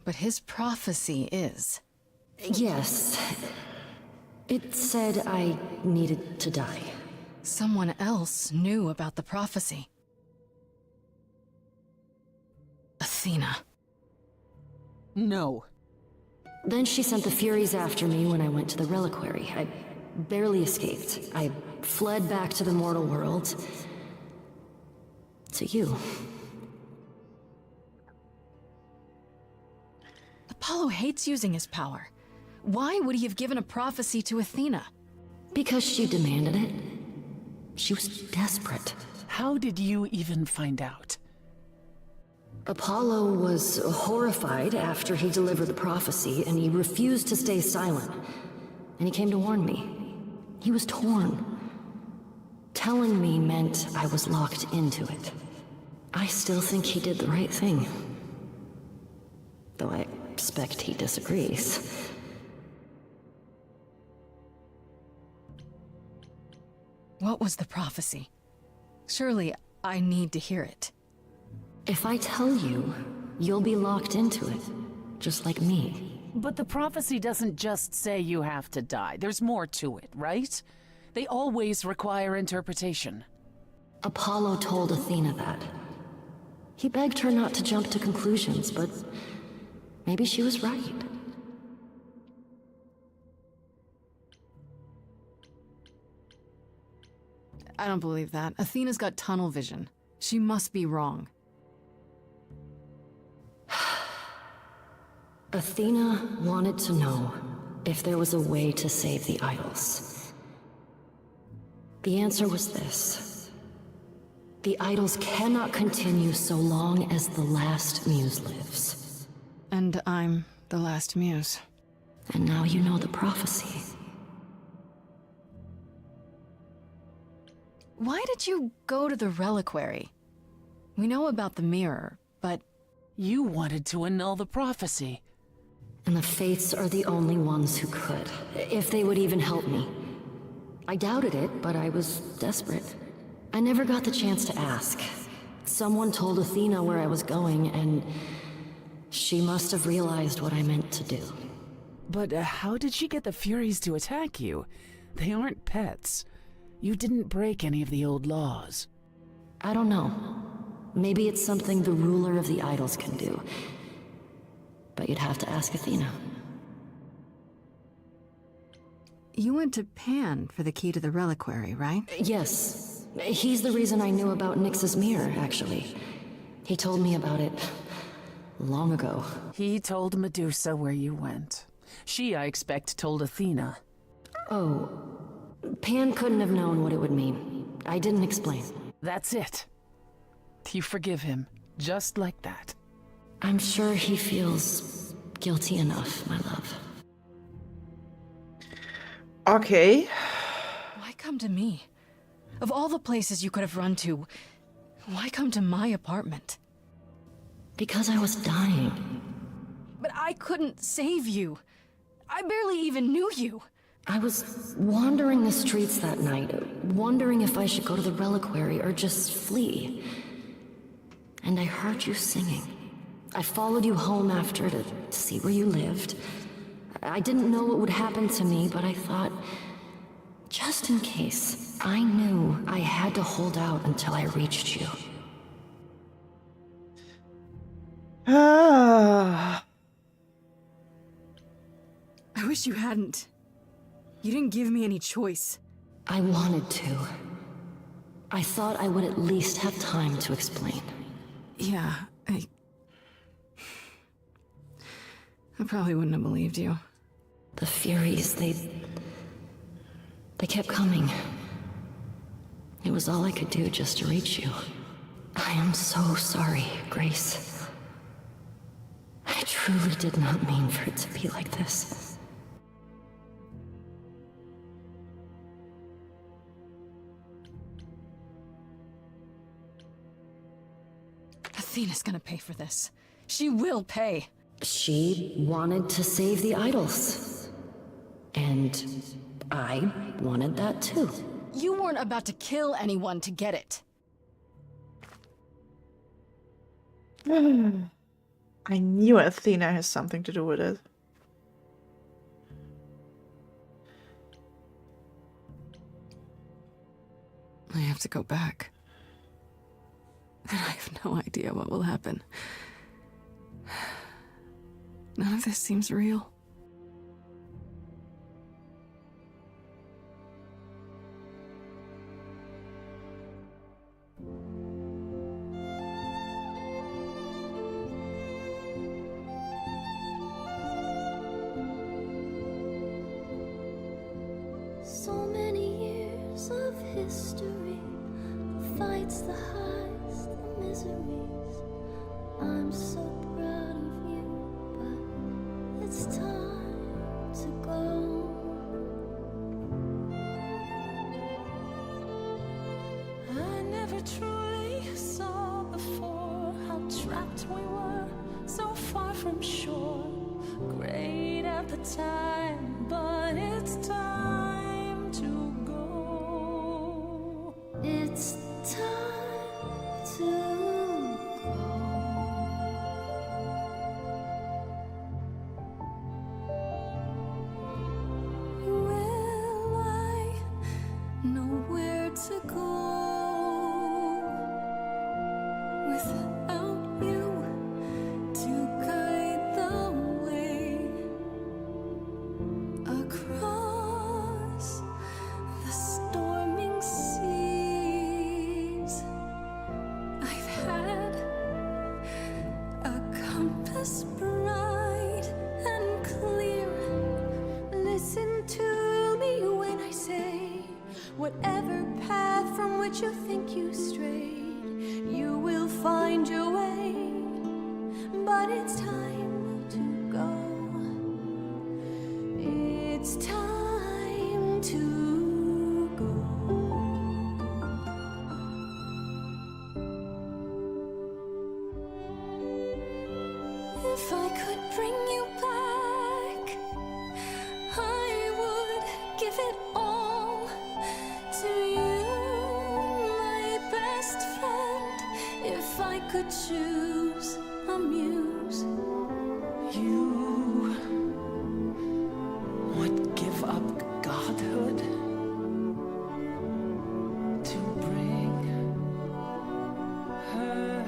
But his prophecy is. Yes. It said I needed to die. Someone else knew about the prophecy. Athena. No. Then she sent the Furies after me when I went to the reliquary. I barely escaped. I fled back to the mortal world. To you. Apollo hates using his power. Why would he have given a prophecy to Athena? Because she demanded it. She was desperate. How did you even find out? Apollo was horrified after he delivered the prophecy, and he refused to stay silent. And he came to warn me. He was torn. Telling me meant I was locked into it. I still think he did the right thing. Though I expect he disagrees. What was the prophecy? Surely I need to hear it. If I tell you, you'll be locked into it, just like me. But the prophecy doesn't just say you have to die. There's more to it, right? They always require interpretation. Apollo told Athena that. He begged her not to jump to conclusions, but maybe she was right. I don't believe that. Athena's got tunnel vision. She must be wrong. Athena wanted to know if there was a way to save the idols. The answer was this. The idols cannot continue so long as the last muse lives. And I'm the last muse. And now you know the prophecy. Why did you go to the reliquary? We know about the mirror, but... You wanted to annul the prophecy. And the Fates are the only ones who could, if they would even help me. I doubted it, but I was desperate. I never got the chance to ask. Someone told Athena where I was going, and she must have realized what I meant to do. But how did she get the Furies to attack you? They aren't pets. You didn't break any of the old laws. I don't know. Maybe it's something the ruler of the idols can do. But you'd have to ask Athena. You went to Pan for the key to the reliquary, right? Yes. He's the reason I knew about Nyx's mirror, actually. He told me about it long ago. He told Medusa where you went. She, I expect, told Athena. Oh. Pan couldn't have known what it would mean. I didn't explain. That's it. You forgive him, just like that. I'm sure he feels guilty enough, my love. Okay. Why come to me? Of all the places you could have run to, why come to my apartment? Because I was dying. But I couldn't save you. I barely even knew you. I was wandering the streets that night, wondering if I should go to the reliquary or just flee. And I heard you singing. I followed you home after to see where you lived. I didn't know what would happen to me, but I thought, just in case, I knew I had to hold out until I reached you. I wish you hadn't. You didn't give me any choice. I wanted to. I thought I would at least have time to explain. Yeah, I probably wouldn't have believed you. The Furies, they kept coming. It was all I could do just to reach you. I am so sorry, Grace. I truly did not mean for it to be like this. Athena's gonna pay for this. She will pay. She wanted to save the idols. And I wanted that too. You weren't about to kill anyone to get it. I knew Athena has something to do with it. I have to go back. And I have no idea what will happen. None of this seems real. So many years of history, the fights, the highs, the miseries. I'm so proud of you, but it's time to go. I never truly saw before how trapped we were, so far from shore. Great at the time, but it's time to go. It's time to go. Will I know where to go without you to guide the way across the storming seas? I've had a compass bright and clear. Listen to me when I say, whatever path from which you think you strayed, you will find your way. But it's time to go. It's time to go. If I could bring you back, I would give it all to you, my best friend. If I could choose a muse, You would give up godhood to bring her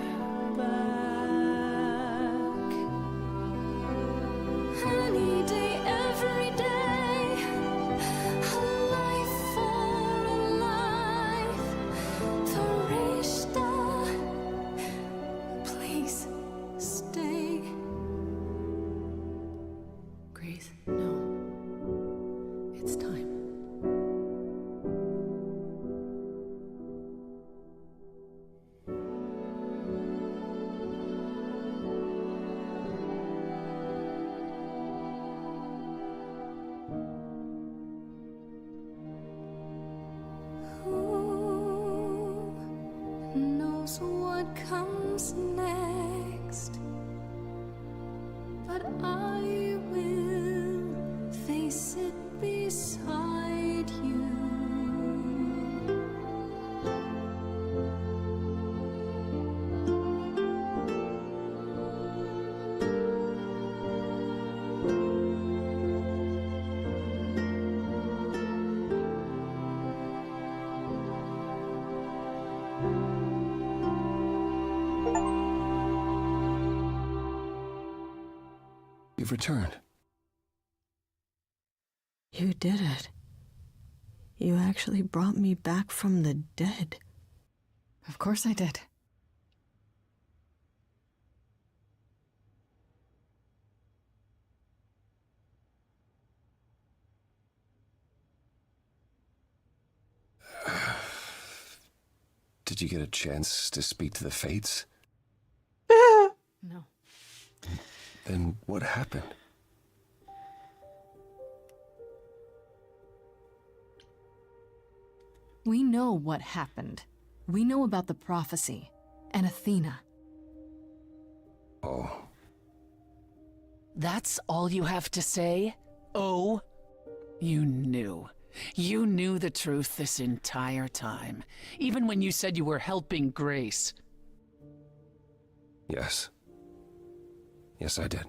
back. any day, every day, a life for a life. Farishta, please stay. Grace, no. It's time. Who knows what comes next? But I will face it beside you. You've returned. You did it. You actually brought me back from the dead. Of course I did. Did you get a chance to speak to the Fates? No. Then what happened? We know what happened. We know about the prophecy and Athena. Oh. That's all you have to say? Oh? You knew. You knew the truth this entire time, even when you said you were helping Grace. Yes. Yes, I did.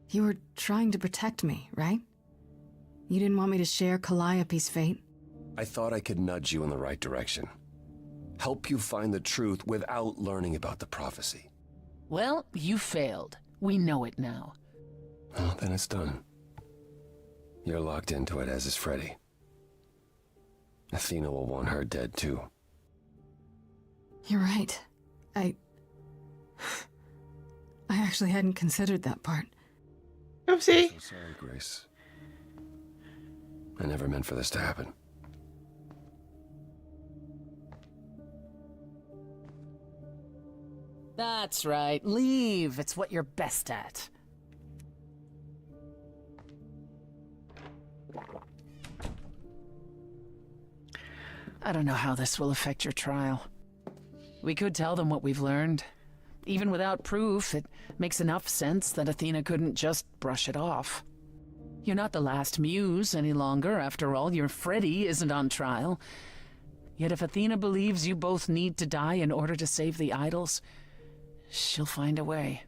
You were trying to protect me, right? You didn't want me to share Calliope's fate? I thought I could nudge you in the right direction. Help you find the truth without learning about the prophecy. Well, you failed. We know it now. Well, then it's done. You're locked into it, as is Freddy. Athena will want her dead, too. You're right. I actually hadn't considered that part. Oopsie. I'm so sorry, Grace. I never meant for this to happen. That's right. Leave. It's what you're best at. I don't know how this will affect your trial. We could tell them what we've learned. Even without proof, it makes enough sense that Athena couldn't just brush it off. You're not the last muse any longer. After all, your Freddy isn't on trial. Yet if Athena believes you both need to die in order to save the idols, she'll find a way.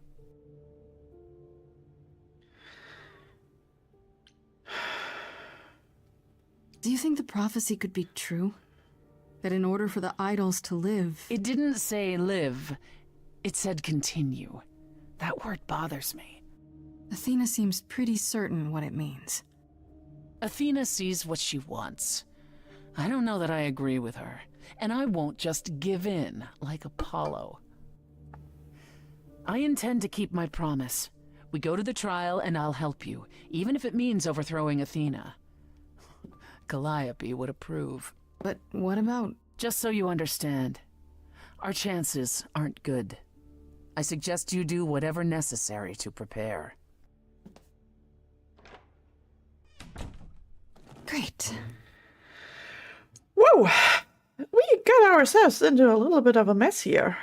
Do you think the prophecy could be true? That in order for the idols to live... It didn't say live. It said continue. That word bothers me. Athena seems pretty certain what it means. Athena sees what she wants. I don't know that I agree with her. And I won't just give in like Apollo. I intend to keep my promise. We go to the trial and I'll help you, even if it means overthrowing Athena. Calliope would approve. But what about... Just so you understand, our chances aren't good. I suggest you do whatever necessary to prepare. Great. Whoa! We got ourselves into a little bit of a mess here.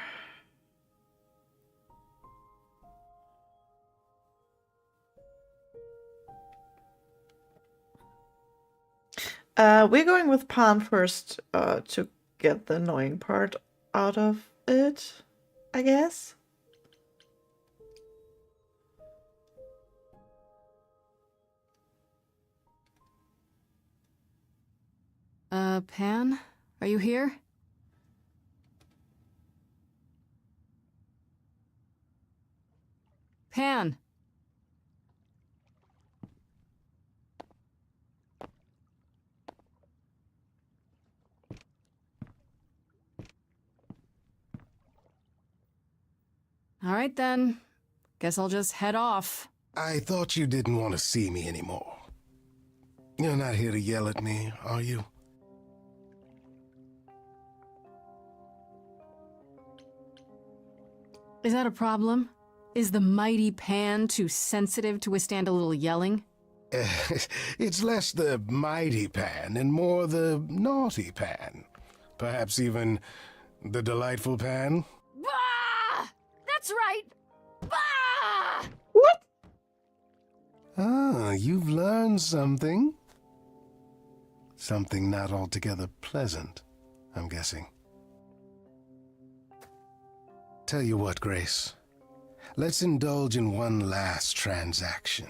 We're going with Pan first to get the annoying part out of it, I guess. Pan? Are you here? Pan! All right then. Guess I'll just head off. I thought you didn't want to see me anymore. You're not here to yell at me, are you? Is that a problem? Is the mighty Pan too sensitive to withstand a little yelling? It's less the mighty Pan and more the naughty Pan. Perhaps even the delightful Pan. Bah! That's right! Bah! What? Ah, you've learned something. Something not altogether pleasant, I'm guessing. Tell you what, Grace. Let's indulge in one last transaction.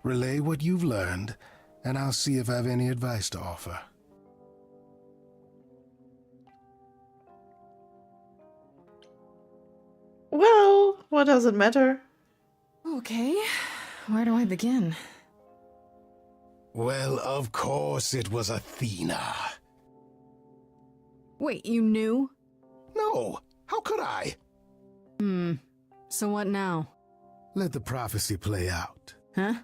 Relay what you've learned, and I'll see if I have any advice to offer. Well, what does it matter? Okay, where do I begin? Well, of course it was Athena. Wait, you knew? No, how could I? So what now? Let the prophecy play out. Huh?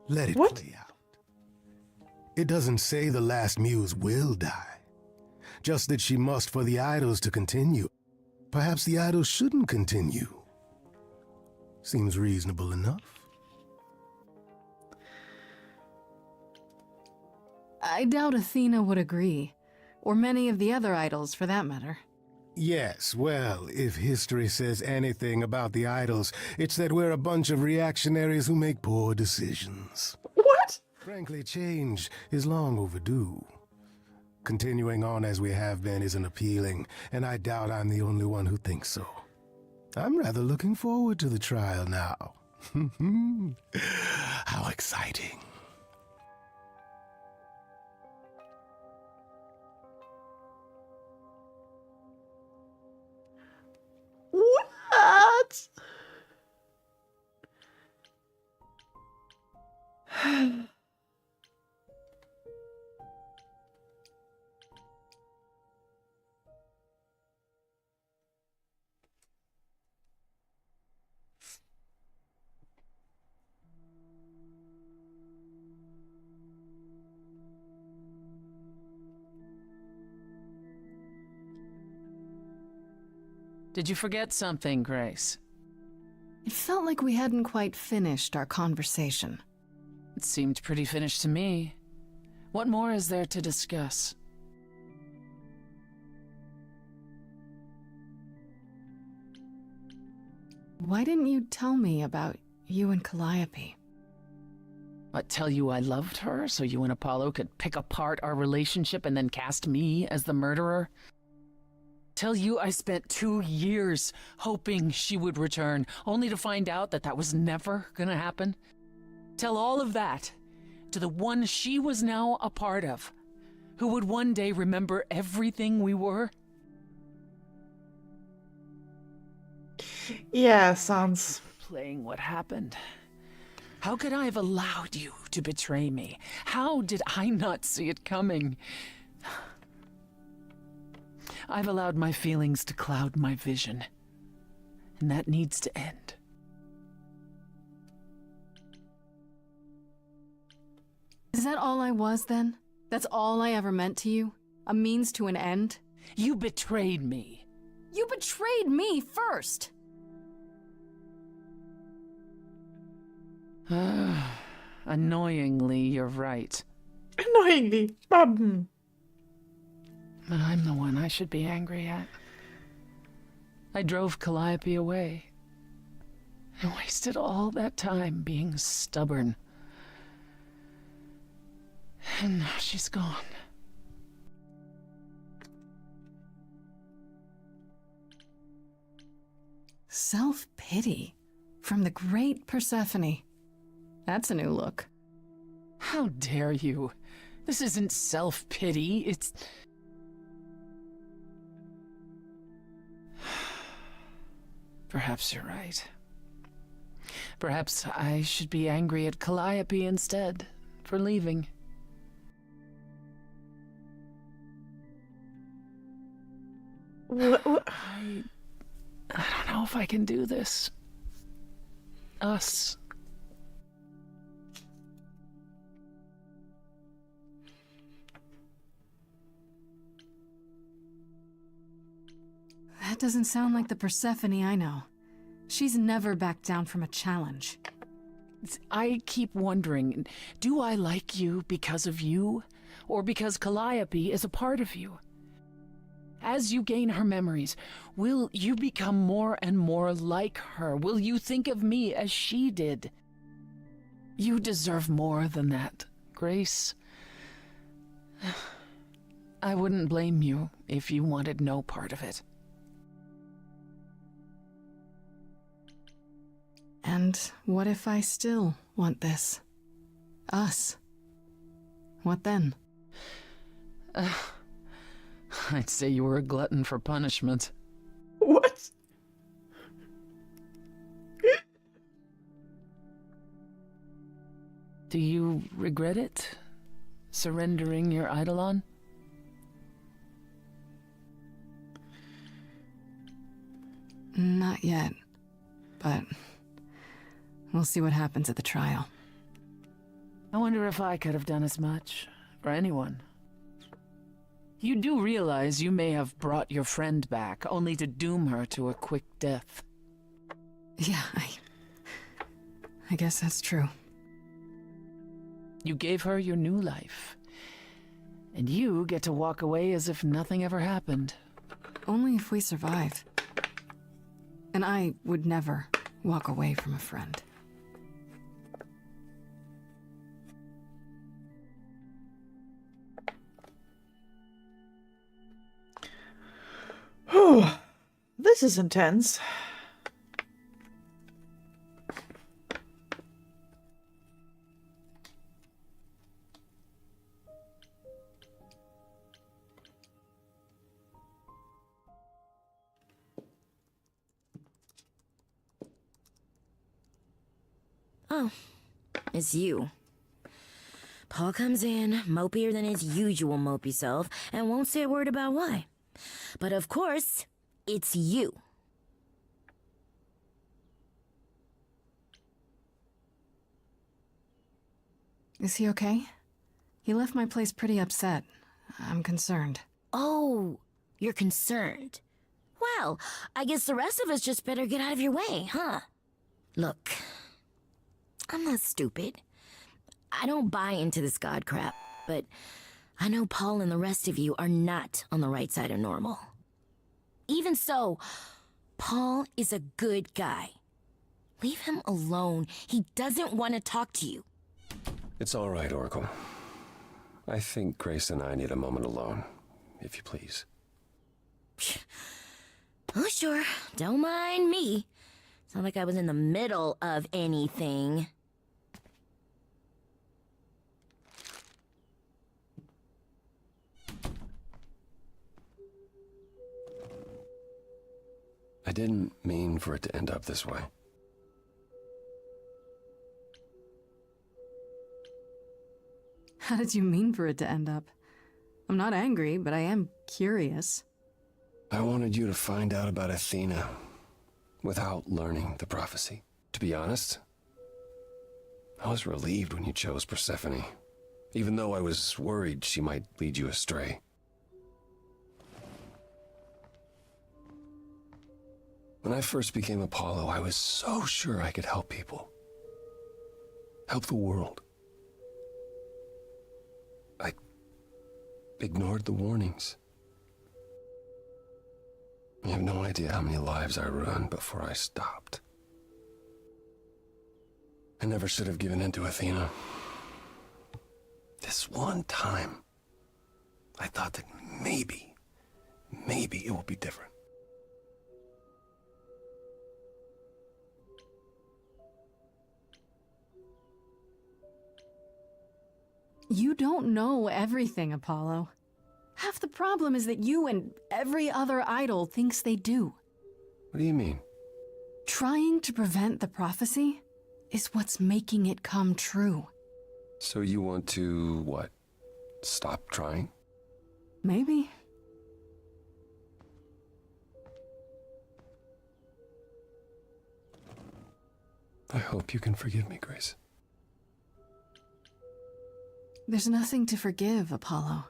Let it What? play out. It doesn't say the last muse will die. Just that she must for the idols to continue. Perhaps the idols shouldn't continue. Seems reasonable enough. I doubt Athena would agree. Or many of the other idols, for that matter. Yes, well, if history says anything about the idols, it's that we're a bunch of reactionaries who make poor decisions. What? Frankly, change is long overdue. Continuing on as we have been isn't appealing, and I doubt I'm the only one who thinks so. I'm rather looking forward to the trial now. How exciting. What? Did you forget something, Grace? It felt like we hadn't quite finished our conversation. It seemed pretty finished to me. What more is there to discuss? Why didn't you tell me about you and Calliope? What, tell you I loved her so you and Apollo could pick apart our relationship and then cast me as the murderer? Tell you I spent 2 years hoping she would return, only to find out that that was never gonna happen? Tell all of that to the one she was now a part of, who would one day remember everything we were? Yeah, sounds... Playing what happened. How could I have allowed you to betray me? How did I not see it coming? I've allowed my feelings to cloud my vision, and that needs to end. Is that all I was then? That's all I ever meant to you? A means to an end? You betrayed me. You betrayed me first! Annoyingly, you're right. Annoyingly. But I'm the one I should be angry at. I drove Calliope away. I wasted all that time being stubborn. And now she's gone. Self-pity from the great Persephone. That's a new look. How dare you? This isn't self-pity, it's... Perhaps you're right. Perhaps I should be angry at Calliope instead, for leaving. What? I don't know if I can do this. Us. That doesn't sound like the Persephone I know. She's never backed down from a challenge. I keep wondering, do I like you because of you? Or because Calliope is a part of you? As you gain her memories, will you become more and more like her? Will you think of me as she did? You deserve more than that, Grace. I wouldn't blame you if you wanted no part of it. And what if I still want this? Us? What then? I'd say you were a glutton for punishment. What? Do you regret it? Surrendering your Eidolon? Not yet, but we'll see what happens at the trial. I wonder if I could have done as much for anyone. You do realize you may have brought your friend back, only to doom her to a quick death. Yeah, I guess that's true. You gave her your new life, and you get to walk away as if nothing ever happened. only if we survive. And I would never walk away from a friend. Whew. This is intense. Oh, it's you. Paul comes in, mopier than his usual mopey self, and won't say a word about why. But of course, it's you. Is he okay? He left my place pretty upset. I'm concerned. Oh, you're concerned. Well, I guess the rest of us just better get out of your way, huh? Look, I'm not stupid. I don't buy into this god crap, but I know Paul and the rest of you are not on the right side of normal. Even so, Paul is a good guy. Leave him alone. He doesn't want to talk to you. It's all right, Oracle. I think Grace and I need a moment alone, if you please. Oh, sure. Don't mind me. It's not like I was in the middle of anything. I didn't mean for it to end up this way. How did you mean for it to end up? I'm not angry, but I am curious. I wanted you to find out about Athena without learning the prophecy. To be honest, I was relieved when you chose Persephone, even though I was worried she might lead you astray. When I first became Apollo, I was so sure I could help people. Help the world. I ignored the warnings. You have no idea how many lives I ruined before I stopped. I never should have given in to Athena. This one time, I thought that maybe it will be different. You don't know everything, Apollo. Half the problem is that you and every other idol thinks they do. What do you mean? Trying to prevent the prophecy is what's making it come true. So you want to, what, stop trying? Maybe. I hope you can forgive me, Grace. There's nothing to forgive, Apollo.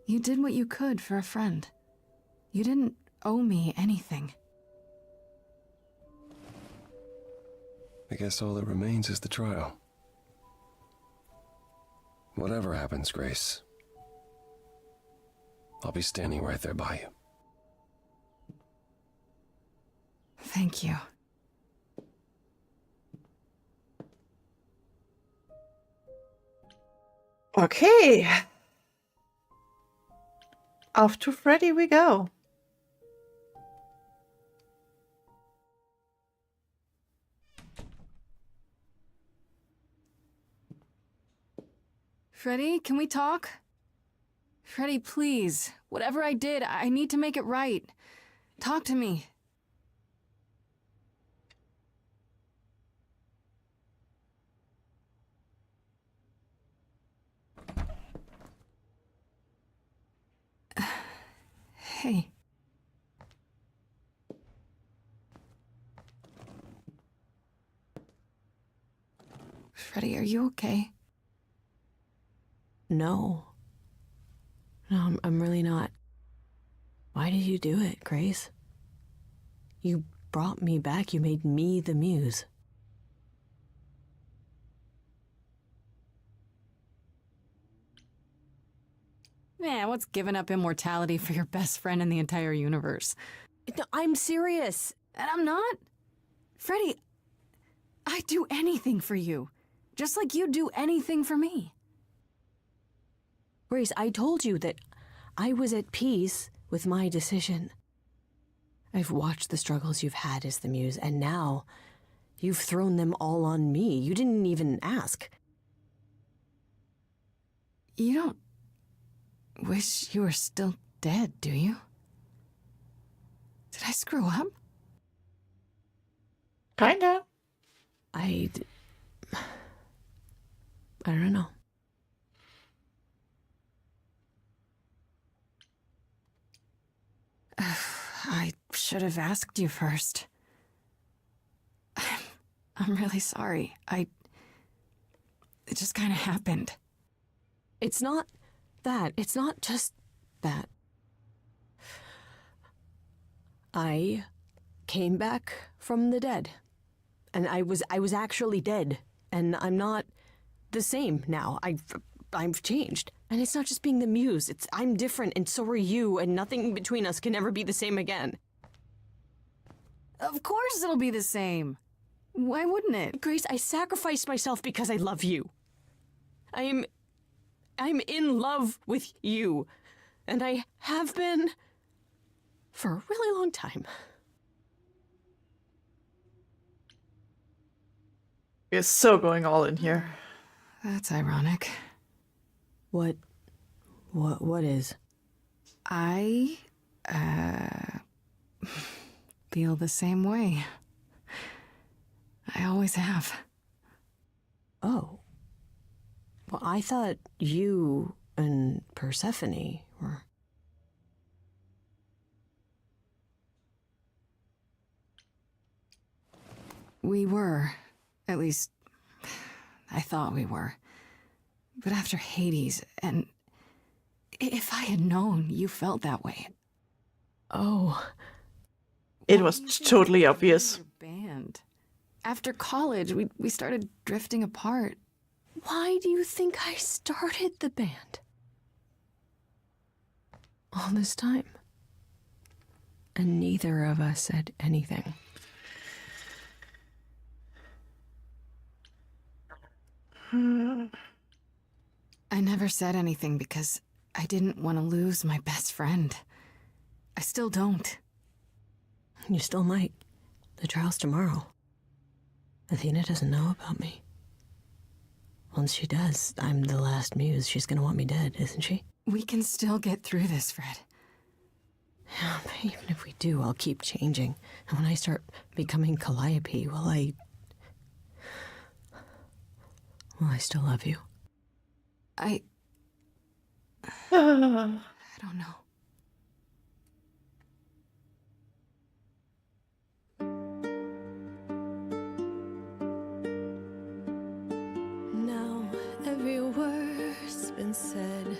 You did what you could for a friend. You didn't owe me anything. I guess all that remains is the trial. Whatever happens, Grace, I'll be standing right there by you. Thank you. Okay. Off to Freddy we go. Freddy, can we talk? Freddy, please. Whatever I did, I need to make it right. Talk to me. Hey. Freddy, are you okay? No. No, I'm really not. Why did you do it, Grace? You brought me back. You made me the muse. Yeah, what's giving up immortality for your best friend in the entire universe? No, I'm serious. And I'm not. Freddy, I'd do anything for you. Just like you'd do anything for me. Grace, I told you that I was at peace with my decision. I've watched the struggles you've had as the Muse, and now you've thrown them all on me. You didn't even ask. You don't wish you were still dead, do you? Did I screw up? Kinda. I don't know. I should have asked you first. I'm really sorry. It just kind of happened. It's not that. It's not just that. I came back from the dead. And I was actually dead. And I'm not the same now. I've changed. And it's not just being the Muse. I'm different, and so are you, and nothing between us can ever be the same again. Of course it'll be the same. Why wouldn't it? Grace, I sacrificed myself because I love you. I'm in love with you. And I have been for a really long time. We're so going all in here. That's ironic. What is? I, feel the same way. I always have. Oh. Well, I thought you and Persephone were... We were. At least, I thought we were. But after Hades, and if I had known you felt that way. Oh. It was totally obvious. Band. After college, we started drifting apart. Why do you think I started the band? All this time. And neither of us said anything. I never said anything because I didn't want to lose my best friend. I still don't. You still might. The trial's tomorrow. Athena doesn't know about me. Once she does, I'm the last Muse. She's gonna want me dead, isn't she? We can still get through this, Fred. Yeah, but even if we do, I'll keep changing. And when I start becoming Calliope, will I still love you? I don't know. Now every word's been said.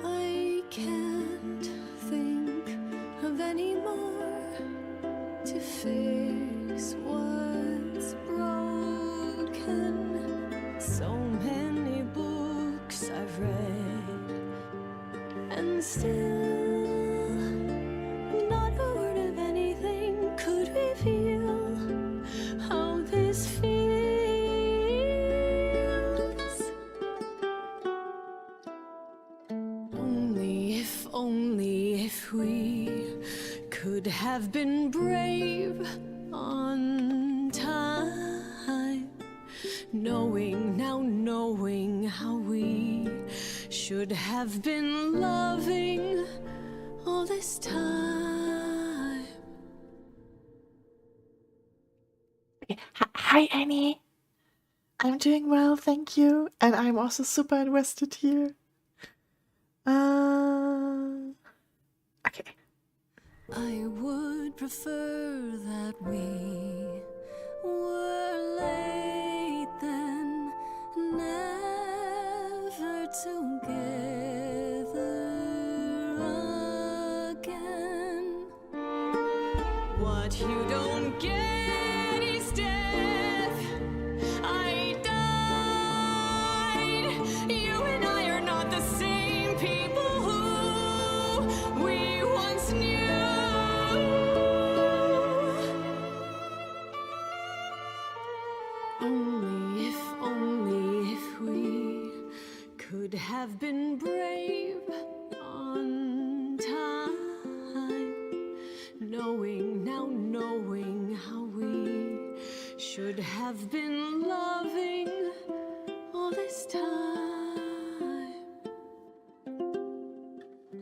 I can't think of any more to fix what's broken. So many books I've read, and still not a word of anything could reveal how this feels. Only if we could have been brave on time, knowing how we should have been loving all this time. Hi, Annie. I'm doing well, thank you. And I'm also super invested here. Okay. I would prefer that we were late then, never together again. What you don't get is death. I died. You and I are not the same people. have been brave on time, knowing how we should have been loving all this time.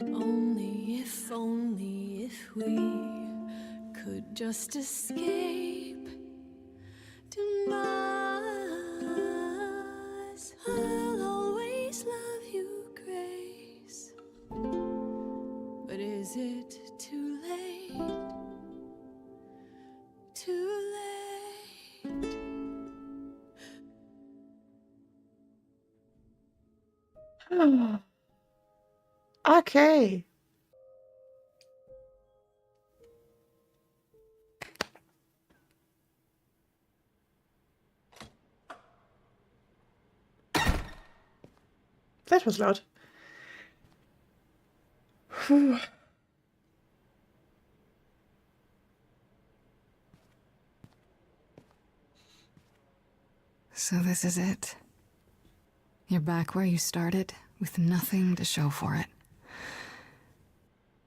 Only if we could just escape demise. I'll always love you, Grace. But is it too late? Too late? Okay. That was loud. Phew. So this is it. You're back where you started, with nothing to show for it.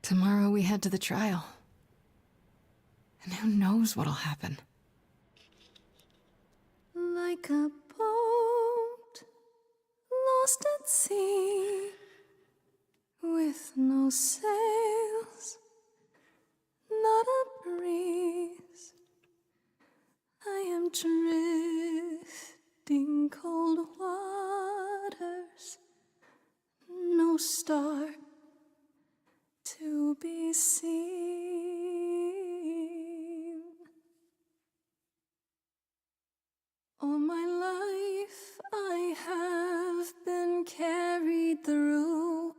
Tomorrow we head to the trial. And who knows what'll happen. Like a boat lost at sea, with no sails, not a breeze. I am drifting cold waters, no star to be seen. All my life I have been carried through.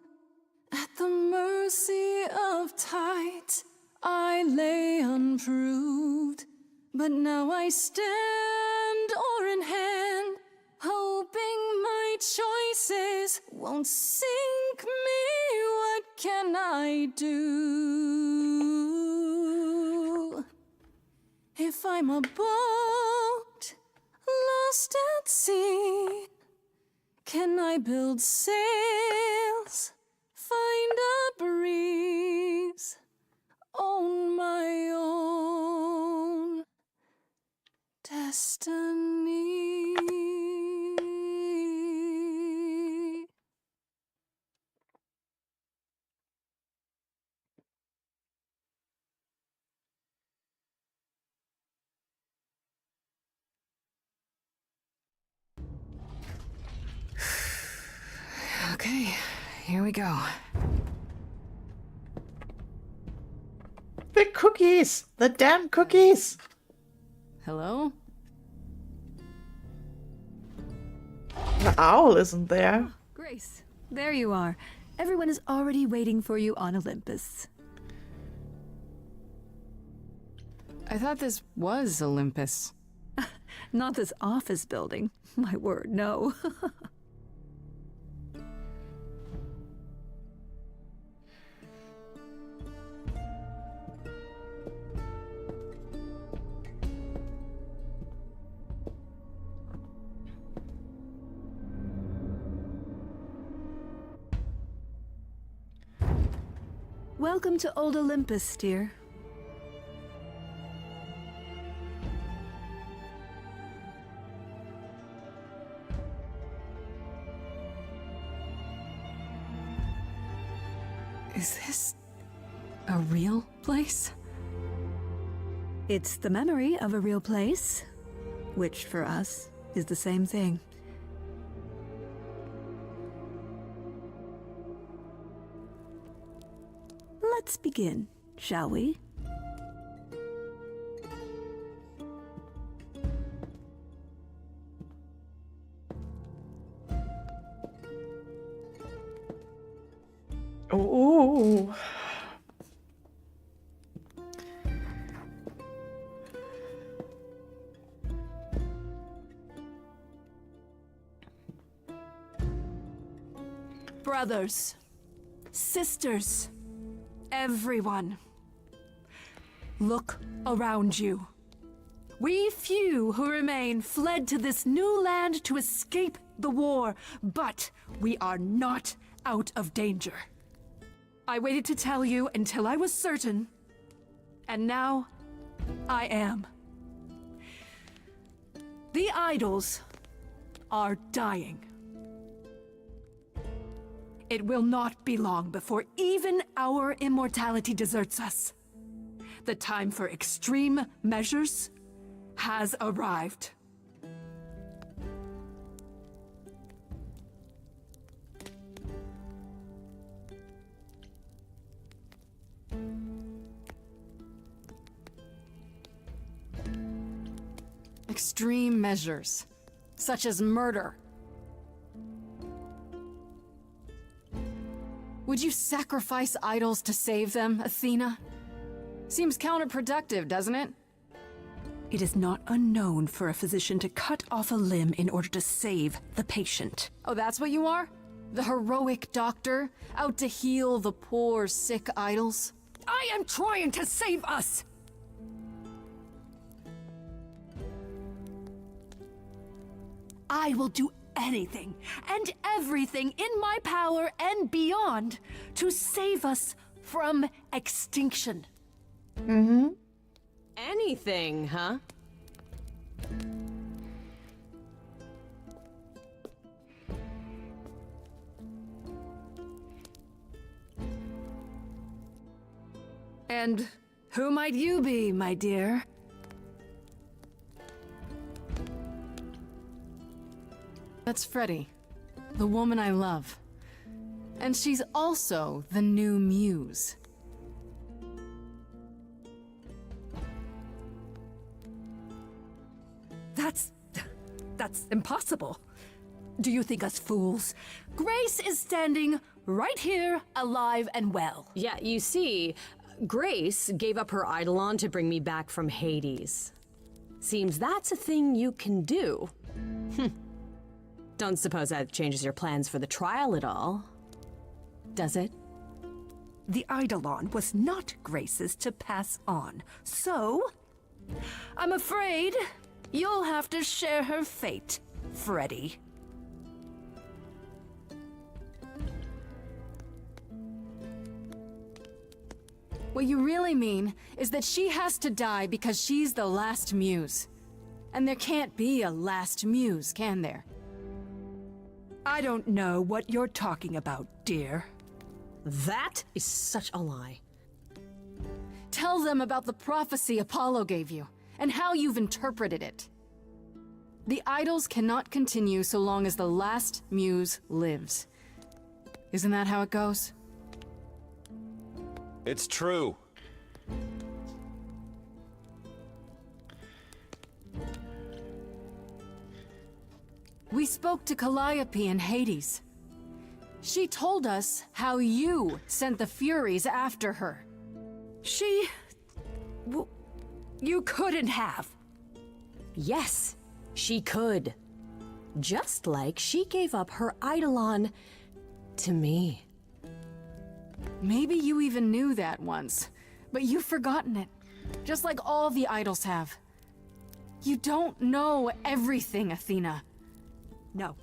At the mercy of tides I lay unproved. But now I stand oar in hand, hoping my choices won't sink me. What can I do? If I'm a boat lost at sea, can I build sails, find a breeze, own my own destiny? Okay, here we go. The cookies! The damn cookies! Hello? The owl isn't there. Grace, there you are. Everyone is already waiting for you on Olympus. I thought this was Olympus. Not this office building. My word, no. Welcome to Old Olympus, dear. Is this a real place? It's the memory of a real place, which for us is the same thing. Let's begin, shall we? Ooh. Brothers, sisters, everyone, look around you. We few who remain fled to this new land to escape the war, but we are not out of danger. I waited to tell you until I was certain, and now I am. The idols are dying. It will not be long before even our immortality deserts us. The time for extreme measures has arrived. Extreme measures, such as murder. Would you sacrifice idols to save them, Athena? Seems counterproductive, doesn't it? It is not unknown for a physician to cut off a limb in order to save the patient. Oh, that's what you are? The heroic doctor, out to heal the poor, sick idols? I am trying to save us! I will do anything and everything in my power and beyond to save us from extinction. Mm-hmm. Anything, huh? And who might you be, my dear? That's Freddie, the woman I love. And she's also the new muse. That's impossible. Do you think us fools? Grace is standing right here, alive and well. Yeah, you see, Grace gave up her Eidolon to bring me back from Hades. Seems that's a thing you can do. Don't suppose that changes your plans for the trial at all, does it? The Eidolon was not Grace's to pass on, so I'm afraid you'll have to share her fate, Freddie. What you really mean is that she has to die because she's the last muse. And there can't be a last muse, can there? I don't know what you're talking about, dear. That is such a lie. Tell them about the prophecy Apollo gave you, and how you've interpreted it. The idols cannot continue so long as the last muse lives. Isn't that how it goes? It's true. We spoke to Calliope in Hades. She told us how you sent the Furies after her. You couldn't have. Yes, she could. Just like she gave up her Eidolon to me. Maybe you even knew that once, but you've forgotten it. Just like all the idols have. You don't know everything, Athena. No,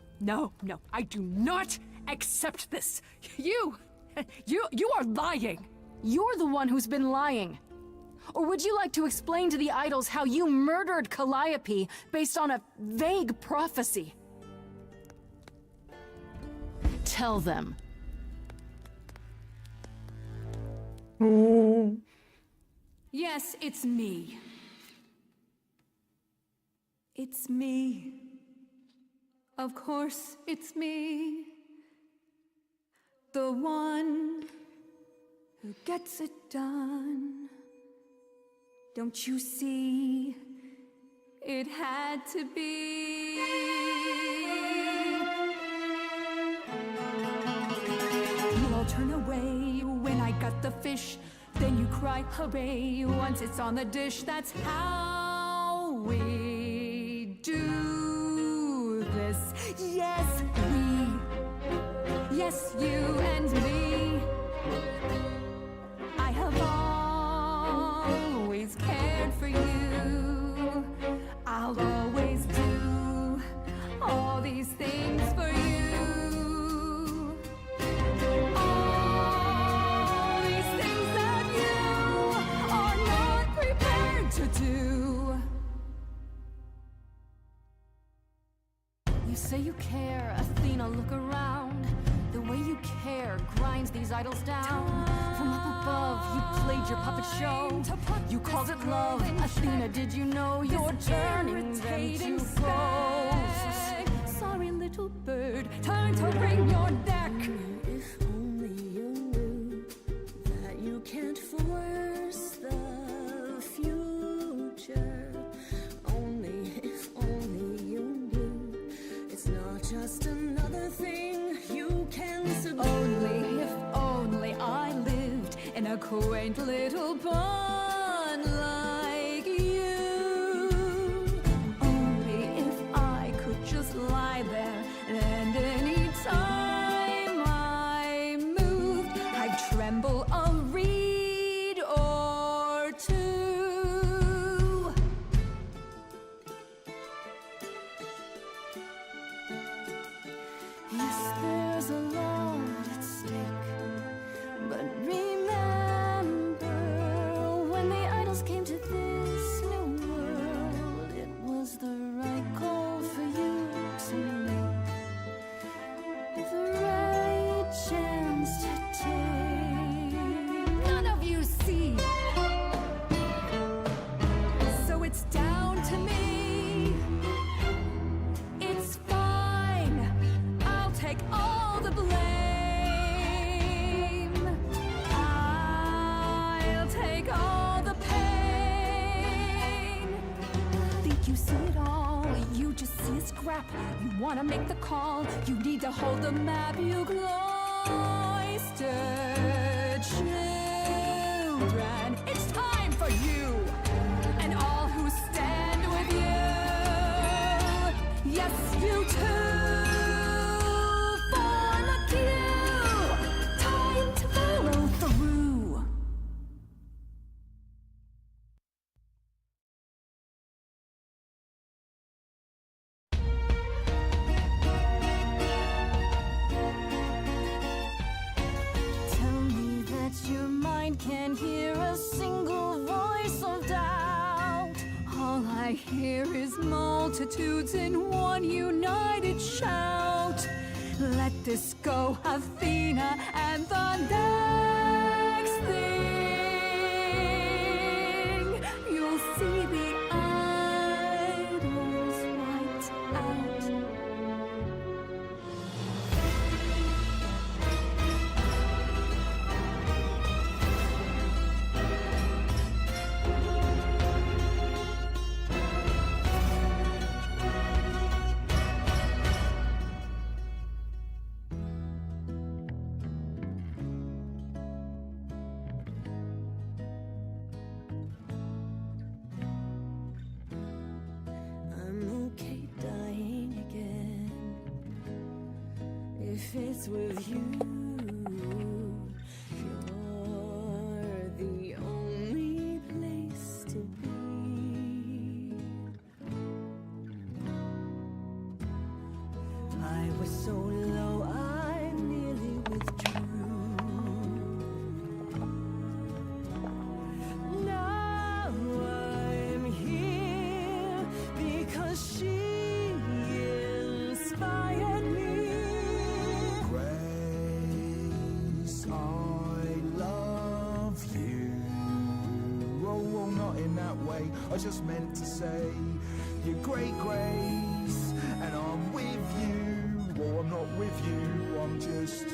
I do not accept this. You are lying. You're the one who's been lying. Or would you like to explain to the idols how you murdered Calliope based on a vague prophecy? Tell them. Yes, it's me. It's me. Of course, it's me. The one who gets it done. Don't you see? It had to be. You all turn away when I got the fish. Then you cry hooray once it's on the dish. That's how we do this. Yes, we. Yes, you and me. I have always cared for you. I'll always do all these things say you care, Athena, look around. The way you care grinds these idols down. From up above, you played your puppet show. You called it love, Athena, did you know you're turning them to ghosts? Sorry, little bird, time to wring your neck. If only you knew that you can't force the future. If only you knew it's not just another thing you can subdue. Only I lived in a quaint little pond like you. Only if I could just lie there, and any time I moved, I'd tremble a reed or two. Yes, there's a lot at stake, but remember, when the idols came to this new world, it was the right call for you to make, the right chance to take. None of you see, so it's down to me. It's fine, I'll take all the blame. I'll take all the pain. Think you see it all, you just see a scrap. You wanna make the call, you need to hold the map. You cloistered children. It's time for you and all who stand with you. Yes, you too. Form a queue. Time to follow through. Tell me that your mind can hear a single voice of doubt. All I hear is multitudes in one united shout. Let this go, Athena, and the next thing you'll see the idols wiped out. I'm okay dying again if it's with you. You're the only place to be. I was so low, I nearly withdrew. Now I'm here because she inspired me. Grace, I love you. Oh, not in that way. I just meant to say you're great, Grace, and I'm with you. Well, I'm not with you. I'm just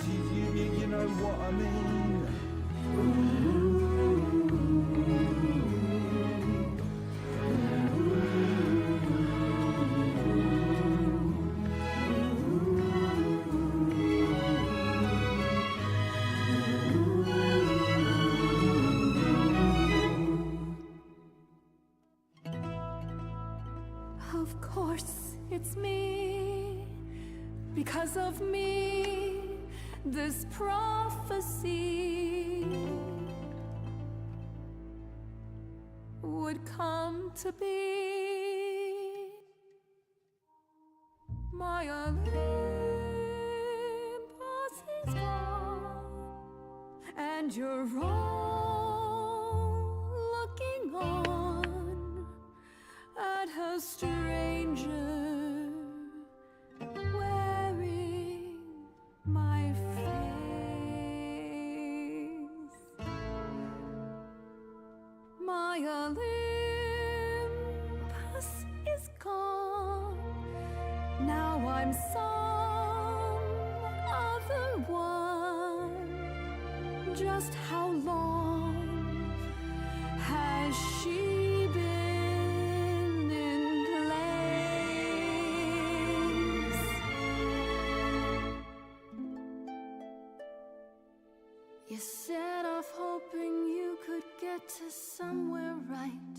you know what I mean. Of course, it's me. Because of me, this prophecy would come to be. My Olympus is gone, and you're all looking on at a stranger My Olympus is gone. Now I'm some other one. Just how long has she been in place? You set off hoping you could get to somewhere right,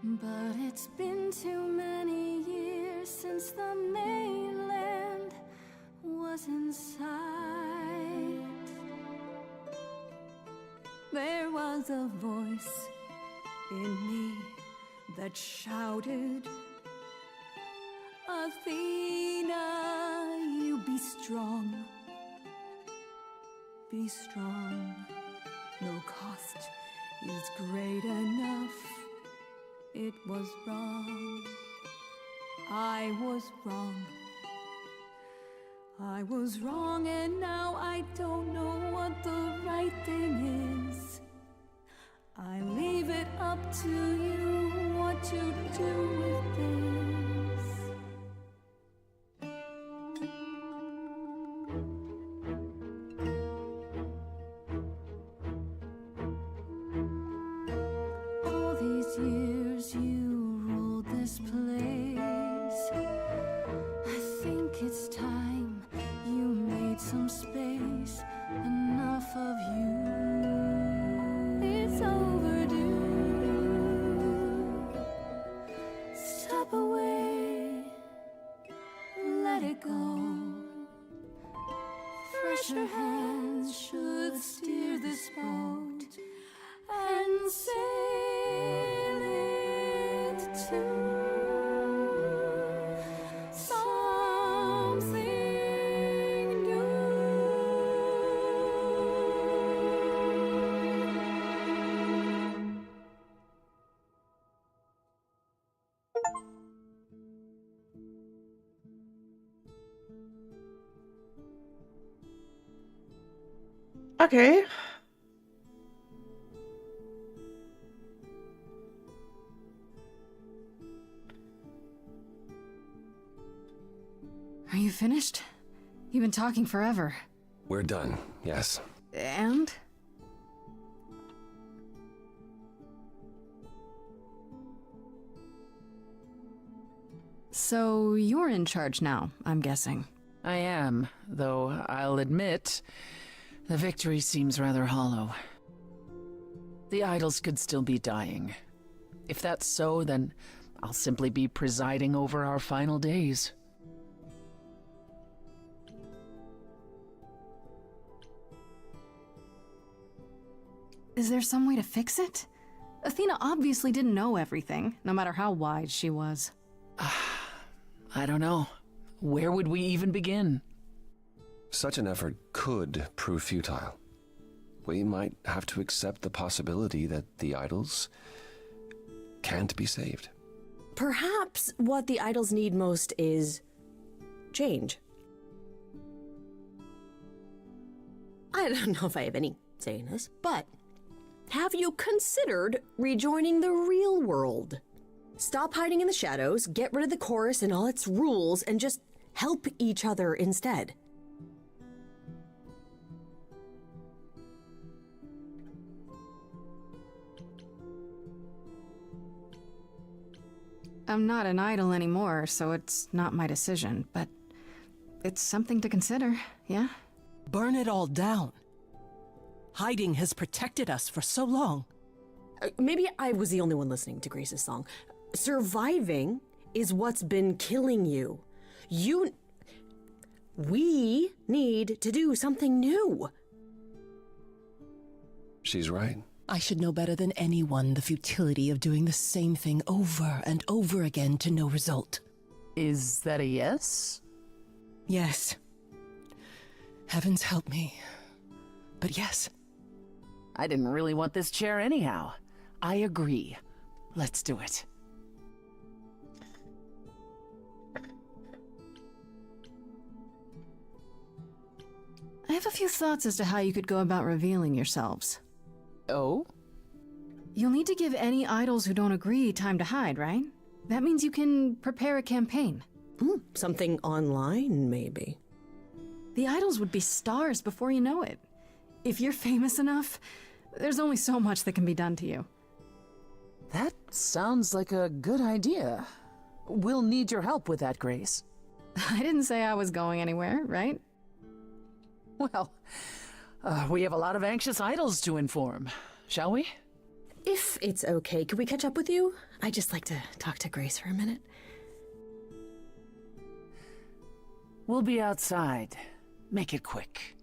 but it's been too many years since the mainland was in sight. There was a voice in me that shouted, Athena, you be strong. Be strong. No cost is great enough. It was wrong. I was wrong. I was wrong, and now I don't know what the right thing is. I leave it up to you what to do with this. All these years you ruled this place. I think it's time you made some space. Enough of you. It's overdue. Step away. Let it go. Fresher hands should steer this boat and sail it to something new. Okay. Are you finished? You've been talking forever. We're done, yes. And? So you're in charge now, I'm guessing. I am, though I'll admit, the victory seems rather hollow. The idols could still be dying. If that's so, then I'll simply be presiding over our final days. Is there some way to fix it? Athena obviously didn't know everything, no matter how wise she was. I don't know. Where would we even begin? Such an effort could prove futile. We might have to accept the possibility that the idols can't be saved. Perhaps what the idols need most is change. I don't know if I have any say in this, but have you considered rejoining the real world? Stop hiding in the shadows, get rid of the chorus and all its rules, and just help each other instead. I'm not an idol anymore, so it's not my decision, but it's something to consider, yeah? Burn it all down. Hiding has protected us for so long. Maybe I was the only one listening to Grace's song. Surviving is what's been killing you. We need to do something new. She's right. I should know better than anyone the futility of doing the same thing over and over again to no result. Is that a yes? Yes. Heavens help me. But yes. I didn't really want this chair anyhow. I agree. Let's do it. I have a few thoughts as to how you could go about revealing yourselves. Oh? You'll need to give any idols who don't agree time to hide, right? That means you can prepare a campaign. Something online, maybe. The idols would be stars before you know it. If you're famous enough, there's only so much that can be done to you. That sounds like a good idea. We'll need your help with that, Grace. I didn't say I was going anywhere, right? Well, we have a lot of anxious idols to inform, shall we? If it's okay, could we catch up with you? I'd just like to talk to Grace for a minute. We'll be outside. Make it quick.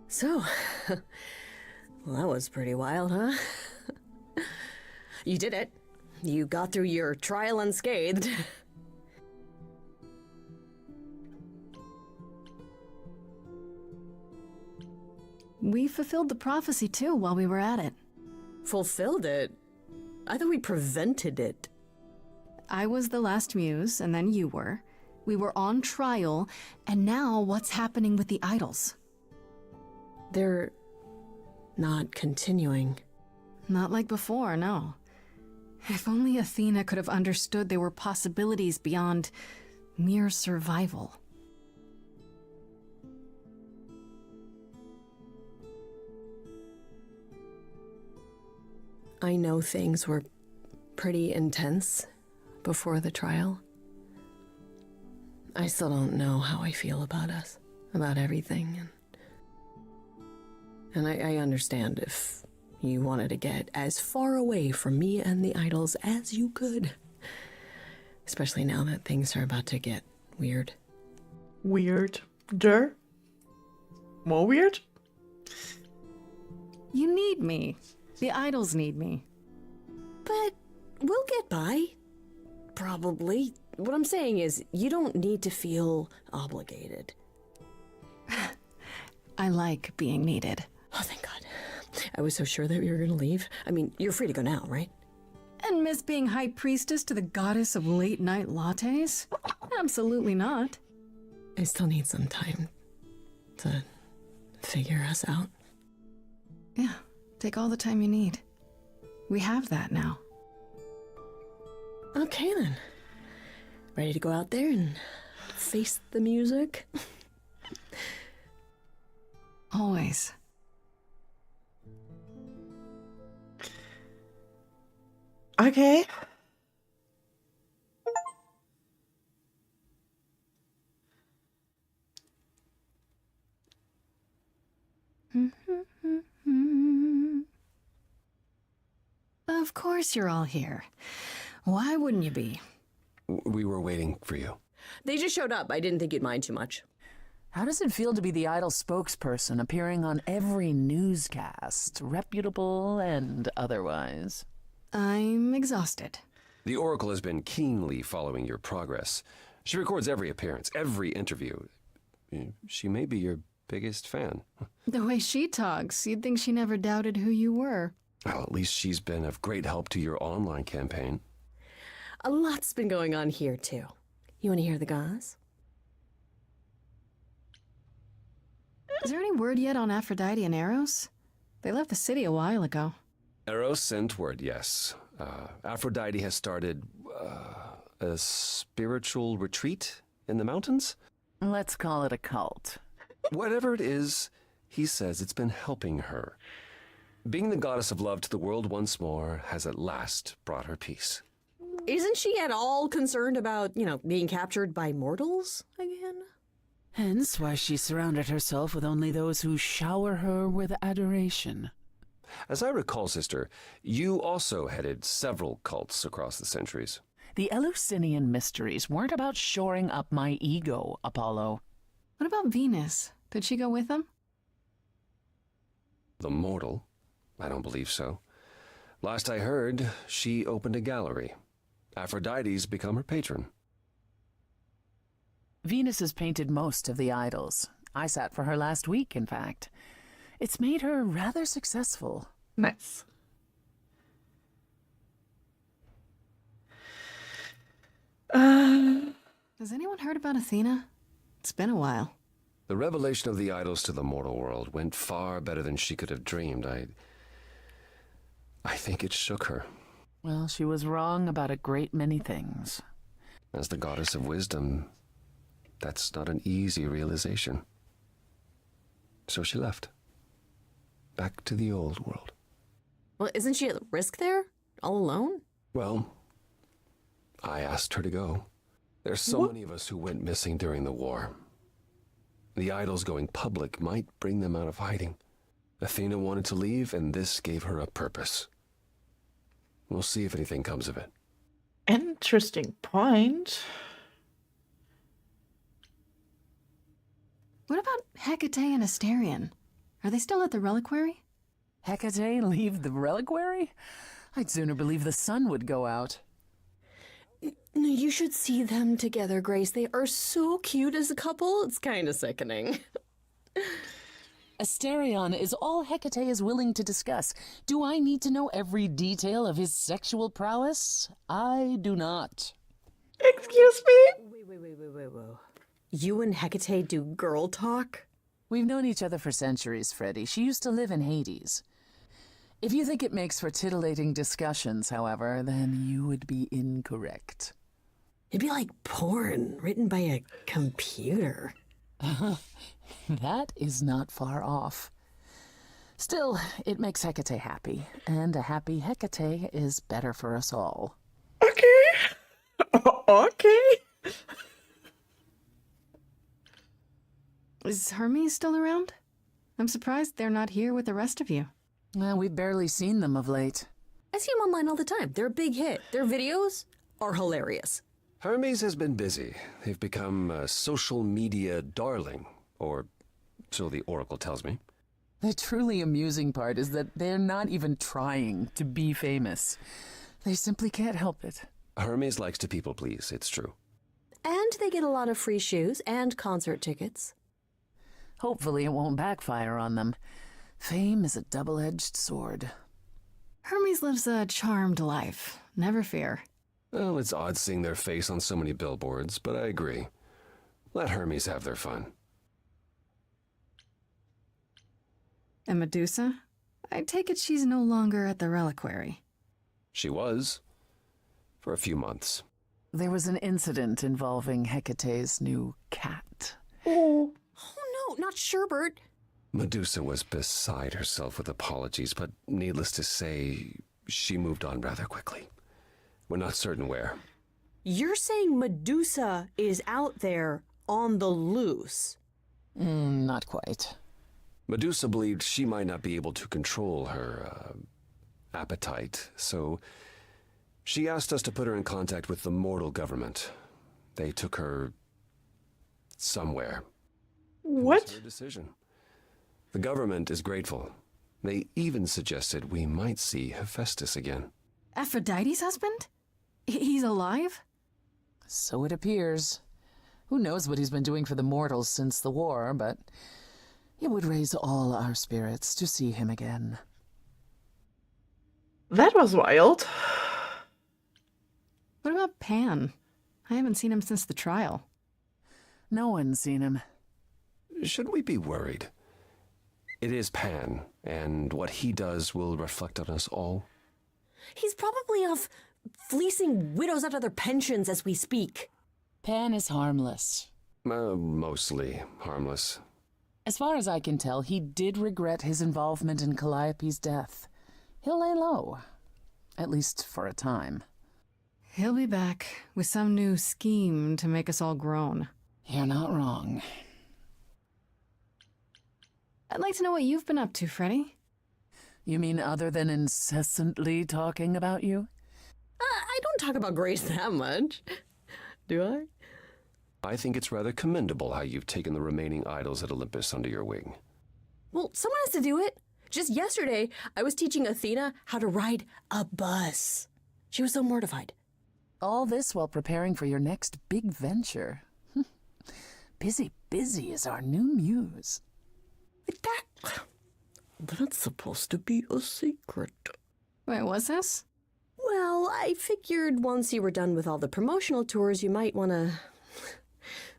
So, well, that was pretty wild, huh? You did it. You got through your trial unscathed. We fulfilled the prophecy too while we were at it. Fulfilled it? I thought we prevented it. I was the last muse, and then you were. We were on trial, and now what's happening with the idols? They're not continuing. Not like before, no. If only Athena could have understood there were possibilities beyond mere survival. I know things were pretty intense before the trial. I still don't know how I feel about us, about everything. And I understand if you wanted to get as far away from me and the idols as you could. Especially now that things are about to get weird. Weirder? More weird? You need me. The idols need me. But we'll get by. Probably. What I'm saying is, you don't need to feel obligated. I like being needed. Oh, thank God. I was so sure that you were going to leave. I mean, you're free to go now, right? And miss being high priestess to the goddess of late night lattes? Absolutely not. I still need some time to figure us out. Yeah, take all the time you need. We have that now. Okay then. Ready to go out there and face the music? Always. Okay. Of course you're all here. Why wouldn't you be? We were waiting for you. They just showed up. I didn't think you'd mind too much. How does it feel to be the idol spokesperson appearing on every newscast, reputable and otherwise? I'm exhausted. The Oracle has been keenly following your progress. She records every appearance, every interview. She may be your biggest fan. The way she talks, you'd think she never doubted who you were. Well, at least she's been of great help to your online campaign. A lot's been going on here, too. You want to hear the goss? Is there any word yet on Aphrodite and Eros? They left the city a while ago. Eros sent word, yes. Aphrodite has started a spiritual retreat in the mountains? Let's call it a cult. Whatever it is, he says it's been helping her. Being the goddess of love to the world once more has at last brought her peace. Isn't she at all concerned about, being captured by mortals again? Hence why she surrounded herself with only those who shower her with adoration. As I recall, sister, you also headed several cults across the centuries. The Eleusinian mysteries weren't about shoring up my ego, Apollo. What about Venus? Did she go with them? The mortal? I don't believe so. Last I heard, she opened a gallery. Aphrodite's become her patron. Venus has painted most of the idols. I sat for her last week, in fact. It's made her rather successful. Nice. Has anyone heard about Athena? It's been a while. The revelation of the idols to the mortal world went far better than she could have dreamed. I think it shook her. Well, she was wrong about a great many things. As the goddess of wisdom, that's not an easy realization. So she left. Back to the old world. Well, isn't she at risk there? All alone? Well, I asked her to go. There's so many of us who went missing during the war. The idols going public might bring them out of hiding. Athena wanted to leave, and this gave her a purpose. We'll see if anything comes of it. Interesting point. What about Hecate and Asterion? Are they still at the reliquary? Hecate leave the reliquary? I'd sooner believe the sun would go out. You should see them together, Grace. They are so cute as a couple. It's kind of sickening. Asterion is all Hecate is willing to discuss. Do I need to know every detail of his sexual prowess? I do not. Excuse me? Wait. You and Hecate do girl talk? We've known each other for centuries, Freddie. She used to live in Hades. If you think it makes for titillating discussions, however, then you would be incorrect. It'd be like porn written by a computer. That is not far off. Still, it makes Hecate happy, and a happy Hecate is better for us all. Okay. Okay. Is Hermes still around? I'm surprised they're not here with the rest of you. Well, we've barely seen them of late. I see them online all the time. They're a big hit. Their videos are hilarious. Hermes has been busy. They've become a social media darling, or so the Oracle tells me. The truly amusing part is that they're not even trying to be famous. They simply can't help it. Hermes likes to people please, it's true. And they get a lot of free shoes and concert tickets. Hopefully it won't backfire on them. Fame is a double-edged sword. Hermes lives a charmed life. Never fear. Well, it's odd seeing their face on so many billboards, but I agree. Let Hermes have their fun. And Medusa? I take it she's no longer at the reliquary. She was. For a few months. There was an incident involving Hecate's new cat. Oh no, not Sherbert. Medusa was beside herself with apologies, but needless to say, she moved on rather quickly. We're not certain where. You're saying Medusa is out there on the loose? Not quite. Medusa believed she might not be able to control her appetite, so she asked us to put her in contact with the mortal government. They took her somewhere. What? It was her decision. The government is grateful. They even suggested we might see Hephaestus again. Aphrodite's husband? He's alive? So it appears. Who knows what he's been doing for the mortals since the war, but it would raise all our spirits to see him again. That was wild. What about Pan? I haven't seen him since the trial. No one's seen him. Should we be worried? It is Pan, and what he does will reflect on us all. He's probably off fleecing widows out of their pensions as we speak. Pan is harmless. Mostly harmless. As far as I can tell, he did regret his involvement in Calliope's death. He'll lay low. At least for a time. He'll be back with some new scheme to make us all groan. You're not wrong. I'd like to know what you've been up to, Freddie. You mean other than incessantly talking about you? I don't talk about Grace that much. Do I? I think it's rather commendable how you've taken the remaining idols at Olympus under your wing. Well, someone has to do it. Just yesterday, I was teaching Athena how to ride a bus. She was so mortified. All this while preparing for your next big venture. Busy is our new muse. That's supposed to be a secret. Wait, what's this? Well, I figured once you were done with all the promotional tours, you might want to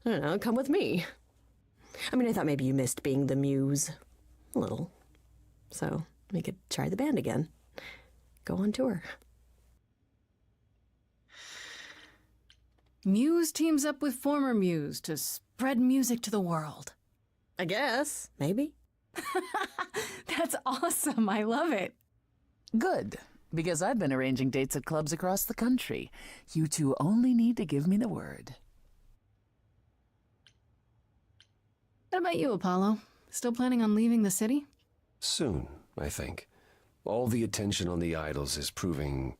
I don't know, come with me. I mean, I thought maybe you missed being the muse. A little. So we could try the band again. Go on tour. Muse teams up with former Muse to spread music to the world. I guess. Maybe. That's awesome. I love it. Good, because I've been arranging dates at clubs across the country. You two only need to give me the word. What about you, Apollo? Still planning on leaving the city? Soon, I think. All the attention on the idols is proving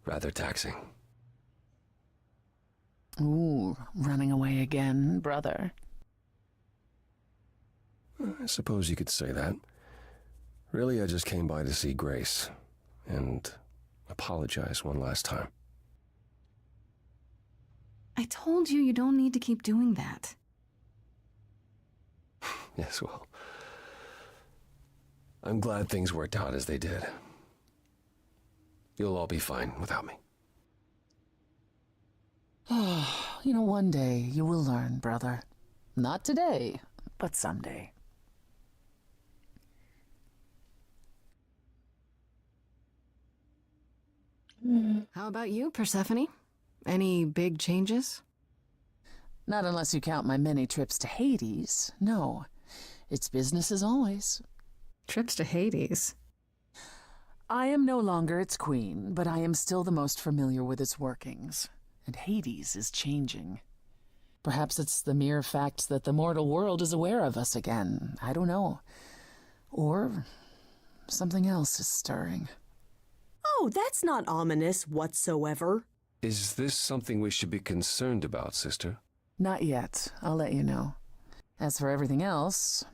rather taxing. Ooh, running away again, brother. I suppose you could say that. Really, I just came by to see Grace and apologize one last time. I told you don't need to keep doing that. Yes, well, I'm glad things worked out as they did. You'll all be fine without me. Oh, you know, one day you will learn, brother. Not today, but someday. How about you, Persephone? Any big changes? Not unless you count my many trips to Hades. No, it's business as always. Trips to Hades? I am no longer its queen, but I am still the most familiar with its workings. And Hades is changing. Perhaps it's the mere fact that the mortal world is aware of us again. I don't know. Or something else is stirring. Oh, that's not ominous whatsoever. Is this something we should be concerned about, sister? Not yet. I'll let you know. As for everything else,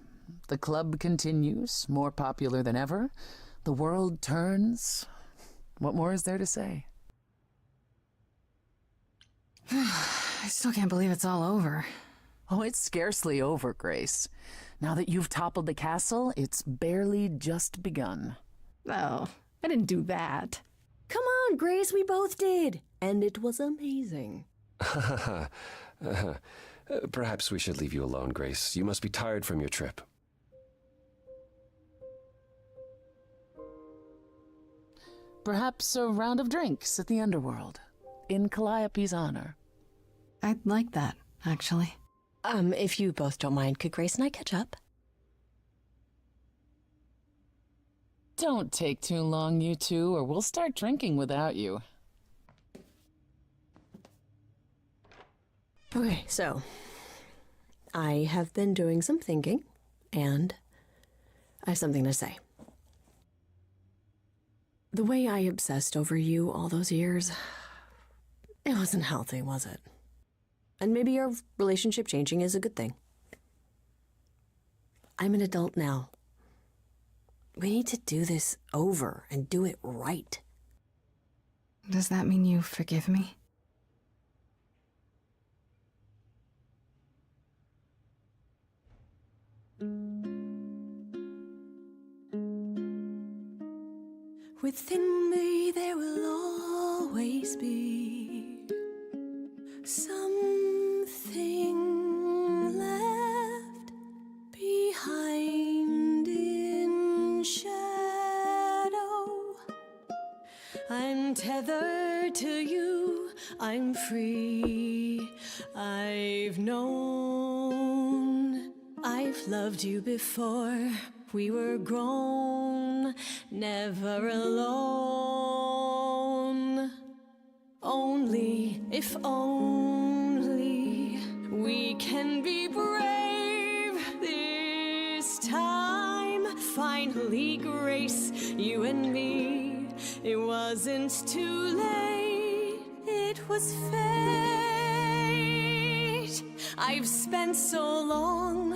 the club continues, more popular than ever. The world turns. What more is there to say? I still can't believe it's all over. Oh, it's scarcely over, Grace. Now that you've toppled the castle, it's barely just begun. Oh, I didn't do that. Come on, Grace, we both did. And it was amazing. Perhaps we should leave you alone, Grace. You must be tired from your trip. Perhaps a round of drinks at the underworld, in Calliope's honor. I'd like that, actually. If you both don't mind, could Grace and I catch up? Don't take too long, you two, or we'll start drinking without you. Okay, so I have been doing some thinking, and I have something to say. The way I obsessed over you all those years, it wasn't healthy, was it? And maybe our relationship changing is a good thing. I'm an adult now. We need to do this over and do it right. Does that mean you forgive me? Within me there will always be something left behind in shadow. I'm tethered to you, I'm free. I've known, I've loved you before. We were grown, never alone. Only, if only, we can be brave this time. Finally, Grace, you and me. It wasn't too late, it was fate. I've spent so long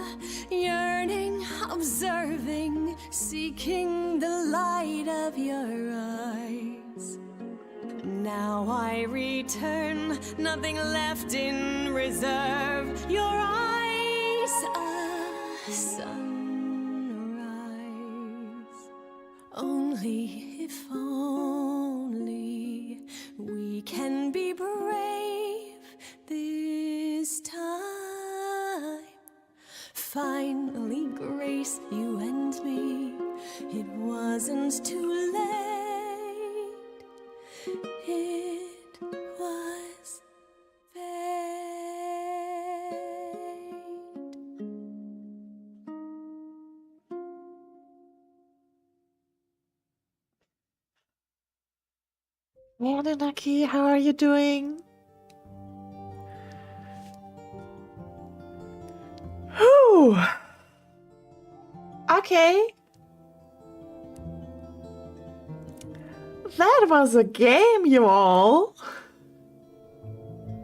yearning, observing, seeking the light of your eyes. Now I return, nothing left in reserve. Your eyes, a sunrise. Only, if only, we can be brave this time. finally grace you and me. It wasn't too late. It was Hey, Anunnaki, how are you doing? Whew. Okay. That was a game, you all.